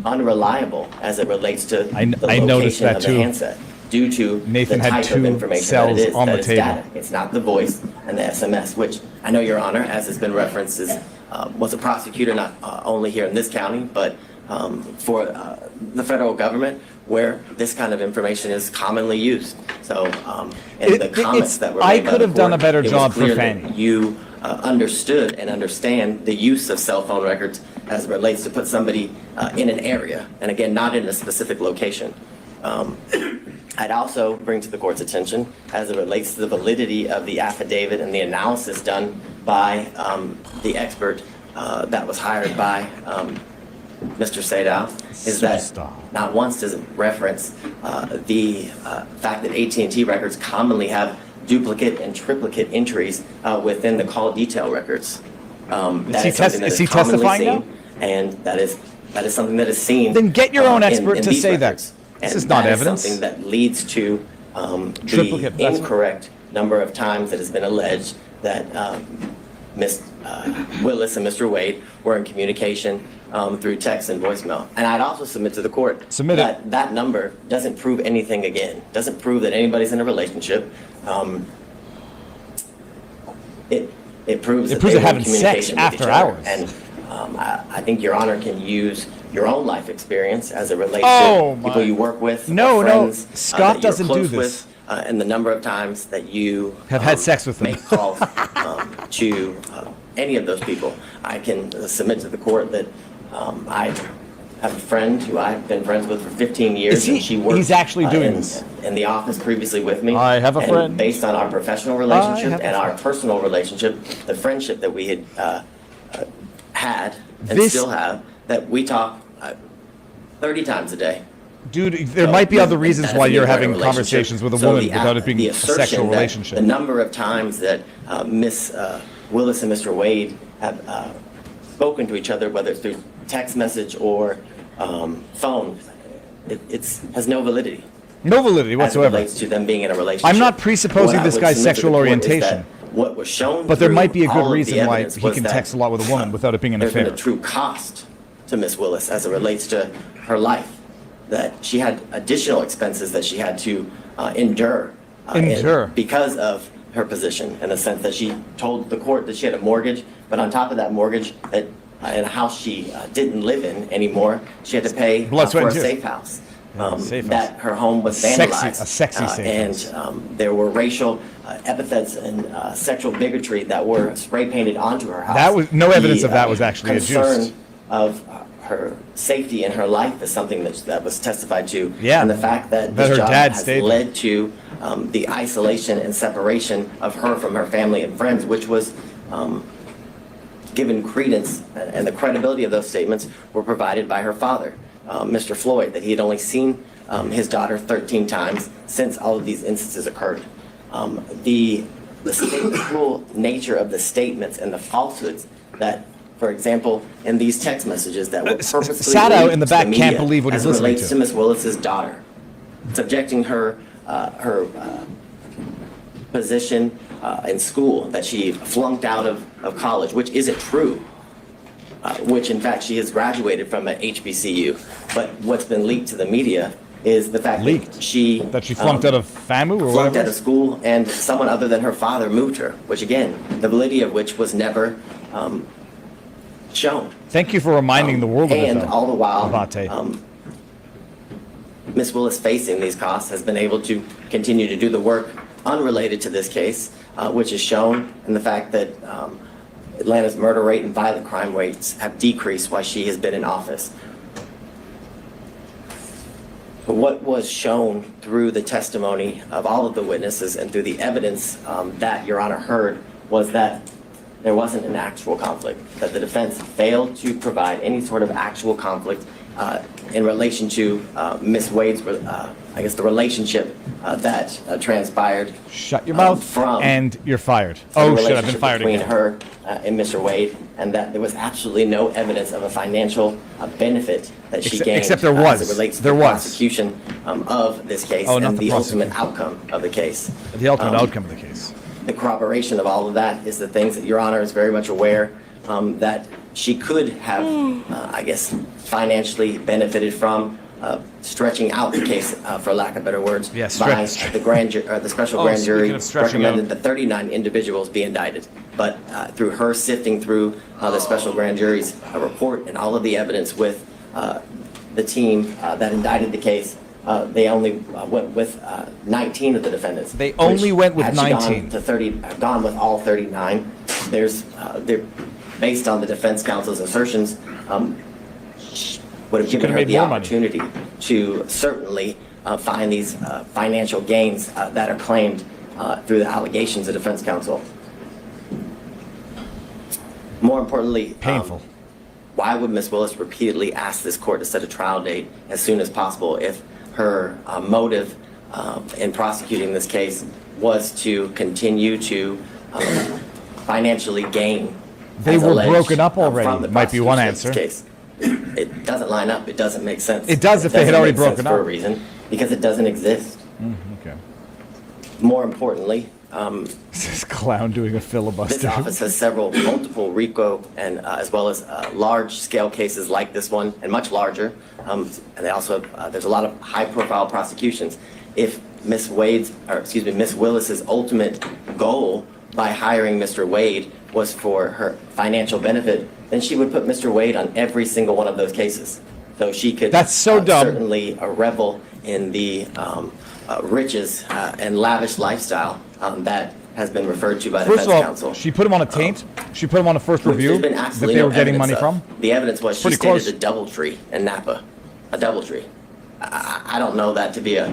unreliable as it relates to the noticed location that of too. the handset due to Nathan the had type of 2 information cells that it is. on that the it's table. data. It's not the voice and the SMS, which I know, Your Honor, as has been referenced, was a prosecutor not only here in this county, but for the federal government, where this kind of information is commonly used. So, in the comments that were made by could the have done court, a better it was job for clear that Fani. You understood and understand the use of cell phone records as it relates to put somebody in an area, and again, not in a specific location. I'd also bring to the court's attention as it relates to the validity of the affidavit and the analysis done by the expert that was hired by Mr. Sadow, is that not once does it reference the fact that AT&T records commonly have duplicate and triplicate entries within the call detail records. Is he testifying now? And that is something that is seen. Then get your own expert in to these say records. that. This And is not that evidence. Something that leads to Triplicate, the that's- incorrect number of times that has been alleged that Ms. Willis and Mr. Wade were in communication through text and voicemail. And I'd also submit to the court that number doesn't prove anything again. Doesn't prove that anybody's in a relationship. It proves that they're they were in having sex communication with after each other. hours. And I think Your Honor can use your own life experience as it relates Oh, to people my. you work with, No, or no, friends, Scott that you're doesn't do close this. with, and the number of times that you Have had sex with them. make calls to any of those people. I can submit to the court that I have a friend who I've been friends with for 15 years. Is he- and she worked, he's actually doing this? in the office previously with me. I have a And friend. based on our professional I relationship have a and our friend. personal relationship, the friendship that we had had and This- still have, that we talk 30 times a day. Dude, there So, might be other that reasons has why to be you're a having relationship. conversations with a So woman the without it being the a assertion sexual that relationship. The number of times that Miss Willis and Mr. Wade have spoken to each other, whether it's through text message or phone, it has no validity. No validity As it whatsoever. relates to them being in a relationship. I'm not presupposing What I this would guy's submit to sexual the court is orientation. that what was shown But there through might be a all good of the reason why evidence he was can that text a lot with a woman without it being an there's been affair. a true cost to Miss Willis as it relates to her life, that she had additional expenses that she had to endure. Because of her position, in the sense that she told the court that she had a mortgage, but on top of that mortgage, that in a house she didn't live in anymore, she had to pay Blood, sweat, for a and tears. safe house. Safe house. That her home was Sexy- vandalized. a sexy safe house. And there were racial epithets and sexual bigotry that were spray painted onto her house. That was no evidence The, of that was actually concern adduced. of her safety in her life is something that was testified to. Yeah. And the fact that That this her job dad has stayed led to the isolation and separation of her from her family and friends, which was given credence, and the credibility of those statements were provided by her father, Mr. Floyd, that he had only seen his daughter 13 times since all of these instances occurred. The stateful nature of the statements and the falsehoods that, for example, in these text messages that were purposely Sato leaked in the to back media can't believe what he's as it listening relates to. to Miss Willis's daughter, subjecting her position in school, that she flunked out of college, which isn't true. Which in fact she has graduated from an HBCU. But what's been leaked to the media is the fact that she flunked out of FAMU or flunked whatever? out of school, and someone other than her father moved her, which again, the validity of which was never shown. Thank you for reminding the world of it, And though, all the while, Abate. Ms. Willis, facing these costs, has been able to continue to do the work unrelated to this case, which is shown in the fact that Atlanta's murder rate and violent crime rates have decreased while she has been in office. But what was shown through the testimony of all of the witnesses and through the evidence that Your Honor heard was that there wasn't an actual conflict, that the defense failed to provide any sort of actual conflict in relation to Ms. Wade's, I guess, the relationship that transpired. Shut your mouth and you're fired. Oh shit, I've been fired between again. her and Mr. Wade, and that there was absolutely no evidence of a financial benefit that she gained except there as was. it relates to There the was. prosecution of this case Oh, not and the the ultimate prosecution. outcome of the case. The ultimate outcome of the case. The corroboration of all of that is the things that Your Honor is very much aware that she could have, I guess, financially benefited from stretching out the case, for lack of better words, Yeah, by stretch. the grand the special Oh, grand speaking jury of stretching recommended that 39 individuals be indicted. But through her sifting through the special grand jury's report and all of the evidence with the team that indicted the case, they only went with 19 of the defendants. They only went with had she 19. gone with all 39. They're based on the defense counsel's assertions, would have given could've her made the more money. opportunity to certainly find these financial gains that are claimed through the allegations of defense counsel. More importantly, Painful. why would Ms. Willis repeatedly ask this court to set a trial date as soon as possible if her motive in prosecuting this case was to continue to financially gain? They as were alleged, broken up from already, the might be one prosecution of answer. this case. It doesn't line up. It doesn't make sense. It does if they had doesn't already make sense broken for a up. reason, because it doesn't exist. Okay. More importantly, This clown doing a this filibuster. office has multiple RICO and as well as large-scale cases like this one, and much larger. And they also there's a lot of high-profile prosecutions. If Miss Willis's ultimate goal by hiring Mr. Wade was for her financial benefit, then she would put Mr. Wade on every single one of those cases. So she could That's so dumb. certainly revel in the riches and lavish lifestyle that has been referred to by the First defense of all, counsel. she put him on a taint. She put him on a first review There's been that absolutely they no were getting evidence money of. from. The evidence was she Pretty stated close. a DoubleTree in Napa, a DoubleTree. I don't know that to be a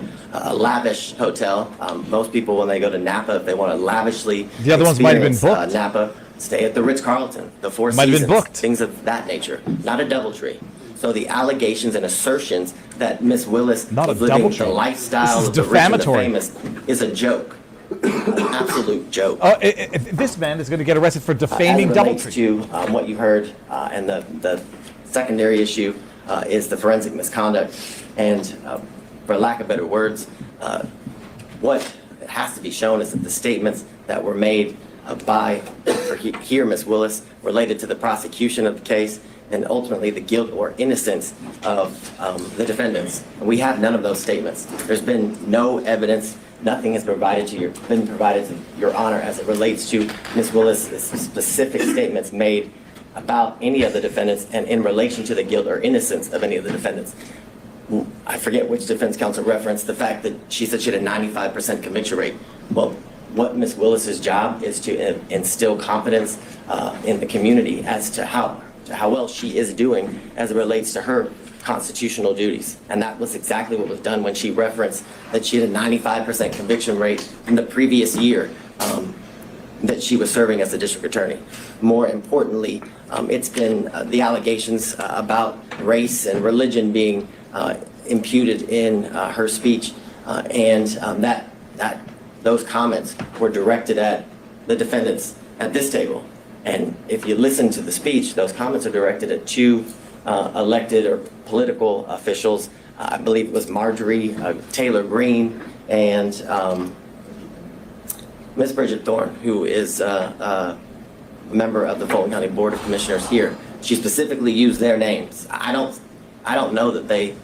lavish hotel. Most people, when they go to Napa, if they want to lavishly The other ones might have been experience, booked. Napa, stay at the Ritz-Carlton, the Four Might have Seasons, been booked. things of that nature. Not a DoubleTree. So the allegations and assertions that Miss Willis Not a was living the DoubleTree. lifestyle This is of the rich and the defamatory. famous is a joke, an absolute joke. This man is going to get arrested for As defaming it relates DoubleTree. to what you heard, and the secondary issue is the forensic misconduct. And for lack of better words, what has to be shown is that the statements that were made by Miss Willis related to the prosecution of the case and ultimately the guilt or innocence of the defendants. And we have none of those statements. There's been no evidence. Nothing has been provided to your honor as it relates to Ms. Willis' specific statements made about any of the defendants and in relation to the guilt or innocence of any of the defendants. I forget which defense counsel referenced the fact that she said she had a 95% conviction rate. Well, what Ms. Willis's job is to instill confidence in the community as to how well she is doing as it relates to her constitutional duties. And that was exactly what was done when she referenced that she had a 95% conviction rate in the previous year that she was serving as a district attorney. More importantly, it's been the allegations about race and religion being imputed in her speech, and that those comments were directed at the defendants at this table. And if you listen to the speech, those comments are directed at two elected or political officials. I believe it was Marjorie Taylor Greene and Ms. Bridget Thorne, who is a member of the Fulton County Board of Commissioners here. She specifically used their names. I don't know that they.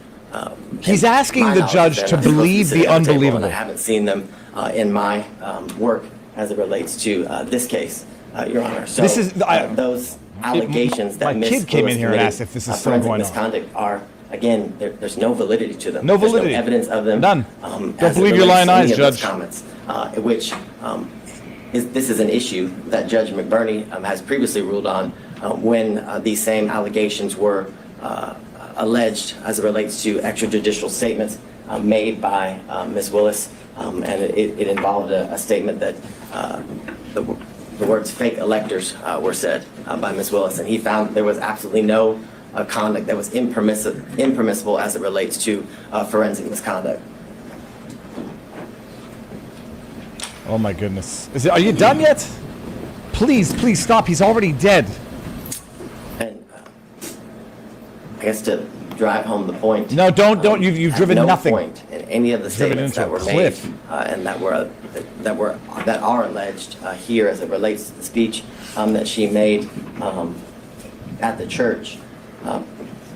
He's asking the judge to believe the unbelievable. I haven't seen them in my work as it relates to this case, Your Honor. So This is- those allegations that my Ms. kid came Willis in here and committed, asked if this is still forensic going on. misconduct are, again, there's no validity to them. No There's validity. no evidence of them. None. Don't Don't believe your lying eyes, Judge. Comments, which this is an issue that Judge McBurney has previously ruled on when these same allegations were alleged as it relates to extrajudicial statements made by Ms. Willis, and it involved a statement that the words fake electors were said by Ms. Willis, and he found there was absolutely no conduct that was impermissible as it relates to forensic misconduct. Oh my goodness. Are you done yet? Please stop. He's already dead. And I guess to drive home the point. No, don't. You've driven no nothing. Point in any of the Driven statements into that a were cliff. made and that are alleged here as it relates to the speech that she made at the church.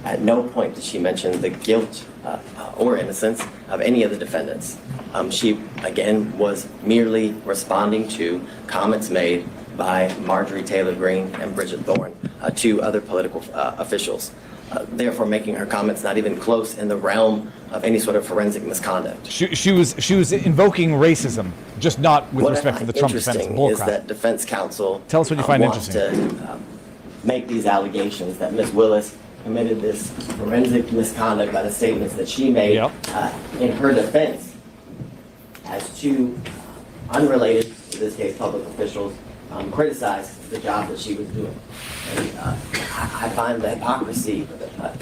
At no point did she mention the guilt or innocence of any of the defendants. She, again, was merely responding to comments made by Marjorie Taylor Greene and Bridget Thorne, two other political officials, therefore making her comments not even close in the realm of any sort of forensic misconduct. She was invoking racism, just not with respect to the Trump defense. Interesting is Bullcrap. that defense counsel Tell us what you find wants interesting. to make these allegations that Ms. Willis committed this forensic misconduct by the statements that she made in her defense as two unrelated, in this case public officials, criticized the job that she was doing. And I find the hypocrisy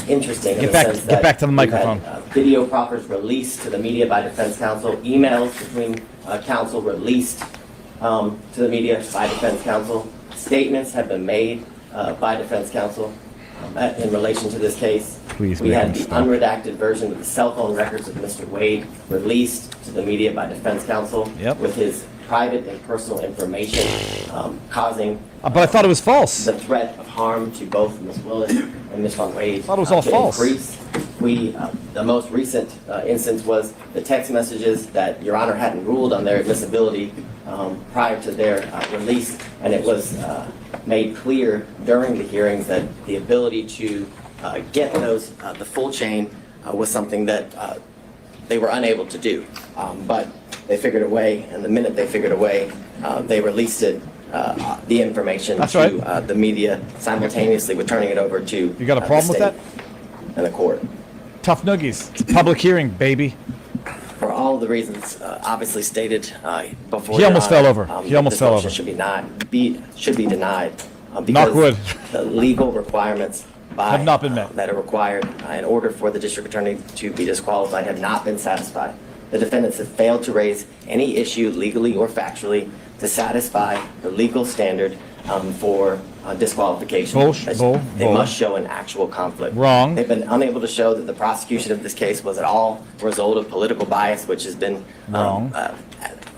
interesting in the sense that Get back to the microphone. we've had, video proffers released to the media by defense counsel, emails between counsel released to the media by defense counsel, statements have been made by defense counsel in relation to this case. Please we make had him the stop. unredacted version of the cell phone records of Mr. Wade released to the media by defense counsel with his private and personal information causing But I thought it was false. the threat of harm to both Ms. Willis and Ms. Von Wade. I thought it was all false. Increase. The most recent instance was the text messages that Your Honor hadn't ruled on their admissibility prior to their release, and it was made clear during the hearings that the ability to get those, the full chain, was something that they were unable to do. But they figured a way, and the minute they figured a way, they released it, the information to the media simultaneously with turning it over to You got a problem with that? And the court. Tough noogies. It's a public hearing, baby. For all of the reasons obviously stated before. He almost fell over. He that almost this fell motion over. Should be denied. Knock Because wood. the legal requirements Have not been met. that are required in order for the district attorney to be disqualified have not been satisfied. The defendants have failed to raise any issue legally or factually to satisfy the legal standard for disqualification. They must show an actual conflict. Wrong. They've been unable to show that the prosecution of this case was at all a result of political bias, which has been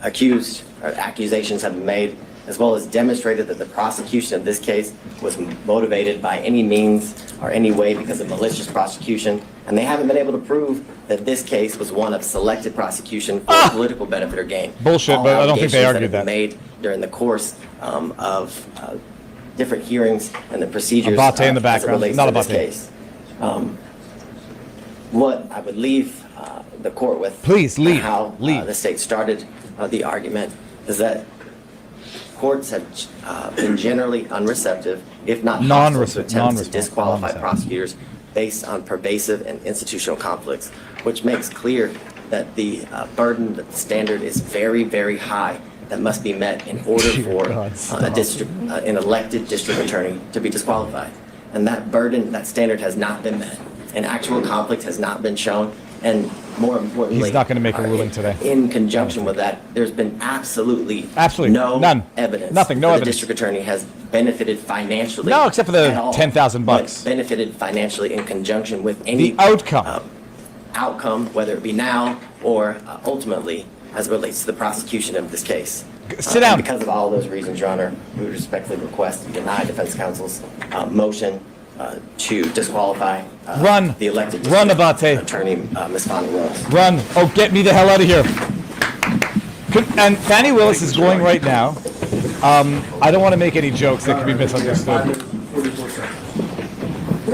accused, or accusations have been made, as well as demonstrated that the prosecution of this case was motivated by any means or any way because of malicious prosecution. And they haven't been able to prove that this case was one of selected prosecution for political benefit or gain. Bullshit, but I don't think they argued that. Made during the course of different hearings and the procedures Abate in the as it background. relates Not to this Abate. case. What I would leave the court with, Please, leave. how Leave. the state started the argument, is that courts have been generally unreceptive, if not hostile, to attempts to disqualify prosecutors based on pervasive and institutional conflicts, which makes clear that the burden, that the standard is very, very high that must be met in order for an elected district attorney to be disqualified. And that burden, that standard has not been met. An actual conflict has not been shown. And more importantly, He's not going to make a ruling today. in conjunction with that, there's been absolutely none evidence. Nothing. No that evidence. The district attorney has benefited financially. No, except for the at all, $10,000 bucks. but benefited financially in conjunction with any outcome, whether it be now or ultimately as it relates to the prosecution of this case. Sit down. And because of all those reasons, Your Honor, we respectfully request to deny defense counsel's motion to disqualify the elected district attorney, Ms. Fani Willis. Run. Oh, get me the hell out of here. And Fani Willis is going right now. I don't want to make any jokes that could be misunderstood.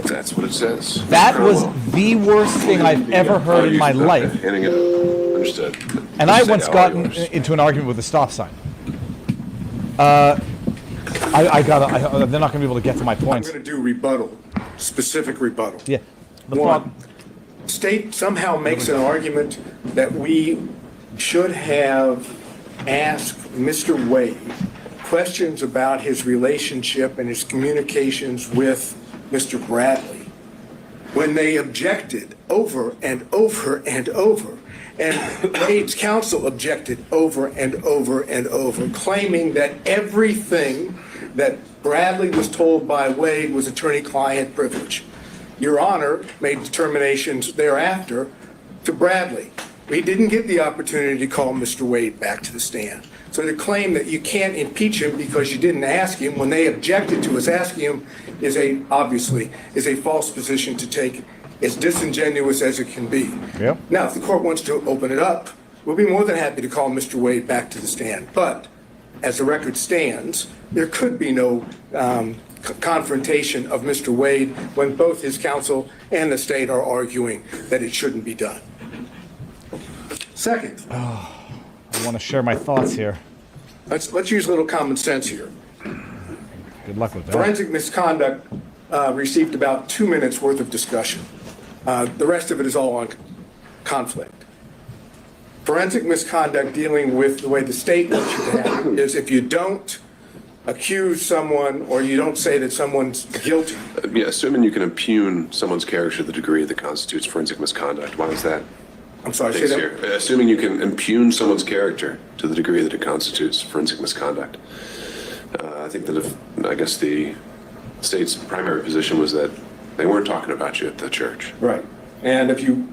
That's what it says. That was the worst thing I've ever heard in my life. Handing it up. Understood. And I once got into an argument with a stop sign. They're not going to be able to get to my points. I'm going to do rebuttal, specific rebuttal. Yeah. One, state somehow makes an argument that we should have asked Mr. Wade questions about his relationship and his communications with Mr. Bradley when they objected over and over and over. And Wade's counsel objected over and over and over, claiming that everything that Bradley was told by Wade was attorney-client privilege. Your Honor made determinations thereafter to Bradley. We didn't get the opportunity to call Mr. Wade back to the stand. So to claim that you can't impeach him because you didn't ask him when they objected to us asking him is obviously a false position to take, as disingenuous as it can be. Yep. Now, if the court wants to open it up, we'll be more than happy to call Mr. Wade back to the stand. But as the record stands, there could be no confrontation of Mr. Wade when both his counsel and the state are arguing that it shouldn't be done. Second. I want to share my thoughts here. Let's use a little common sense here. Good luck with that. Forensic misconduct received about 2 minutes worth of discussion. The rest of it is all on conflict. Forensic misconduct dealing with the way the state wants you to have it is if you don't accuse someone or you don't say that someone's guilty. Yeah, assuming you can impugn someone's character to the degree that constitutes forensic misconduct, why is that? I'm sorry, say that. Here? Assuming you can impugn someone's character to the degree that it constitutes forensic misconduct. I think that I guess the state's primary position was that they weren't talking about you at the church. Right. And if you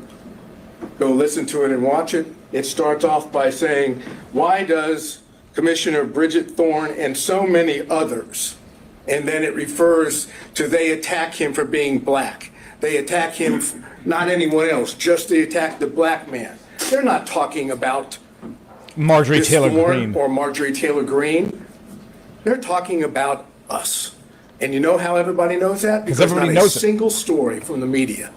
go listen to it and watch it, it starts off by saying, why does Commissioner Bridget Thorne and so many others, and then it refers to they attack him for being black. They attack him, not anyone else, just they attack the black man. They're not talking about Marjorie this Taylor Thorne Greene. or Marjorie Taylor Greene. They're talking about us. And you know how everybody knows that? Because everybody not a knows it. single story from the media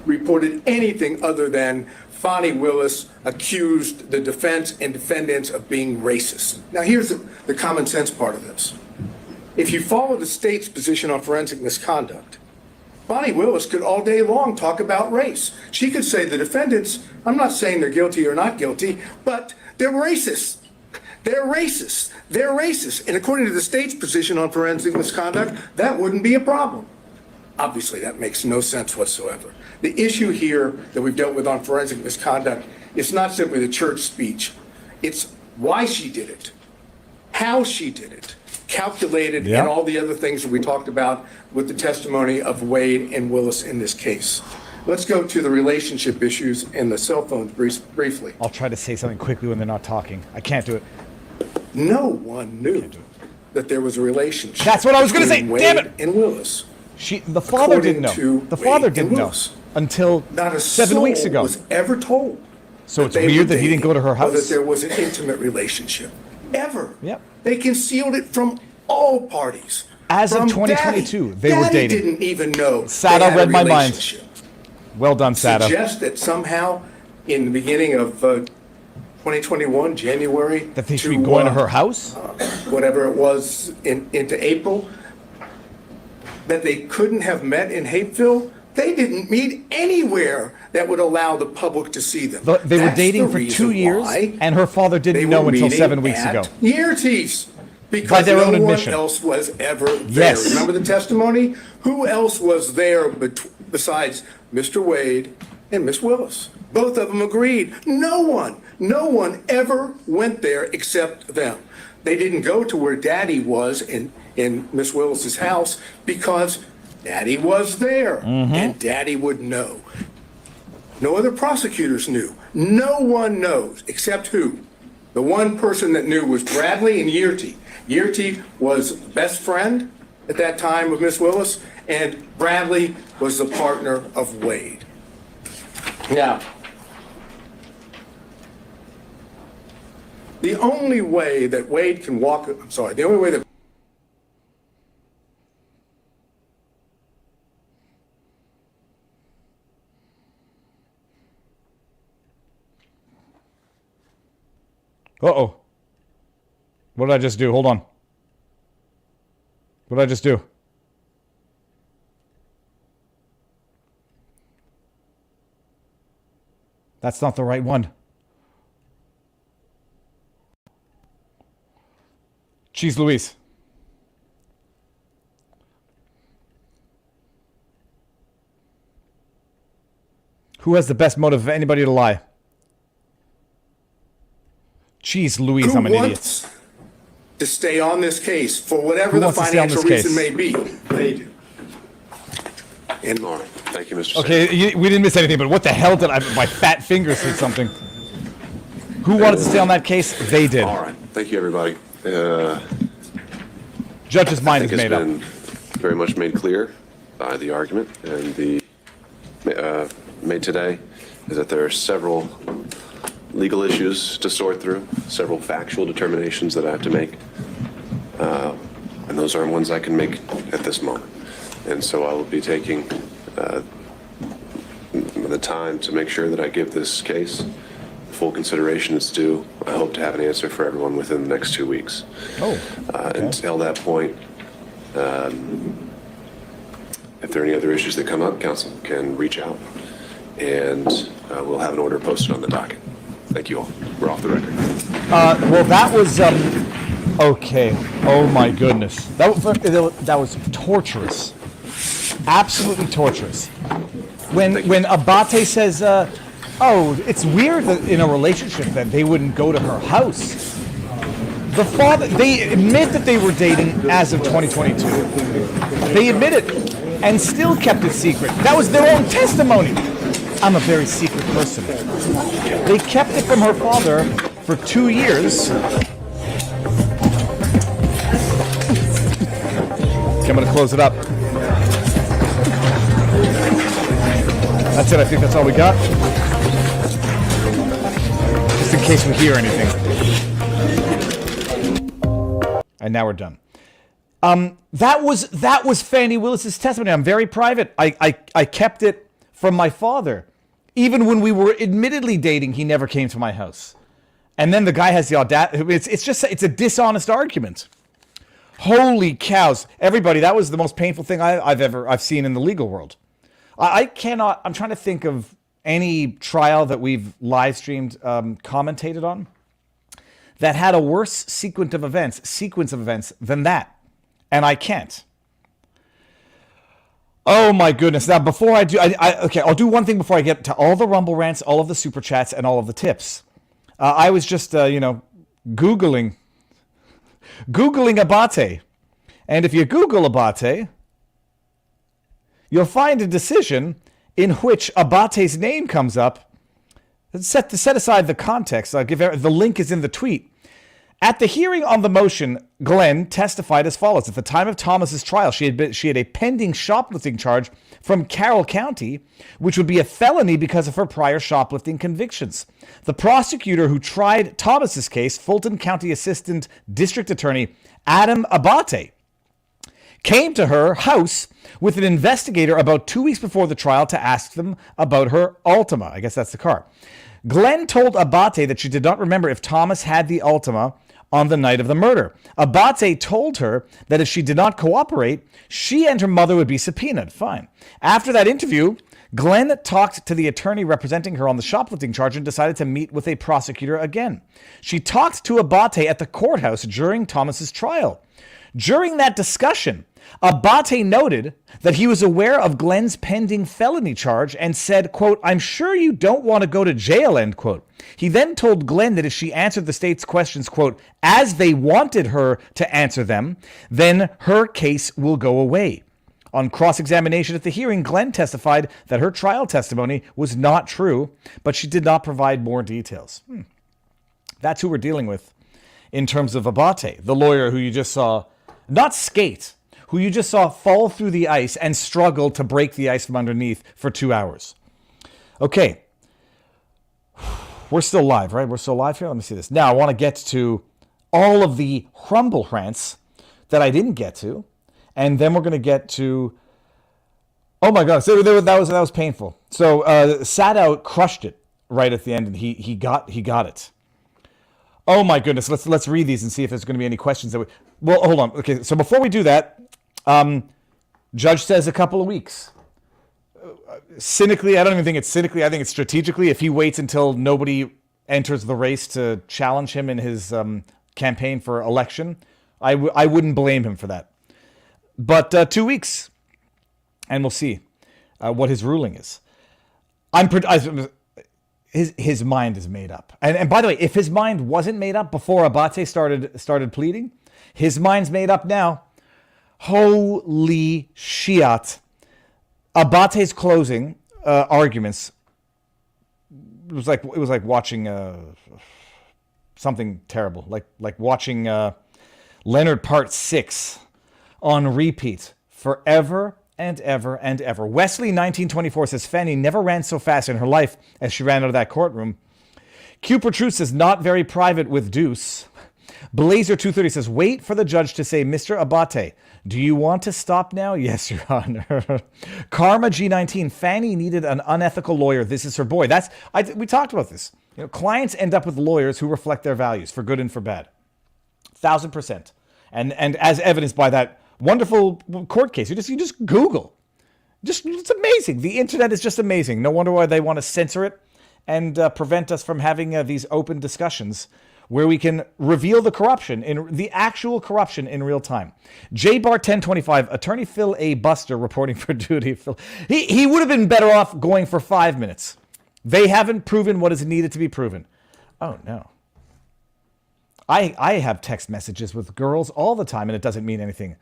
reported anything other than Fani Willis accused the defense and defendants of being racist. Now here's the common sense part of this. If you follow the state's position on forensic misconduct, Fani Willis could all day long talk about race. She could say the defendants, I'm not saying they're guilty or not guilty, but they're racist. They're racist. They're racist. And according to the state's position on forensic misconduct, that wouldn't be a problem. Obviously, that makes no sense whatsoever. The issue here that we've dealt with on forensic misconduct is not simply the church speech. It's why she did it, how she did it, calculated, and all the other things that we talked about with the testimony of Wade and Willis in this case. Let's go to the relationship issues and the cell phones briefly. I'll try to say something quickly when they're not talking. I can't do it. No one knew that there was a relationship. That's what I was going to say. between Damn Wade it! and Willis. The father didn't According know. to The father Wade didn't and know Willis. until Not a 7 weeks soul ago. was ever told. So it's they weird were that he didn't go to her dating or house? that there was an intimate relationship. Ever. Yep. They concealed it from all parties. As of From 2022, Daddy. they were Daddy dating. didn't even know. Sada they had a read my mind. relationship. Well done, Sada. Suggest that somehow in the beginning of 2021, January, That they should be going to her house? whatever it was, into April, that they couldn't have met in Hapeville. They didn't meet anywhere that would allow the public to see them. They were That's dating the for reason 2 years, why and her father they didn't were know until meeting 7 weeks at ago. Yeartees, because By their own no one admission. else was ever there. Yes. Remember the testimony? Who else was there besides Mr. Wade and Miss Willis? Both of them agreed. No one ever went there except them. They didn't go to where Daddy was in Miss Willis's house because Daddy was there, and Daddy would know. No other prosecutors knew. No one knows, except who? The one person that knew was Bradley and Yearty. Yearty was best friend at that time of Miss Willis, and Bradley was the partner of Wade. Now, the only way that Wade can walk, the only way that Uh-oh. What did I just do? Hold on. What did I just do? That's not the right one. Jeez Louise. Who has the best motive of anybody to lie? Jeez Louise, I'm an idiot. wants to stay on this case for whatever Who the wants to stay on financial this reason case? may be. They do. And Lauren, thank you, Mr. Okay, we didn't miss anything, but what the hell did my fat finger said something? Who wanted to stay on that case? They did. All right. Thank you, everybody. Judge's mind is I think made up. it's been very much made clear by the argument and the made today is that there are several legal issues to sort through, several factual determinations that I have to make, and those aren't ones I can make at this moment. And so I will be taking the time to make sure that I give this case full consideration it's due. I hope to have an answer for everyone within the next 2 weeks. Until that point, if there are any other issues that come up, counsel can reach out, and we'll have an order posted on the docket. Thank you all. We're off the record. Well, that was okay. Oh my goodness, that was torturous, absolutely torturous. When Abate says, "Oh, it's weird that in a relationship that they wouldn't go to her house." The father, they admit that they were dating as of 2022. They admit it, and still kept it secret. That was their own testimony. I'm a very secret person. They kept it from her father for 2 years. Okay, I'm gonna close it up. That's it. I think that's all we got. Just in case we hear anything. And now we're done. That was Fani Willis's testimony. I'm very private. I kept it from my father. Even when we were admittedly dating, he never came to my house. And then the guy has the audacity. It's a dishonest argument. Holy cows. Everybody, that was the most painful thing I've seen in the legal world. I'm trying to think of any trial that we've live streamed, commentated on, that had a worse sequence of events than that. And I can't. Oh my goodness. Now, before I do, okay, I'll do one thing before I get to all the Rumble rants, all of the super chats, and all of the tips. I was just, Googling Abate. And if you Google Abate, you'll find a decision in which Abate's name comes up. Set aside the context. I'll give the link is in the tweet. At the hearing on the motion, Glenn testified as follows. At the time of Thomas's trial, she had a pending shoplifting charge from Carroll County, which would be a felony because of her prior shoplifting convictions. The prosecutor who tried Thomas's case, Fulton County Assistant District Attorney Adam Abate, came to her house with an investigator about 2 weeks before the trial to ask them about her Altima. I guess that's the car. Glenn told Abate that she did not remember if Thomas had the Altima on the night of the murder. Abate told her that if she did not cooperate, she and her mother would be subpoenaed. Fine. After that interview, Glenn talked to the attorney representing her on the shoplifting charge and decided to meet with a prosecutor again. She talked to Abate at the courthouse during Thomas's trial. During that discussion, Abate noted that he was aware of Glenn's pending felony charge and said, quote, "I'm sure you don't want to go to jail," end quote. He then told Glenn that if she answered the state's questions, quote, "as they wanted her to answer them, then her case will go away." On cross-examination at the hearing, Glenn testified that her trial testimony was not true, but she did not provide more details. That's who we're dealing with in terms of Abate, the lawyer who you just saw not skate, who you just saw fall through the ice and struggle to break the ice from underneath for 2 hours. Okay. We're still live, right? We're still live here? Let me see this. Now, I want to get to all of the Rumble rants that I didn't get to. And then we're going to get to... Oh my God. So that was painful. So Sadow crushed it right at the end, and he got it. Oh my goodness. Let's read these and see if there's going to be any questions. Well, hold on. Okay, so before we do that, judge says a couple of weeks. Cynically, I don't even think it's cynically. I think it's strategically. If he waits until nobody enters the race to challenge him in his campaign for election, I wouldn't blame him for that. But 2 weeks, and we'll see what his ruling is. His mind is made up. And by the way, if his mind wasn't made up before Abate started pleading, his mind's made up now. Holy shit. Abate's closing arguments, it was like watching something terrible, like watching Leonard Part 6 on repeat forever and ever and ever. Wesley 1924 says Fani never ran so fast in her life as she ran out of that courtroom. Cooper Truth says not very private with Deuce. Blazer 230 says wait for the judge to say, "Mr. Abate, do you want to stop now?" "Yes, Your Honor." Karma G19, Fani needed an unethical lawyer. This is her boy. We talked about this. Clients end up with lawyers who reflect their values for good and for bad. 1,000%. And as evidenced by that wonderful court case, you just Google. It's amazing. The internet is just amazing. No wonder why they want to censor it and prevent us from having these open discussions where we can reveal the corruption, the actual corruption in real time. J-Bar 1025, Attorney Phil A. Buster reporting for duty. He would have been better off going for 5 minutes. They haven't proven what is needed to be proven. Oh, no. I have text messages with girls all the time, and it doesn't mean anything.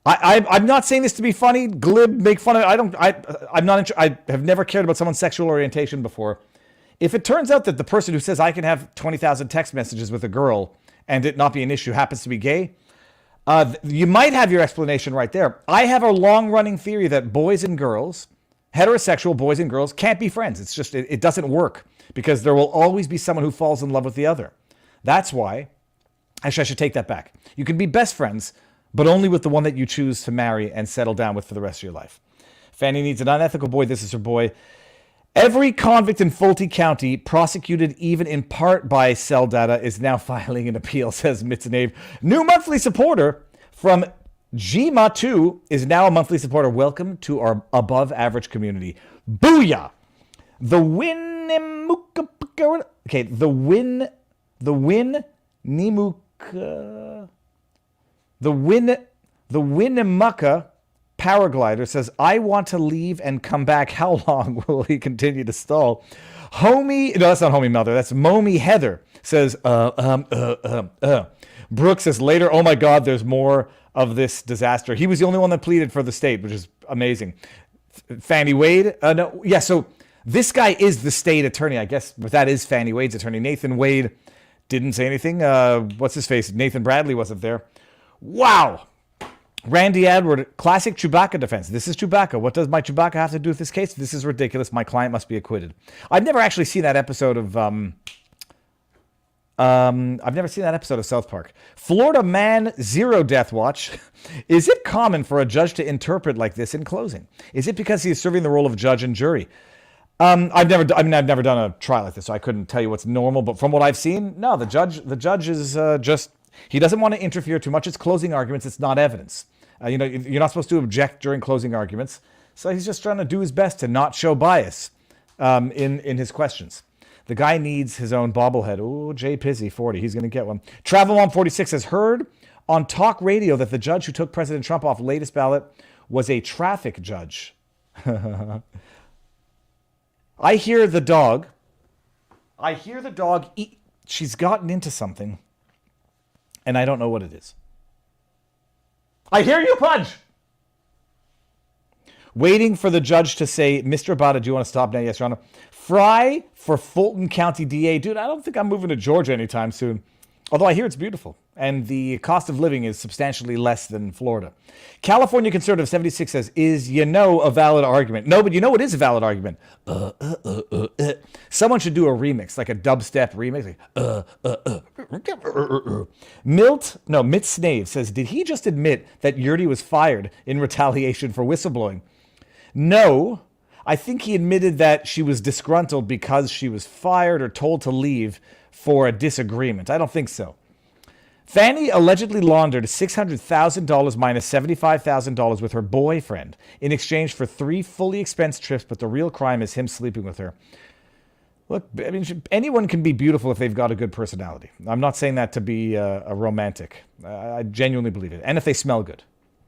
I'm not saying this to be funny, glib, make fun of it. I have never cared about someone's sexual orientation before. If it turns out that the person who says I can have 20,000 text messages with a girl and it not be an issue happens to be gay, you might have your explanation right there. I have a long-running theory that boys and girls heterosexual boys and girls can't be friends. It's just, it doesn't work because there will always be someone who falls in love with the other. That's why, actually, I should take that back. You can be best friends, but only with the one that you choose to marry and settle down with for the rest of your life. Fanny needs an unethical boy. This is her boy. Every convict in Fulton County prosecuted even in part by cell data is now filing an appeal, says Mitzenave. New monthly supporter from Gma2 is now a monthly supporter. Welcome to our above average community. Booyah! The Winnemucca... Okay, the Winnemucca paraglider says, I want to leave and come back. How long will he continue to stall? Homie, no, that's not Homie Mother. That's Mommy Heather says, Brooke says later, oh my God, there's more of this disaster. He was the only one that pleaded for the state, which is amazing. Fani Wade, no, yeah, so this guy is the state attorney, I guess, but that is Fani Wade's attorney. Nathan Wade didn't say anything. What's his face? Nathan Bradley wasn't there. Wow. Randy Edward, classic Chewbacca defense. This is Chewbacca. What does my Chewbacca have to do with this case? This is ridiculous. My client must be acquitted. I've never actually seen that episode of South Park. Florida man, 0 death watch. Is it common for a judge to interpret like this in closing? Is it because he is serving the role of judge and jury? I've never done a trial like this, so I couldn't tell you what's normal. But from what I've seen, no, the judge is just, he doesn't want to interfere too much. It's closing arguments. It's not evidence. You're not supposed to object during closing arguments. So he's just trying to do his best to not show bias in his questions. The guy needs his own bobblehead. Oh, Jay Pizzy, 40. He's going to get one. Travel Mom 46 has heard on talk radio that the judge who took President Trump off latest ballot was a traffic judge. I hear the dog eat. She's gotten into something, and I don't know what it is. I hear you, Pudge! Waiting for the judge to say, Mr. Abada, do you want to stop now? Yes, Your Honor. Frei for Fulton County DA. Dude, I don't think I'm moving to Georgia anytime soon. Although I hear it's beautiful. And the cost of living is substantially less than Florida. California Conservative 76 says, is a valid argument? No, but you know what is a valid argument? Someone should do a remix, like a dubstep remix. Mitt Snave says, did he just admit that Yurdi was fired in retaliation for whistleblowing? No, I think he admitted that she was disgruntled because she was fired or told to leave for a disagreement. I don't think so. Fanny allegedly laundered $600,000 minus $75,000 with her boyfriend in exchange for 3 fully expensed trips, but the real crime is him sleeping with her. Look, I mean, anyone can be beautiful if they've got a good personality. I'm not saying that to be a romantic. I genuinely believe it. And if they smell good.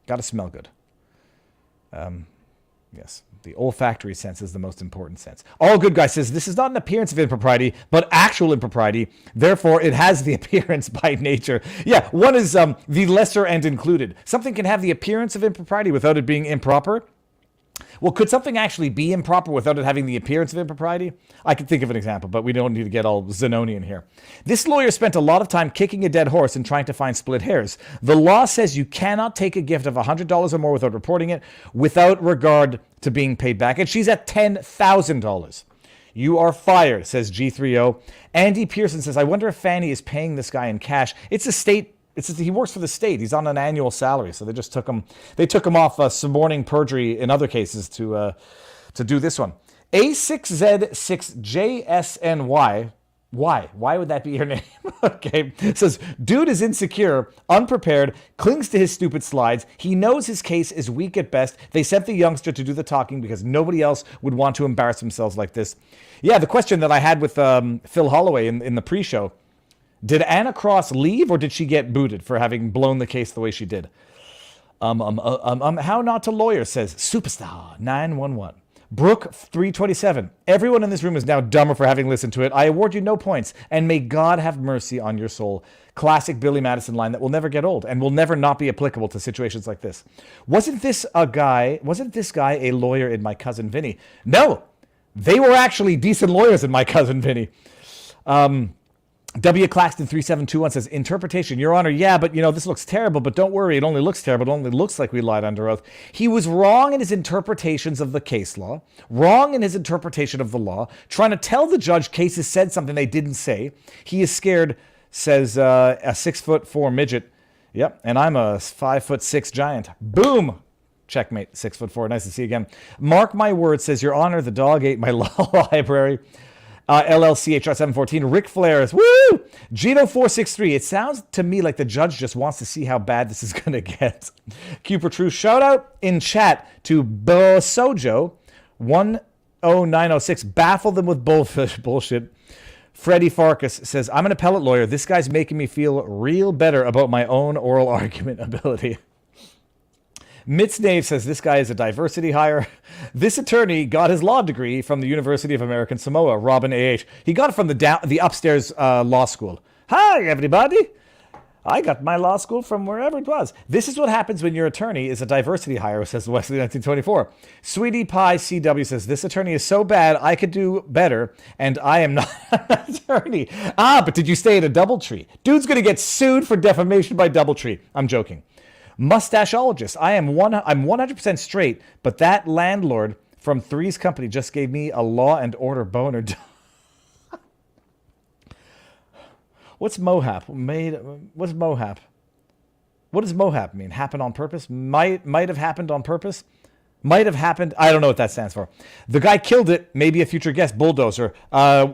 Got to smell good. Yes. The olfactory sense is the most important sense. All Good Guy says, this is not an appearance of impropriety, but actual impropriety. Therefore, it has the appearance by nature. Yeah, one is the lesser and included. Something can have the appearance of impropriety without it being improper. Well, could something actually be improper without it having the appearance of impropriety? I could think of an example, but we don't need to get all Zenonian here. This lawyer spent a lot of time kicking a dead horse and trying to find split hairs. The law says you cannot take a gift of $100 or more without reporting it, without regard to being paid back. And she's at $10,000. You are fired, says G30. Andy Pearson says, I wonder if Fanny is paying this guy in cash. It's a state. He works for the state. He's on an annual salary, so they just took him. They took him off suborning perjury in other cases to do this one. A6Z6JSNY. Why? Why would that be your name? Okay. It says, dude is insecure, unprepared, clings to his stupid slides. He knows his case is weak at best. They sent the youngster to do the talking because nobody else would want to embarrass themselves like this. Yeah, the question that I had with Phil Holloway in the pre-show. Did Anna Cross leave or did she get booted for having blown the case the way she did? How not to lawyer, says Superstar 911. Brooke 327. Everyone in this room is now dumber for having listened to it. I award you no points, and may God have mercy on your soul. Classic Billy Madison line that will never get old and will never not be applicable to situations like this. Wasn't this guy a lawyer in My Cousin Vinny? No, they were actually decent lawyers in My Cousin Vinny. W. Claxton 3721 says, interpretation, Your Honor, yeah, but this looks terrible, but don't worry, it only looks terrible, it only looks like we lied under oath. He was wrong in his interpretations of the case law, wrong in his interpretation of the law, trying to tell the judge cases said something they didn't say. He is scared, says a 6'4" midget. Yep, and I'm a 5'6" giant. Boom! Checkmate, 6'4". Nice to see you again. Mark my words, says, Your Honor, the dog ate my law library. LLCHR 714. Ric Flair's. Woo! Gino463. It sounds to me like the judge just wants to see how bad this is going to get. Cooper True. Shout out in chat to Bosojo 10906. Baffle them with bullshit. Freddie Farkas says, I'm an appellate lawyer. This guy's making me feel real better about my own oral argument ability. Mitznave says, this guy is a diversity hire. This attorney got his law degree from the University of American Samoa, Robin A.H. He got it from the upstairs law school. Hi, everybody. I got my law school from wherever it was. This is what happens when your attorney is a diversity hire, says Wesley 1924. Sweetie Pie CW says, this attorney is so bad, I could do better, and I am not an attorney. But did you stay at a Doubletree? Dude's going to get sued for defamation by Doubletree. I'm joking. Mustacheologist. I'm 100% straight, but that landlord from Three's Company just gave me a law and order boner. What's Mohap? What's Mohap? What does Mohap mean? Happen on purpose? Might have happened on purpose? Might have happened. I don't know what that stands for. The guy killed it. Maybe a future guest. Bulldozer.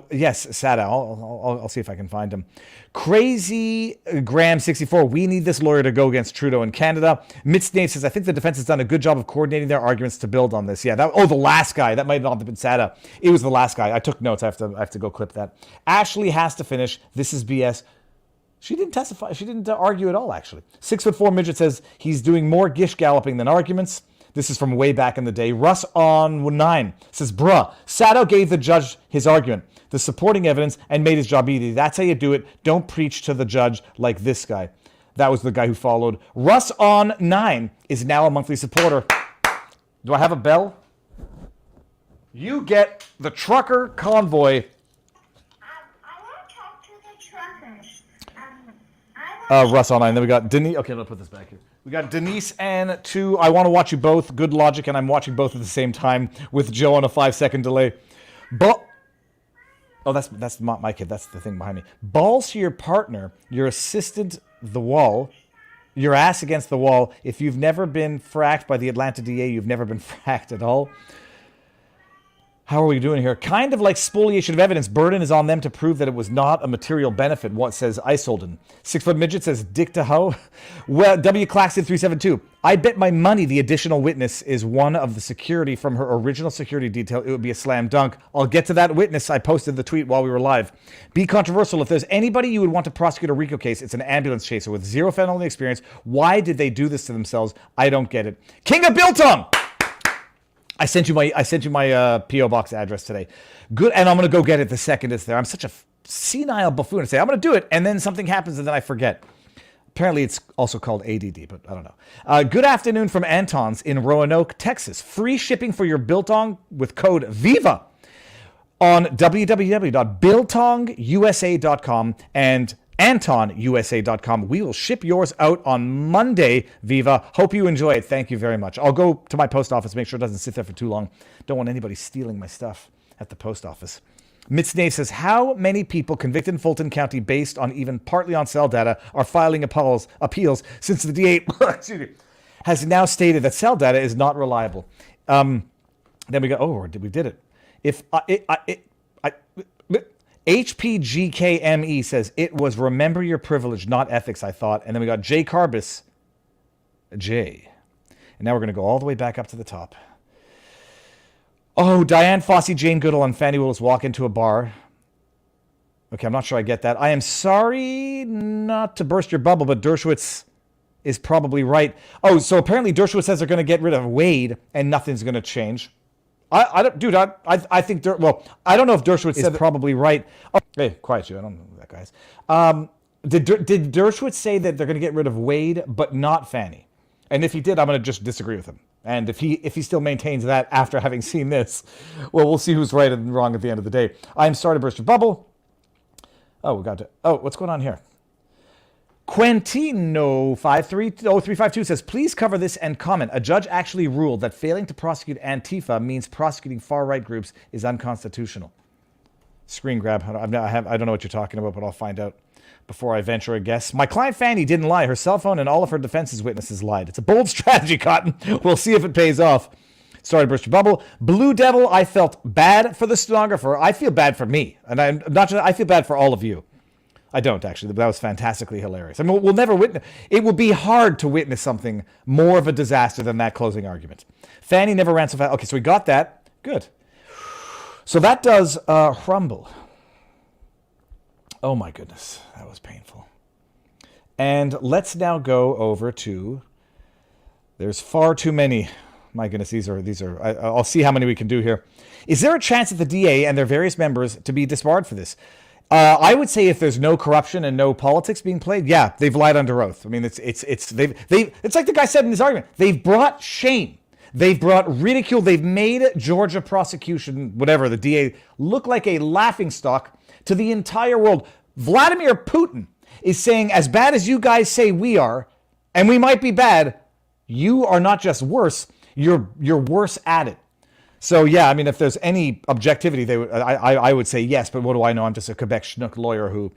Yes, Sada. I'll see if I can find him. Crazy Graham 64. We need this lawyer to go against Trudeau in Canada. Mitznave says, I think the defense has done a good job of coordinating their arguments to build on this. Yeah. The last guy. That might not have been Sada. It was the last guy. I took notes. I have to go clip that. Ashley has to finish. This is BS. She didn't testify. She didn't argue at all, actually. 6'4" midget says he's doing more gish galloping than arguments. This is from way back in the day. Russ on 9 says, bruh, Sato gave the judge his argument, the supporting evidence, and made his job easy. That's how you do it. Don't preach to the judge like this guy. That was the guy who followed. Russ on 9 is now a monthly supporter. Do I have a bell? You get the trucker convoy. Russ on 9. Then we got Denise. Okay, let's put this back here. We got Denise and 2. I want to watch you both. Good logic, and I'm watching both at the same time with Joe on a 5-second delay. That's not my kid. That's the thing behind me. Balls to your partner, your assistant, the wall, your ass against the wall. If you've never been fracked by the Atlanta DA, you've never been fracked at all. How are we doing here? Kind of like spoliation of evidence. Burden is on them to prove that it was not a material benefit. What says Isolden? 6-foot midget says dick to hoe. Well, W. Claxton 372. I bet my money the additional witness is one of the security from her original security detail. It would be a slam dunk. I'll get to that witness. I posted the tweet while we were live. Be controversial. If there's anybody you would want to prosecute a RICO case, it's an ambulance chaser with zero felony experience. Why did they do this to themselves? I don't get it. King of Biltong! I sent you my P.O. Box address today. Good, and I'm going to go get it the second it's there. I'm such a senile buffoon to say, I'm going to do it, and then something happens, and then I forget. Apparently, it's also called ADD, but I don't know. Good afternoon from Anton's in Roanoke, Texas. Free shipping for your Biltong with code VIVA on www.biltongusa.com and AntonUSA.com. We will ship yours out on Monday, Viva. Hope you enjoy it. Thank you very much. I'll go to my post office, make sure it doesn't sit there for too long. Don't want anybody stealing my stuff at the post office. Mitznave says, how many people convicted in Fulton County based on even partly on cell data are filing appeals since the DA has now stated that cell data is not reliable? Then we go, we did it. HPGKME says, it was remember your privilege, not ethics, I thought. And then we got J Carbis. J. And now we're going to go all the way back up to the top. Oh, Diane Fossey, Jane Goodall, and Fani Willis walk into a bar. Okay, I'm not sure I get that. I am sorry not to burst your bubble, but Dershowitz is probably right. Oh, so apparently Dershowitz says they're going to get rid of Wade and nothing's going to change. I think I don't know if Dershowitz said probably right. Oh, hey, quiet you. I don't know that, guys. Did Dershowitz say that they're going to get rid of Wade, but not Fani? And if he did, I'm going to just disagree with him. And if he still maintains that after having seen this, well, we'll see who's right and wrong at the end of the day. I'm sorry to burst your bubble. Oh, we got to. Oh, what's going on here? Quentino530352 says, please cover this and comment. A judge actually ruled that failing to prosecute Antifa means prosecuting far-right groups is unconstitutional. Screen grab. I don't know what you're talking about, but I'll find out before I venture a guess. My client Fani didn't lie. Her cell phone and all of her defense's witnesses lied. It's a bold strategy, Cotton. We'll see if it pays off. Sorry to burst your bubble. Blue Devil, I felt bad for the stenographer. I feel bad for me. And I'm not just, I feel bad for all of you. I don't, actually. That was fantastically hilarious. I mean, we'll never witness. It will be hard to witness something more of a disaster than that closing argument. Fani never ran so fast. Okay, so we got that. Good. So that does Rumble. Oh, my goodness. That was painful. And let's now go over to... There's far too many. My goodness, these are. I'll see how many we can do here. Is there a chance that the DA and their various members to be disbarred for this? I would say if there's no corruption and no politics being played, yeah, they've lied under oath. I mean, it's like the guy said in his argument. They've brought shame. They've brought ridicule. They've made Georgia prosecution, whatever, the DA, look like a laughingstock to the entire world. Vladimir Putin is saying, as bad as you guys say we are, and we might be bad, you are not just worse, you're worse at it. So, yeah, I mean, if there's any objectivity, I would say yes, but what do I know? I'm just a Quebec schnook lawyer who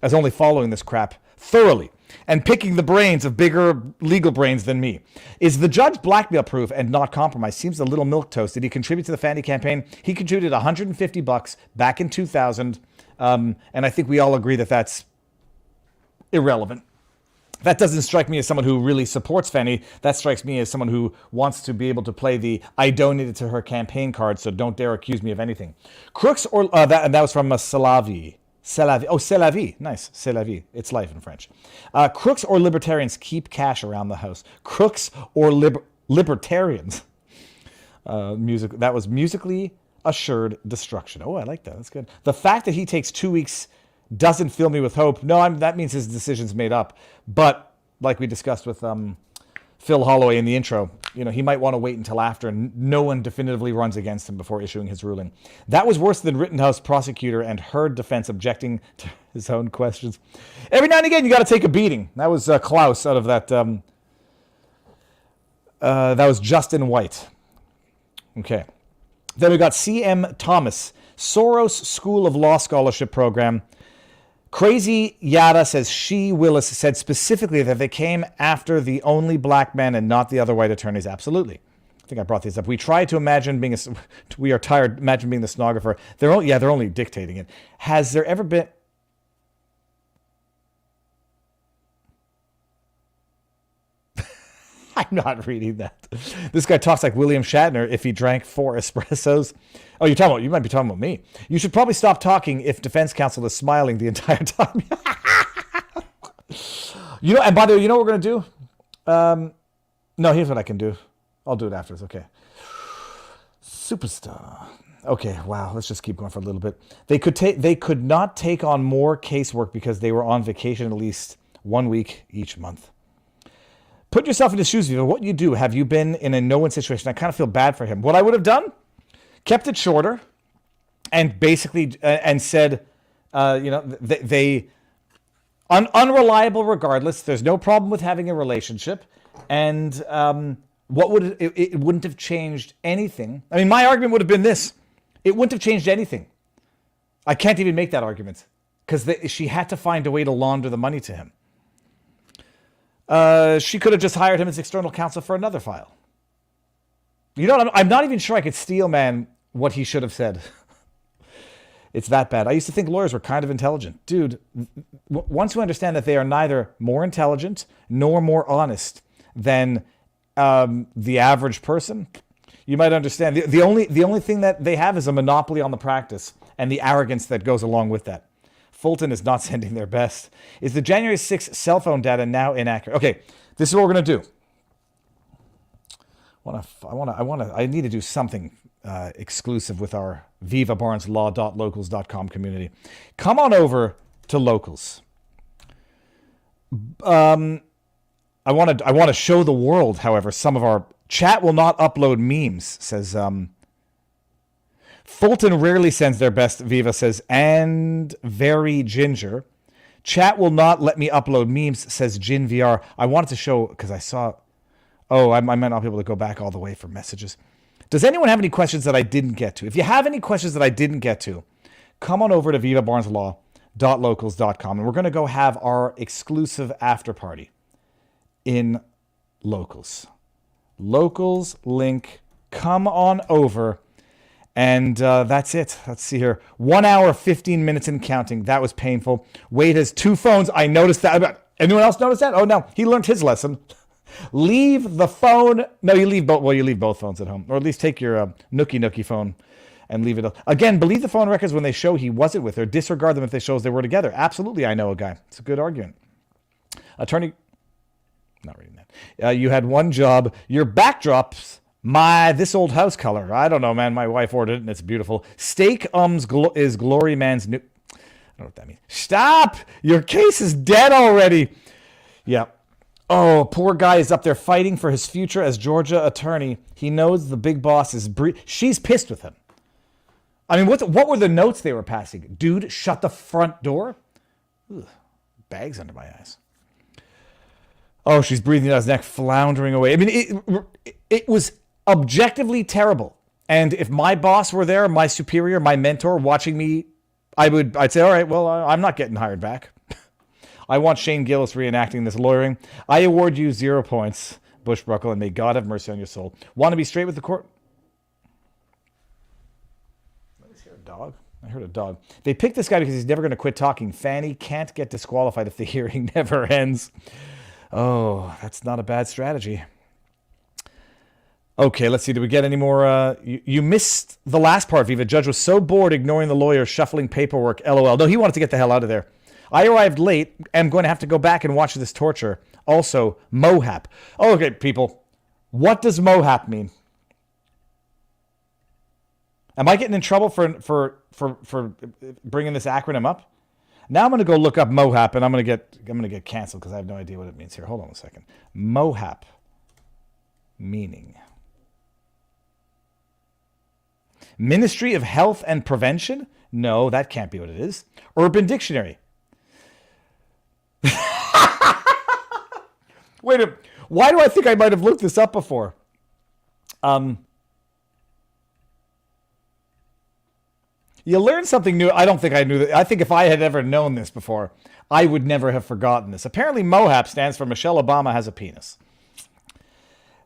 is only following this crap thoroughly and picking the brains of bigger legal brains than me. Is the judge blackmail-proof and not compromised? Seems a little milquetoast. Did he contribute to the Fani campaign? He contributed $150 back in 2000, and I think we all agree that that's irrelevant. That doesn't strike me as someone who really supports Fani. That strikes me as someone who wants to be able to play the I donated to her campaign card, so don't dare accuse me of anything. Crooks or... that was from Salavi. Oh, c'est la vie. Nice. C'est la vie. It's life in French. Crooks or libertarians keep cash around the house. Crooks or libertarians. That was musically assured destruction. Oh, I like that. That's good. The fact that he takes 2 weeks... doesn't fill me with hope. No, that means his decision's made up. But like we discussed with Phil Holloway in the intro, he might want to wait until after no one definitively runs against him before issuing his ruling. That was worse than Rittenhouse prosecutor and Heard defense objecting to his own questions. Every now and again, you got to take a beating. That was Klaus out of that. That was Justin White. Okay. Then we got C.M. Thomas, Soros School of Law Scholarship Program. Crazy Yada says Fani Willis said specifically that they came after the only black men and not the other white attorneys. Absolutely. I think I brought these up. We try to imagine being we are tired imagine being the stenographer. They're only dictating it. Has there ever been... I'm not reading that. This guy talks like William Shatner if he drank 4 espressos. Oh, you might be talking about me. You should probably stop talking if defense counsel is smiling the entire time. And by the way, you know what we're going to do? No, here's what I can do. I'll do it afterwards. Okay. Superstar. Okay, wow. Let's just keep going for a little bit. They could not take on more casework because they were on vacation at least 1 week each month. Put yourself in his shoes, Viva. What you do? Have you been in a no-win situation? I kind of feel bad for him. What I would have done? Kept it shorter, and basically and said, they unreliable regardless. There's no problem with having a relationship, and it wouldn't have changed anything. I mean, my argument would have been this: it wouldn't have changed anything. I can't even make that argument because she had to find a way to launder the money to him. She could have just hired him as external counsel for another file. I'm not even sure I could steel man what he should have said. It's that bad. I used to think lawyers were kind of intelligent. Dude, once you understand that they are neither more intelligent nor more honest than the average person, you might understand. The only thing that they have is a monopoly on the practice and the arrogance that goes along with that. Fulton is not sending their best. Is the January 6th cell phone data now inaccurate? Okay, this is what we're going to do. I need to do something exclusive with our vivabarneslaw.locals.com community. Come on over to Locals. I want to show the world, however, some of our chat will not upload memes, says Fulton rarely sends their best, Viva says, and very ginger. Chat will not let me upload memes, says Jin VR. I wanted to show, because I saw... Oh, I might not be able to go back all the way for messages. Does anyone have any questions that I didn't get to? If you have any questions that I didn't get to, come on over to vivabarneslaw.locals.com, and we're going to go have our exclusive after party in Locals. Locals link. Come on over. And that's it. Let's see here. 1 hour, 15 minutes and counting. That was painful. Wade has 2 phones. I noticed that. Anyone else notice that? Oh, no. He learned his lesson. Leave the phone. No, you leave both. Well, you leave both phones at home. Or at least take your nookie phone and leave it. Again, believe the phone records when they show he wasn't with her. Disregard them if they show they were together. Absolutely, I know a guy. It's a good argument. Attorney... Not reading that. You had one job. Your backdrops... this old house color. I don't know, man. My wife ordered it, and it's beautiful. Steak is Glory Man's new... I don't know what that means. Stop! Your case is dead already. Yeah. Oh, poor guy is up there fighting for his future as Georgia attorney. He knows the big boss is... She's pissed with him. I mean, what were the notes they were passing? Dude, shut the front door? Ugh, bags under my eyes. Oh, she's breathing out his neck, floundering away. I mean, it was... objectively terrible. And if my boss were there, my superior, my mentor watching me, I'd say, all right, well, I'm not getting hired back. I want Shane Gillis reenacting this lawyering. I award you 0 points, Bushbuckle, and may God have mercy on your soul. Want to be straight with the court? Is here a dog? I heard a dog. They picked this guy because he's never going to quit talking. Fani can't get disqualified if the hearing never ends. Oh, that's not a bad strategy. Okay, let's see. Did we get any more? You missed the last part, Viva. Judge was so bored ignoring the lawyer, shuffling paperwork. LOL. No, he wanted to get the hell out of there. I arrived late. I'm going to have to go back and watch this torture. Also, MOHAP. Oh, okay, people. What does MOHAP mean? Am I getting in trouble for bringing this acronym up? Now I'm going to go look up MOHAP, and I'm going to get canceled because I have no idea what it means here. Hold on a second. MOHAP meaning. Ministry of Health and Prevention? No, that can't be what it is. Urban Dictionary. Wait a minute. Why do I think I might have looked this up before? You learn something new. I don't think I knew that. I think if I had ever known this before, I would never have forgotten this. Apparently, MOHAP stands for Michelle Obama has a penis.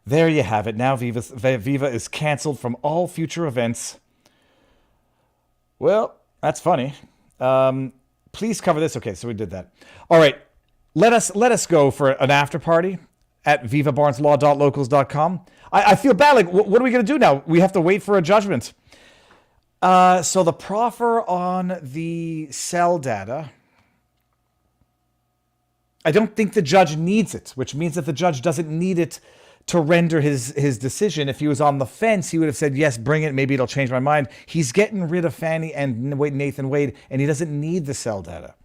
There you have it. Now Viva is canceled from all future events. Well, that's funny. Please cover this. Okay, so we did that. All right. Let us go for an after party at vivabarneslaw.locals.com. I feel bad. Like, what are we going to do now? We have to wait for a judgment. So the proffer on the cell data, I don't think the judge needs it, which means that the judge doesn't need it to render his decision. If he was on the fence, he would have said, yes, bring it. Maybe it'll change my mind. He's getting rid of Fani and Nathan Wade, and he doesn't need the cell data.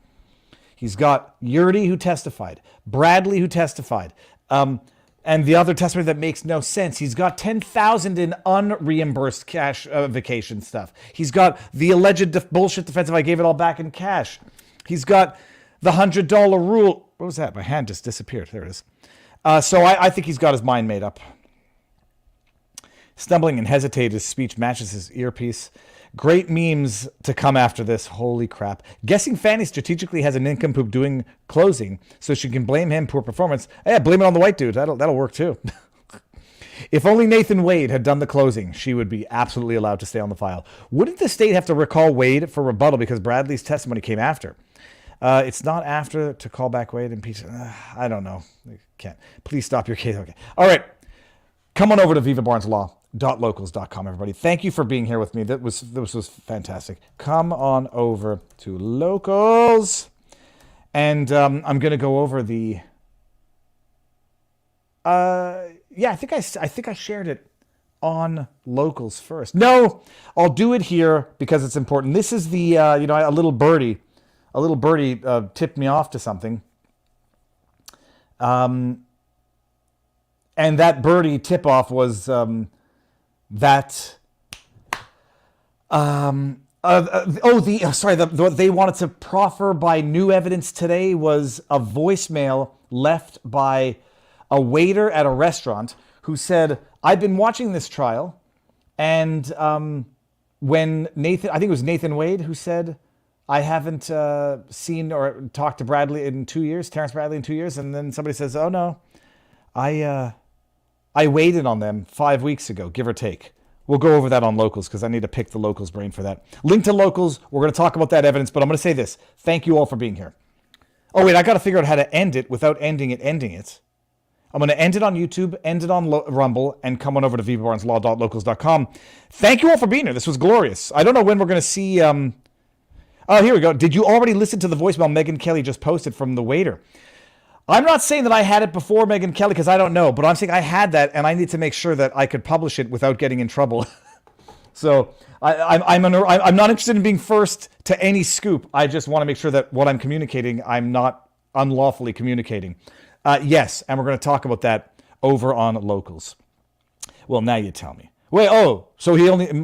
He's got Yurdi, who testified, Bradley, who testified, and the other testimony that makes no sense. He's got $10,000 in unreimbursed cash vacation stuff. He's got the alleged bullshit defense if I gave it all back in cash. He's got the $100 rule. What was that? My hand just disappeared. There it is. So I think he's got his mind made up. Stumbling and hesitate, his speech matches his earpiece. Great memes to come after this. Holy crap. Guessing Fani strategically has a nincompoop doing closing so she can blame him, poor performance. Yeah, blame it on the white dude. That'll work too. If only Nathan Wade had done the closing, she would be absolutely allowed to stay on the file. Wouldn't the state have to recall Wade for rebuttal because Bradley's testimony came after? It's not after to call back Wade and impeach. I don't know. Can't. Please stop your case. Okay. All right. Come on over to vivabarneslaw.locals.com, everybody. Thank you for being here with me. This was fantastic. Come on over to Locals. And I'm going to go over the... yeah, I think I shared it on Locals first. No, I'll do it here because it's important. This is the, a little birdie tipped me off to something. And that birdie tip-off was that What they wanted to proffer by new evidence today was a voicemail left by a waiter at a restaurant who said, I've been watching this trial, and when Nathan, I think it was Nathan Wade who said, I haven't seen or talked to Bradley in 2 years, Terrence Bradley in 2 years, and then somebody says, oh no, I waited on them 5 weeks ago, give or take. We'll go over that on Locals because I need to pick the Locals brain for that. Link to Locals. We're going to talk about that evidence, but I'm going to say this. Thank you all for being here. Oh, wait, I got to figure out how to end it without ending it. I'm going to end it on YouTube, end it on Rumble, and come on over to vivabarneslaw.locals.com. Thank you all for being here. This was glorious. I don't know when we're going to see... Oh, here we go. Did you already listen to the voicemail Megyn Kelly just posted from the waiter? I'm not saying that I had it before Megyn Kelly because I don't know, but I'm saying I had that and I need to make sure that I could publish it without getting in trouble. So I'm not interested in being first to any scoop. I just want to make sure that what I'm communicating, I'm not unlawfully communicating. Yes, and we're going to talk about that over on Locals. Well, now you tell me. Wait, so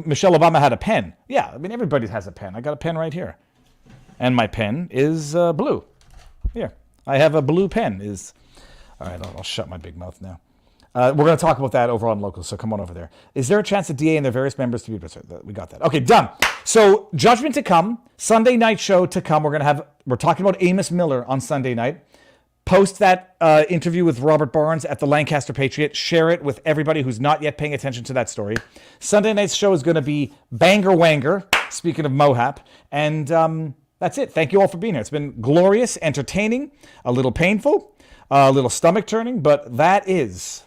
Michelle Obama had a pen. Yeah, I mean, everybody has a pen. I got a pen right here. And my pen is blue. Here. I have a blue pen. All right, I'll shut my big mouth now. We're going to talk about that over on Locals, so come on over there. Is there a chance the DA and their various members to be... We got that. Okay, done. So, judgment to come. Sunday night show to come. We're talking about Amos Miller on Sunday night. Post that interview with Robert Barnes at the Lancaster Patriot. Share it with everybody who's not yet paying attention to that story. Sunday night's show is going to be Banger Wanger, speaking of Mohap. And... that's it. Thank you all for being here. It's been glorious, entertaining, a little painful, a little stomach turning, but that is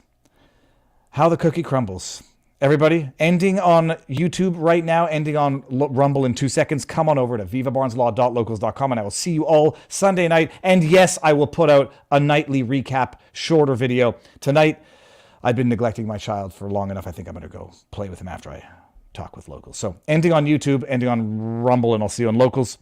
how the cookie crumbles. Everybody, ending on YouTube right now, ending on Rumble in 2 seconds. Come on over to vivabarneslaw.locals.com and I will see you all Sunday night. And yes, I will put out a nightly recap, shorter video. Tonight, I've been neglecting my child for long enough. I think I'm going to go play with him after I talk with Locals. So ending on YouTube, ending on Rumble, and I'll see you on Locals.